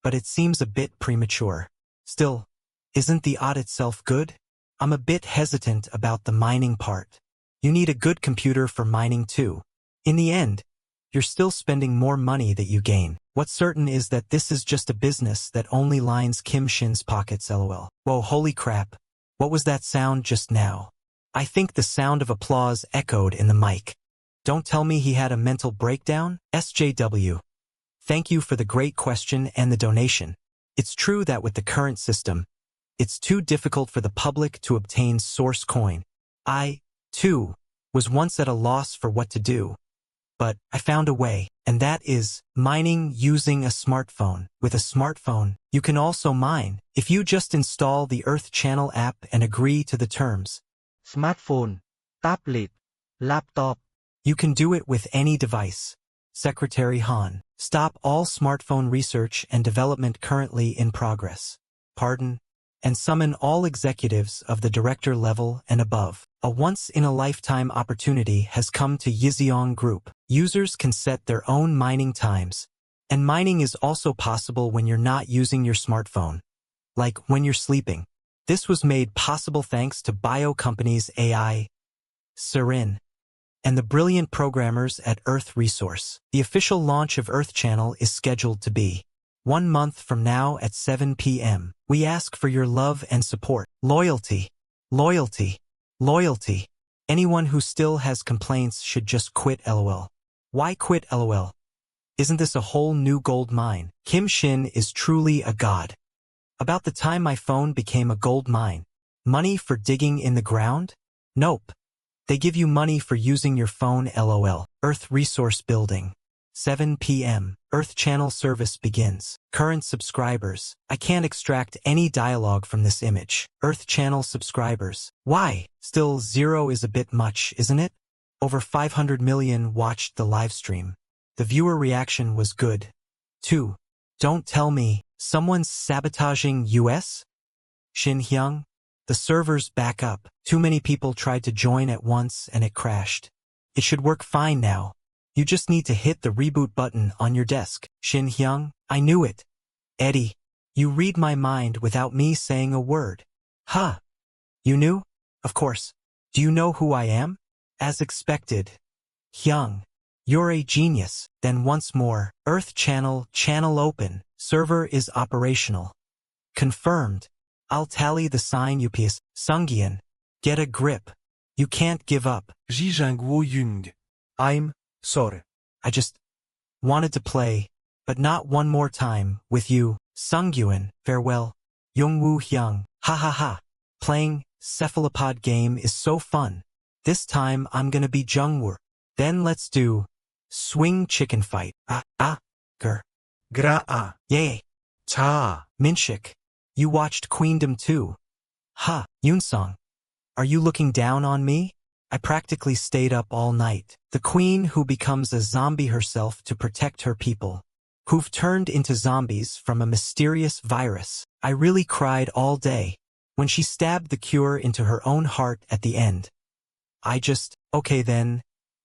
Speaker 1: but it seems a bit premature. Still, isn't the OT itself good? I'm a bit hesitant about the mining part. You need a good computer for mining too. In the end, you're still spending more money that you gain. What's certain is that this is just a business that only lines Kim Shin's pockets, lol. Whoa, holy crap. What was that sound just now? I think the sound of applause echoed in the mic. Don't tell me he had a mental breakdown? SJW. Thank you for the great question and the donation. It's true that with the current system, it's too difficult for the public to obtain source coin. I, too, was once at a loss for what to do. But I found a way, and that is mining using a smartphone. With a smartphone, you can also mine if you just install the Earth Channel app and agree to the terms.
Speaker 3: Smartphone, tablet, laptop.
Speaker 1: You can do it with any device. Secretary Han, stop all smartphone research and development currently in progress. Pardon? And summon all executives of the director level and above. A once-in-a-lifetime opportunity has come to Yixiong Group. Users can set their own mining times, and mining is also possible when you're not using your smartphone, like when you're sleeping. This was made possible thanks to bio companies AI, Serin, and the brilliant programmers at Earth Resource. The official launch of Earth Channel is scheduled to be 1 month from now at 7 p.m. We ask for your love and support. Loyalty. Loyalty. Loyalty. Anyone who still has complaints should just quit, lol. Why quit, lol? Isn't this a whole new gold mine? Kim Shin is truly a god. About the time my phone became a gold mine. Money for digging in the ground? Nope. They give you money for using your phone, lol. Earth Resource Building. 7 p.m. Earth Channel service begins. Current subscribers. I can't extract any dialogue from this image. Earth Channel subscribers. Why? Still 0 is a bit much, isn't it? Over 500 million watched the livestream. The viewer reaction was good. 2. Don't tell me someone's sabotaging US? Xinjiang? The servers back up. Too many people tried to join at once and it crashed. It should work fine now. You just need to hit the reboot button on your desk. Xinjiang, I knew it. Eddie, you read my mind without me saying a word. Huh. You knew? Of course. Do you know who I am? As expected. Hyung, you're a genius. Then once more, Earth Channel, channel open. Server is operational. Confirmed. I'll tally the sign UPS. Sungyeon, get a grip. You can't give up.
Speaker 2: Jijangwo Yung. I'm sorry.
Speaker 1: I just wanted to play, but not one more time, with you. Sungyeon, farewell. Youngwoo Hyung, ha ha ha. Playing cephalopod game is so fun. This time I'm gonna be Jungwoo. Then let's do swing chicken fight. Ger.
Speaker 2: Gra.
Speaker 1: Yay.
Speaker 2: Cha.
Speaker 1: Minshik. You watched Queendom too. Ha, Yunsong. Are you looking down on me? I practically stayed up all night. The queen who becomes a zombie herself to protect her people, who've turned into zombies from a mysterious virus. I really cried all day. when she stabbed the cure into her own heart at the end. Okay then,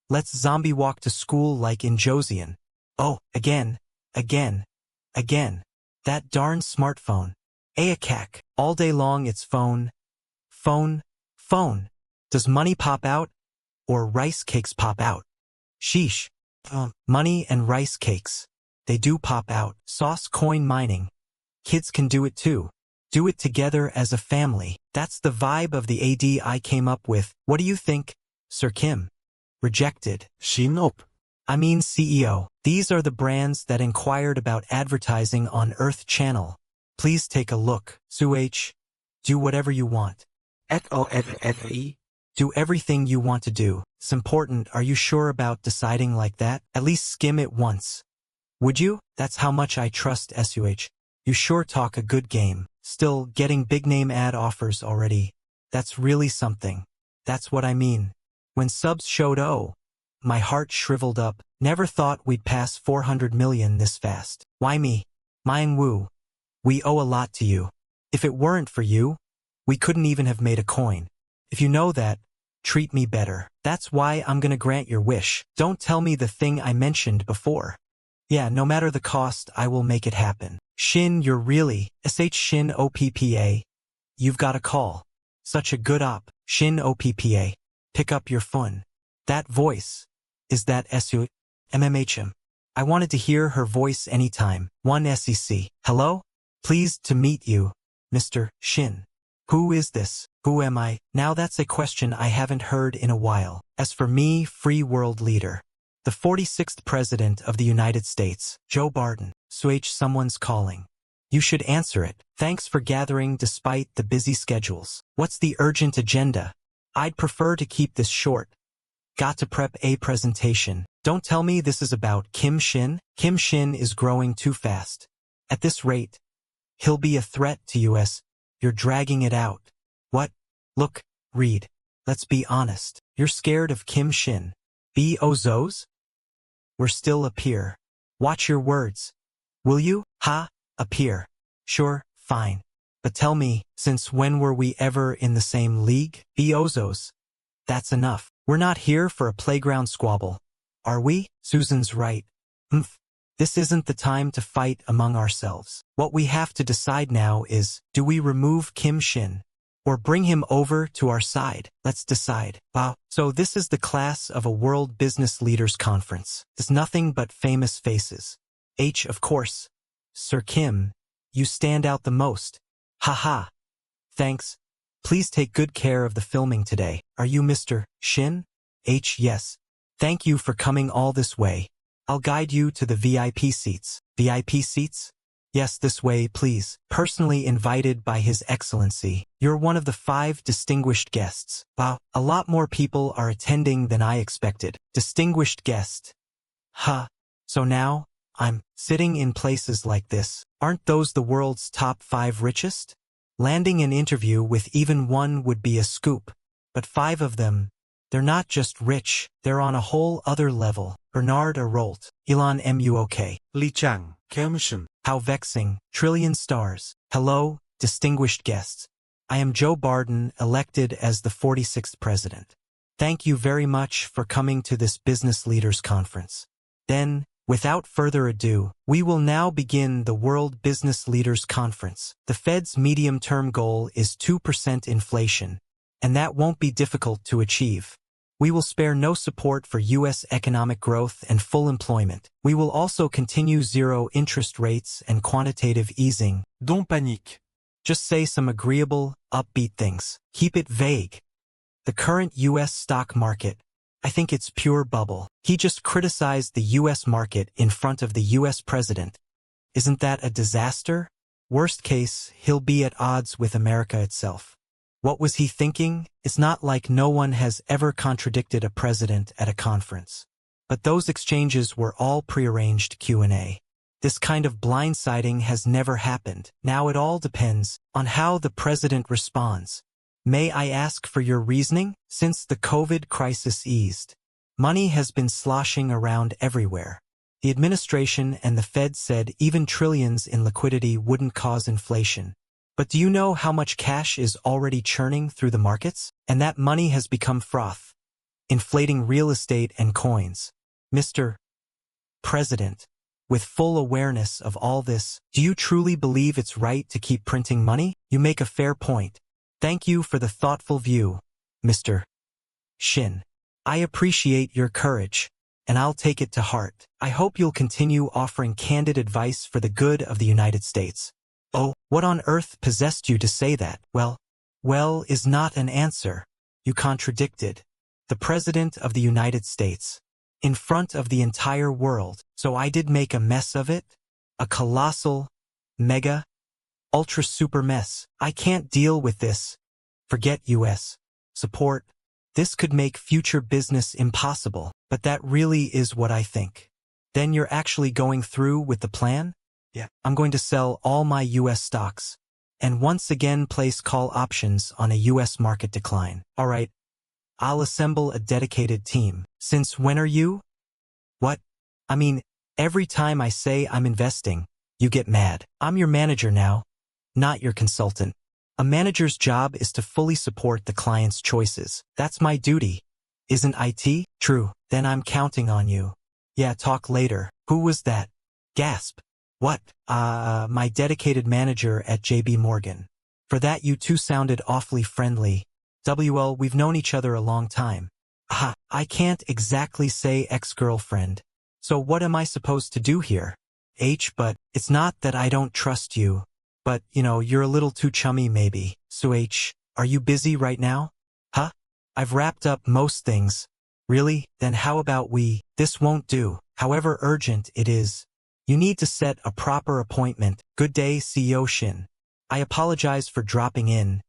Speaker 1: let's zombie walk to school like in Josian. Oh, again. That darn smartphone. Ayakak, all day long it's phone. Does money pop out? Or rice cakes pop out? Sheesh. Money and rice cakes. They do pop out. Sauce coin mining. Kids can do it too. Do it together as a family. That's the vibe of the AD I came up with. What do you think, Sir Kim? Rejected.
Speaker 2: Shinop.
Speaker 1: I mean CEO. These are the brands that inquired about advertising on Earth Channel. Please take a look. Suh. Do whatever you want.
Speaker 2: SOSSE.
Speaker 1: Do everything you want to do. It's important. Are you sure about deciding like that? At least skim it once. Would you? That's how much I trust SUH. You sure talk a good game. Still, getting big name ad offers already. That's really something. That's what I mean. When subs showed my heart shriveled up. Never thought we'd pass 400 million this fast. Why me? Manhwa. We owe a lot to you. If it weren't for you, we couldn't even have made a coin. If you know that, treat me better. That's why I'm gonna grant your wish. Don't tell me the thing I mentioned before. Yeah, no matter the cost, I will make it happen. Shin, you're really, Shin OPPA. You've got a call. Such a good op. Shin OPPA. Pick up your phone. That voice. Is that SU? MMHM. I wanted to hear her voice anytime. 1SEC. Hello? Pleased to meet you, Mr. Shin. Who is this? Who am I? Now that's a question I haven't heard in a while. As for me, free world leader. The 46th President of the United States, Joe Biden. Switch, someone's calling. You should answer it. Thanks for gathering despite the busy schedules. What's the urgent agenda? I'd prefer to keep this short. Got to prep a presentation. Don't tell me this is about Kim Shin. Kim Shin is growing too fast. At this rate, he'll be a threat to US. You're dragging it out. What? Look, Reed. Let's be honest. You're scared of Kim Shin. Bozos? We're still a peer. Watch your words. Will you? Ha? A peer. Sure, fine. But tell me, since when were we ever in the same league? Bozos. That's enough. We're not here for a playground squabble. Are we? Susan's right. This isn't the time to fight among ourselves. What we have to decide now is, do we remove Kim Shin? Or bring him over to our side? Let's decide. Wow. So this is the class of a World Business Leaders Conference. It's nothing but famous faces. Of course. Sir Kim, you stand out the most. Haha. Thanks. Please take good care of the filming today. Are you Mr. Shin? Yes. Thank you for coming all this way. I'll guide you to the VIP seats. VIP seats? Yes, this way, please. Personally invited by His Excellency. You're one of the 5 distinguished guests. Wow, a lot more people are attending than I expected. Distinguished guest. So now, I'm sitting in places like this. Aren't those the world's top 5 richest? Landing an interview with even one would be a scoop. But 5 of them, they're not just rich, they're on a whole other level. Bernard Arrolt, Elon Musk,
Speaker 2: Li Chang. Kelmshin.
Speaker 1: How vexing, trillion stars. Hello, distinguished guests. I am Joe Biden, elected as the 46th president. Thank you very much for coming to this business leaders conference. Then, without further ado, we will now begin the World Business Leaders Conference. The Fed's medium-term goal is 2% inflation, and that won't be difficult to achieve. We will spare no support for U.S. economic growth and full employment. We will also continue zero interest rates and quantitative easing.
Speaker 2: Don't panique.
Speaker 1: Just say some agreeable, upbeat things. Keep it vague. The current U.S. stock market, I think it's pure bubble. He just criticized the U.S. market in front of the U.S. president. Isn't that a disaster? Worst case, he'll be at odds with America itself. What was he thinking? It's not like no one has ever contradicted a president at a conference. But those exchanges were all prearranged Q&A. This kind of blindsiding has never happened. Now it all depends on how the president responds. May I ask for your reasoning? Since the COVID crisis eased, money has been sloshing around everywhere. The administration and the Fed said even trillions in liquidity wouldn't cause inflation. But do you know how much cash is already churning through the markets? And that money has become froth, inflating real estate and coins. Mr. President, with full awareness of all this, do you truly believe it's right to keep printing money? You make a fair point. Thank you for the thoughtful view, Mr. Shin. I appreciate your courage, and I'll take it to heart. I hope you'll continue offering candid advice for the good of the United States. Oh, what on earth possessed you to say that? Well is not an answer. You contradicted the President of the United States in front of the entire world. So I did make a mess of it? A colossal, mega, ultra super mess. I can't deal with this. Forget US support. This could make future business impossible, but that really is what I think. Then you're actually going through with the plan? Yeah. I'm going to sell all my US stocks and once again place call options on a US market decline. All right. I'll assemble a dedicated team. Since when are you? What? I mean, every time I say I'm investing, you get mad. I'm your manager now, not your consultant. A manager's job is to fully support the client's choices. That's my duty. Isn't IT? True. Then I'm counting on you. Yeah, talk later. Who was that? Gasp. What? My dedicated manager at JB Morgan. For that you two sounded awfully friendly. WL, we've known each other a long time. I can't exactly say ex-girlfriend. So what am I supposed to do here? But it's not that I don't trust you. But, you're a little too chummy maybe. So are you busy right now? I've wrapped up most things. Really? Then how about this won't do. However urgent it is. You need to set a proper appointment. Good day, CEO Shin. I apologize for dropping in.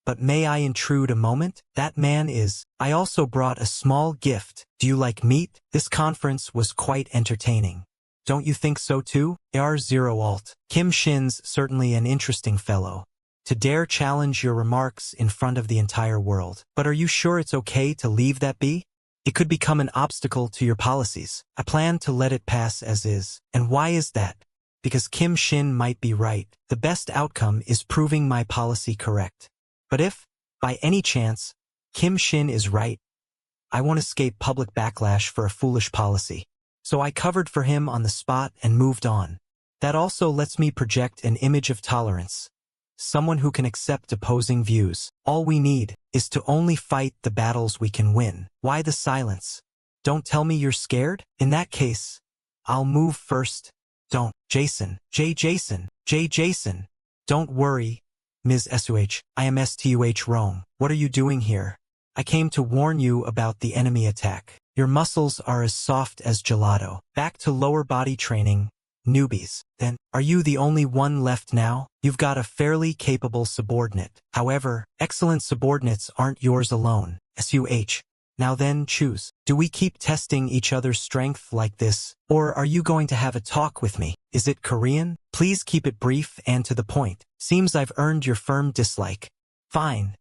Speaker 1: But may I intrude a moment? That man is. I also brought a small gift. Do you like meat? This conference was quite entertaining. Don't you think so too? AR0 Alt. Kim Shin's certainly an interesting fellow. To dare challenge your remarks in front of the entire world. But are you sure it's okay to leave that be? It could become an obstacle to your policies. I plan to let it pass as is. And why is that? Because Kim Shin might be right. The best outcome is proving my policy correct. But if, by any chance, Kim Shin is right, I won't escape public backlash for a foolish policy. So I covered for him on the spot and moved on. That also lets me project an image of tolerance. Someone who can accept opposing views. All we need is to only fight the battles we can win. Why the silence? Don't tell me you're scared? In that case, I'll move first. Don't. Jason. Jason. Jason. Don't worry, Ms. SUH. I am STUH Rome. What are you doing here? I came to warn you about the enemy attack. Your muscles are as soft as gelato. Back to lower body training, newbies. Then, are you the only one left now? You've got a fairly capable subordinate. However, excellent subordinates aren't yours alone. SUH. Now then, choose. Do we keep testing each other's strength like this? Or are you going to have a talk with me? Is it Korean? Please keep it brief and to the point. Seems I've earned your firm dislike. Fine.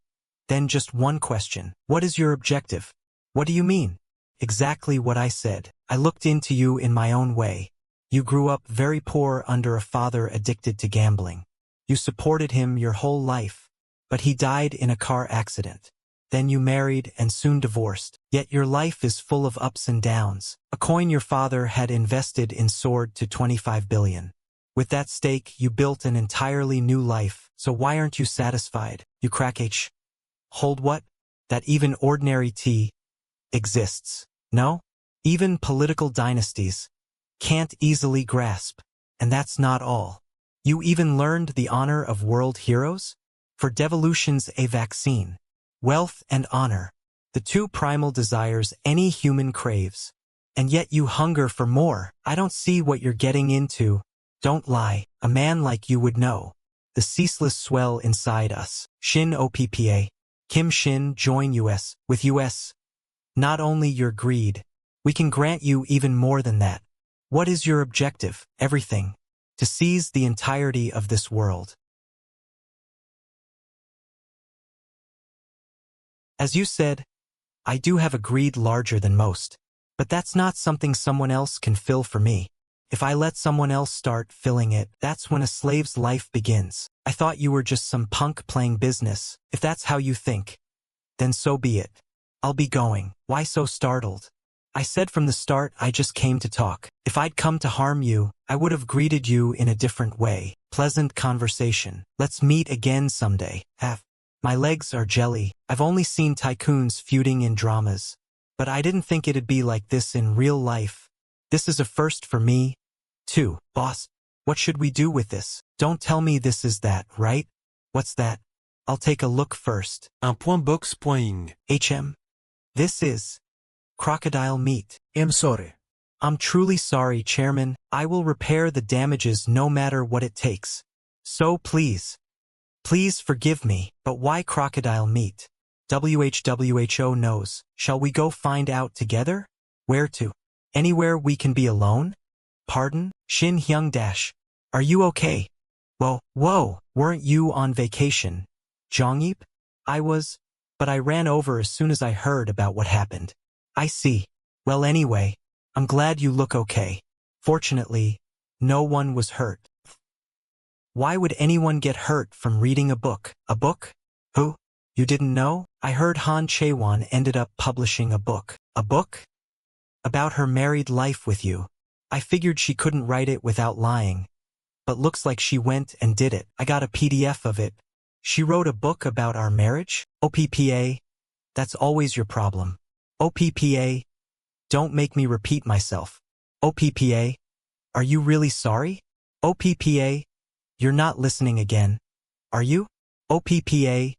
Speaker 1: Then just one question. What is your objective? What do you mean? Exactly what I said. I looked into you in my own way. You grew up very poor under a father addicted to gambling. You supported him your whole life, but he died in a car accident. Then you married and soon divorced. Yet your life is full of ups and downs. A coin your father had invested in soared to 25 billion. With that stake, you built an entirely new life. So why aren't you satisfied? You crack Hold what? That even ordinary tea exists. No? Even political dynasties can't easily grasp. And that's not all. You even learned the honor of world heroes? For devolution's a vaccine. Wealth and honor, the two primal desires any human craves. And yet you hunger for more. I don't see what you're getting into. Don't lie. A man like you would know. The ceaseless swell inside us. Shin OPPA. Kim Shin join US. With US. Not only your greed. We can grant you even more than that. What is your objective? Everything. To seize the entirety of this world. As you said, I do have a greed larger than most. But that's not something someone else can fill for me. If I let someone else start filling it, that's when a slave's life begins. I thought you were just some punk playing business. If that's how you think, then so be it. I'll be going. Why so startled? I said from the start I just came to talk. If I'd come to harm you, I would have greeted you in a different way. Pleasant conversation. Let's meet again someday. My legs are jelly. I've only seen tycoons feuding in dramas. But I didn't think it'd be like this in real life. This is a first for me, too. Boss, what should we do with this? Don't tell me this is that, right? What's that? I'll take a look first.
Speaker 2: Un.box.ing.
Speaker 1: This is crocodile meat.
Speaker 3: I'm sorry.
Speaker 1: I'm truly sorry, Chairman. I will repair the damages no matter what it takes. So please forgive me. But why crocodile meat? WHO knows. Shall we go find out together? Where to? Anywhere we can be alone? Pardon? Shin Hyung Dash. Are you okay? Whoa, weren't you on vacation? Jongyeop? I was, but I ran over as soon as I heard about what happened. I see. Well, anyway, I'm glad you look okay. Fortunately, no one was hurt. Why would anyone get hurt from reading a book? A book? Who? You didn't know? I heard Han Chaewon ended up publishing a book. A book? About her married life with you. I figured she couldn't write it without lying. But looks like she went and did it. I got a PDF of it. She wrote a book about our marriage? OPPA? That's always your problem. OPPA? Don't make me repeat myself. OPPA? Are you really sorry? OPPA? You're not listening again. Are you? OPPA?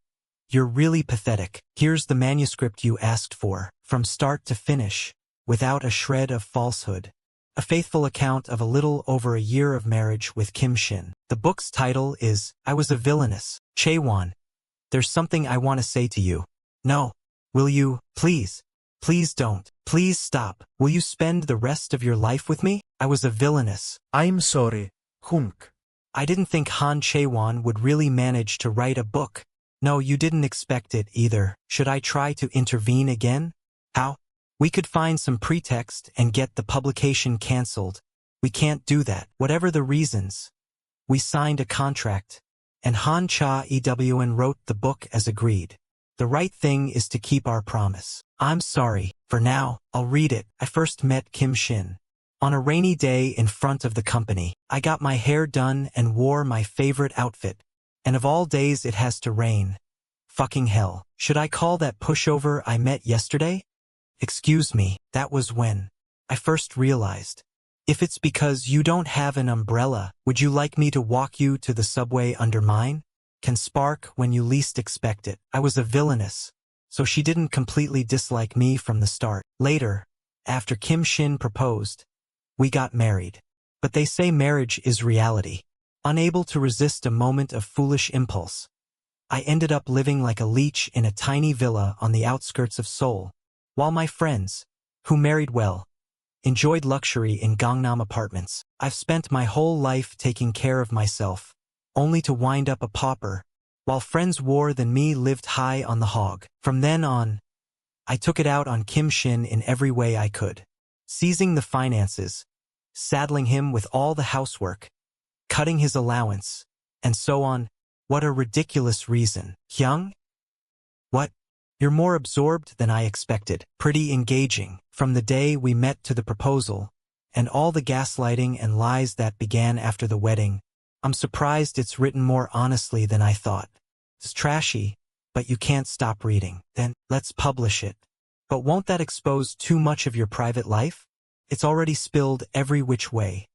Speaker 1: You're really pathetic. Here's the manuscript you asked for, from start to finish, without a shred of falsehood. A faithful account of a little over a year of marriage with Kim Shin. The book's title is, I Was a Villainess. Chaewon, there's something I want to say to you. No. Will you, please? Please don't. Please stop. Will you spend the rest of your life with me? I was a villainess.
Speaker 3: I'm sorry, Hunk.
Speaker 1: I didn't think Han Chaewon would really manage to write a book. No, you didn't expect it either. Should I try to intervene again? How? We could find some pretext and get the publication cancelled. We can't do that. Whatever the reasons. We signed a contract, and Han Cha-ewn wrote the book as agreed. The right thing is to keep our promise. I'm sorry. For now, I'll read it. I first met Kim Shin on a rainy day in front of the company. I got my hair done and wore my favorite outfit. And of all days it has to rain. Fucking hell. Should I call that pushover I met yesterday? Excuse me, that was when I first realized. If it's because you don't have an umbrella, would you like me to walk you to the subway under mine? Can spark when you least expect it. I was a villainess, so she didn't completely dislike me from the start. Later, after Kim Shin proposed, we got married. But they say marriage is reality. Unable to resist a moment of foolish impulse, I ended up living like a leech in a tiny villa on the outskirts of Seoul, while my friends, who married well, enjoyed luxury in Gangnam apartments. I've spent my whole life taking care of myself, only to wind up a pauper, while friends more than me lived high on the hog. From then on, I took it out on Kim Shin in every way I could, seizing the finances, saddling him with all the housework, cutting his allowance, and so on. What a ridiculous reason. Hyung? What? You're more absorbed than I expected. Pretty engaging. From the day we met to the proposal, and all the gaslighting and lies that began after the wedding, I'm surprised it's written more honestly than I thought. It's trashy, but you can't stop reading. Then, let's publish it. But won't that expose too much of your private life? It's already spilled every which way.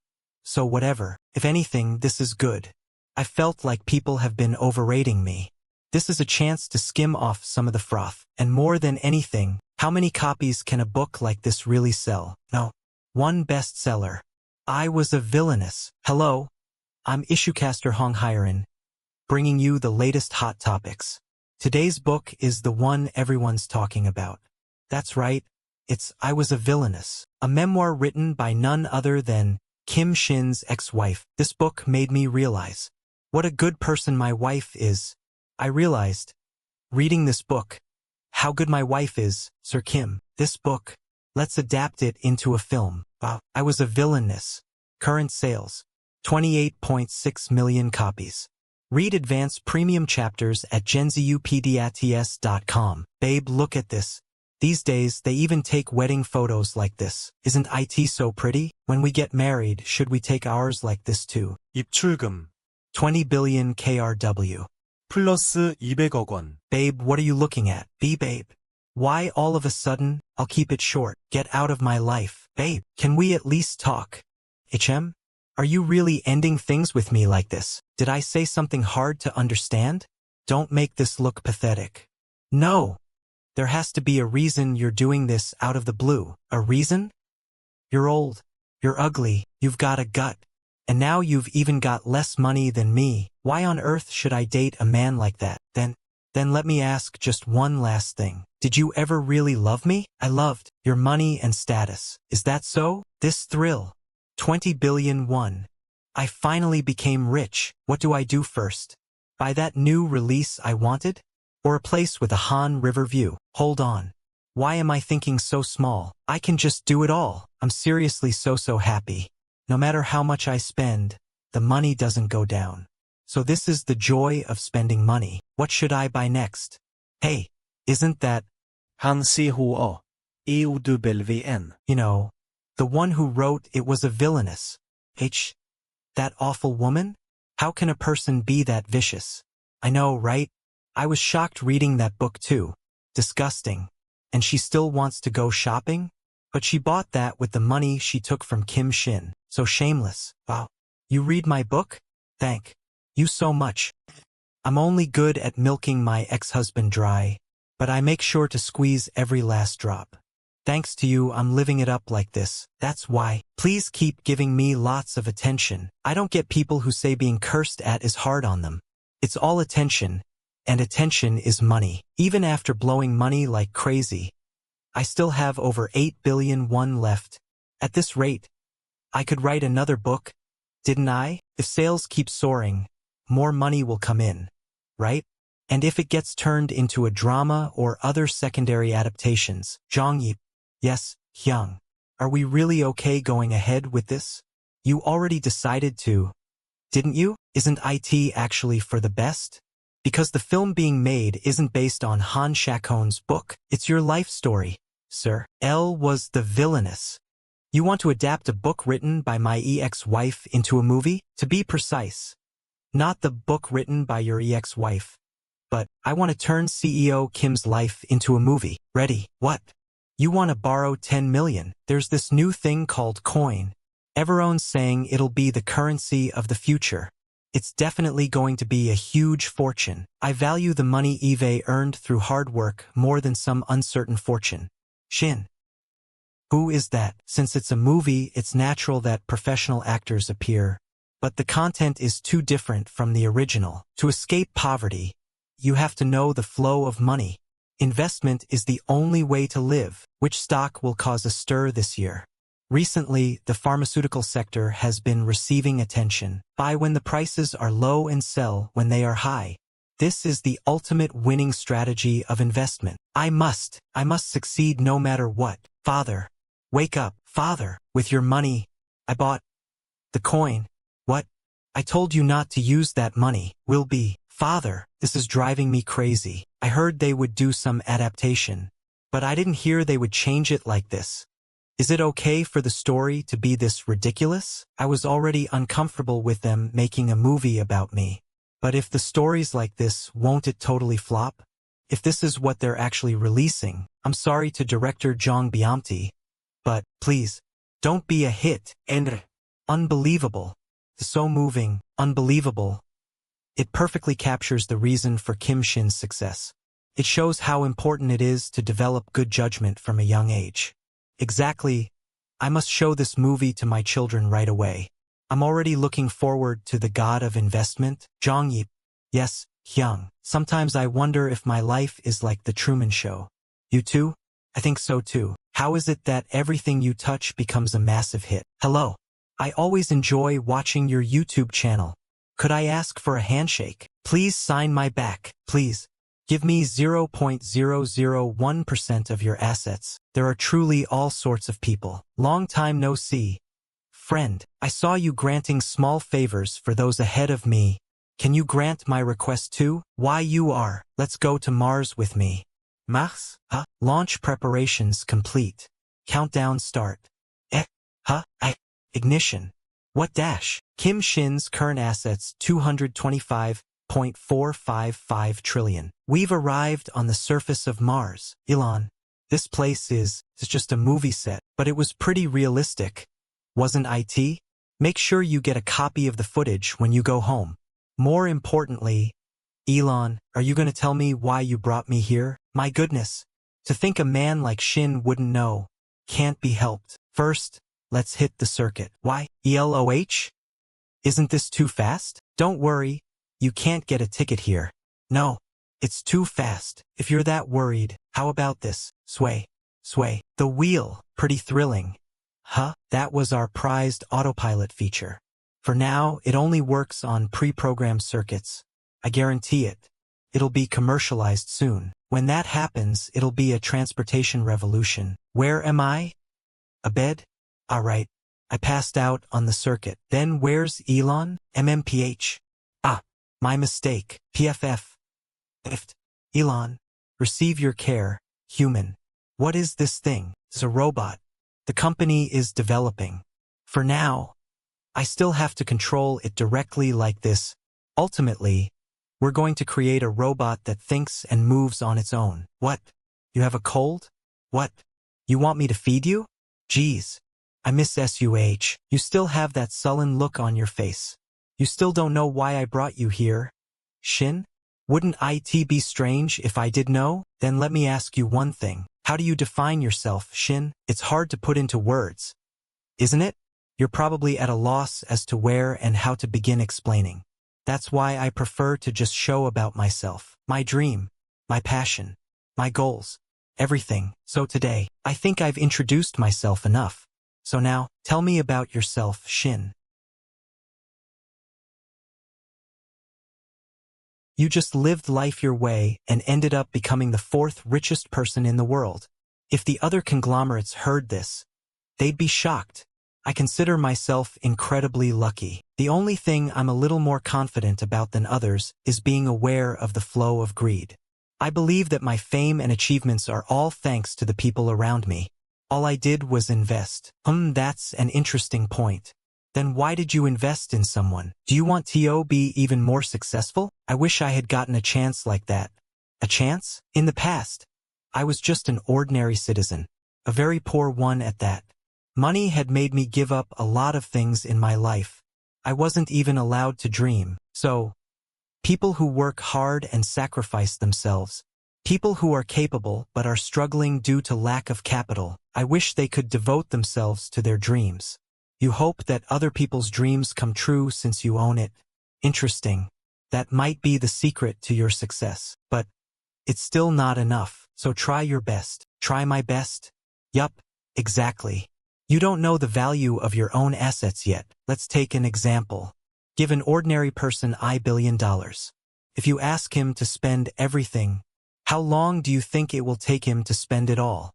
Speaker 1: So whatever. If anything, this is good. I felt like people have been overrating me. This is a chance to skim off some of the froth. And more than anything, how many copies can a book like this really sell? No. One bestseller. I Was a Villainess. Hello. I'm Issuecaster Hong Hyerin, bringing you the latest hot topics. Today's book is the one everyone's talking about. That's right. It's I Was a Villainess, a memoir written by none other than Kim Shin's ex-wife. This book made me realize what a good person my wife is. I realized, reading this book, how good my wife is, Sir Kim. This book, let's adapt it into a film. Wow, I Was a Villainess. Current sales, 28.6 million copies. Read advanced premium chapters at genzupdats.com. Babe, look at this. These days, they even take wedding photos like this. Isn't it so pretty? When we get married, should we take ours like this too?
Speaker 2: 입출금
Speaker 1: 20 billion KRW.
Speaker 2: 플러스 200억 원.
Speaker 1: Babe, what are you looking at? Babe. Why all of a sudden? I'll keep it short. Get out of my life. Babe, can we at least talk? HM? Are you really ending things with me like this? Did I say something hard to understand? Don't make this look pathetic. No. There has to be a reason you're doing this out of the blue. A reason? You're old. You're ugly. You've got a gut. And now you've even got less money than me. Why on earth should I date a man like that? Then let me ask just one last thing. Did you ever really love me? I loved your money and status. Is that so? This thrill. 20 billion won. I finally became rich. What do I do first? Buy that new release I wanted? Or a place with a Han River view? Hold on. Why am I thinking so small? I can just do it all. I'm seriously so happy. No matter how much I spend, the money doesn't go down. So this is the joy of spending money. What should I buy next? Hey, isn't that,
Speaker 3: Han EUWN.
Speaker 1: you know, the one who wrote It Was a Villainous? That awful woman? How can a person be that vicious? I know, right? I was shocked reading that book too. Disgusting. And she still wants to go shopping? But she bought that with the money she took from Kim Shin. So shameless. Wow. You read my book? Thank you so much. I'm only good at milking my ex-husband dry, but I make sure to squeeze every last drop. Thanks to you, I'm living it up like this. That's why. Please keep giving me lots of attention. I don't get people who say being cursed at is hard on them. It's all attention, and attention is money. Even after blowing money like crazy, I still have over 8 billion won left. At this rate, I could write another book, didn't I? If sales keep soaring, more money will come in, right? And if it gets turned into a drama or other secondary adaptations, Zhang. Yes, Hyung. Are we really okay going ahead with this? You already decided to, didn't you? Isn't it actually for the best? Because the film being made isn't based on Han Shakon's book. It's your life story, sir. L was the villainous. You want to adapt a book written by my ex-wife into a movie? To be precise. Not the book written by your ex-wife. But I want to turn CEO Kim's life into a movie. Ready? What? You want to borrow 10 million. There's this new thing called coin. Everyone's saying it'll be the currency of the future. It's definitely going to be a huge fortune. I value the money Eve earned through hard work more than some uncertain fortune. Shin. Who is that? Since it's a movie, it's natural that professional actors appear. But the content is too different from the original. To escape poverty, you have to know the flow of money. Investment is the only way to live. Which stock will cause a stir this year? Recently, the pharmaceutical sector has been receiving attention. Buy when the prices are low and sell when they are high. This is the ultimate winning strategy of investment. I must succeed no matter what. Father, wake up. Father, with your money, I bought the coin. What? I told you not to use that money. Will be. Father, this is driving me crazy. I heard they would do some adaptation, but I didn't hear they would change it like this. Is it okay for the story to be this ridiculous? I was already uncomfortable with them making a movie about me. But if the story's like this, won't it totally flop? If this is what they're actually releasing, I'm sorry to director Jong Byamti, but please, don't be a hit. And unbelievable. So moving, unbelievable. It perfectly captures the reason for Kim Shin's success. It shows how important it is to develop good judgment from a young age. Exactly. I must show this movie to my children right away. I'm already looking forward to the god of investment, Jong Yip. Yes, Hyung. Sometimes I wonder if my life is like the Truman Show. You too? I think so too. How is it that everything you touch becomes a massive hit? Hello. I always enjoy watching your YouTube channel. Could I ask for a handshake? Please sign my back, please. Give me 0.001% of your assets. There are truly all sorts of people. Long time no see. Friend, I saw you granting small favors for those ahead of me. Can you grant my request too? Why you are. Let's go to Mars with me. Mars? Launch preparations complete. Countdown start. Ignition. What dash? Kim Shin's current assets 225.455 trillion. We've arrived on the surface of Mars. Elon. This place is just a movie set, but it was pretty realistic. Wasn't it? Make sure you get a copy of the footage when you go home. More importantly, Elon, are you going to tell me why you brought me here? My goodness. To think a man like Shin wouldn't know. Can't be helped. First, let's hit the circuit. Why? ELOH? Isn't this too fast? Don't worry. You can't get a ticket here. No. It's too fast. If you're that worried, how about this? Sway. Sway. The wheel. Pretty thrilling. That was our prized autopilot feature. For now, it only works on pre-programmed circuits. I guarantee it. It'll be commercialized soon. When that happens, it'll be a transportation revolution. Where am I? Abed? Alright. I passed out on the circuit. Then where's Elon? MMPH. My mistake. PFF. Elon. Receive your care, human. What is this thing? It's a robot. The company is developing. For now, I still have to control it directly like this. Ultimately, we're going to create a robot that thinks and moves on its own. What? You have a cold? What? You want me to feed you? Geez. I miss SUH. You still have that sullen look on your face. You still don't know why I brought you here. Shin? Wouldn't it be strange if I did know? Then let me ask you one thing. How do you define yourself, Shin? It's hard to put into words. Isn't it? You're probably at a loss as to where and how to begin explaining. That's why I prefer to just show about myself, my dream, my passion, my goals, everything. So today, I think I've introduced myself enough. So now, tell me about yourself, Shin. You just lived life your way and ended up becoming the fourth richest person in the world. If the other conglomerates heard this, they'd be shocked. I consider myself incredibly lucky. The only thing I'm a little more confident about than others is being aware of the flow of greed. I believe that my fame and achievements are all thanks to the people around me. All I did was invest. That's an interesting point. Then why did you invest in someone? Do you want to be even more successful? I wish I had gotten a chance like that. A chance? In the past, I was just an ordinary citizen. A very poor one at that. Money had made me give up a lot of things in my life. I wasn't even allowed to dream. So, people who work hard and sacrifice themselves, people who are capable but are struggling due to lack of capital, I wish they could devote themselves to their dreams. You hope that other people's dreams come true since you own it. Interesting. That might be the secret to your success. But it's still not enough. So try your best. Try my best? Yup, exactly. You don't know the value of your own assets yet. Let's take an example. Give an ordinary person $1 billion. If you ask him to spend everything, how long do you think it will take him to spend it all?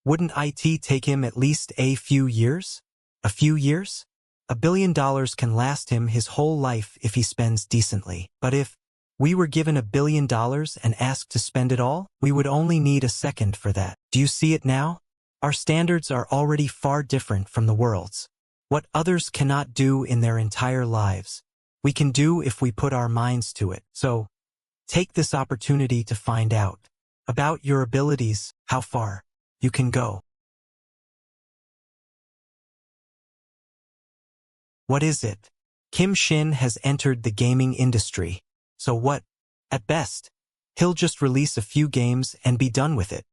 Speaker 1: Wouldn't it take him at least a few years? A few years? $1 billion can last him his whole life if he spends decently. But if we were given $1 billion and asked to spend it all, we would only need a second for that. Do you see it now? Our standards are already far different from the world's. What others cannot do in their entire lives, we can do if we put our minds to it. So, take this opportunity to find out about your abilities, how far you can go. What is it? Kim Shin has entered the gaming industry. So what? At best, he'll just release a few games and be done with it.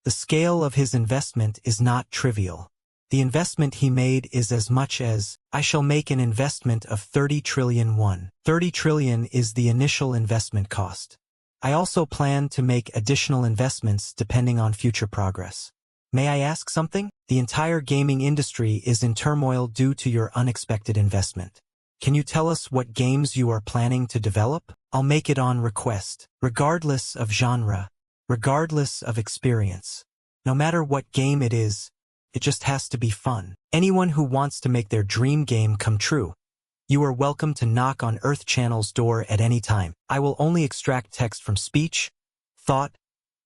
Speaker 1: The scale of his investment is not trivial. The investment he made is as much as, I shall make an investment of 30 trillion won. 30 trillion is the initial investment cost. I also plan to make additional investments depending on future progress. May I ask something? The entire gaming industry is in turmoil due to your unexpected investment. Can you tell us what games you are planning to develop? I'll make it on request, regardless of genre, regardless of experience. No matter what game it is, It just has to be fun. Anyone who wants to make their dream game come true, you are welcome to knock on Earth Channel's door at any time. I will only extract text from speech, thought,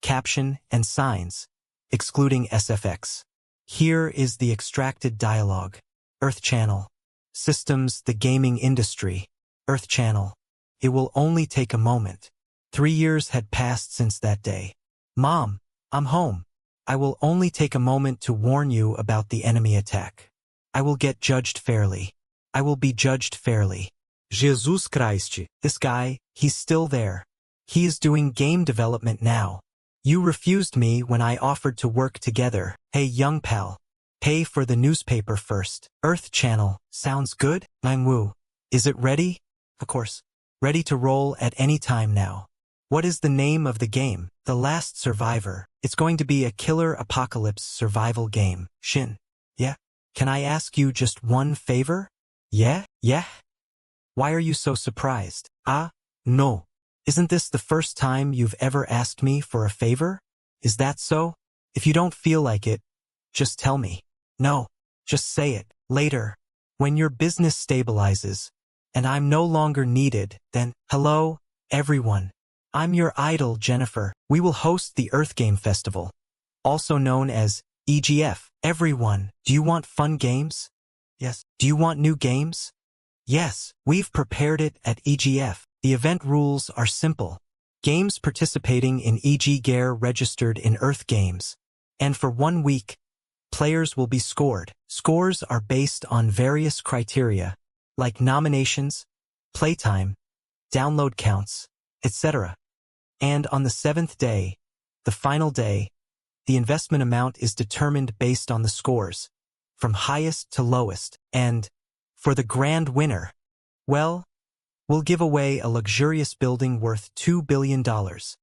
Speaker 1: caption, and signs, excluding SFX. Here is the extracted dialogue. Earth Channel. Systems, the gaming industry. Earth Channel. It will only take a moment. 3 years had passed since that day. Mom, I'm home. I will only take a moment to warn you about the enemy attack. I will get judged fairly. I will be judged fairly. Jesus Christ. This guy, he's still there. He is doing game development now. You refused me when I offered to work together. Hey young pal. Pay for the newspaper first. Earth Channel. Sounds good? Manhwa. Is it ready? Of course. Ready to roll at any time now. What is the name of the game? The Last Survivor. It's going to be a killer apocalypse survival game. Shin. Yeah? Can I ask you just one favor? Yeah? Why are you so surprised? No. Isn't this the first time you've ever asked me for a favor? Is that so? If you don't feel like it, just tell me. No. Just say it. Later. When your business stabilizes, and I'm no longer needed, then, hello, everyone. I'm your idol, Jennifer. We will host the Earth Game Festival, also known as EGF. Everyone, do you want fun games? Yes. Do you want new games? Yes, we've prepared it at EGF. The event rules are simple. Games participating in EG registered in Earth Games. And for 1 week, players will be scored. Scores are based on various criteria, like nominations, playtime, download counts, etc. And on the 7th day, the final day, the investment amount is determined based on the scores, from highest to lowest. And for the grand winner, well, we'll give away a luxurious building worth $2 billion.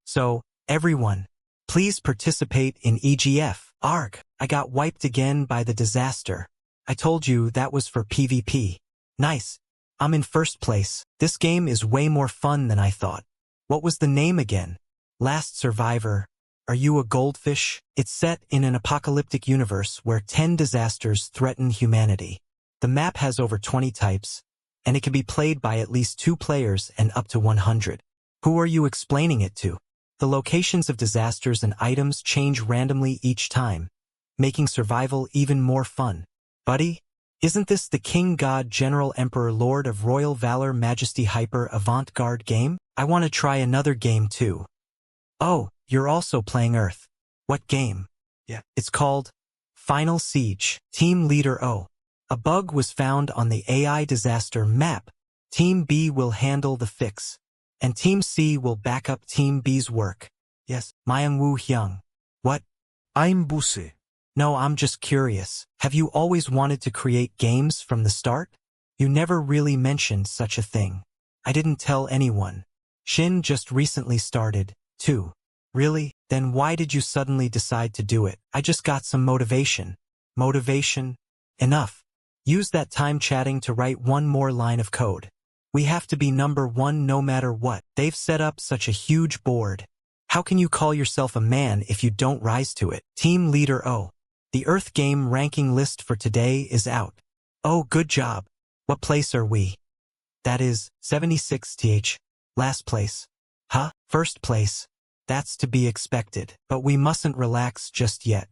Speaker 1: So, everyone, please participate in EGF. Arg, I got wiped again by the disaster. I told you that was for PvP. Nice. I'm in first place. This game is way more fun than I thought. What was the name again? Last Survivor. Are you a goldfish? It's set in an apocalyptic universe where 10 disasters threaten humanity. The map has over 20 types, and it can be played by at least 2 players and up to 100. Who are you explaining it to? The locations of disasters and items change randomly each time, making survival even more fun. Buddy, isn't this the King God General Emperor Lord of Royal Valor Majesty Hyper Avant-Garde game? I want to try another game too. Oh, you're also playing Earth. What game? Yeah. It's called Final Siege. Team Leader O. A bug was found on the AI disaster map. Team B will handle the fix, and Team C will back up Team B's work. Yes, Manhwa Hyung. What?
Speaker 2: I'm Buse.
Speaker 1: No, I'm just curious. Have you always wanted to create games from the start? You never really mentioned such a thing. I didn't tell anyone. Shin just recently started, too. Really? Then why did you suddenly decide to do it? I just got some motivation. Motivation? Enough. Use that time chatting to write one more line of code. We have to be number 1 no matter what. They've set up such a huge board. How can you call yourself a man if you don't rise to it? Team Leader O. The Earth Game ranking list for today is out. Oh, good job. What place are we? That is 76th. Last place. Huh? First place. That's to be expected. But we mustn't relax just yet.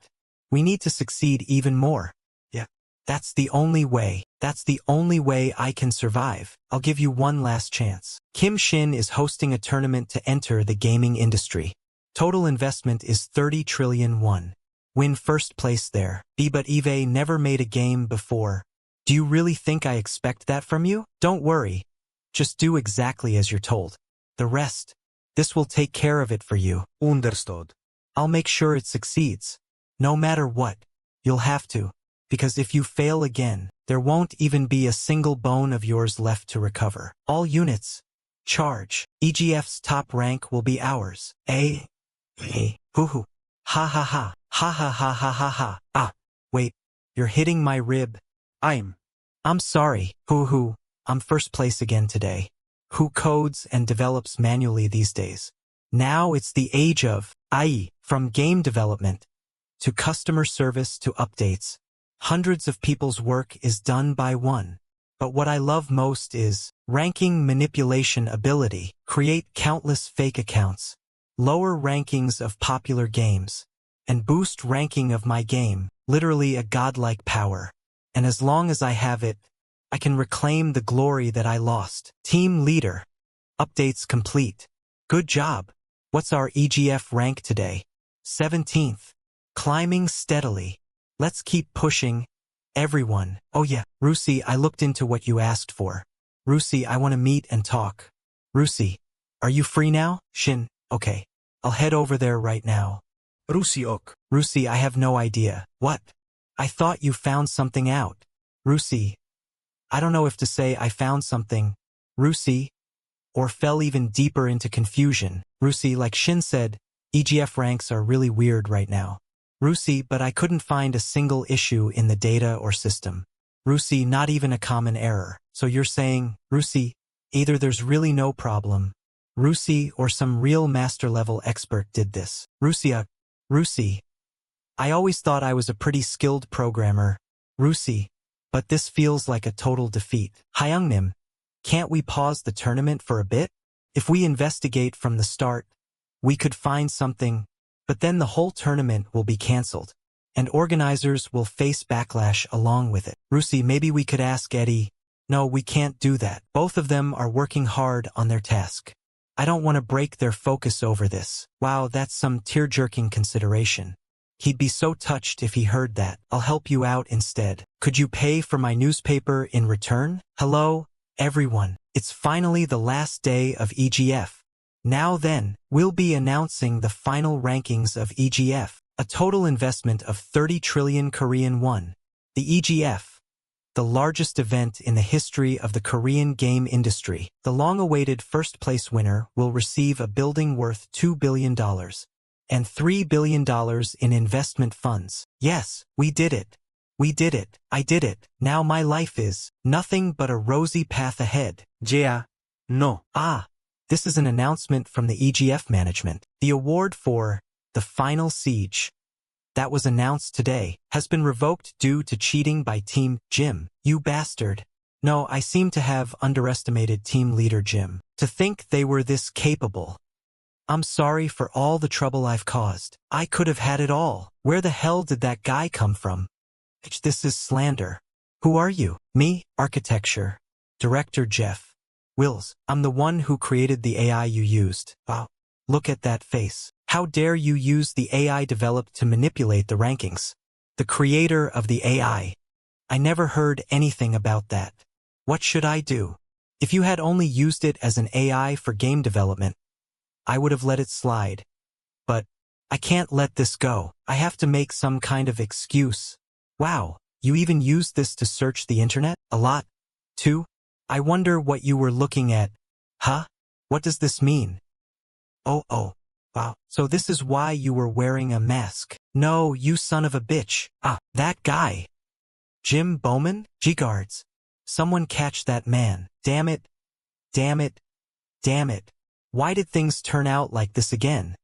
Speaker 1: We need to succeed even more. Yeah. That's the only way. That's the only way I can survive. I'll give you one last chance. Kim Shin is hosting a tournament to enter the gaming industry. Total investment is 30 trillion won. Win first place there. But Eve never made a game before. Do you really think I expect that from you? Don't worry. Just do exactly as you're told. The rest, this will take care of it for you.
Speaker 2: Understood.
Speaker 1: I'll make sure it succeeds. No matter what. You'll have to. Because if you fail again, there won't even be a single bone of yours left to recover. All units. Charge. EGF's top rank will be ours. Hoo-hoo. Ha ha ha. Ha ha ha ha ha ha. Ah. Wait. You're hitting my rib. I'm sorry. Hoo-hoo. I'm first place again today. Who codes and develops manually these days? Now it's the age of AI from game development. to customer service to updates. Hundreds of people's work is done by one. But what I love most is ranking manipulation ability. Create countless fake accounts, lower rankings of popular games, and boost ranking of my game. Literally a godlike power. And as long as I have it, I can reclaim the glory that I lost. Team leader. Updates complete. Good job. What's our EGF rank today? 17th. Climbing steadily. Let's keep pushing. Everyone. Oh yeah, Rusi, I looked into what you asked for. Rusi, I want to meet and talk. Rusi, are you free now? Shin, okay. I'll head over there right now.
Speaker 2: Rusi ok.
Speaker 1: Rusi, I have no idea. What? I thought you found something out. Rusi, I don't know if to say I found something. Rusi, or fell even deeper into confusion. Rusi, like Shin said, EGF ranks are really weird right now. Rusi, but I couldn't find a single issue in the data or system. Rusi, not even a common error. So you're saying, Rusi, either there's really no problem, Rusi, or some real master-level expert did this. Rusi, I always thought I was a pretty skilled programmer. Rusi, but this feels like a total defeat. Hyungnim, can't we pause the tournament for a bit? If we investigate from the start, we could find something, but then the whole tournament will be cancelled, and organizers will face backlash along with it. Rusi, maybe we could ask Eddie. No, we can't do that. Both of them are working hard on their task. I don't want to break their focus over this. Wow, that's some tear-jerking consideration. He'd be so touched if he heard that. I'll help you out instead. Could you pay for my newspaper in return? Hello, everyone. It's finally the last day of EGF. Now then, we'll be announcing the final rankings of EGF. A total investment of 30 trillion Korean won. The EGF, the largest event in the history of the Korean game industry. The long-awaited first-place winner will receive a building worth $2 billion and $3 billion in investment funds. Yes, we did it. We did it. I did it. Now my life is nothing but a rosy path ahead.
Speaker 3: Yeah. No.
Speaker 1: This is an announcement from the EGF management. The award for the final siege that was announced today has been revoked due to cheating by Team Jim. You bastard. No, I seem to have underestimated team leader Jim. To think they were this capable. I'm sorry for all the trouble I've caused. I could have had it all. Where the hell did that guy come from? This is slander. Who are you? Me, architecture. Director Jeff Wills. I'm the one who created the AI you used. Wow. Look at that face. How dare you use the AI developed to manipulate the rankings? The creator of the AI. I never heard anything about that. What should I do? If you had only used it as an AI for game development, I would have let it slide. But I can't let this go. I have to make some kind of excuse. Wow, you even used this to search the internet? A lot, too? I wonder what you were looking at. Huh? What does this mean? Oh. Wow, so this is why you were wearing a mask. No, you son of a bitch. That guy. Jim Bowman? G-guards. Someone catch that man. Damn it. Damn it. Damn it. Why did things turn out like this again?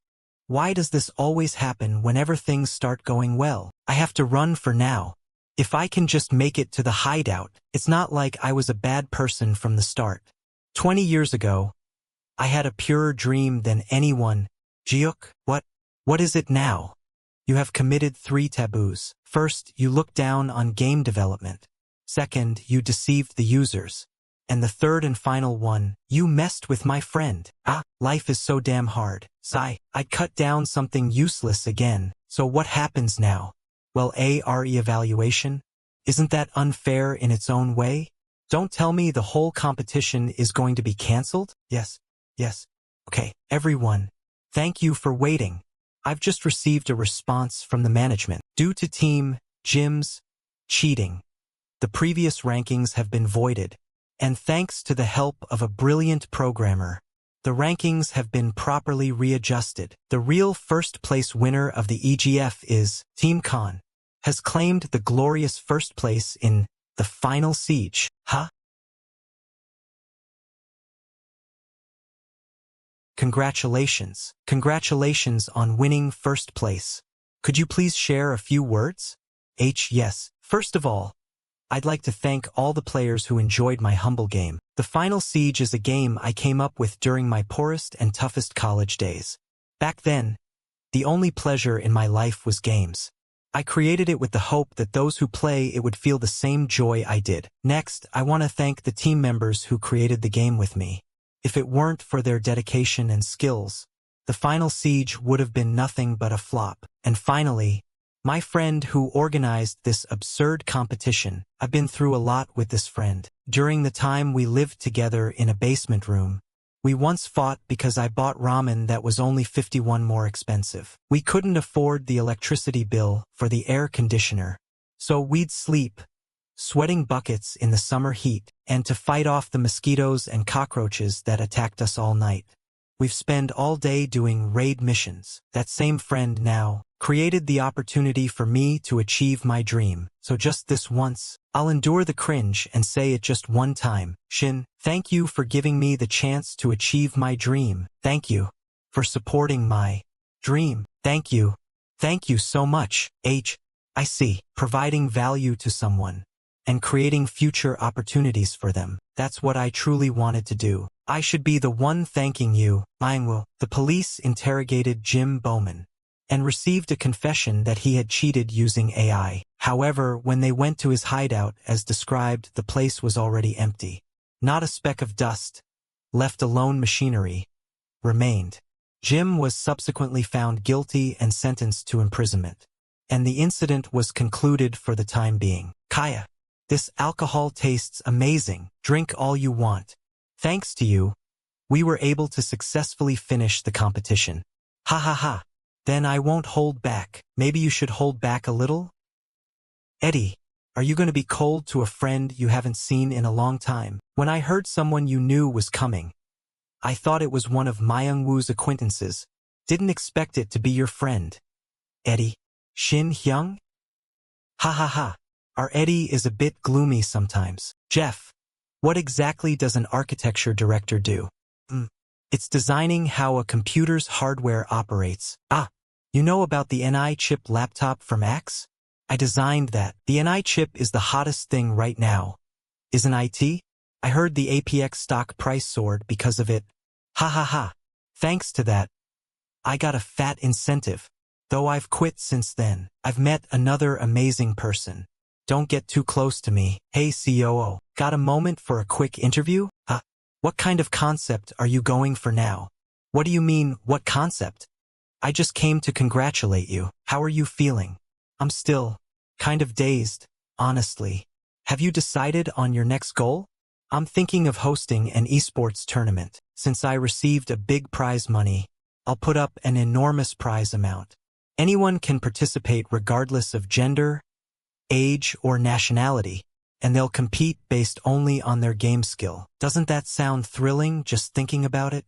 Speaker 1: Why does this always happen whenever things start going well? I have to run for now. If I can just make it to the hideout, it's not like I was a bad person from the start. 20 years ago, I had a purer dream than anyone. Jiuk, what is it now? You have committed 3 taboos. First, you look down on game development. Second, you deceived the users. And the third and final one, you messed with my friend. Life is so damn hard. Sigh, I cut down something useless again. So what happens now? Well, ARE evaluation? Isn't that unfair in its own way? Don't tell me the whole competition is going to be cancelled? Yes. Okay, everyone. Thank you for waiting. I've just received a response from the management. Due to Team Jim's cheating, the previous rankings have been voided, and thanks to the help of a brilliant programmer, the rankings have been properly readjusted. The real first-place winner of the EGF is Team Khan, has claimed the glorious first place in the final siege. Congratulations. Congratulations on winning first place. Could you please share a few words? Yes. First of all, I'd like to thank all the players who enjoyed my humble game. The Final Siege is a game I came up with during my poorest and toughest college days. Back then, the only pleasure in my life was games. I created it with the hope that those who play it would feel the same joy I did. Next, I want to thank the team members who created the game with me. If it weren't for their dedication and skills, the Final Siege would have been nothing but a flop. And finally, my friend who organized this absurd competition. I've been through a lot with this friend. During the time we lived together in a basement room, we once fought because I bought ramen that was only 51 more expensive. We couldn't afford the electricity bill for the air conditioner, so we'd sleep, sweating buckets in the summer heat, and to fight off the mosquitoes and cockroaches that attacked us all night. We've spent all day doing raid missions. That same friend now created the opportunity for me to achieve my dream. So just this once, I'll endure the cringe and say it just one time. Shin, thank you for giving me the chance to achieve my dream. Thank you for supporting my dream. Thank you. Thank you so much. I see. Providing value to someone and creating future opportunities for them. That's what I truly wanted to do. I should be the one thanking you, Manhwa. The police interrogated Jim Bowman and received a confession that he had cheated using AI. However, when they went to his hideout as described, the place was already empty. Not a speck of dust, left alone machinery, remained. Jim was subsequently found guilty and sentenced to imprisonment, and the incident was concluded for the time being. Kaya, this alcohol tastes amazing. Drink all you want. Thanks to you, we were able to successfully finish the competition. Ha ha ha. Then I won't hold back. Maybe you should hold back a little? Eddie, are you going to be cold to a friend you haven't seen in a long time? When I heard someone you knew was coming, I thought it was one of Myung-woo's acquaintances. Didn't expect it to be your friend. Eddie. Shin Hyung? Ha ha ha. Our Eddie is a bit gloomy sometimes. Jeff, what exactly does an architecture director do? It's designing how a computer's hardware operates. You know about the NI chip laptop from Axe? I designed that. The NI chip is the hottest thing right now. Isn't it? I heard the APX stock price soared because of it. Ha ha ha. Thanks to that, I got a fat incentive. Though I've quit since then. I've met another amazing person. Don't get too close to me. Hey COO, got a moment for a quick interview? What kind of concept are you going for now? What do you mean, what concept? I just came to congratulate you. How are you feeling? I'm still kind of dazed, honestly. Have you decided on your next goal? I'm thinking of hosting an esports tournament. Since I received a big prize money, I'll put up an enormous prize amount. Anyone can participate regardless of gender, age, or nationality, and they'll compete based only on their game skill. Doesn't that sound thrilling just thinking about it?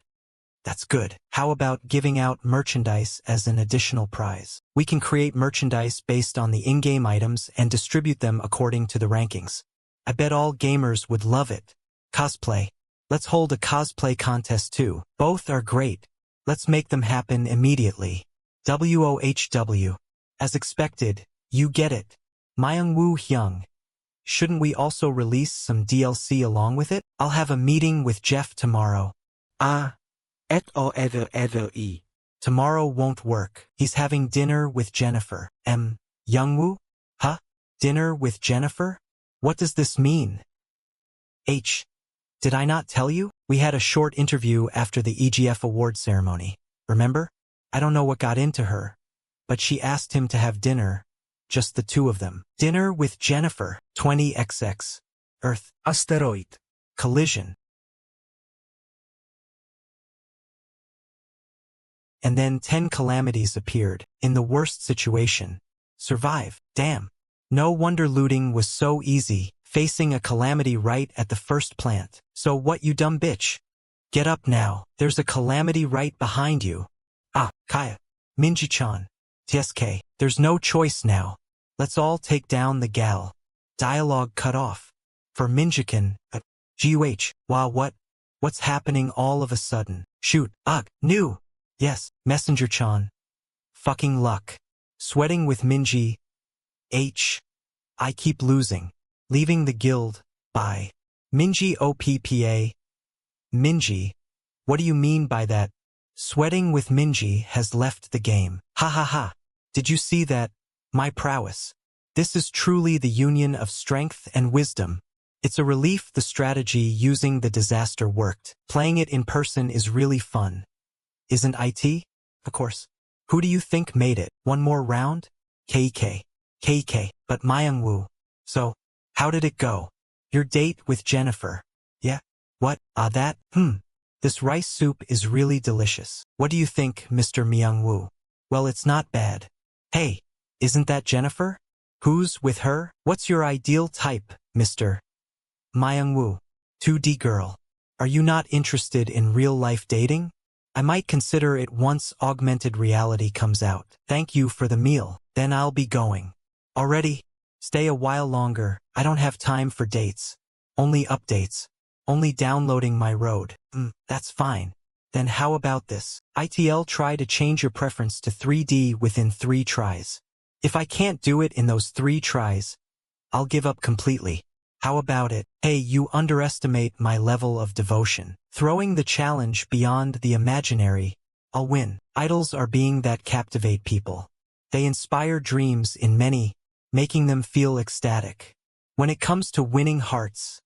Speaker 1: That's good. How about giving out merchandise as an additional prize? We can create merchandise based on the in-game items and distribute them according to the rankings. I bet all gamers would love it. Cosplay. Let's hold a cosplay contest too. Both are great. Let's make them happen immediately. WOHW. As expected, you get it. Myung-woo Hyung. Shouldn't we also release some DLC along with it? I'll have a meeting with Jeff tomorrow. Tomorrow won't work. He's having dinner with Jennifer. Youngwoo? Huh? Dinner with Jennifer? What does this mean? Did I not tell you? We had a short interview after the EGF award ceremony. Remember? I don't know what got into her, but she asked him to have dinner. Just the two of them. Dinner with Jennifer. 20XX. Earth.
Speaker 2: Asteroid.
Speaker 1: Collision. And then 10 calamities appeared. In the worst situation. Survive. Damn. No wonder looting was so easy, facing a calamity right at the first plant. So what, you dumb bitch? Get up now. There's a calamity right behind you. Kaya. Minji-chan. TSK. There's no choice now. Let's all take down the gal. Dialogue cut off. For Minjikan. GUH. Wow, what's happening all of a sudden? Shoot. New. Yes, Messenger-chan. Fucking luck. Sweating with Minji. I keep losing. Leaving the guild. By Minji OPPA. Minji. What do you mean by that? Sweating with Minji has left the game. Ha ha ha. Did you see that? My prowess. This is truly the union of strength and wisdom. It's a relief the strategy using the disaster worked. Playing it in person is really fun. Isn't it? Of course. Who do you think made it? One more round? KK. But Myungwoo. So, how did it go? Your date with Jennifer. Yeah? What? That? This rice soup is really delicious. What do you think, Mr. Myungwoo? Well, it's not bad. Hey, isn't that Jennifer? Who's with her? What's your ideal type, Mr. Myungwoo? 2D girl. Are you not interested in real-life dating? I might consider it once augmented reality comes out. Thank you for the meal. Then I'll be going. Already? Stay a while longer. I don't have time for dates. Only updates. Only downloading my road. That's fine. Then how about this? ITL try to change your preference to 3D within 3 tries. If I can't do it in those 3 tries, I'll give up completely. How about it? Hey, you underestimate my level of devotion. Throwing the challenge beyond the imaginary, I'll win. Idols are being that captivate people. They inspire dreams in many, making them feel ecstatic. When it comes to winning hearts,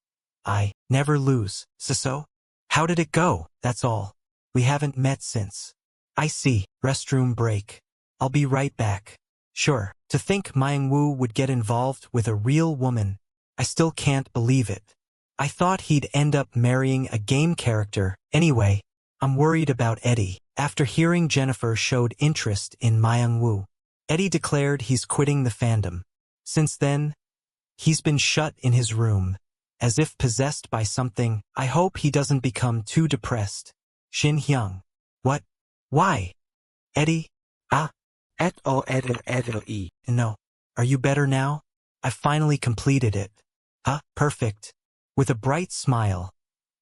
Speaker 1: I never lose. So, how did it go? That's all. We haven't met since. I see. Restroom break. I'll be right back. Sure. To think Myungwoo would get involved with a real woman, I still can't believe it. I thought he'd end up marrying a game character. Anyway, I'm worried about Eddie. After hearing Jennifer showed interest in Myungwoo, Eddie declared he's quitting the fandom. Since then, he's been shut in his room, as if possessed by something. I hope he doesn't become too depressed. Shin Hyung. What? Why? Eddie? No. Are you better now? I finally completed it. Perfect. With a bright smile.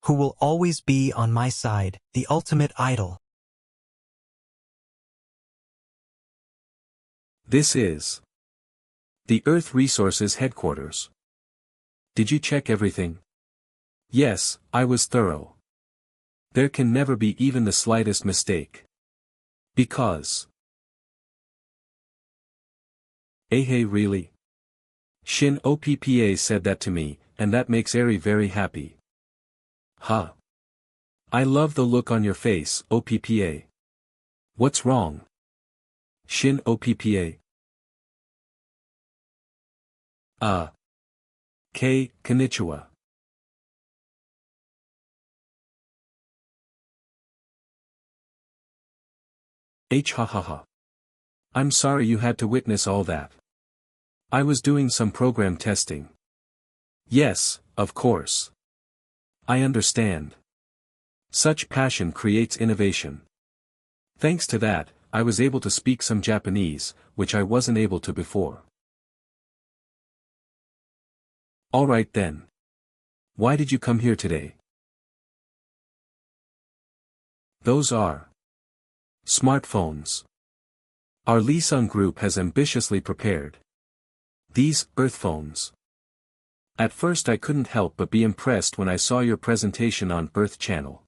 Speaker 1: Who will always be on my side, the ultimate idol.
Speaker 4: This is the Earth Resources headquarters. Did you check everything? Yes, I was thorough. There can never be even the slightest mistake. Because... Hey, really? Shin OPPA said that to me, and that makes Eri very happy. Huh. I love the look on your face, OPPA. What's wrong? Shin OPPA. Konnichiwa. Ha. I'm sorry you had to witness all that. I was doing some program testing. Yes, of course. I understand. Such passion creates innovation. Thanks to that, I was able to speak some Japanese, which I wasn't able to before. Alright then. Why did you come here today? Those are smartphones. Our Lee-Sung group has ambitiously prepared these Earth phones. At first I couldn't help but be impressed when I saw your presentation on Earth Channel.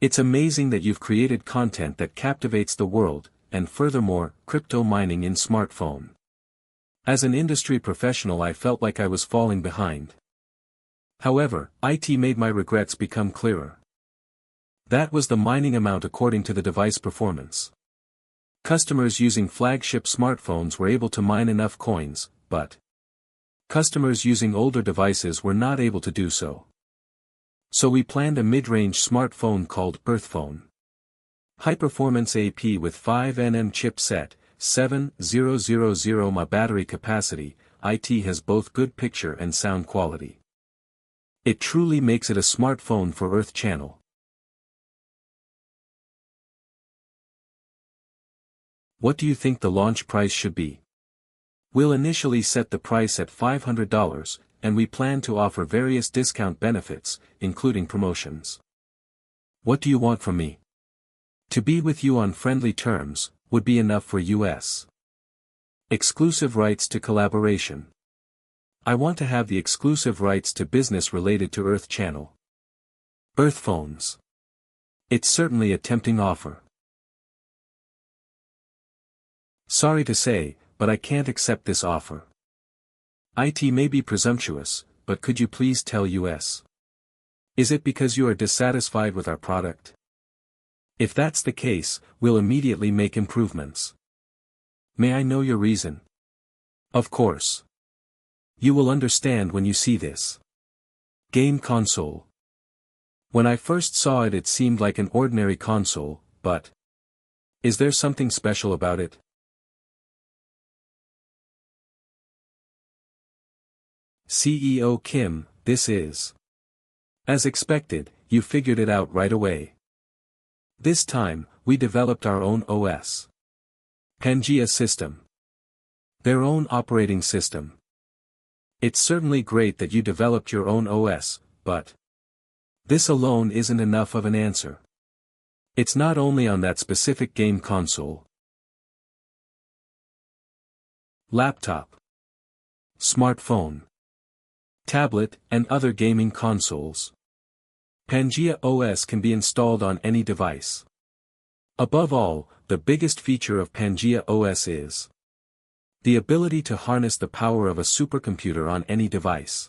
Speaker 4: It's amazing that you've created content that captivates the world, and furthermore, crypto mining in smartphone. As an industry professional I felt like I was falling behind. However, IT made my regrets become clearer. That was the mining amount according to the device performance. Customers using flagship smartphones were able to mine enough coins, but customers using older devices were not able to do so. So we planned a mid-range smartphone called Earth Phone. High-performance AP with 5nm chipset, 7000 mAh battery capacity, IT has both good picture and sound quality. It truly makes it a smartphone for Earth Channel. What do you think the launch price should be? We'll initially set the price at $500, and we plan to offer various discount benefits, including promotions. What do you want from me? To be with you on friendly terms, would be enough for US Exclusive rights to collaboration. I want to have the exclusive rights to business related to Earth Channel. Earth phones. It's certainly a tempting offer. Sorry to say, but I can't accept this offer. It may be presumptuous, but could you please tell us? Is it because you are dissatisfied with our product? If that's the case, we'll immediately make improvements. May I know your reason? Of course. You will understand when you see this. Game console. When I first saw it, it seemed like an ordinary console, but is there something special about it? CEO Kim, this is. As expected, you figured it out right away. This time, we developed our own OS. Pangea system. Their own operating system. It's certainly great that you developed your own OS, but this alone isn't enough of an answer. It's not only on that specific game console. Laptop. Smartphone. Tablet, and other gaming consoles. Pangea OS can be installed on any device. Above all, the biggest feature of Pangea OS is the ability to harness the power of a supercomputer on any device.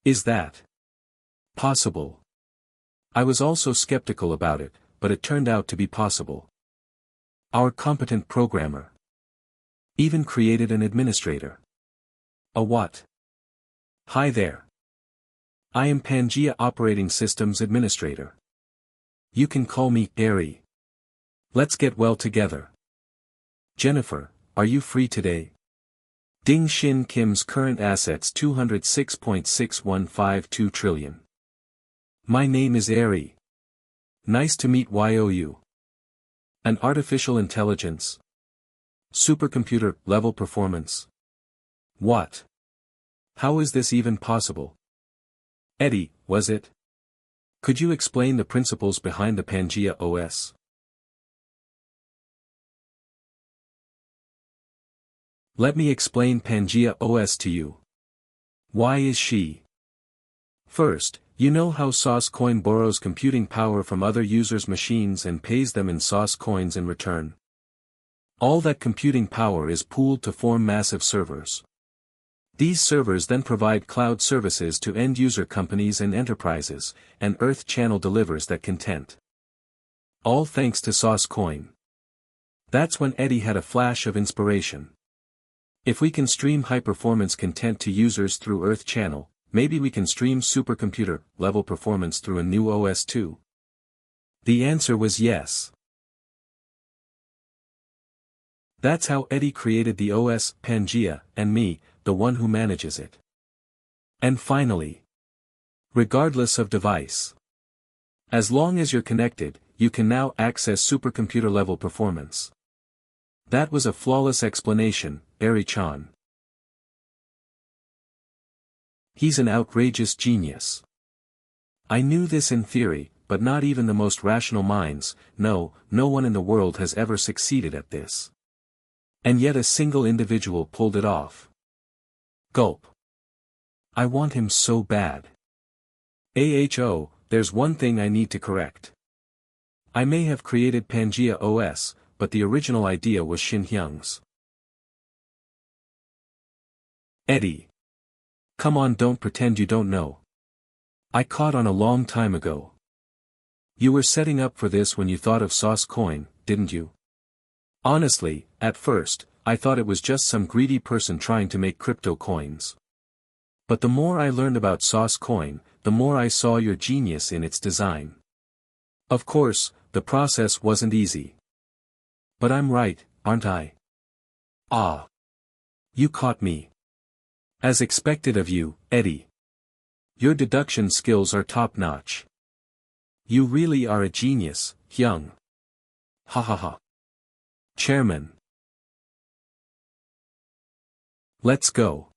Speaker 4: Is that possible? I was also skeptical about it, but it turned out to be possible. Our competent programmer even created an administrator. A what? Hi there. I am Pangea Operating Systems Administrator. You can call me Ari. Let's get well together. Jennifer, are you free today? Ding Shin Kim's current assets 206.6152 trillion. My name is Ari. Nice to meet you. An artificial intelligence. Supercomputer level performance. What? How is this even possible? Eddie, was it? Could you explain the principles behind the Pangea OS? Let me explain Pangea OS to you. Why is she? First, you know how Sauce Coin borrows computing power from other users' machines and pays them in Sauce Coins in return. All that computing power is pooled to form massive servers. These servers then provide cloud services to end-user companies and enterprises, and Earth Channel delivers that content. All thanks to Sauce Coin. That's when Eddie had a flash of inspiration. If we can stream high-performance content to users through Earth Channel, maybe we can stream supercomputer-level performance through a new OS too? The answer was yes. That's how Eddie created the OS, Pangea, and me, the one who manages it. And finally, regardless of device, as long as you're connected, you can now access supercomputer-level performance. That was a flawless explanation, Ari-chan. He's an outrageous genius. I knew this in theory, but not even the most rational minds, no one in the world has ever succeeded at this. And yet a single individual pulled it off. Gulp. I want him so bad. There's one thing I need to correct. I may have created Pangea OS, but the original idea was Shin Hyung's. Eddie. Come on, don't pretend you don't know. I caught on a long time ago. You were setting up for this when you thought of Sauce Coin, didn't you? Honestly, at first, I thought it was just some greedy person trying to make crypto coins. But the more I learned about Sauce Coin, the more I saw your genius in its design. Of course, the process wasn't easy. But I'm right, aren't I? Ah. You caught me. As expected of you, Eddie. Your deduction skills are top-notch. You really are a genius, Hyung. Ha ha ha. Chairman. Let's go.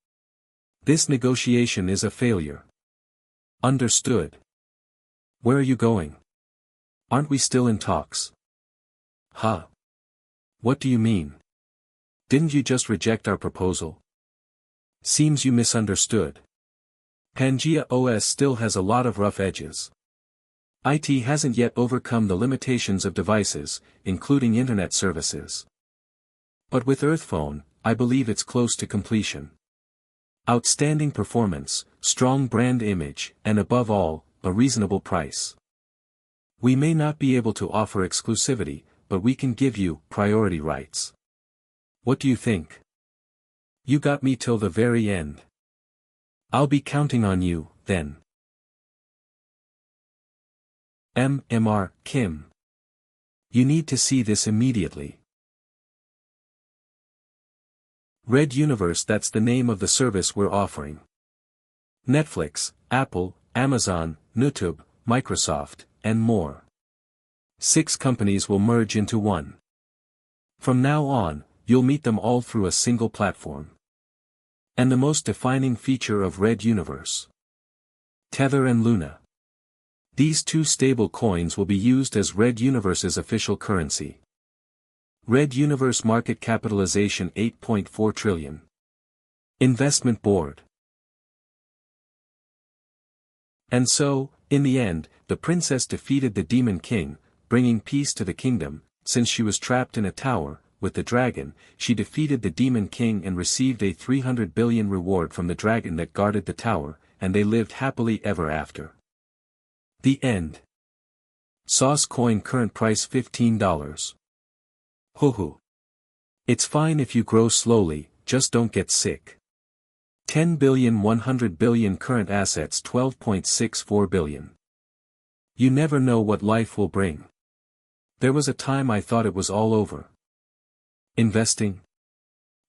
Speaker 4: This negotiation is a failure. Understood. Where are you going? Aren't we still in talks? Huh. What do you mean? Didn't you just reject our proposal? Seems you misunderstood. Pangea OS still has a lot of rough edges. IT hasn't yet overcome the limitations of devices, including internet services. But with Earthphone, I believe it's close to completion. Outstanding performance, strong brand image, and above all, a reasonable price. We may not be able to offer exclusivity, but we can give you priority rights. What do you think? You got me till the very end. I'll be counting on you, then. MR, Kim. You need to see this immediately. Red Universe, that's the name of the service we're offering. Netflix, Apple, Amazon, YouTube, Microsoft, and more. 6 companies will merge into one. From now on, you'll meet them all through a single platform. And the most defining feature of Red Universe. Tether and Luna. These 2 stable coins will be used as Red Universe's official currency. Red Universe market capitalization $8.4 trillion. Investment board. And so, in the end, the princess defeated the demon king, bringing peace to the kingdom. Since she was trapped in a tower, with the dragon, she defeated the demon king and received a 300 billion reward from the dragon that guarded the tower, and they lived happily ever after. The end. Sauce coin current price $15. Hoo. It's fine if you grow slowly, just don't get sick. 10 billion 100 billion current assets 12.64 billion. You never know what life will bring. There was a time I thought it was all over. Investing?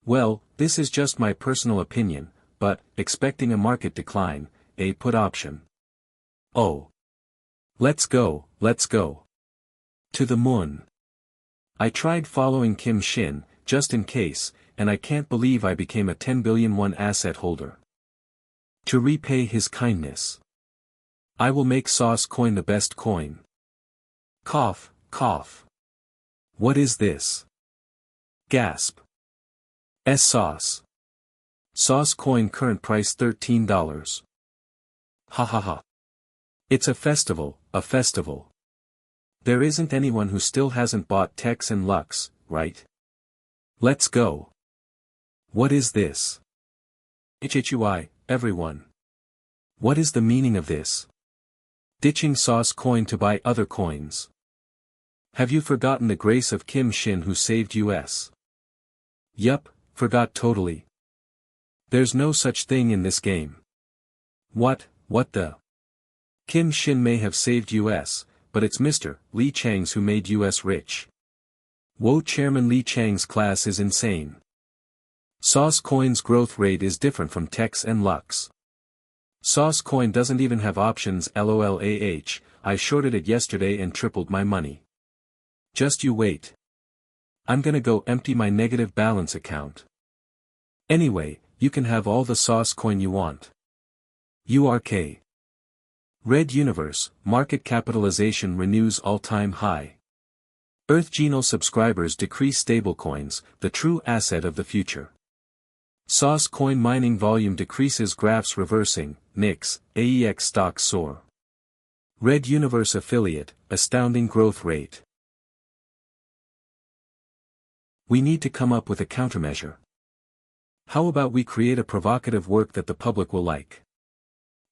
Speaker 4: Well, this is just my personal opinion, but, expecting a market decline, a put option. Oh. Let's go. To the moon. I tried following Kim Shin, just in case, and I can't believe I became a 10 billion won asset holder. To repay his kindness. I will make Sauce coin the best coin. Cough. What is this? Gasp. Sauce. Sauce coin current price $13. Ha. It's a festival. There isn't anyone who still hasn't bought Tex and Lux, right? Let's go. What is this? HHUI, everyone. What is the meaning of this? Ditching Sauce coin to buy other coins. Have you forgotten the grace of Kim Shin who saved US? Yup, forgot totally. There's no such thing in this game. What the? Kim Shin may have saved US, but it's Mr. Lee Chang's who made US rich. Whoa, Chairman Lee Chang's class is insane. Sauce coin's growth rate is different from Tex and Lux. Sauce coin doesn't even have options. LOLAH, I shorted it yesterday and tripled my money. Just you wait. I'm gonna go empty my negative balance account. Anyway, you can have all the Sauce coin you want. URK. Red Universe, market capitalization renews all-time high. Earth Geno subscribers decrease stablecoins, the true asset of the future. Sauce coin mining volume decreases, graphs reversing, NIX, AEX stocks soar. Red Universe affiliate, astounding growth rate. We need to come up with a countermeasure. How about we create a provocative work that the public will like?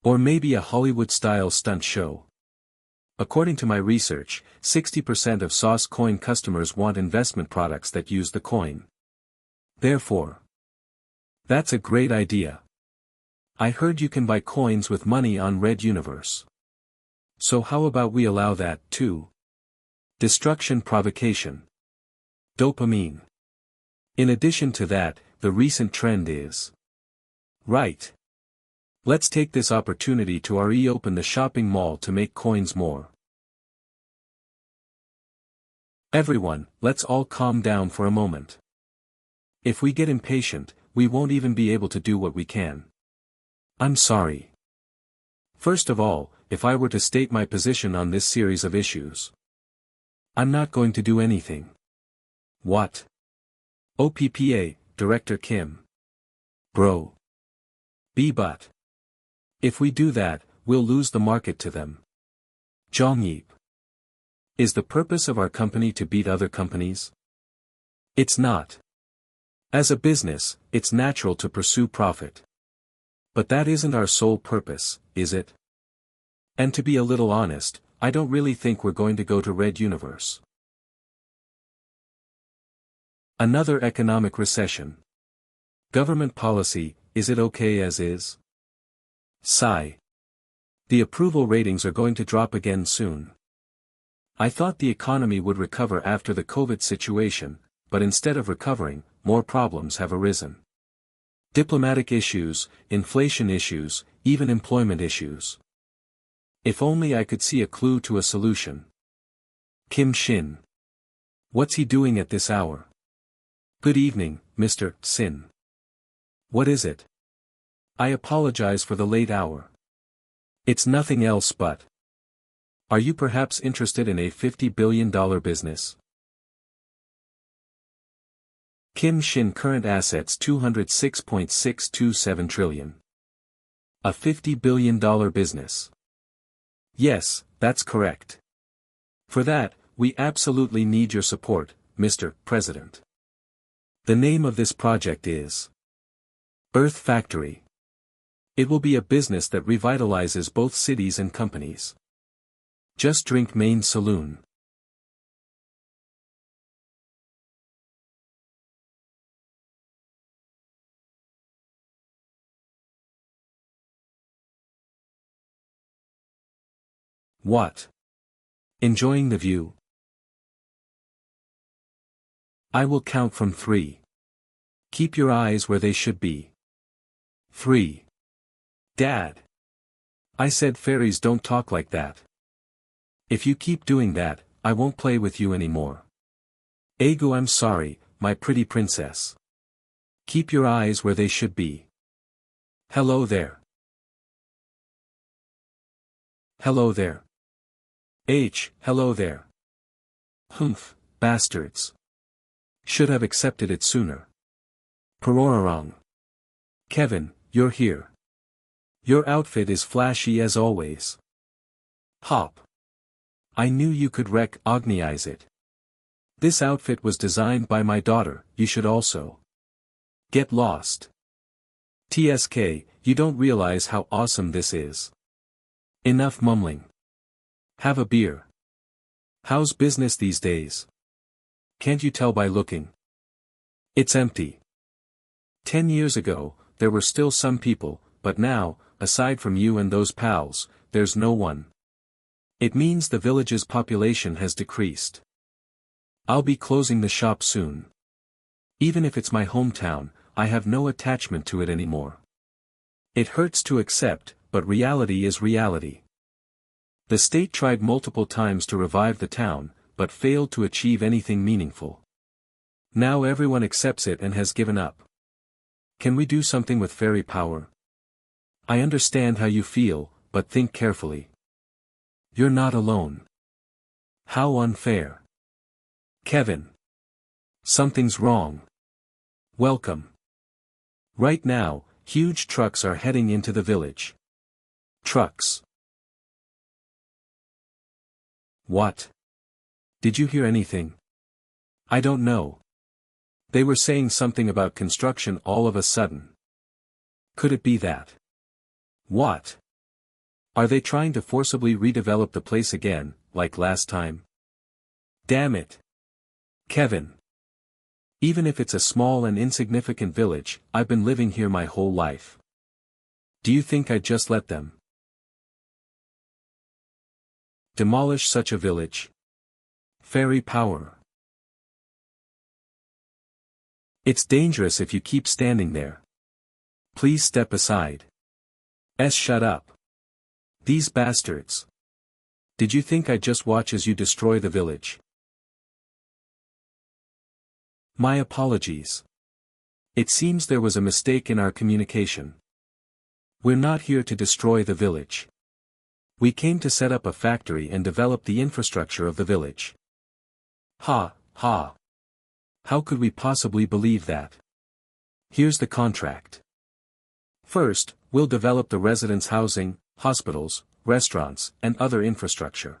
Speaker 4: Or maybe a Hollywood-style stunt show. According to my research, 60% of Sauce coin customers want investment products that use the coin. Therefore, that's a great idea. I heard you can buy coins with money on Red Universe. So how about we allow that, too? Destruction provocation. Dopamine. In addition to that, the recent trend is right. Let's take this opportunity to reopen the shopping mall to make coins more. Everyone, let's all calm down for a moment. If we get impatient, we won't even be able to do what we can. I'm sorry. First of all, if I were to state my position on this series of issues, I'm not going to do anything. What? OPPA, Director Kim. Bro. But. If we do that, we'll lose the market to them. Jongyip. Is the purpose of our company to beat other companies? It's not. As a business, it's natural to pursue profit. But that isn't our sole purpose, is it? And to be a little honest, I don't really think we're going to go to Red Universe. Another economic recession. Government policy, is it okay as is? Sigh. The approval ratings are going to drop again soon. I thought the economy would recover after the COVID situation, but instead of recovering, more problems have arisen. Diplomatic issues, inflation issues, even employment issues. If only I could see a clue to a solution. Kim Shin. What's he doing at this hour? Good evening, Mr. Sin. What is it? I apologize for the late hour. It's nothing else but. Are you perhaps interested in a $50 billion business? Kim Shin current assets 206.627 trillion. A $50 billion business. Yes, that's correct. For that, we absolutely need your support, Mr. President. The name of this project is Earth Factory. It will be a business that revitalizes both cities and companies. Just Drink Main Saloon. What? Enjoying the view? I will count from 3. Keep your eyes where they should be. 3. Dad. I said fairies don't talk like that. If you keep doing that, I won't play with you anymore. Egu, I'm sorry, my pretty princess. Keep your eyes where they should be. Hello there. Hello there. Hello there. Humph, bastards. Should have accepted it sooner. Perorarong. Kevin, you're here. Your outfit is flashy as always. Hop. I knew you could recognize it. This outfit was designed by my daughter, you should also. Get lost. TSK, you don't realize how awesome this is. Enough mumbling. Have a beer. How's business these days? Can't you tell by looking? It's empty. 10 years ago, there were still some people, but now, aside from you and those pals, there's no one. It means the village's population has decreased. I'll be closing the shop soon. Even if it's my hometown, I have no attachment to it anymore. It hurts to accept, but reality is reality. The state tried multiple times to revive the town, but failed to achieve anything meaningful. Now everyone accepts it and has given up. Can we do something with fairy power? I understand how you feel, but think carefully. You're not alone. How unfair. Kevin. Something's wrong. Welcome. Right now, huge trucks are heading into the village. Trucks. What? Did you hear anything? I don't know. They were saying something about construction all of a sudden. Could it be that? What? Are they trying to forcibly redevelop the place again, like last time? Damn it. Kevin. Even if it's a small and insignificant village, I've been living here my whole life. Do you think I'd just let them demolish such a village? Fairy power. It's dangerous if you keep standing there. Please step aside. Shut up. These bastards. Did you think I'd just watch as you destroy the village? My apologies. It seems there was a mistake in our communication. We're not here to destroy the village. We came to set up a factory and develop the infrastructure of the village. Ha, ha. How could we possibly believe that? Here's the contract. First, we'll develop the residents' housing, hospitals, restaurants, and other infrastructure.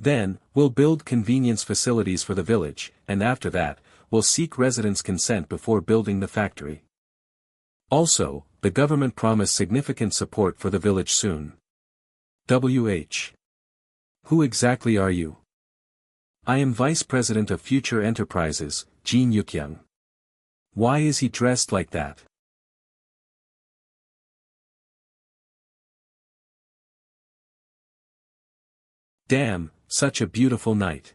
Speaker 4: Then, we'll build convenience facilities for the village, and after that, we'll seek residents' consent before building the factory. Also, the government promised significant support for the village soon. WH. Who exactly are you? I am Vice President of Future Enterprises, Jin Yukyoung. Why is he dressed like that? Damn, such a beautiful night.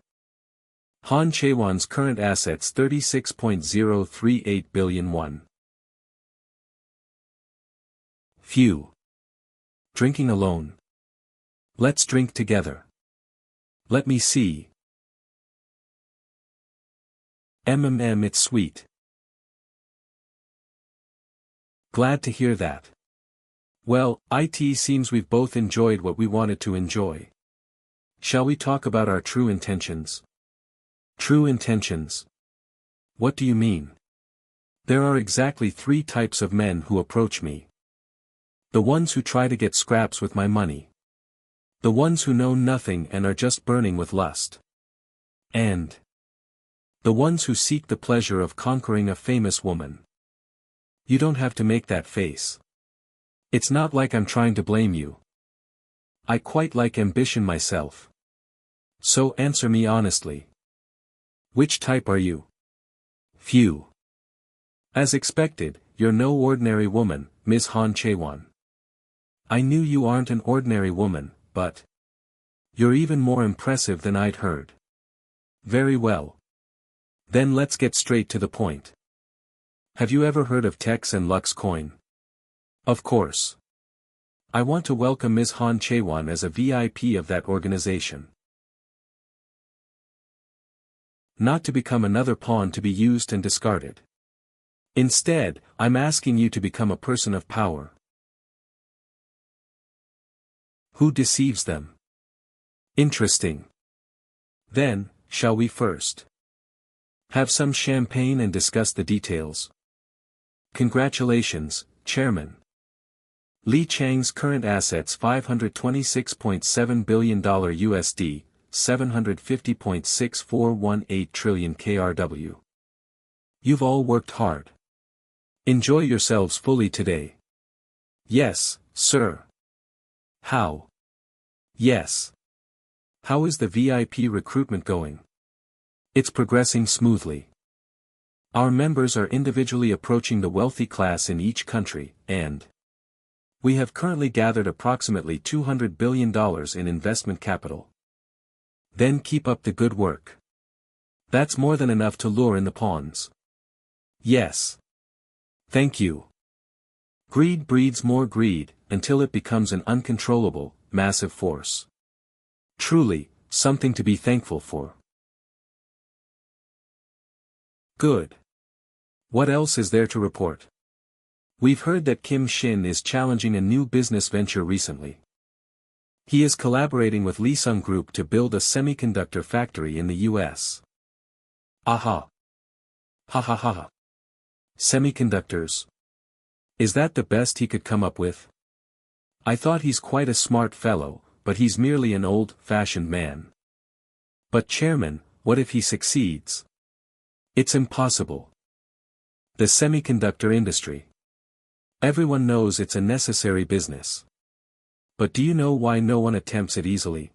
Speaker 4: Han Chaewon's current assets 36.038 billion won. Phew. Drinking alone. Let's drink together. Let me see. It's sweet. Glad to hear that. Well, it seems we've both enjoyed what we wanted to enjoy. Shall we talk about our true intentions? True intentions? What do you mean? There are exactly 3 types of men who approach me. The ones who try to get scraps with my money. The ones who know nothing and are just burning with lust. And the ones who seek the pleasure of conquering a famous woman. You don't have to make that face. It's not like I'm trying to blame you. I quite like ambition myself. So answer me honestly. Which type are you? Phew. As expected, you're no ordinary woman, Ms. Han Chaewon. I knew you aren't an ordinary woman, but you're even more impressive than I'd heard. Very well. Then let's get straight to the point. Have you ever heard of Tex and Lux Coin? Of course. I want to welcome Ms. Han Chaewon as a VIP of that organization. Not to become another pawn to be used and discarded. Instead, I'm asking you to become a person of power. Who deceives them? Interesting. Then, shall we first have some champagne and discuss the details? Congratulations, Chairman. Li Chang's current assets $526.7 billion USD, 750.6418 trillion KRW. You've all worked hard. Enjoy yourselves fully today. Yes, sir. How? Yes. How is the VIP recruitment going? It's progressing smoothly. Our members are individually approaching the wealthy class in each country, and we have currently gathered approximately $200 billion in investment capital. Then keep up the good work. That's more than enough to lure in the pawns. Yes. Thank you. Greed breeds more greed, until it becomes an uncontrollable, massive force. Truly, something to be thankful for. Good. What else is there to report? We've heard that Kim Shin is challenging a new business venture recently. He is collaborating with Lee-sung Group to build a semiconductor factory in the US. Aha. Ha ha ha ha. Semiconductors. Is that the best he could come up with? I thought he's quite a smart fellow, but he's merely an old-fashioned man. But Chairman, what if he succeeds? It's impossible. The semiconductor industry. Everyone knows it's a necessary business. But do you know why no one attempts it easily?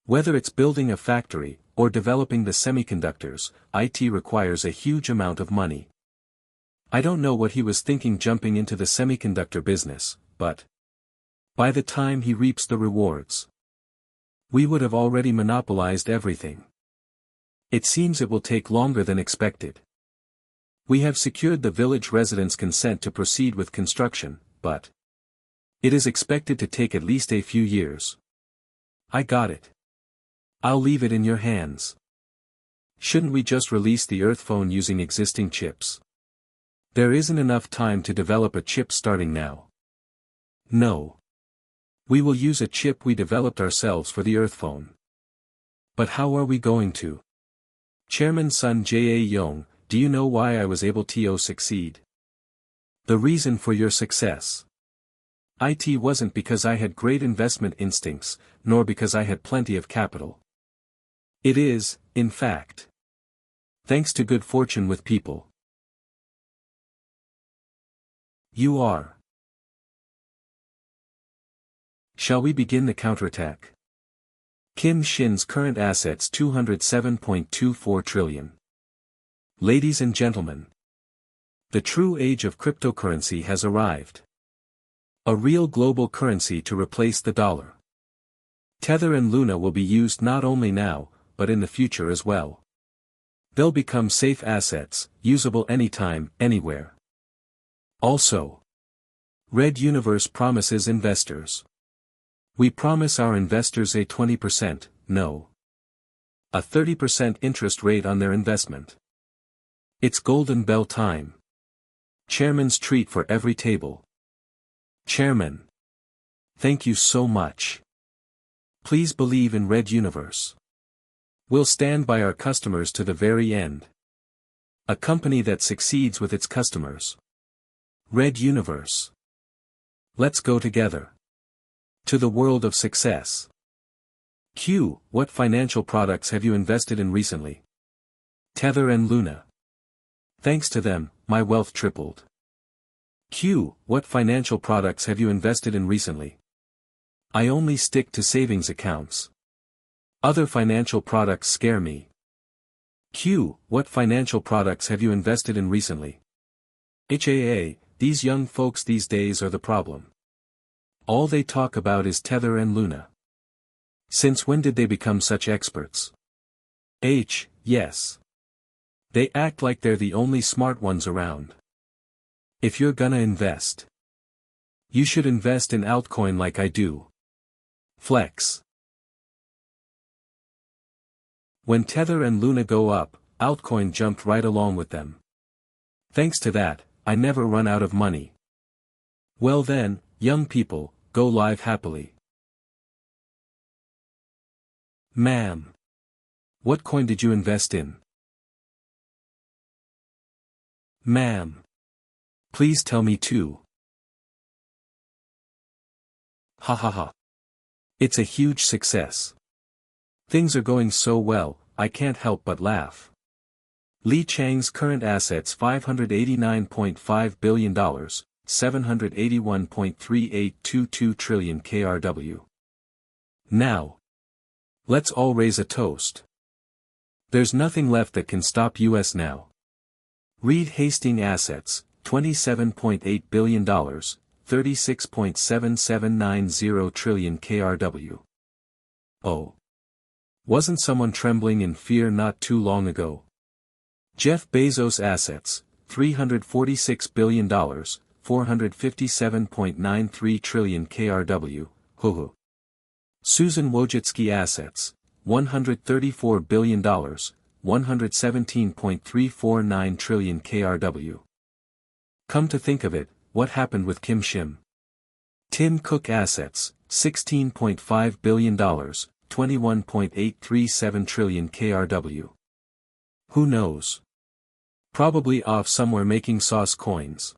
Speaker 4: Whether it's building a factory, or developing the semiconductors, it requires a huge amount of money. I don't know what he was thinking jumping into the semiconductor business, but by the time he reaps the rewards, we would have already monopolized everything. It seems it will take longer than expected. We have secured the village residents' consent to proceed with construction, but it is expected to take at least a few years. I got it. I'll leave it in your hands. Shouldn't we just release the Earth phone using existing chips? There isn't enough time to develop a chip starting now. No. We will use a chip we developed ourselves for the Earth phone. But how are we going to Chairman Sun Jae-yong, do you know why I was able to succeed? The reason for your success. It wasn't because I had great investment instincts, nor because I had plenty of capital. It is, in fact, thanks to good fortune with people. You are. Shall we begin the counterattack? Kim Shin's current assets 207.24 trillion. Ladies and gentlemen, the true age of cryptocurrency has arrived. A real global currency to replace the dollar. Tether and Luna will be used not only now, but in the future as well. They'll become safe assets, usable anytime, anywhere. Also, Red Universe promises investors. We promise our investors a 20%, no, a 30% interest rate on their investment. It's golden bell time. Chairman's treat for every table. Chairman, thank you so much. Please believe in Red Universe. We'll stand by our customers to the very end. A company that succeeds with its customers. Red Universe. Let's go together. To the world of success. Q. What financial products have you invested in recently? Tether and Luna. Thanks to them, my wealth tripled. Q. What financial products have you invested in recently? I only stick to savings accounts. Other financial products scare me. Q. What financial products have you invested in recently? HAA, these young folks these days are the problem. All they talk about is Tether and Luna. Since when did they become such experts? Yes. They act like they're the only smart ones around. If you're gonna invest, you should invest in altcoin like I do. Flex. When Tether and Luna go up, altcoin jumped right along with them. Thanks to that, I never run out of money. Well then, young people, go live happily. Ma'am. What coin did you invest in? Ma'am. Please tell me too. Ha ha ha. It's a huge success. Things are going so well, I can't help but laugh. Li Chang's current assets $589.5 billion, 781.3822 trillion KRW. Now, let's all raise a toast. There's nothing left that can stop US now. Reed Hastings assets, $27.8 billion, 36.7790 trillion KRW. Oh. Wasn't someone trembling in fear not too long ago? Jeff Bezos assets, $346 billion, 457.93 trillion KRW, hoo. Susan Wojcicki assets, $134 billion, 117.349 trillion KRW. Come to think of it, what happened with Kim Shim? Tim Cook assets, $16.5 billion, 21.837 trillion KRW. Who knows? Probably off somewhere making sauce coins.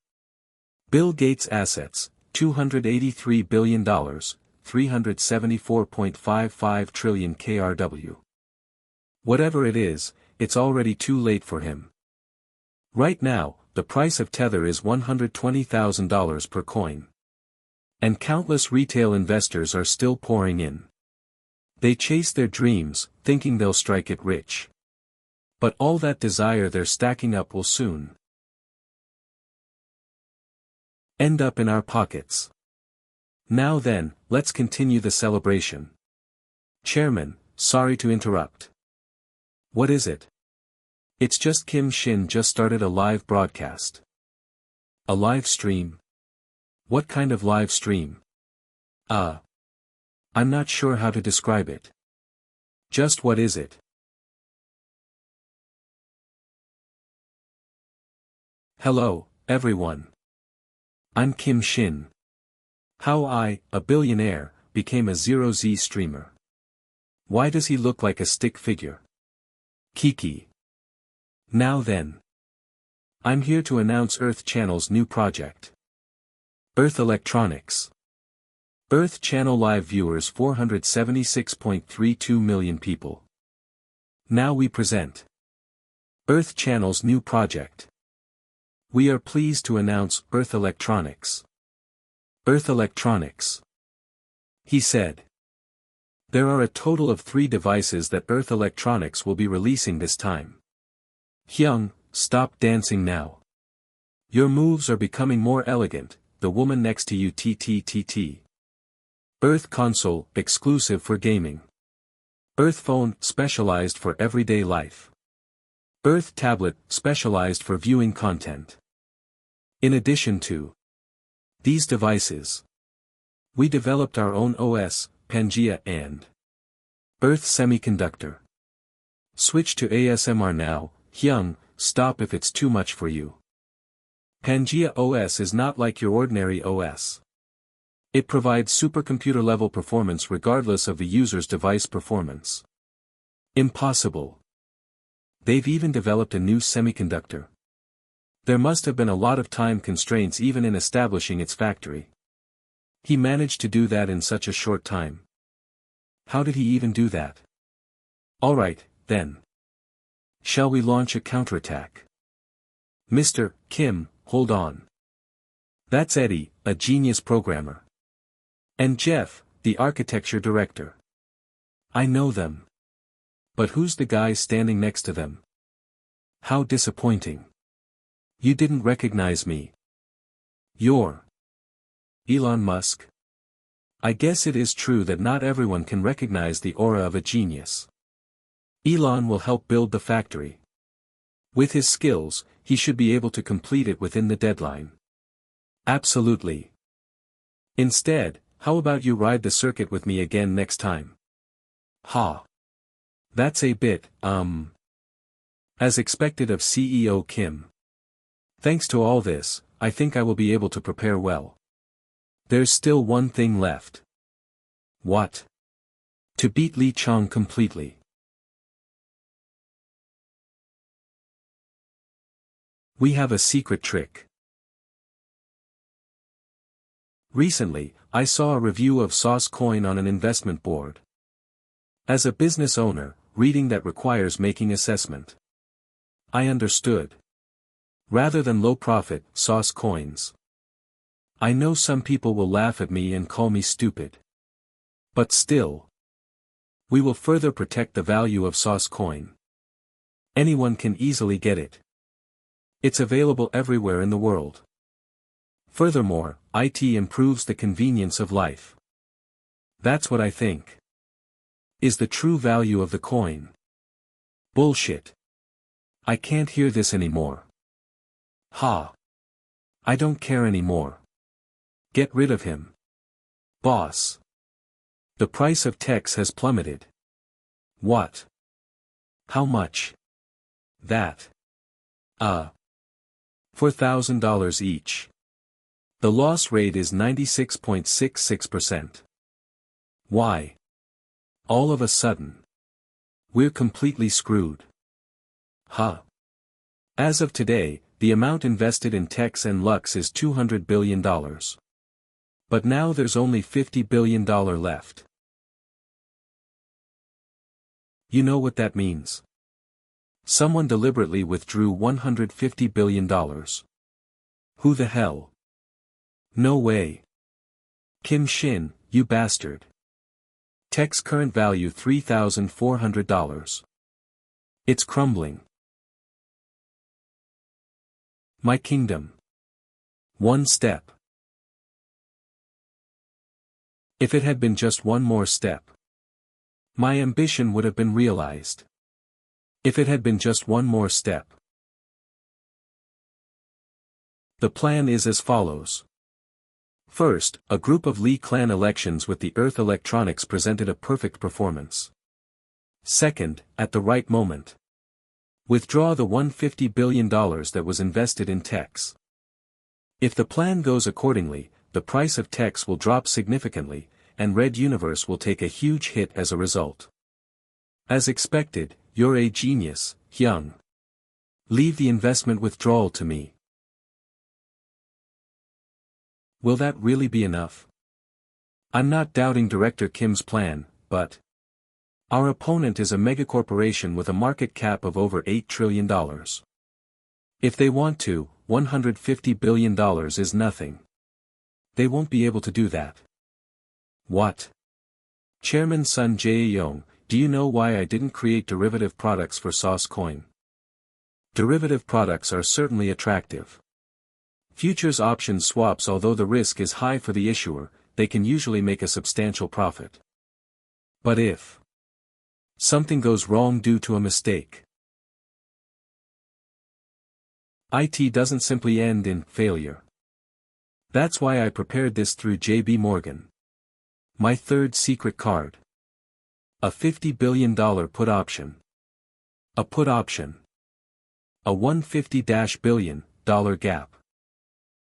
Speaker 4: Bill Gates assets, $283 billion, 374.55 trillion KRW. Whatever it is, it's already too late for him. Right now, the price of Tether is $120,000 per coin. And countless retail investors are still pouring in. They chase their dreams, thinking they'll strike it rich. But all that desire they're stacking up will soon end up in our pockets. Now then, let's continue the celebration. Chairman, sorry to interrupt. What is it? It's just Kim Shin just started a live broadcast. A live stream? What kind of live stream? I'm not sure how to describe it. Just what is it? Hello, everyone. I'm Kim Shin. How I, a billionaire, became a 0Z streamer. Why does he look like a stick figure? Kiki. Now then. I'm here to announce Earth Channel's new project. Earth Electronics. Earth Channel live viewers 476.32 million people. Now we present Earth Channel's new project. We are pleased to announce Earth Electronics. Earth Electronics. He said. There are a total of 3 devices that Earth Electronics will be releasing this time. Hyung, stop dancing now. Your moves are becoming more elegant, the woman next to you TTTT. Earth Console, exclusive for gaming. Earth Phone, specialized for everyday life. Earth Tablet, specialized for viewing content. In addition to these devices, we developed our own OS, Pangea and Earth Semiconductor. Switch to ASMR now, Hyung, stop if it's too much for you. Pangea OS is not like your ordinary OS. It provides supercomputer-level performance regardless of the user's device performance. Impossible. They've even developed a new semiconductor. There must have been a lot of time constraints even in establishing its factory. He managed to do that in such a short time. How did he even do that? Alright, then. Shall we launch a counterattack? Mr. Kim, hold on. That's Eddie, a genius programmer. And Jeff, the architecture director. I know them. But who's the guy standing next to them? How disappointing. You didn't recognize me. You're Elon Musk. I guess it is true that not everyone can recognize the aura of a genius. Elon will help build the factory. With his skills, he should be able to complete it within the deadline. Absolutely. Instead, how about you ride the circuit with me again next time? Ha. That's a bit, as expected of CEO Kim. Thanks to all this, I think I will be able to prepare well. There's still one thing left. What? To beat Lee Chong completely. We have a secret trick. Recently, I saw a review of Sauce Coin on an investment board. As a business owner, reading that requires making assessment. I understood. Rather than low profit, Sauce Coins. I know some people will laugh at me and call me stupid. But still. We will further protect the value of Sauce Coin. Anyone can easily get it. It's available everywhere in the world. Furthermore, it improves the convenience of life. That's what I think. Is the true value of the coin. Bullshit. I can't hear this anymore. Ha. I don't care anymore. Get rid of him. Boss. The price of Tex has plummeted. What? How much? That. $4,000 each. The loss rate is 96.66%. Why? All of a sudden. We're completely screwed. Huh. As of today, the amount invested in Tex and Lux is $200 billion. But now there's only $50 billion left. You know what that means? Someone deliberately withdrew $150 billion. Who the hell? No way. Kim Shin, you bastard. Tech's current value $3,400. It's crumbling. My kingdom. One step. If it had been just one more step. My ambition would have been realized. If it had been just one more step. The plan is as follows. First, a group of Lee clan elections with the Earth Electronics presented a perfect performance. Second, at the right moment. Withdraw the $150 billion that was invested in Tex. If the plan goes accordingly, the price of Tex will drop significantly, and Red Universe will take a huge hit as a result. As expected, you're a genius, Hyung. Leave the investment withdrawal to me. Will that really be enough? I'm not doubting Director Kim's plan, but our opponent is a megacorporation with a market cap of over $8 trillion. If they want to, $150 billion is nothing. They won't be able to do that. What? Chairman Sun Jae-yong, do you know why I didn't create derivative products for Sauce Coin? Derivative products are certainly attractive. Futures option swaps, although the risk is high for the issuer, they can usually make a substantial profit. But if something goes wrong due to a mistake, it doesn't simply end in failure. That's why I prepared this through JB Morgan. My third secret card. A $50 billion put option. A put option. A $150 billion gap.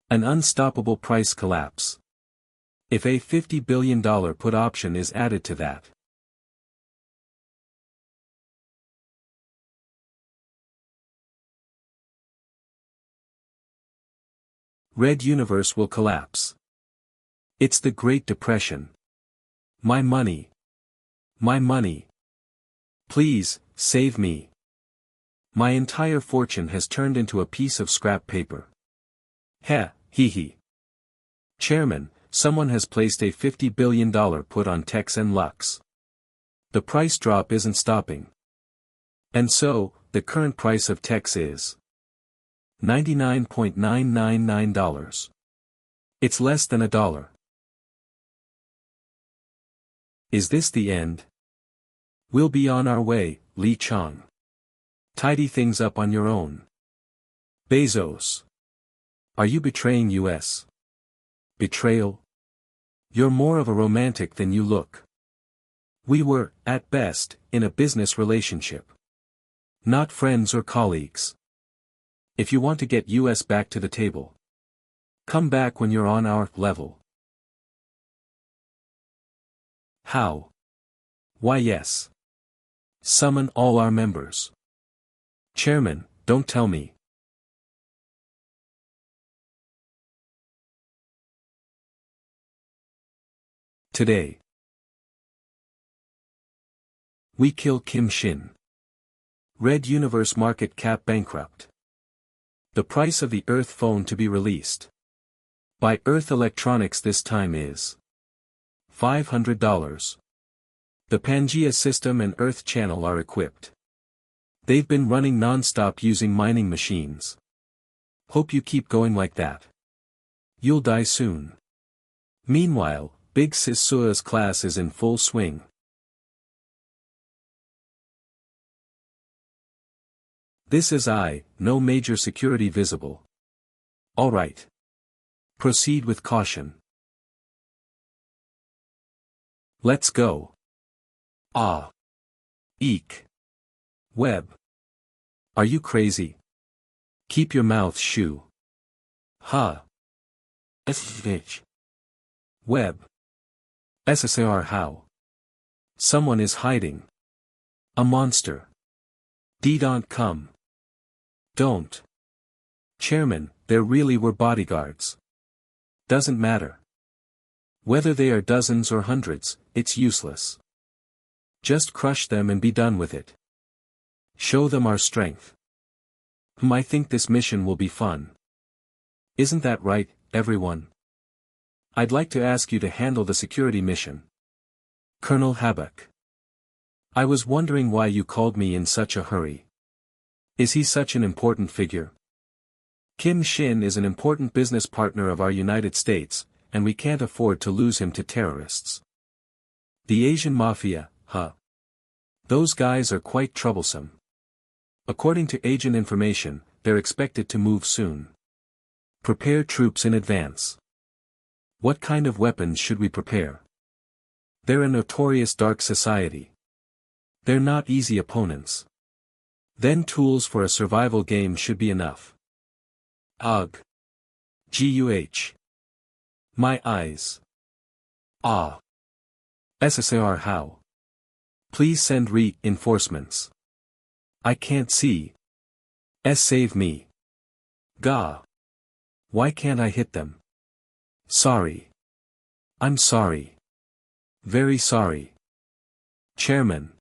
Speaker 4: An unstoppable price collapse. If a $50 billion put option is added to that, Red Universe will collapse. It's the Great Depression. My money. My money. Please, save me. My entire fortune has turned into a piece of scrap paper. Heh, hee hee. Chairman, someone has placed a $50 billion put on Tex and Lux. The price drop isn't stopping. And so, the current price of Tex is $99.999. It's less than $1. Is this the end? We'll be on our way, Lee Chong. Tidy things up on your own. Bezos. Are you betraying us? Betrayal? You're more of a romantic than you look. We were, at best, in a business relationship. Not friends or colleagues. If you want to get us back to the table, come back when you're on our level. How? Why yes. Summon all our members. Chairman, don't tell me. Today. We kill Kim Shin. Red Universe market cap bankrupt. The price of the Earth phone to be released by Earth Electronics this time is $500. The Pangea system and Earth channel are equipped. They've been running non-stop using mining machines. Hope you keep going like that. You'll die soon. Meanwhile, Big Sis Sua's class is in full swing. This is no major security visible. Alright. Proceed with caution. Let's go. Eek. Web. Are you crazy? Keep your mouth shoo. Bitch. Web. SSAR how? Someone is hiding. A monster. Don't come. Don't. Chairman, there really were bodyguards. Doesn't matter. Whether they are dozens or hundreds, it's useless. Just crush them and be done with it. Show them our strength. I think this mission will be fun. Isn't that right, everyone? I'd like to ask you to handle the security mission. Colonel Habak. I was wondering why you called me in such a hurry. Is he such an important figure? Kim Shin is an important business partner of our United States, and we can't afford to lose him to terrorists. The Asian Mafia, Those guys are quite troublesome. According to agent information, they're expected to move soon. Prepare troops in advance. What kind of weapons should we prepare? They're a notorious dark society. They're not easy opponents. Then tools for a survival game should be enough. Ugh. Guh. My eyes. SSAR how? Please send reinforcements. I can't see. Save me. Gah. Why can't I hit them? Sorry. I'm sorry. Very sorry. Chairman.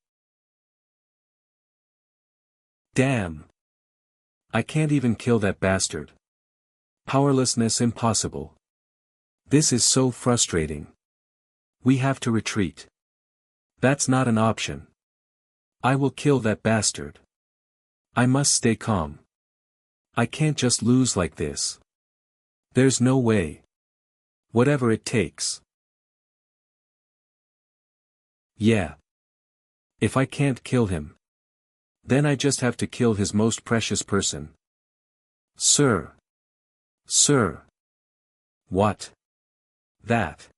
Speaker 4: Damn. I can't even kill that bastard. Powerlessness impossible. This is so frustrating. We have to retreat. That's not an option. I will kill that bastard. I must stay calm. I can't just lose like this. There's no way. Whatever it takes. Yeah. If I can't kill him, then I just have to kill his most precious person. Sir. Sir. What? That.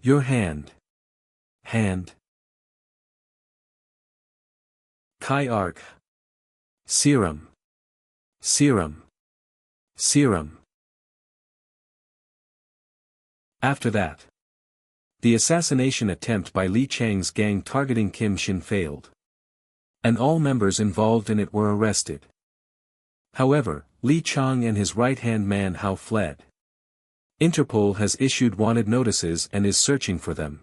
Speaker 4: Your hand. Hand. Kai arg. Serum. After that, the assassination attempt by Li Chang's gang targeting Kim Shin failed. And all members involved in it were arrested. However, Li Chang and his right-hand man Hao fled. Interpol has issued wanted notices and is searching for them.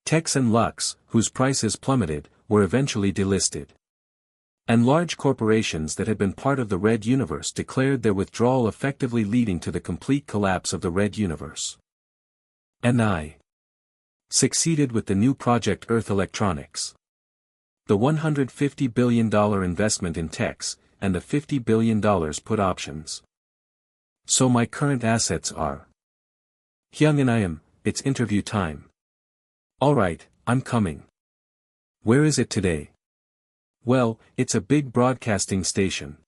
Speaker 4: Tex and Lux, whose prices plummeted, were eventually delisted. And large corporations that had been part of the Red Universe declared their withdrawal, effectively leading to the complete collapse of the Red Universe. And I succeeded with the new project Earth Electronics. The $150 billion investment in Tex, and the $50 billion put options. So my current assets are Hyung and I am, it's interview time. Alright, I'm coming. Where is it today? Well, it's a big broadcasting station.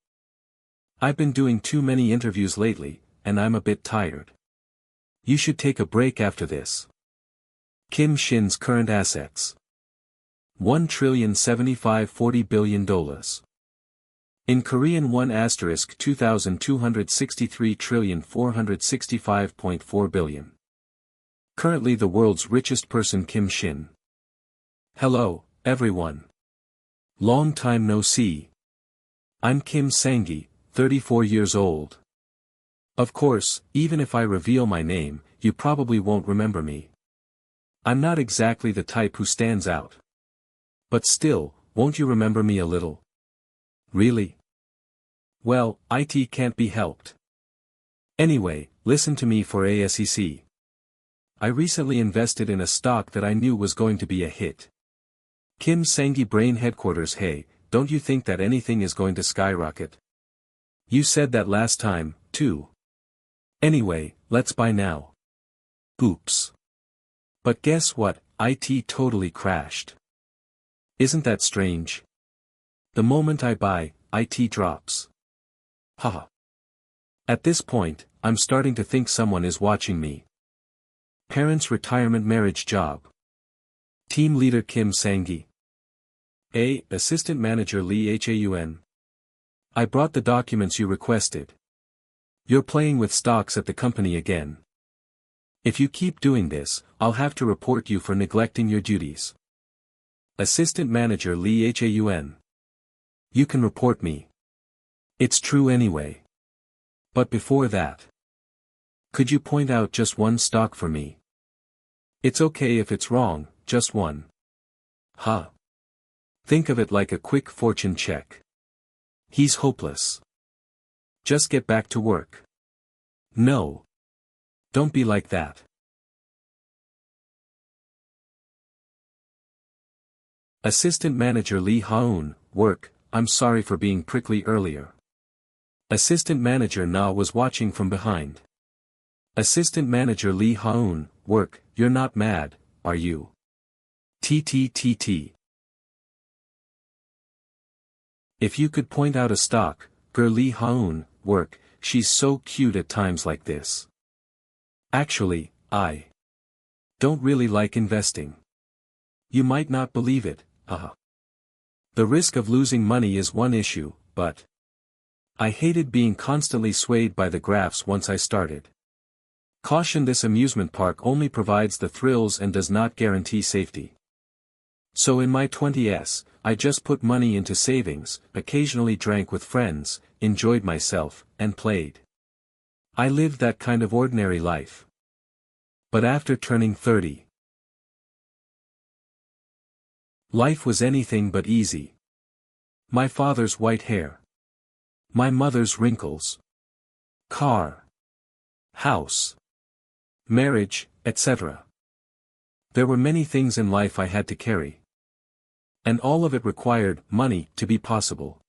Speaker 4: I've been doing too many interviews lately, and I'm a bit tired. You should take a break after this. Kim Shin's current assets. $1,075.40 billion. In Korean 1*263,465.4 billion. Currently the world's richest person Kim Shin. Hello, everyone. Long time no see. I'm Kim Sang-gi, 34 years old. Of course, even if I reveal my name, you probably won't remember me. I'm not exactly the type who stands out. But still, won't you remember me a little? Really? Well, it can't be helped. Anyway, listen to me for a sec. I recently invested in a stock that I knew was going to be a hit. Kim Sang-gi Brain Headquarters. Hey, don't you think that anything is going to skyrocket? You said that last time, too. Anyway, let's buy now. Oops. But guess what, it totally crashed. Isn't that strange? The moment I buy, it drops. Haha. At this point, I'm starting to think someone is watching me. Parents' retirement marriage job. Team leader Kim Sang-gi. Assistant manager Lee Haun. I brought the documents you requested. You're playing with stocks at the company again. If you keep doing this, I'll have to report you for neglecting your duties. Assistant manager Lee Haun. You can report me. It's true anyway. But before that, could you point out just one stock for me? It's okay if it's wrong, just one. Huh. Think of it like a quick fortune check. He's hopeless. Just get back to work. No. Don't be like that. Assistant manager Lee Haun. Work, I'm sorry for being prickly earlier. Assistant manager Na was watching from behind. Assistant manager Lee Haun. Work, you're not mad, are you? TTTT. If you could point out a stock, girl Lee Haun. Work, she's so cute at times like this. Actually, I don't really like investing. You might not believe it, The risk of losing money is one issue, but I hated being constantly swayed by the graphs once I started. Caution: this amusement park only provides the thrills and does not guarantee safety. So in my 20s, I just put money into savings, occasionally drank with friends, enjoyed myself, and played. I lived that kind of ordinary life. But after turning 30, life was anything but easy. My father's white hair. My mother's wrinkles. Car. House. Marriage, etc. There were many things in life I had to carry. And all of it required money to be possible.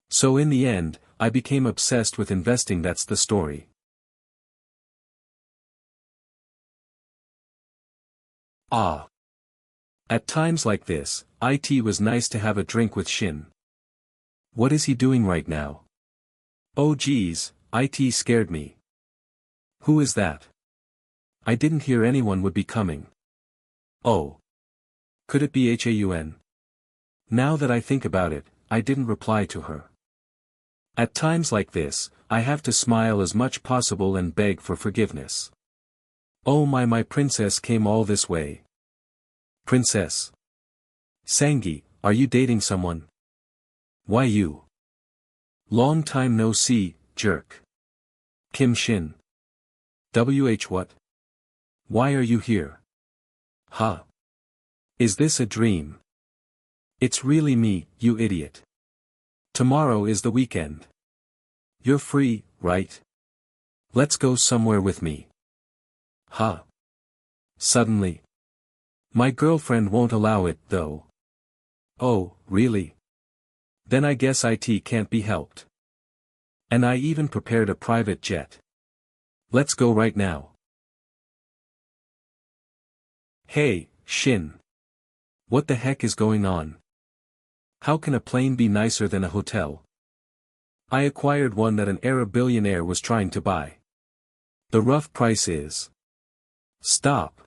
Speaker 4: So in the end, I became obsessed with investing. That's the story. At times like this, it was nice to have a drink with Shin. What is he doing right now? Oh geez, it scared me. Who is that? I didn't hear anyone would be coming. Oh. Could it be Haun? Now that I think about it, I didn't reply to her. At times like this, I have to smile as much possible and beg for forgiveness. Oh my princess came all this way. Princess. Sangi, are you dating someone? Why you? Long time no see, jerk. Kim Shin. What? Why are you here? Huh? Is this a dream? It's really me, you idiot. Tomorrow is the weekend. You're free, right? Let's go somewhere with me. Huh? Suddenly. My girlfriend won't allow it, though. Oh, really? Then I guess it can't be helped. And I even prepared a private jet. Let's go right now. Hey, Shin. What the heck is going on? How can a plane be nicer than a hotel? I acquired one that an Arab billionaire was trying to buy. The rough price is. Stop.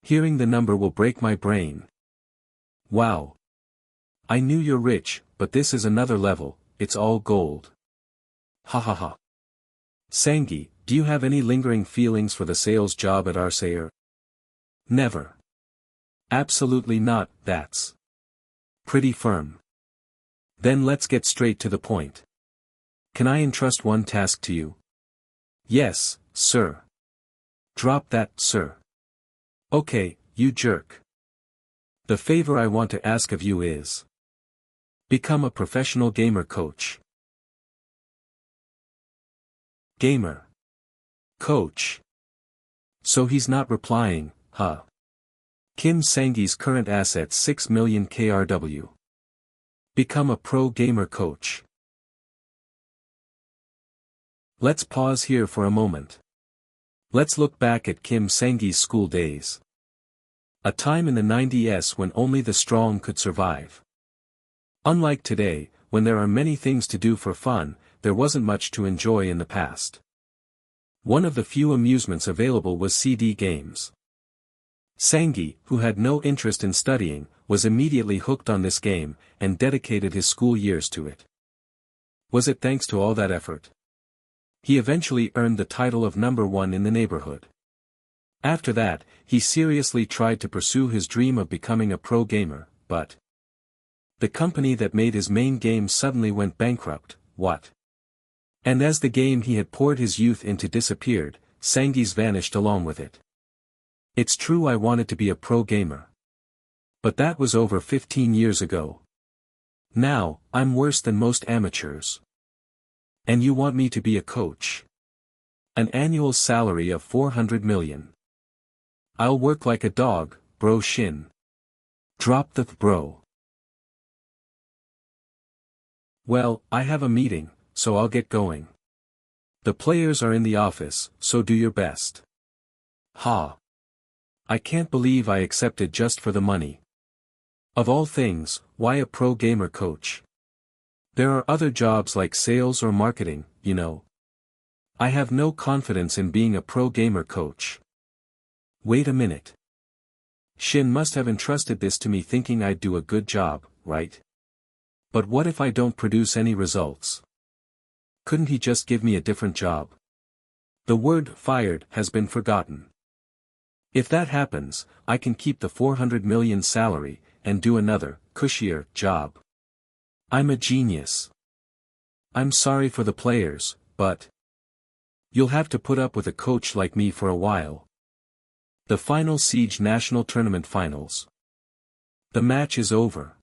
Speaker 4: Hearing the number will break my brain. Wow. I knew you're rich, but this is another level, it's all gold. Ha ha ha. Sangi, do you have any lingering feelings for the sales job at Arsayer? Never. Absolutely not, that's pretty firm. Then let's get straight to the point. Can I entrust one task to you? Yes, sir. Drop that, sir. Okay, you jerk. The favor I want to ask of you is become a professional gamer coach. Gamer. Coach. So he's not replying, huh? Kim Sangi's current assets 6 million KRW. Become a pro gamer coach. Let's pause here for a moment. Let's look back at Kim Sangi's school days. A time in the 90s when only the strong could survive. Unlike today, when there are many things to do for fun, there wasn't much to enjoy in the past. One of the few amusements available was CD games. Sangi, who had no interest in studying, was immediately hooked on this game, and dedicated his school years to it. Was it thanks to all that effort? He eventually earned the title of #1 in the neighborhood. After that, he seriously tried to pursue his dream of becoming a pro gamer, but the company that made his main game suddenly went bankrupt. What? And as the game he had poured his youth into disappeared, Sangi's vanished along with it. It's true I wanted to be a pro gamer. But that was over 15 years ago. Now, I'm worse than most amateurs. And you want me to be a coach? An annual salary of 400 million. I'll work like a dog, bro Shin. Drop the bro. Well, I have a meeting, so I'll get going. The players are in the office, so do your best. Ha. I can't believe I accepted just for the money. Of all things, why a pro gamer coach? There are other jobs like sales or marketing, you know. I have no confidence in being a pro gamer coach. Wait a minute. Shin must have entrusted this to me thinking I'd do a good job, right? But what if I don't produce any results? Couldn't he just give me a different job? The word fired has been forgotten. If that happens, I can keep the 400 million salary, and do another, cushier, job. I'm a genius. I'm sorry for the players, but you'll have to put up with a coach like me for a while. The Final Siege National Tournament Finals. The match is over.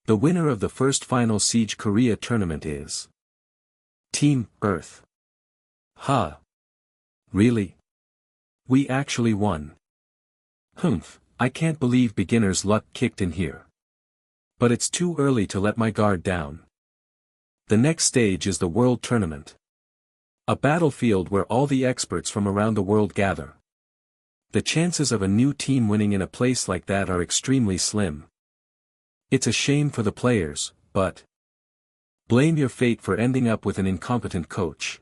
Speaker 4: The winner of the first Final Siege Korea tournament is Team Earth. Huh. Really? We actually won. Humph, I can't believe beginner's luck kicked in here. But it's too early to let my guard down. The next stage is the World Tournament. A battlefield where all the experts from around the world gather. The chances of a new team winning in a place like that are extremely slim. It's a shame for the players, but blame your fate for ending up with an incompetent coach.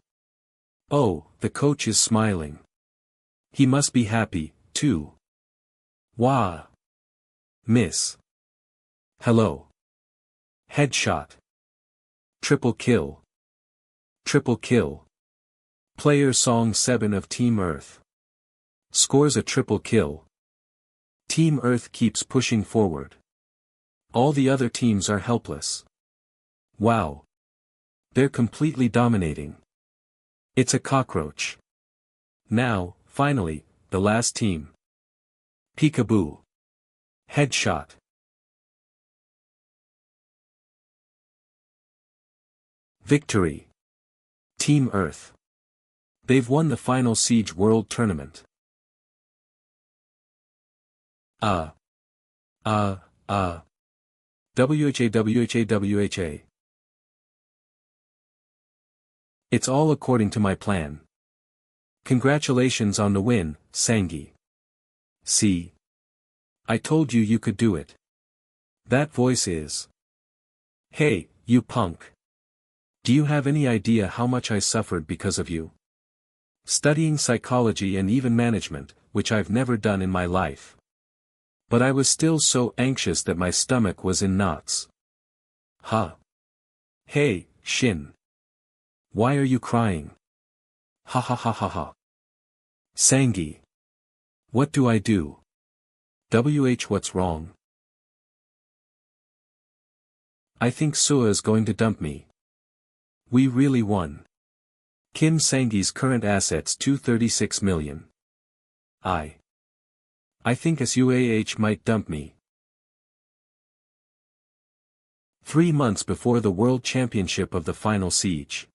Speaker 4: Oh, the coach is smiling. He must be happy, too. Wah. Miss. Hello. Headshot. Triple kill. Triple kill. Player Song 7 of Team Earth scores a triple kill. Team Earth keeps pushing forward. All the other teams are helpless. Wow. They're completely dominating. It's a cockroach. Now, finally, the last team. Peekaboo. Headshot. Victory. Team Earth. They've won the Final Siege World Tournament. WHA. It's all according to my plan. Congratulations on the win, Sangi. See? I told you you could do it. That voice is. Hey, you punk. Do you have any idea how much I suffered because of you? Studying psychology and even management, which I've never done in my life. But I was still so anxious that my stomach was in knots. Huh. Hey, Shin. Why are you crying? Ha ha ha ha ha. Sangi. What do I do? What's wrong? I think Sua is going to dump me. We really won. Kim Sangi's current assets $236 million. I think SUAH might dump me. 3 months before the World Championship of the Final Siege.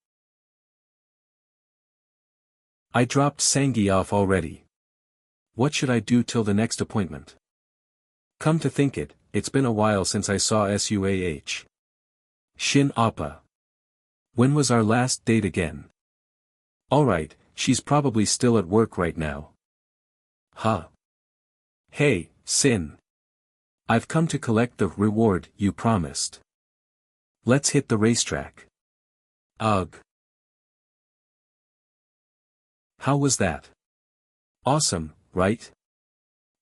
Speaker 4: I dropped Sangi off already. What should I do till the next appointment? Come to think it, it's been a while since I saw SUAH. Shin Appa. When was our last date again? Alright, she's probably still at work right now. Huh. Hey, Sin. I've come to collect the reward you promised. Let's hit the racetrack. Ugh. How was that? Awesome, right?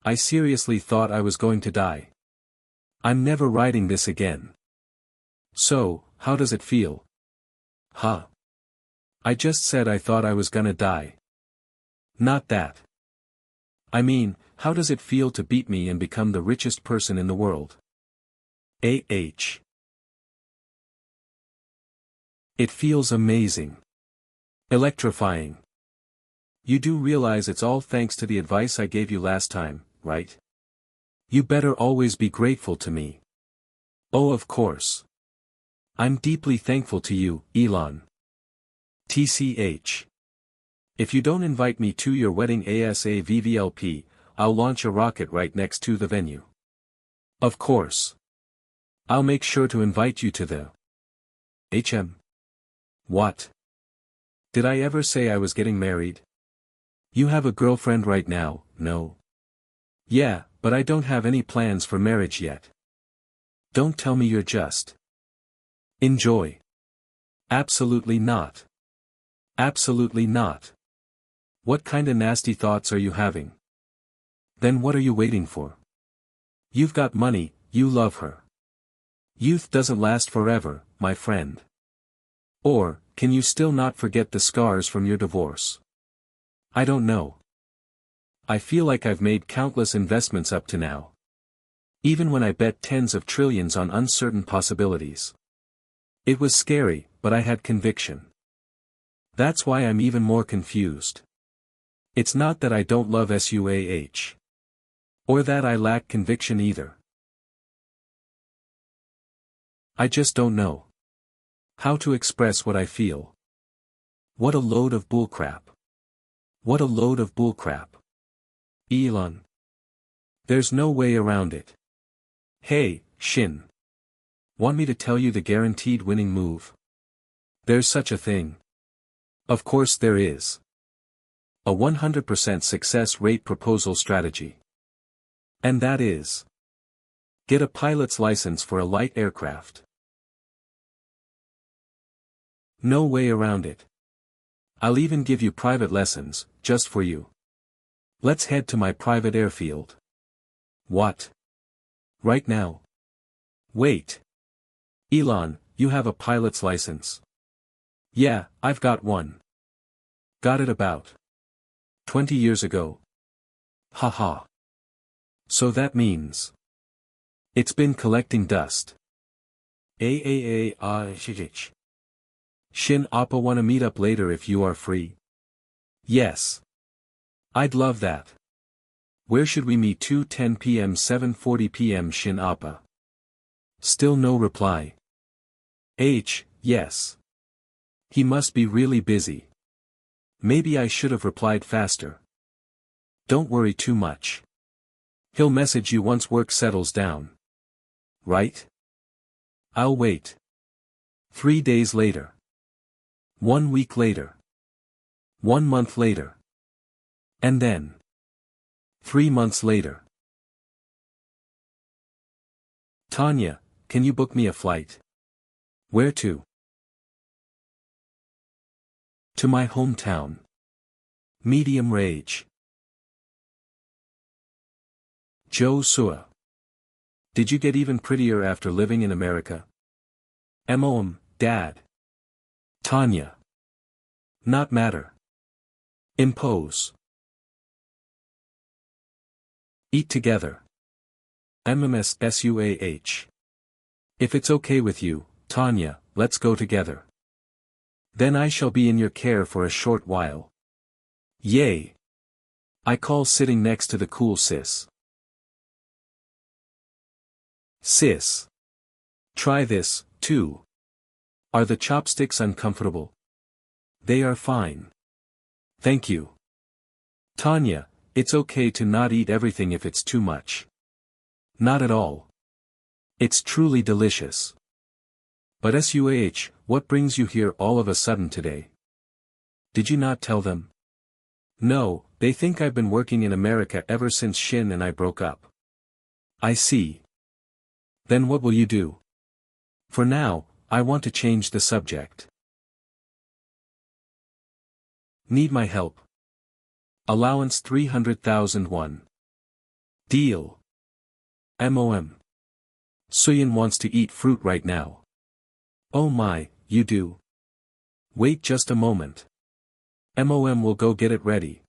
Speaker 4: I seriously thought I was going to die. I'm never riding this again. So, how does it feel? Huh. I just said I thought I was gonna die. Not that. I mean, how does it feel to beat me and become the richest person in the world? It feels amazing. Electrifying. You do realize it's all thanks to the advice I gave you last time, right? You better always be grateful to me. Oh, of course. I'm deeply thankful to you, Elon. TCH. If you don't invite me to your wedding ASAVVLP, I'll launch a rocket right next to the venue. Of course. I'll make sure to invite you to the HM. What? Did I ever say I was getting married? You have a girlfriend right now, no? Yeah, but I don't have any plans for marriage yet. Don't tell me you're just. Enjoy. Absolutely not. Absolutely not. What kinda nasty thoughts are you having? Then what are you waiting for? You've got money, you love her. Youth doesn't last forever, my friend. Or, can you still not forget the scars from your divorce? I don't know. I feel like I've made countless investments up to now. Even when I bet tens of trillions on uncertain possibilities. It was scary, but I had conviction. That's why I'm even more confused. It's not that I don't love SUAH. Or that I lack conviction either. I just don't know how to express what I feel. What a load of bullcrap. What a load of bullcrap. Elon. There's no way around it. Hey, Shin. Want me to tell you the guaranteed winning move? There's such a thing. Of course there is. A 100% success rate proposal strategy. And that is: get a pilot's license for a light aircraft. No way around it. I'll even give you private lessons, just for you. Let's head to my private airfield. What? Right now? Wait. Elon, you have a pilot's license? Yeah, I've got one. Got it about 20 years ago. Haha. So that means it's been collecting dust. Shich. Shin Appa wanna meet up later if you are free? Yes. I'd love that. Where should we meet? 2:10 p.m. 7:40 p.m. Shin Appa. Still no reply. Yes. He must be really busy. Maybe I should have replied faster. Don't worry too much. He'll message you once work settles down. Right? I'll wait. 3 days later. 1 week later. 1 month later. And then 3 months later. Tanya, can you book me a flight? Where to? To my hometown. Medium rage. Joe Sua. Did you get even prettier after living in America? Dad. Tanya. Not matter. Impose. Eat together. SUAH. If it's okay with you, Tanya, let's go together. Then I shall be in your care for a short while. Yay. I call sitting next to the cool sis. Sis. Try this, too. Are the chopsticks uncomfortable? They are fine. Thank you. Tanya, it's okay to not eat everything if it's too much. Not at all. It's truly delicious. But SUAH, what brings you here all of a sudden today? Did you not tell them? No, they think I've been working in America ever since Shin and I broke up. I see. Then what will you do? For now, I want to change the subject. Need my help. Allowance 300,001. Deal. Suyin wants to eat fruit right now. Oh my, you do? Wait just a moment. Will go get it ready.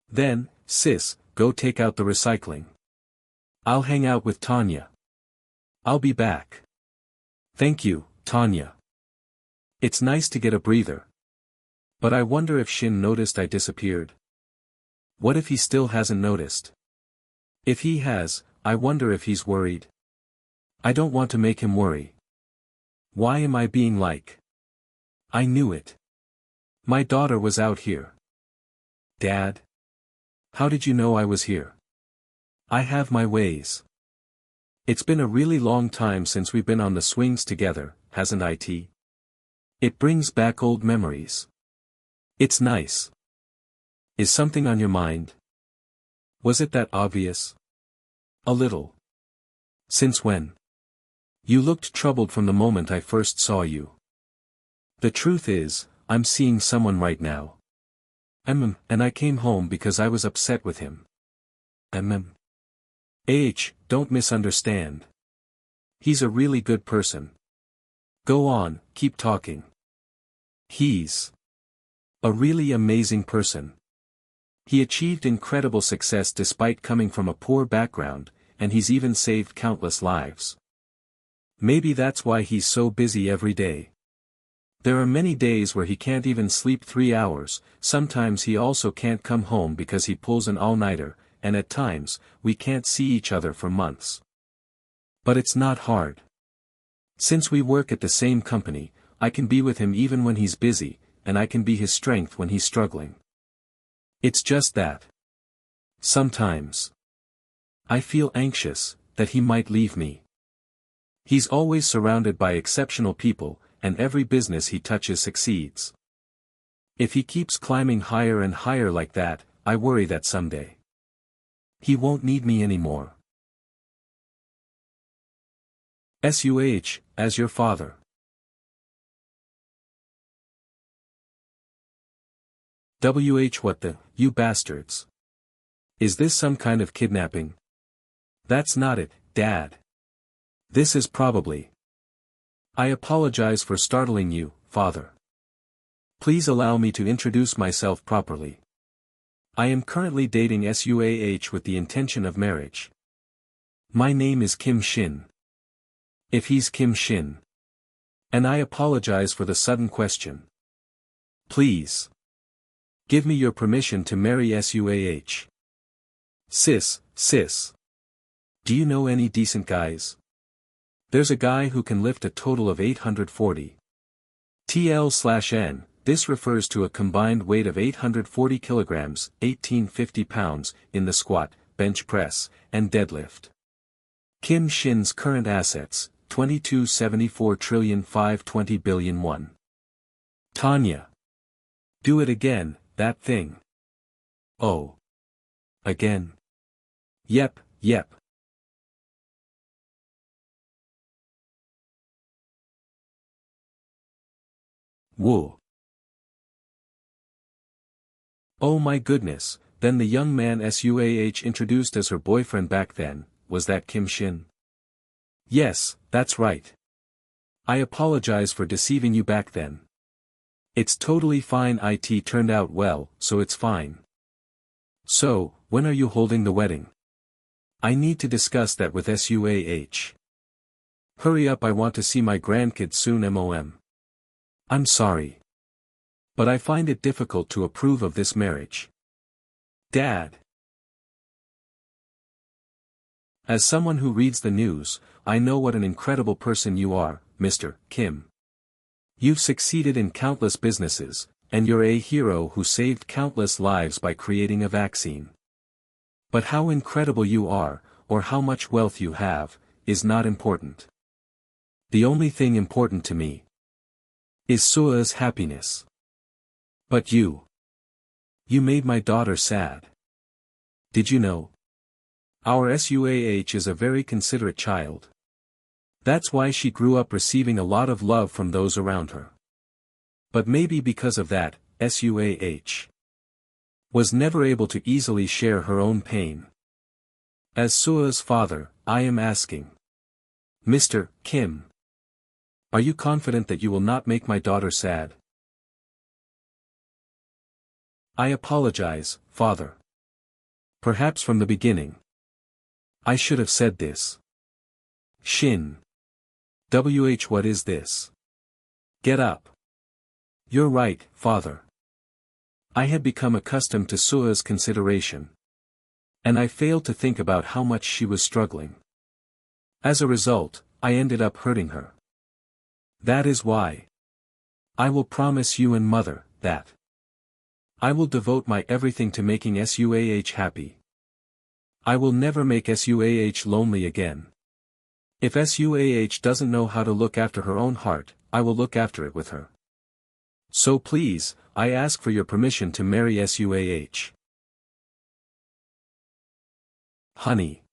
Speaker 4: Then, sis, go take out the recycling. I'll hang out with Tanya. I'll be back. Thank you, Tanya. It's nice to get a breather. But I wonder if Shin noticed I disappeared. What if he still hasn't noticed? If he has, I wonder if he's worried. I don't want to make him worry. Why am I being like? I knew it. My daughter was out here. Dad? How did you know I was here? I have my ways. It's been a really long time since we've been on the swings together, hasn't it? It brings back old memories. It's nice. Is something on your mind? Was it that obvious? A little. Since when? You looked troubled from the moment I first saw you. The truth is, I'm seeing someone right now. And I came home because I was upset with him. Don't misunderstand. He's a really good person. Go on, keep talking. He's a really amazing person. He achieved incredible success despite coming from a poor background, and he's even saved countless lives. Maybe that's why he's so busy every day. There are many days where he can't even sleep 3 hours, sometimes he also can't come home because he pulls an all-nighter, and at times, we can't see each other for months. But it's not hard. Since we work at the same company, I can be with him even when he's busy, and I can be his strength when he's struggling. It's just that. Sometimes I feel anxious that he might leave me. He's always surrounded by exceptional people, and every business he touches succeeds. If he keeps climbing higher and higher like that, I worry that someday he won't need me anymore. SUH, as your father. WH, what the, you bastards. Is this some kind of kidnapping? That's not it, Dad. This is probably. I apologize for startling you, Father. Please allow me to introduce myself properly. I am currently dating SUAH with the intention of marriage. My name is Kim Shin. If he's Kim Shin. And I apologize for the sudden question. Please. Give me your permission to marry SUAH. Sis. Do you know any decent guys? There's a guy who can lift a total of 840 TL/N, this refers to a combined weight of 840 kilograms, 1850 pounds, in the squat, bench press, and deadlift. Kim Shin's current assets, 2274,520 billion won. Tanya. Do it again, that thing. Oh. Again. Yep. Woo. Oh my goodness, then the young man SUAH introduced as her boyfriend back then, was that Kim Shin? Yes, that's right. I apologize for deceiving you back then. It's totally fine, it turned out well, so it's fine. So, when are you holding the wedding? I need to discuss that with SUAH. Hurry up, I want to see my grandkids soon, MOM. I'm sorry. But I find it difficult to approve of this marriage. Dad. As someone who reads the news, I know what an incredible person you are, Mr. Kim. You've succeeded in countless businesses, and you're a hero who saved countless lives by creating a vaccine. But how incredible you are, or how much wealth you have, is not important. The only thing important to me is Sua's happiness. But you made my daughter sad. Did you know? Our SUAH is a very considerate child. That's why she grew up receiving a lot of love from those around her. But maybe because of that, SUAH was never able to easily share her own pain. As Sua's father, I am asking. Mr. Kim. Are you confident that you will not make my daughter sad? I apologize, Father. Perhaps from the beginning I should have said this. Shin. WH, what is this? Get up. You're right, Father. I had become accustomed to Sua's consideration. And I failed to think about how much she was struggling. As a result, I ended up hurting her. That is why. I will promise you and Mother, that I will devote my everything to making SUAH happy. I will never make SUAH lonely again. If SUAH doesn't know how to look after her own heart, I will look after it with her. So please, I ask for your permission to marry SUAH. Honey.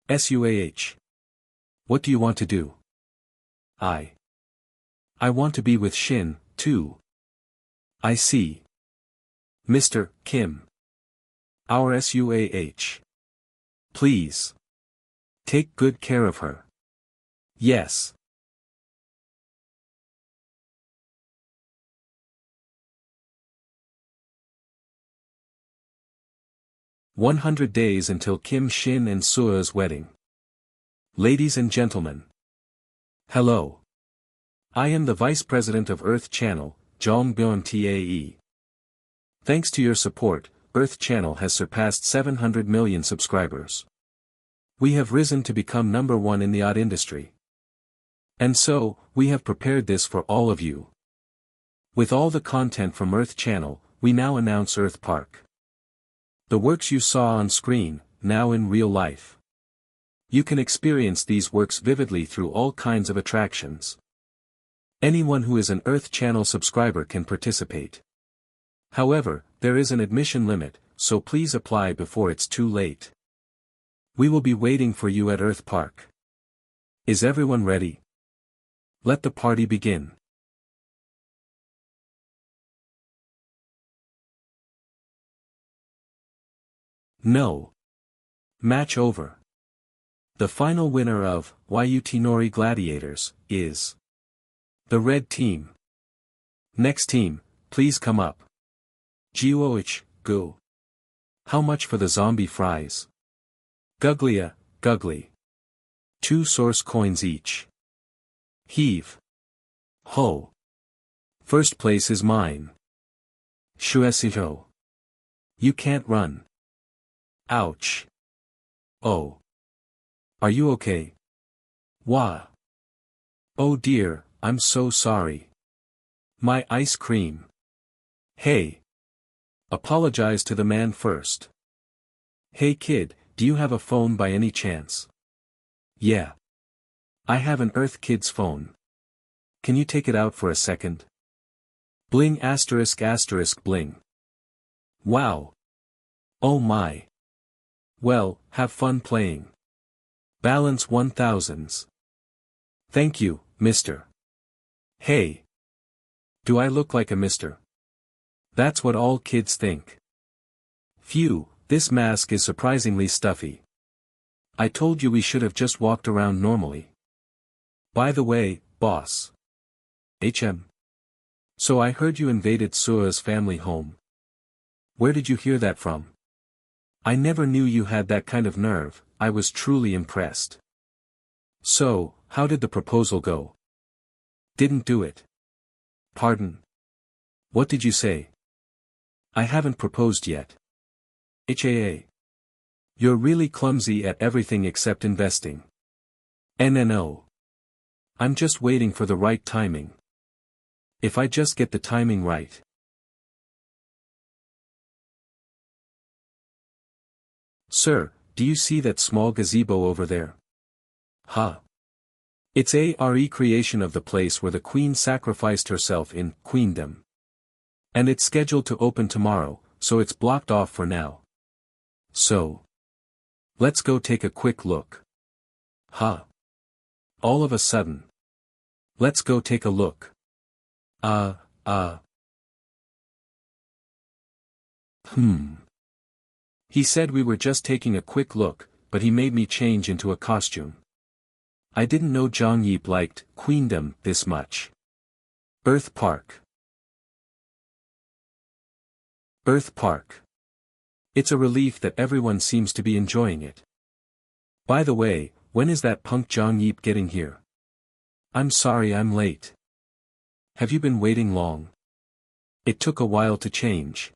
Speaker 4: SUAH. What do you want to do? I want to be with Shin, too. I see. Mr. Kim. Our SUAH. Please. Take good care of her. Yes. 100 days until Kim Shin and Sua's wedding. Ladies and gentlemen. Hello. I am the Vice President of Earth Channel, Jong Byung Tae. Thanks to your support, Earth Channel has surpassed 700 million subscribers. We have risen to become number one in the odd industry. And so, we have prepared this for all of you. With all the content from Earth Channel, we now announce Earth Park. The works you saw on screen, now in real life. You can experience these works vividly through all kinds of attractions. Anyone who is an Earth Channel subscriber can participate. However, there is an admission limit, so please apply before it's too late. We will be waiting for you at Earth Park. Is everyone ready? Let the party begin. No. Match over. The final winner of YUT Nori Gladiators is the red team. Next team, please come up. Jiwoich, go. How much for the zombie fries? Guglia, Gugly. 2 source coins each. Heave. Ho. First place is mine. Shuesiho. You can't run. Ouch. Oh. Are you okay? Wah. Oh dear, I'm so sorry. My ice cream. Hey. Apologize to the man first. Hey kid, do you have a phone by any chance? Yeah. I have an Earth Kid's phone. Can you take it out for a second? Bling asterisk asterisk bling. Wow. Oh my. Well, have fun playing. Balance 1000s. Thank you, mister. Hey. Do I look like a mister? That's what all kids think. Phew, this mask is surprisingly stuffy. I told you we should have just walked around normally. By the way, boss. HM. So I heard you invaded Sua's family home. Where did you hear that from? I never knew you had that kind of nerve. I was truly impressed. So, how did the proposal go? Didn't do it. Pardon? What did you say? I haven't proposed yet. HAA. You're really clumsy at everything except investing. NNO. I'm just waiting for the right timing. If I just get the timing right. Sir, do you see that small gazebo over there? Huh. It's a recreation of the place where the queen sacrificed herself in Queendom. And it's scheduled to open tomorrow, so it's blocked off for now. So. Let's go take a quick look. Huh. All of a sudden. Let's go take a look. He said we were just taking a quick look, but he made me change into a costume. I didn't know Jong Yeep liked Queendom this much. Earth Park. Earth Park. It's a relief that everyone seems to be enjoying it. By the way, when is that punk Jong Yeep getting here? I'm sorry I'm late. Have you been waiting long? It took a while to change.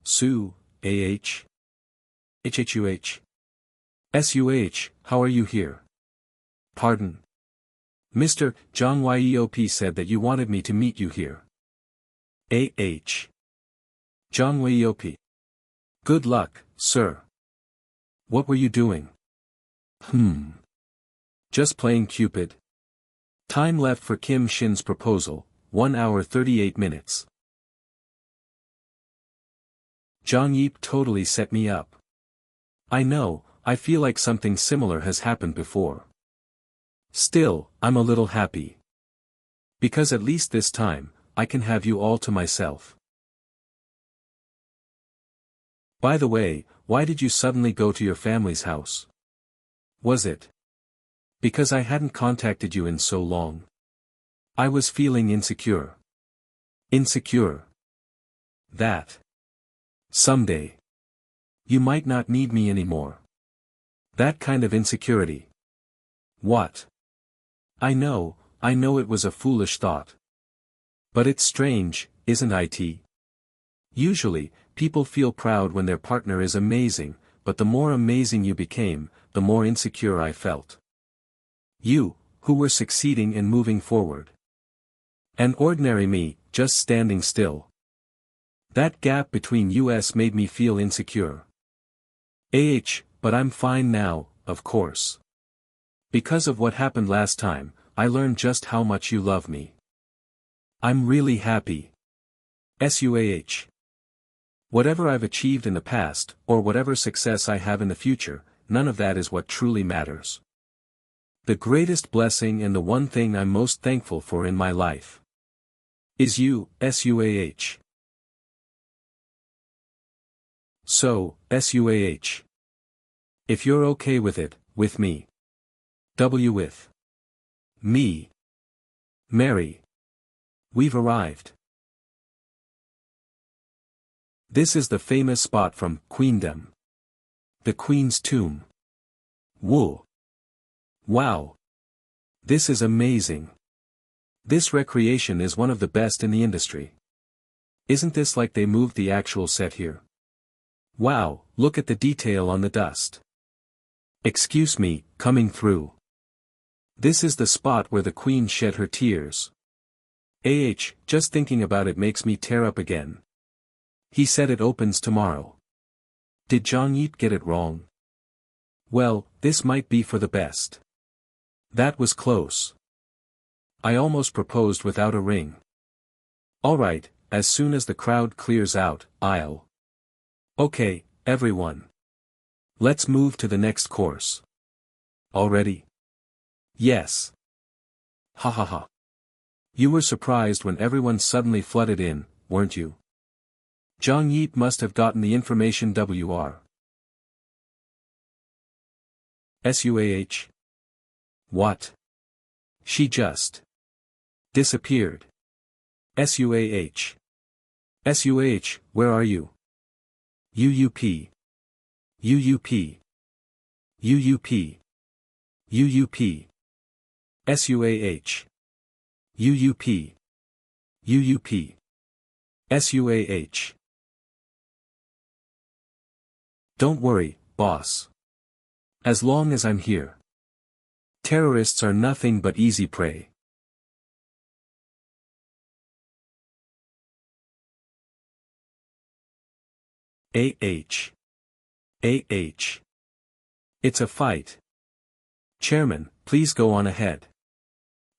Speaker 4: Sue, AH. HHUH. SUH, how are you here? Pardon. Mr. Jong Yeop said that you wanted me to meet you here. AH. Jong Yeop. Good luck, sir. What were you doing? Just playing Cupid. Time left for Kim Shin's proposal, 1 hour 38 minutes. Jong Yeep totally set me up. I know, I feel like something similar has happened before. Still, I'm a little happy. Because at least this time, I can have you all to myself. By the way, why did you suddenly go to your family's house? Was it because I hadn't contacted you in so long? I was feeling insecure. Insecure. That someday You might not need me anymore. That kind of insecurity. What? I know it was a foolish thought. But it's strange, isn't it? Usually, people feel proud when their partner is amazing, but the more amazing you became, the more insecure I felt. You, who were succeeding and moving forward. And ordinary me, just standing still. That gap between us made me feel insecure. But I'm fine now, of course. Because of what happened last time, I learned just how much you love me. I'm really happy. SUAH. Whatever I've achieved in the past, or whatever success I have in the future, none of that is what truly matters. The greatest blessing and the one thing I'm most thankful for in my life is you, SUAH. So, SUAH. If you're okay with it, with me. With me. Mary. We've arrived. This is the famous spot from Queendom. The Queen's Tomb. Whoa. Wow. This is amazing. This recreation is one of the best in the industry. Isn't this like they moved the actual set here? Wow, look at the detail on the dust. Excuse me, coming through. This is the spot where the Queen shed her tears. Just thinking about it makes me tear up again. He said it opens tomorrow. Did Jong-yeet get it wrong? Well, this might be for the best. That was close. I almost proposed without a ring. Alright, as soon as the crowd clears out, I'll. Okay, everyone. Let's move to the next course. Already? Yes. Ha ha ha. You were surprised when everyone suddenly flooded in, weren't you? Jong-yeet must have gotten the information WR. SUAH. What? She just disappeared. SUAH. SUAH, where are you? UUP. UUP. UUP. UUP. SUAH. UUP. UUP. SUAH. Don't worry, boss. As long as I'm here. Terrorists are nothing but easy prey. AH. AH. It's a fight. Chairman, please go on ahead.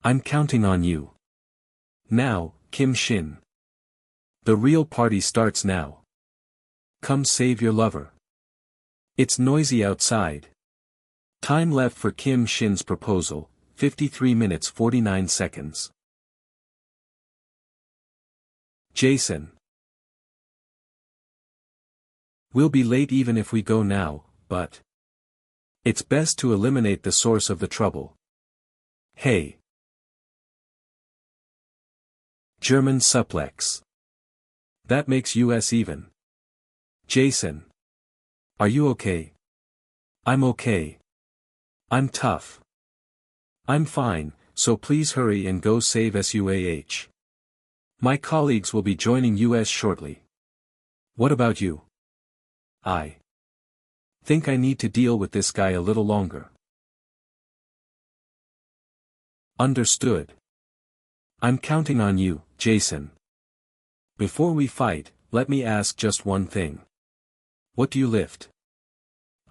Speaker 4: I'm counting on you. Now, Kim Shin. The real party starts now. Come save your lover. It's noisy outside. Time left for Kim Shin's proposal, 53 minutes 49 seconds. Jason. We'll be late even if we go now, but it's best to eliminate the source of the trouble. Hey. German suplex. That makes us even. Jason. Are you okay? I'm okay. I'm tough. I'm fine, so please hurry and go save SUAH. My colleagues will be joining us shortly. What about you? I think I need to deal with this guy a little longer. Understood. I'm counting on you, Jason. Before we fight, let me ask just one thing. What do you lift?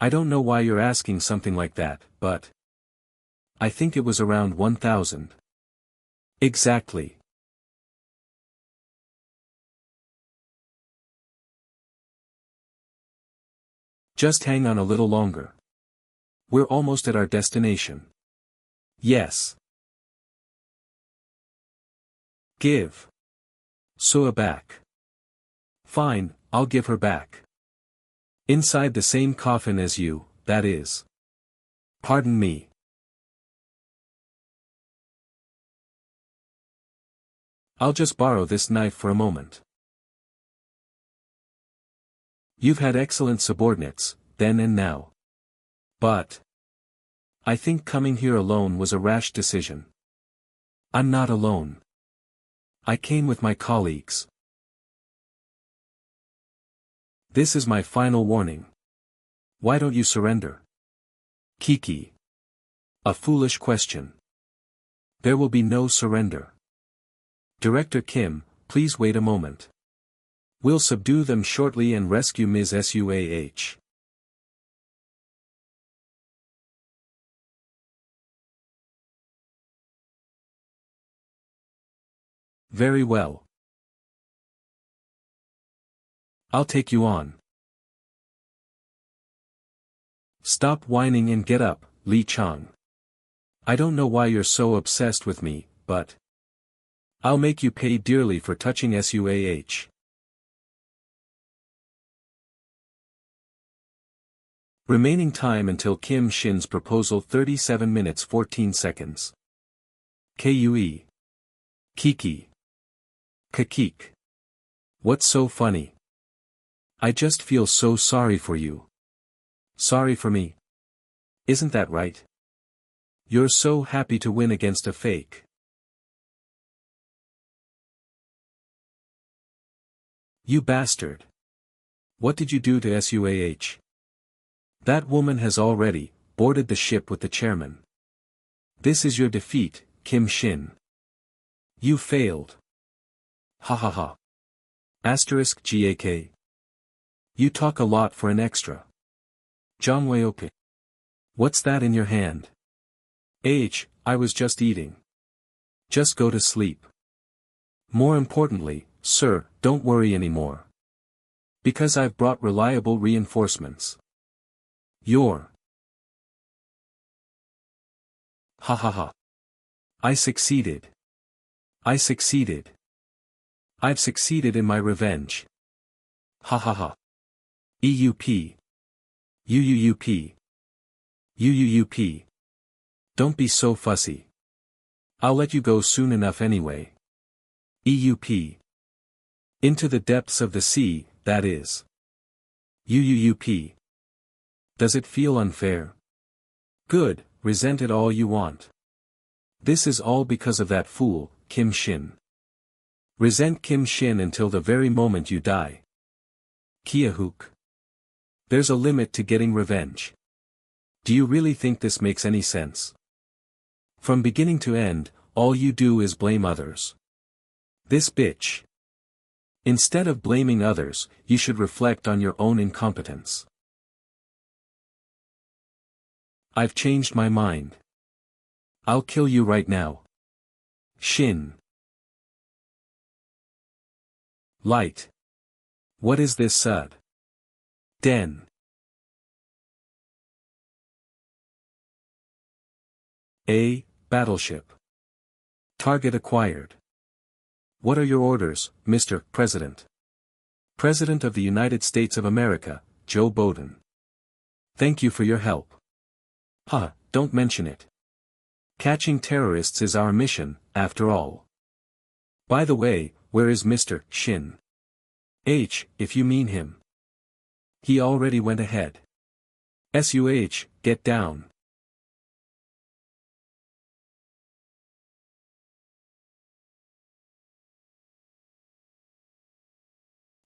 Speaker 4: I don't know why you're asking something like that, but I think it was around 1,000. Exactly. Just hang on a little longer. We're almost at our destination. Yes. Give Sua back. Fine, I'll give her back. Inside the same coffin as you, that is. Pardon me. I'll just borrow this knife for a moment. You've had excellent subordinates, then and now. But I think coming here alone was a rash decision. I'm not alone. I came with my colleagues. This is my final warning. Why don't you surrender? Kiki. A foolish question. There will be no surrender. Director Kim, please wait a moment. We'll subdue them shortly and rescue Ms. Suah. Very well. I'll take you on. Stop whining and get up, Lee Chang. I don't know why you're so obsessed with me, but I'll make you pay dearly for touching Suah. Remaining time until Kim Shin's proposal 37 minutes 14 seconds. Kue. Kiki. Kakik. What's so funny? I just feel so sorry for you. Sorry for me? Isn't that right? You're so happy to win against a fake. You bastard. What did you do to Suah? That woman has already boarded the ship with the chairman. This is your defeat, Kim Shin. You failed. Ha ha ha. Asterisk GAK. You talk a lot for an extra. Jongweoke. What's that in your hand? I was just eating. Just go to sleep. More importantly, sir, don't worry anymore. Because I've brought reliable reinforcements. You're. Ha ha ha. I succeeded. I succeeded. I've succeeded in my revenge. Ha ha ha. EUP. UUUP. UUUP. Don't be so fussy. I'll let you go soon enough anyway. EUP. Into the depths of the sea, that is. UUUP. Does it feel unfair? Good, resent it all you want. This is all because of that fool, Kim Shin. Resent Kim Shin until the very moment you die. Kiahook. There's a limit to getting revenge. Do you really think this makes any sense? From beginning to end, all you do is blame others. This bitch. Instead of blaming others, you should reflect on your own incompetence. I've changed my mind. I'll kill you right now. Shin. Light. What is this sud? Den. A. Battleship. Target acquired. What are your orders, Mr. President? President of the United States of America, Joe Biden. Thank you for your help. Don't mention it. Catching terrorists is our mission, after all. By the way, where is Mr. Shin? If you mean him. He already went ahead. SUH, get down.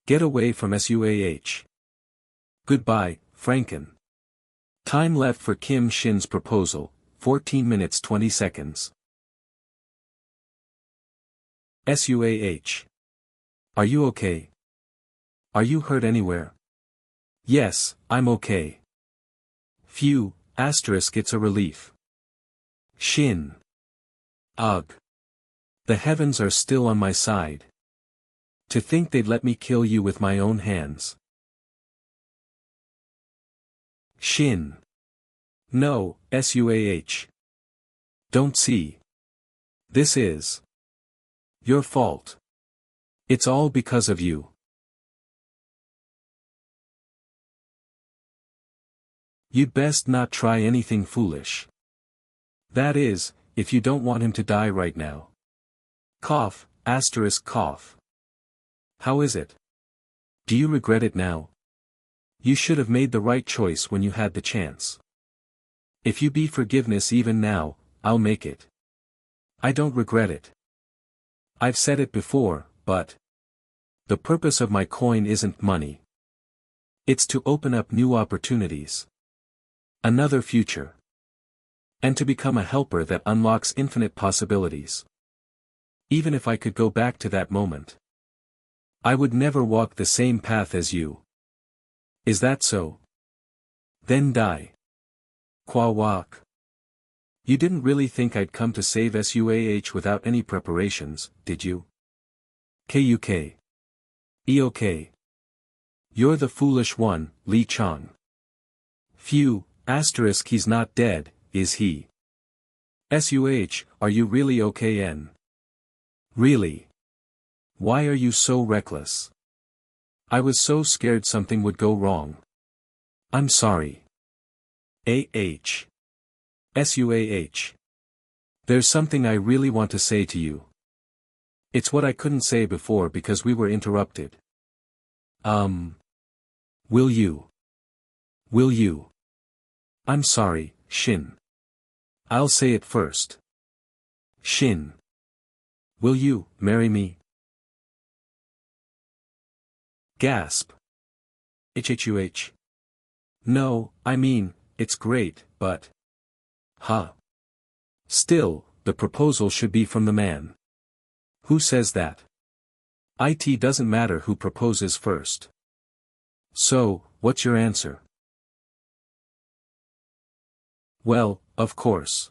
Speaker 4: Get away from SUAH. Goodbye, Franken. Time left for Kim Shin's proposal, 14 minutes 20 seconds. SUAH. Are you okay? Are you hurt anywhere? Yes, I'm okay. Phew, asterisk it's a relief. Shin. Ugh. The heavens are still on my side. To think they'd let me kill you with my own hands. Shin. No, SUAH. Don't see. This is your fault. It's all because of you. You'd best not try anything foolish. That is, if you don't want him to die right now. Cough, asterisk cough. How is it? Do you regret it now? You should have made the right choice when you had the chance. If you be forgiveness even now, I'll make it. I don't regret it. I've said it before, but the purpose of my coin isn't money. It's to open up new opportunities. Another future. And to become a helper that unlocks infinite possibilities. Even if I could go back to that moment, I would never walk the same path as you. Is that so? Then die. Kwa wak. You didn't really think I'd come to save SUAH without any preparations, did you? KUK. EOK. You're the foolish one, Li Chang. Phew, asterisk he's not dead, is he? SUH, are you really OKN? Really? Why are you so reckless? I was so scared something would go wrong. I'm sorry. AH. SUAH. There's something I really want to say to you. It's what I couldn't say before because we were interrupted. Will you? Will you? I'm sorry, Shin. I'll say it first. Shin. Will you marry me? Gasp. HHUH. No, I mean, it's great, but. Huh. Still, the proposal should be from the man. Who says that? It doesn't matter who proposes first. So, what's your answer? Well, of course.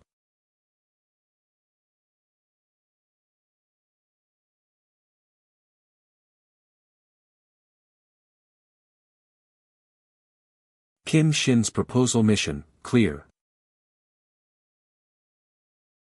Speaker 4: Kim Shin's proposal mission, clear.